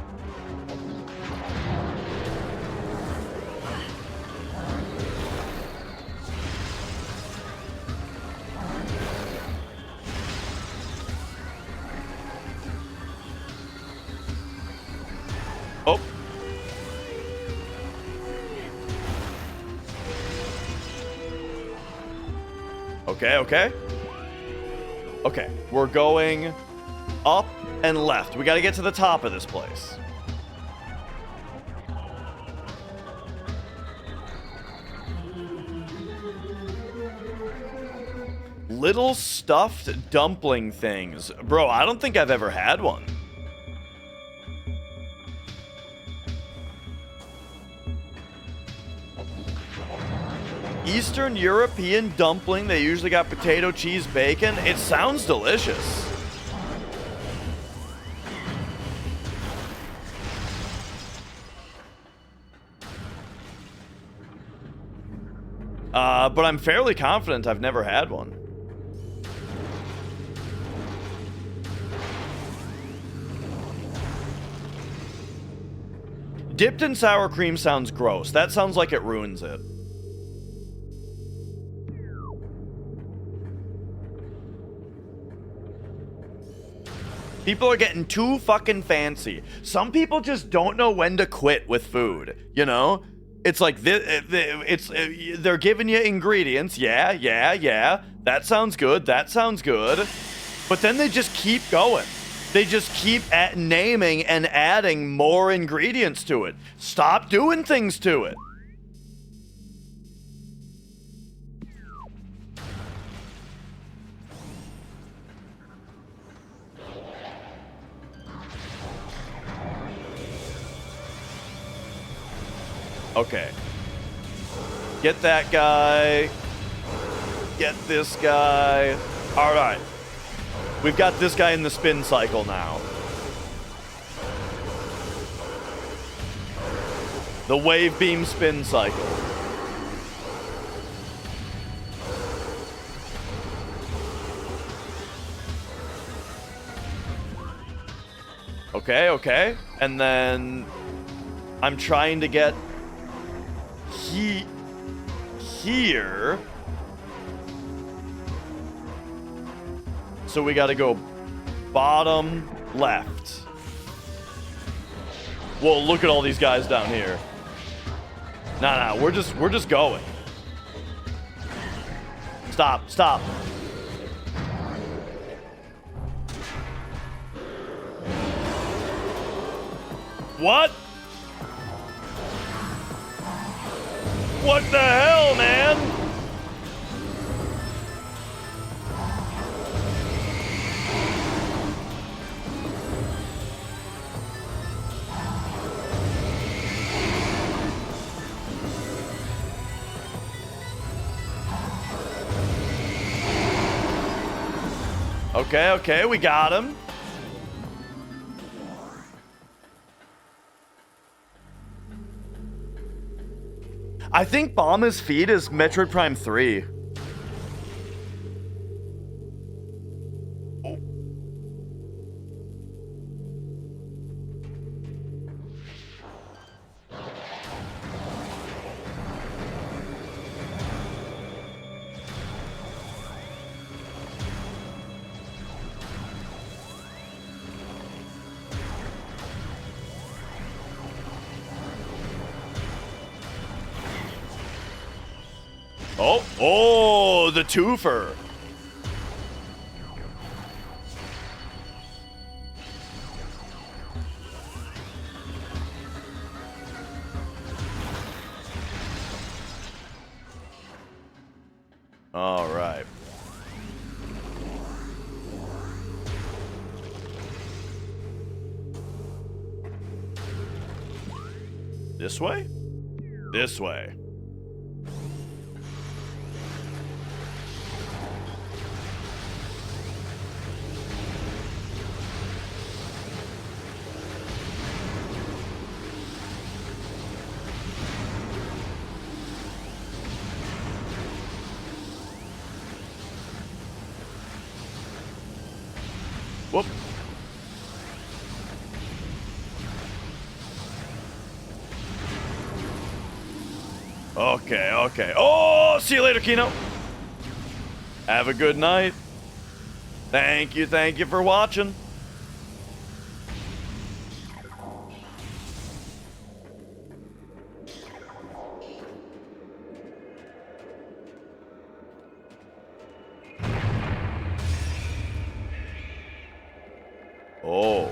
Speaker 1: Oh. Okay, okay. Okay, we're going up and left. We gotta get to the top of this place. Little stuffed dumpling things. Bro, I don't think I've ever had one. Eastern European dumpling. They usually got potato, cheese, bacon. It sounds delicious. But I'm fairly confident I've never had one. Dipped in sour cream sounds gross. That sounds like it ruins it. People are getting too fucking fancy. Some people just don't know when to quit with food, you know? It's like, they're giving you ingredients. Yeah. That sounds good. But then they just keep going. They just keep naming and adding more ingredients to it. Stop doing things to it. Okay. Get that guy. Get this guy. All right. We've got this guy in the spin cycle now. The wave beam spin cycle. Okay. And then I'm trying to get here. So we got to go bottom left. Whoa, look at all these guys down here. Nah, we're just going. Stop. What? What the hell, man? Okay, okay, we got him. I think Bomb His Feet is Metroid Prime 3. Oh, the twofer. All right. This way? This way. Whoop. Okay, okay. Oh, see you later, Kino. Have a good night. Thank you for watching. Oh.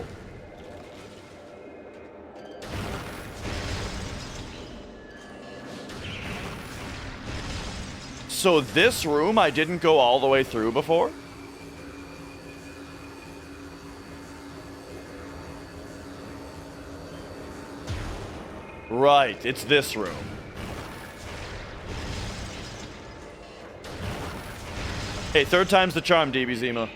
Speaker 1: So this room I didn't go all the way through before? Right, it's this room. Hey, third time's the charm, DB Zima.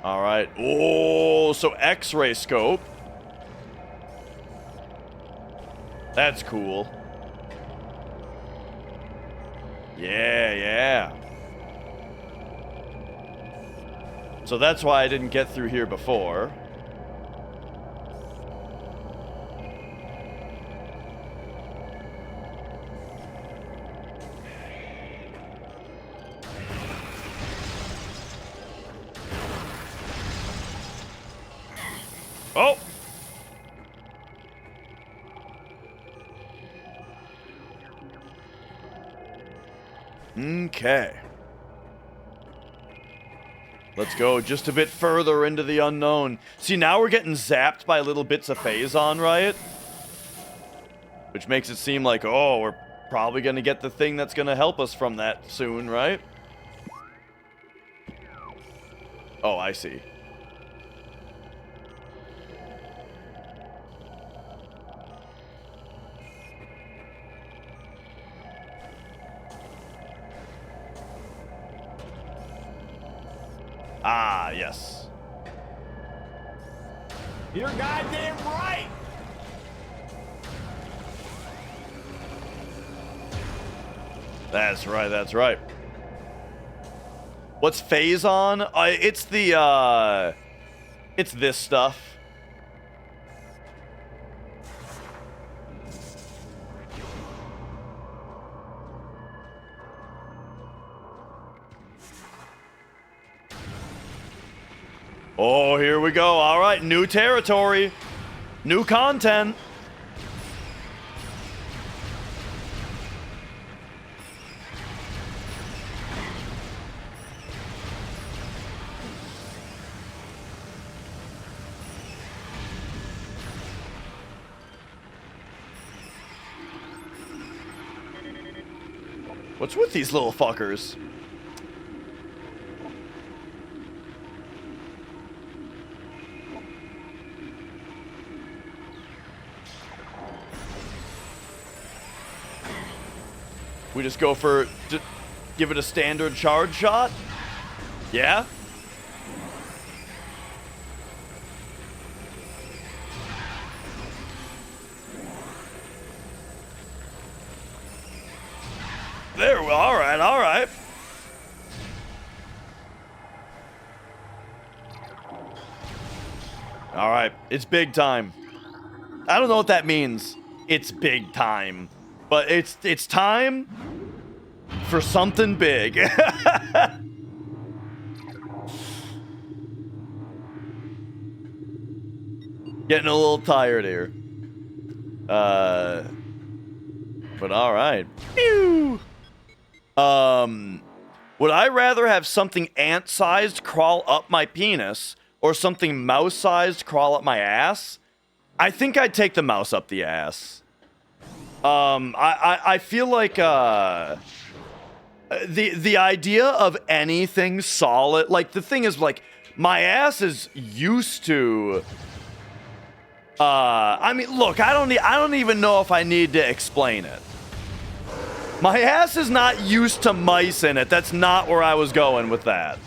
Speaker 1: All right. Oh, so X-ray scope. That's cool. Yeah, yeah. So that's why I didn't get through here before. Oh! Okay. Let's go just a bit further into the unknown. See, now we're getting zapped by little bits of phazon, right? Which makes it seem like, oh, we're probably going to get the thing that's going to help us from that soon, right? Oh, I see. Ah, yes.
Speaker 2: You're goddamn right!
Speaker 1: That's right, that's right. What's phazon? It's the, it's this stuff. Oh, here we go. All right, new territory. New content. What's with these little fuckers? We just go for, give it a standard charge shot? Yeah? There, well, alright, alright. Alright, it's big time. I don't know what that means. It's big time. But it's time for something big. Getting a little tired here. But alright. Pew! Would I rather have something ant-sized crawl up my penis or something mouse-sized crawl up my ass? I think I'd take the mouse up the ass. I feel like, the idea of anything solid, like, the thing is, like, my ass is used to, I mean, look, I don't even know if I need to explain it. My ass is not used to mice in it. That's not where I was going with that.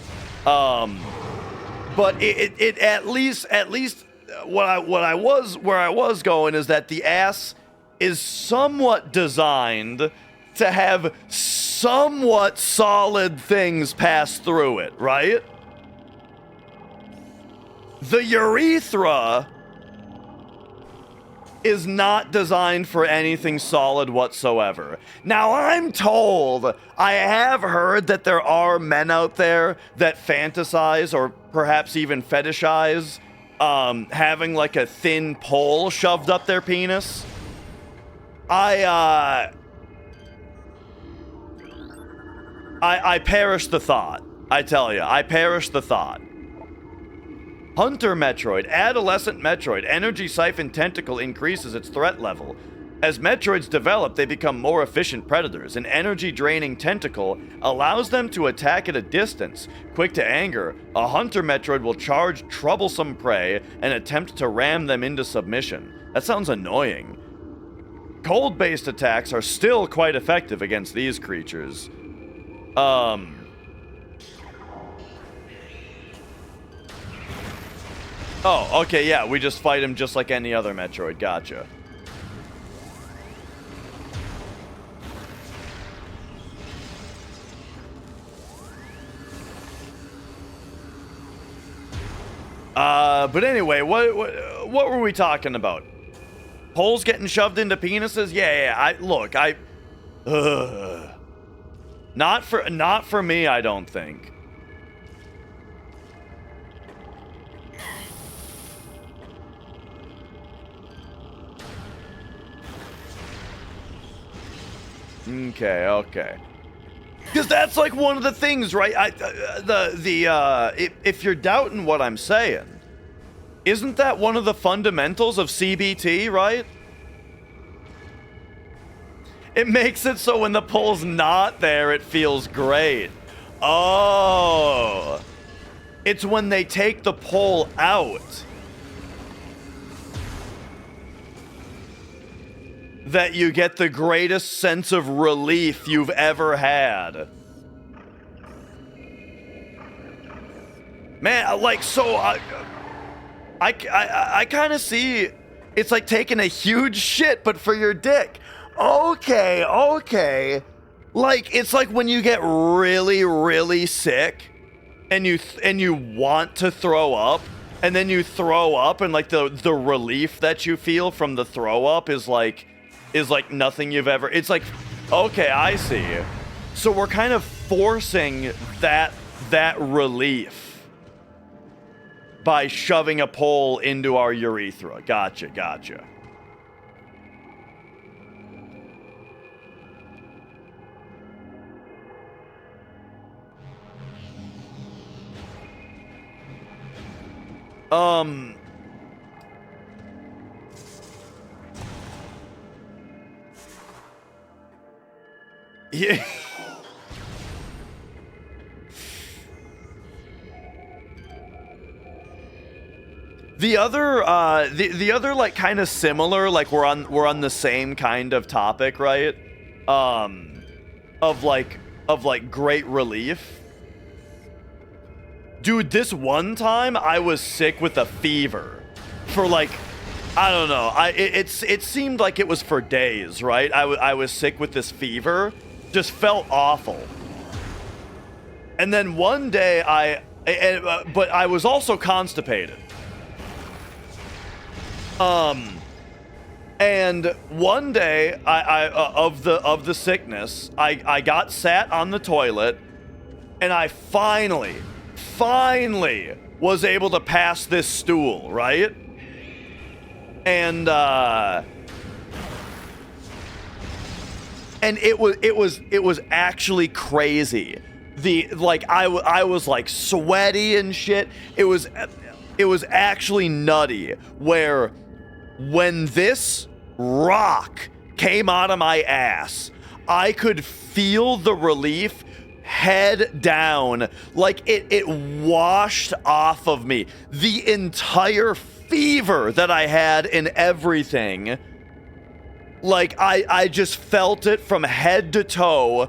Speaker 1: But it at least where I was going is that the ass is somewhat designed to have somewhat solid things pass through it, right? The urethra is not designed for anything solid whatsoever. Now, I'm told, I have heard that there are men out there that fantasize or perhaps even fetishize having like a thin pole shoved up their penis. I perish the thought. I tell you, I perish the thought. Hunter Metroid, Adolescent Metroid, Energy Siphon Tentacle increases its threat level. As Metroids develop, they become more efficient predators. An energy-draining tentacle allows them to attack at a distance. Quick to anger, a Hunter Metroid will charge troublesome prey and attempt to ram them into submission. That sounds annoying. Cold-based attacks are still quite effective against these creatures. Oh, okay, yeah, we just fight him just like any other Metroid. Gotcha. But anyway, what were we talking about? Holes getting shoved into penises? Yeah, not for me, I don't think. Okay. Because that's like one of the things, right? If you're doubting what I'm saying, isn't that one of the fundamentals of CBT, right? It makes it so when the pole's not there, it feels great. Oh. It's when they take the pole out that you get the greatest sense of relief you've ever had. Man, like, so I kind of see it's like taking a huge shit, but for your dick. Okay. Like, it's like when you get really, really sick and you want to throw up, and then you throw up, and like the relief that you feel from the throw up is like nothing you've ever. It's like, okay, I see. So we're kind of forcing that relief by shoving a pole into our urethra. Gotcha. Yeah. The other like kind of similar, like we're on the same kind of topic, right? of like great relief. Dude, this one time I was sick with a fever for like, I don't know. It seemed like it was for days, right? I was sick with this fever, just felt awful. And then one day but I was also constipated. And one day of the sickness, I got sat on the toilet, and I finally was able to pass this stool, right? And it was actually crazy. I was like sweaty and shit. It was actually nutty, where when this rock came out of my ass, I could feel the relief head down, like it washed off of me. The entire fever that I had and everything, like I just felt it from head to toe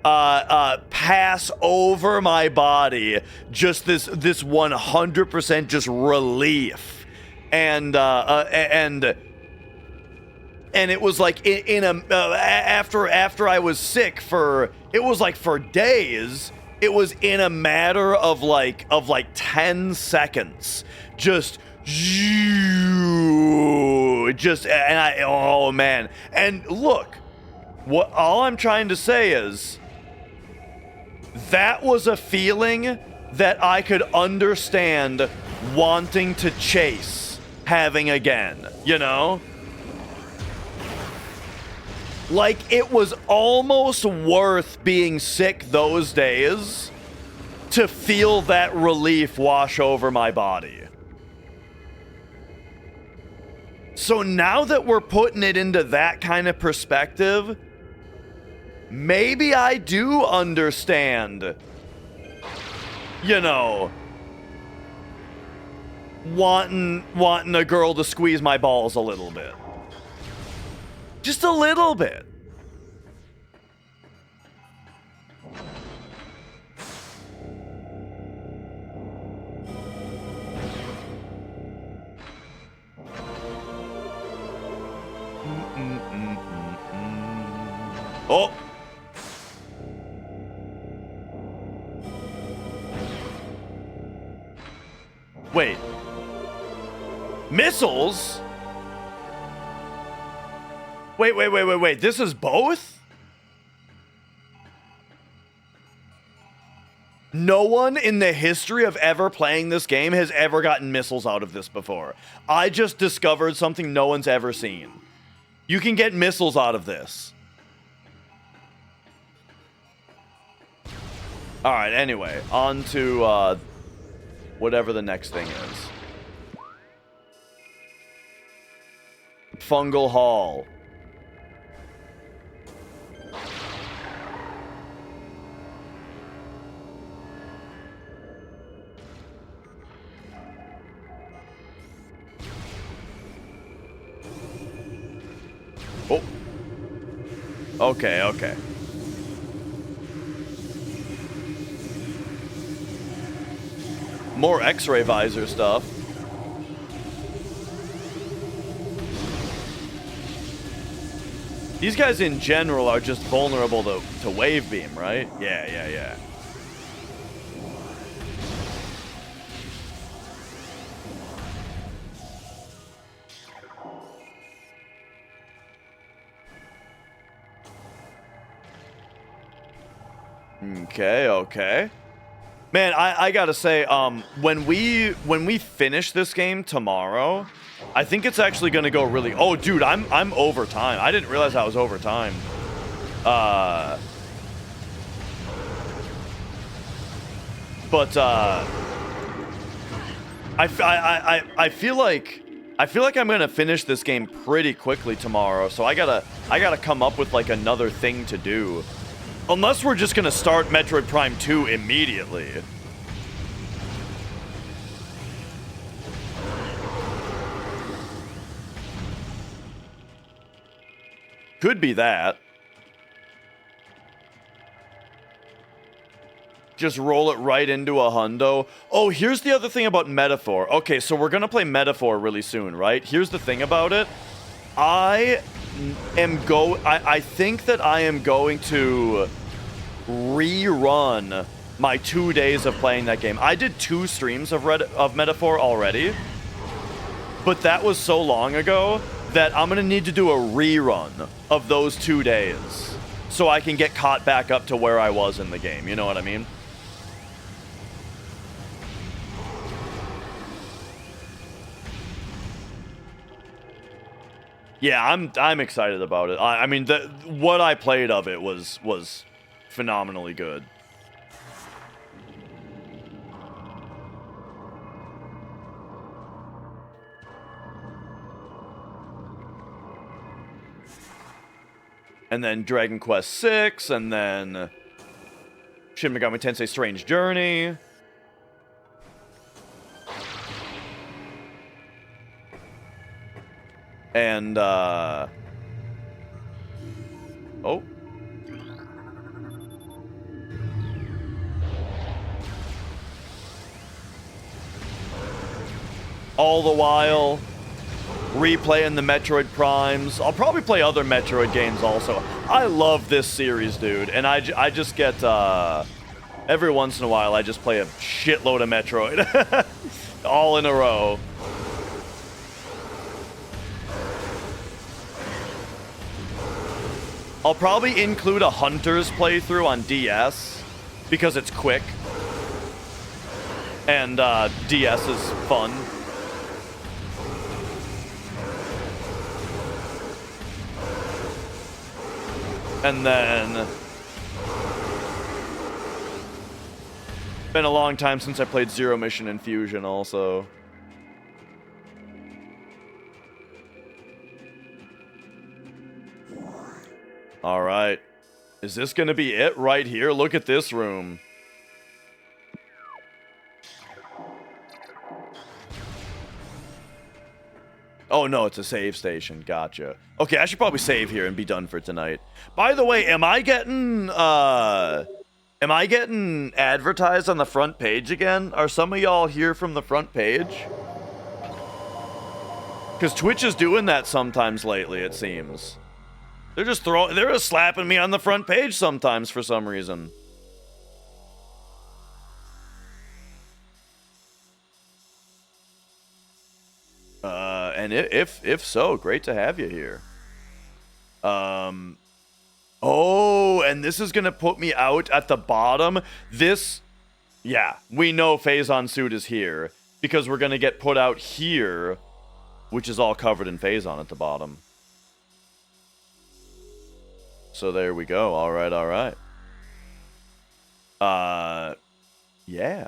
Speaker 1: pass over my body. Just this 100% just relief. And it was like after I was sick for days. It was in a matter of like 10 seconds. Oh man. And look, all I'm trying to say is that was a feeling that I could understand wanting to chase having again, you know? Like, it was almost worth being sick those days to feel that relief wash over my body. So now that we're putting it into that kind of perspective, maybe I do understand, you know, wanting a girl to squeeze my balls a little bit. Just a little bit. Oh. Wait. Missiles? Wait. This is both? No one in the history of ever playing this game has ever gotten missiles out of this before. I just discovered something no one's ever seen. You can get missiles out of this. Alright, anyway, on to whatever the next thing is. Fungal Hall. Oh. Okay. More X-ray visor stuff. These guys in general are just vulnerable to wave beam, right? Yeah. Okay. Man, I gotta say, when we finish this game tomorrow, I think it's actually gonna go really. Oh, dude, I'm over time. I didn't realize I was over time. But I feel like I'm gonna finish this game pretty quickly tomorrow. So I gotta come up with like another thing to do. Unless we're just gonna start Metroid Prime 2 immediately. Could be that. Just roll it right into a hundo. Oh, here's the other thing about Metaphor. Okay, so we're gonna play Metaphor really soon, right? Here's the thing about it. I think that I am going to rerun my 2 days of playing that game. I did 2 streams of Metaphor already, but that was so long ago that I'm gonna need to do a rerun of those 2 days so I can get caught back up to where I was in the game. You know what I mean? Yeah, I'm excited about it. I mean, what I played of it was phenomenally good. And then Dragon Quest VI, and then Shin Megami Tensei Strange Journey. And, oh. All the while, replaying the Metroid Primes. I'll probably play other Metroid games also. I love this series, dude. And I just get, every once in a while, I just play a shitload of Metroid. All in a row. I'll probably include a Hunter's playthrough on DS because it's quick. And DS is fun. And then been a long time since I played Zero Mission and Fusion also. All right. Is this going to be it right here? Look at this room. Oh, no, it's a save station. Gotcha. Okay, I should probably save here and be done for tonight. By the way, am I getting advertised on the front page again? Are some of y'all here from the front page? Because Twitch is doing that sometimes lately, it seems. They're just slapping me on the front page sometimes for some reason. And if so, great to have you here. Oh, and this is gonna put me out at the bottom. Yeah, we know Phazon Suit is here because we're gonna get put out here, which is all covered in Phazon at the bottom. So there we go. All right, all right. Yeah.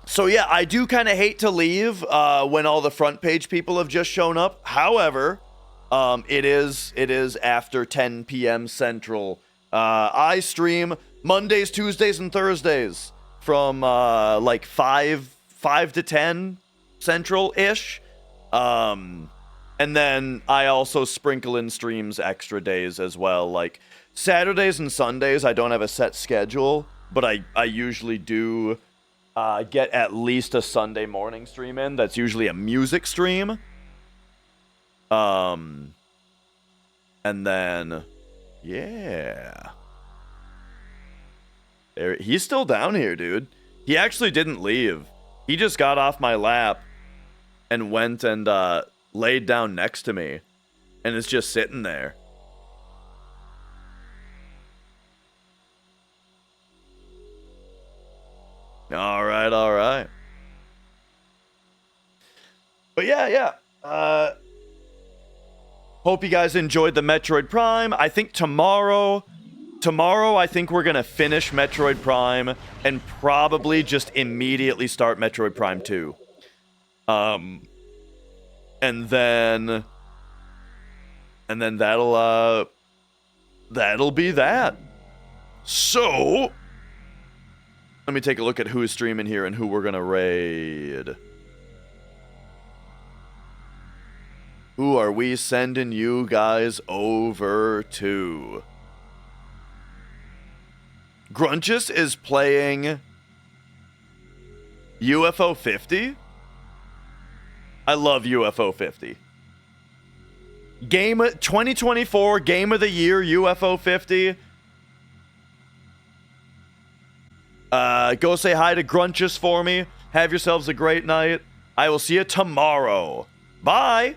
Speaker 1: So yeah, I do kind of hate to leave when all the front page people have just shown up. However, it is after 10 p.m. Central. I stream Mondays, Tuesdays, and Thursdays from like 5 to 10 Central-ish. And then I also sprinkle in streams extra days as well. Like Saturdays and Sundays, I don't have a set schedule, but I usually do get at least a Sunday morning stream in. That's usually a music stream. And then, yeah. He's still down here, dude. He actually didn't leave. He just got off my lap and went and laid down next to me and is just sitting there. All right, all right. But yeah. Hope you guys enjoyed the Metroid Prime. I think tomorrow I think we're gonna finish Metroid Prime and probably just immediately start Metroid Prime 2. And then that'll be that. So let me take a look at who's streaming here and who we're gonna raid. Who are we sending you guys over to? Grunchus is playing UFO 50. I love UFO 50. 2024 Game of the Year UFO 50. Go say hi to Grunchus for me. Have yourselves a great night. I will see you tomorrow. Bye.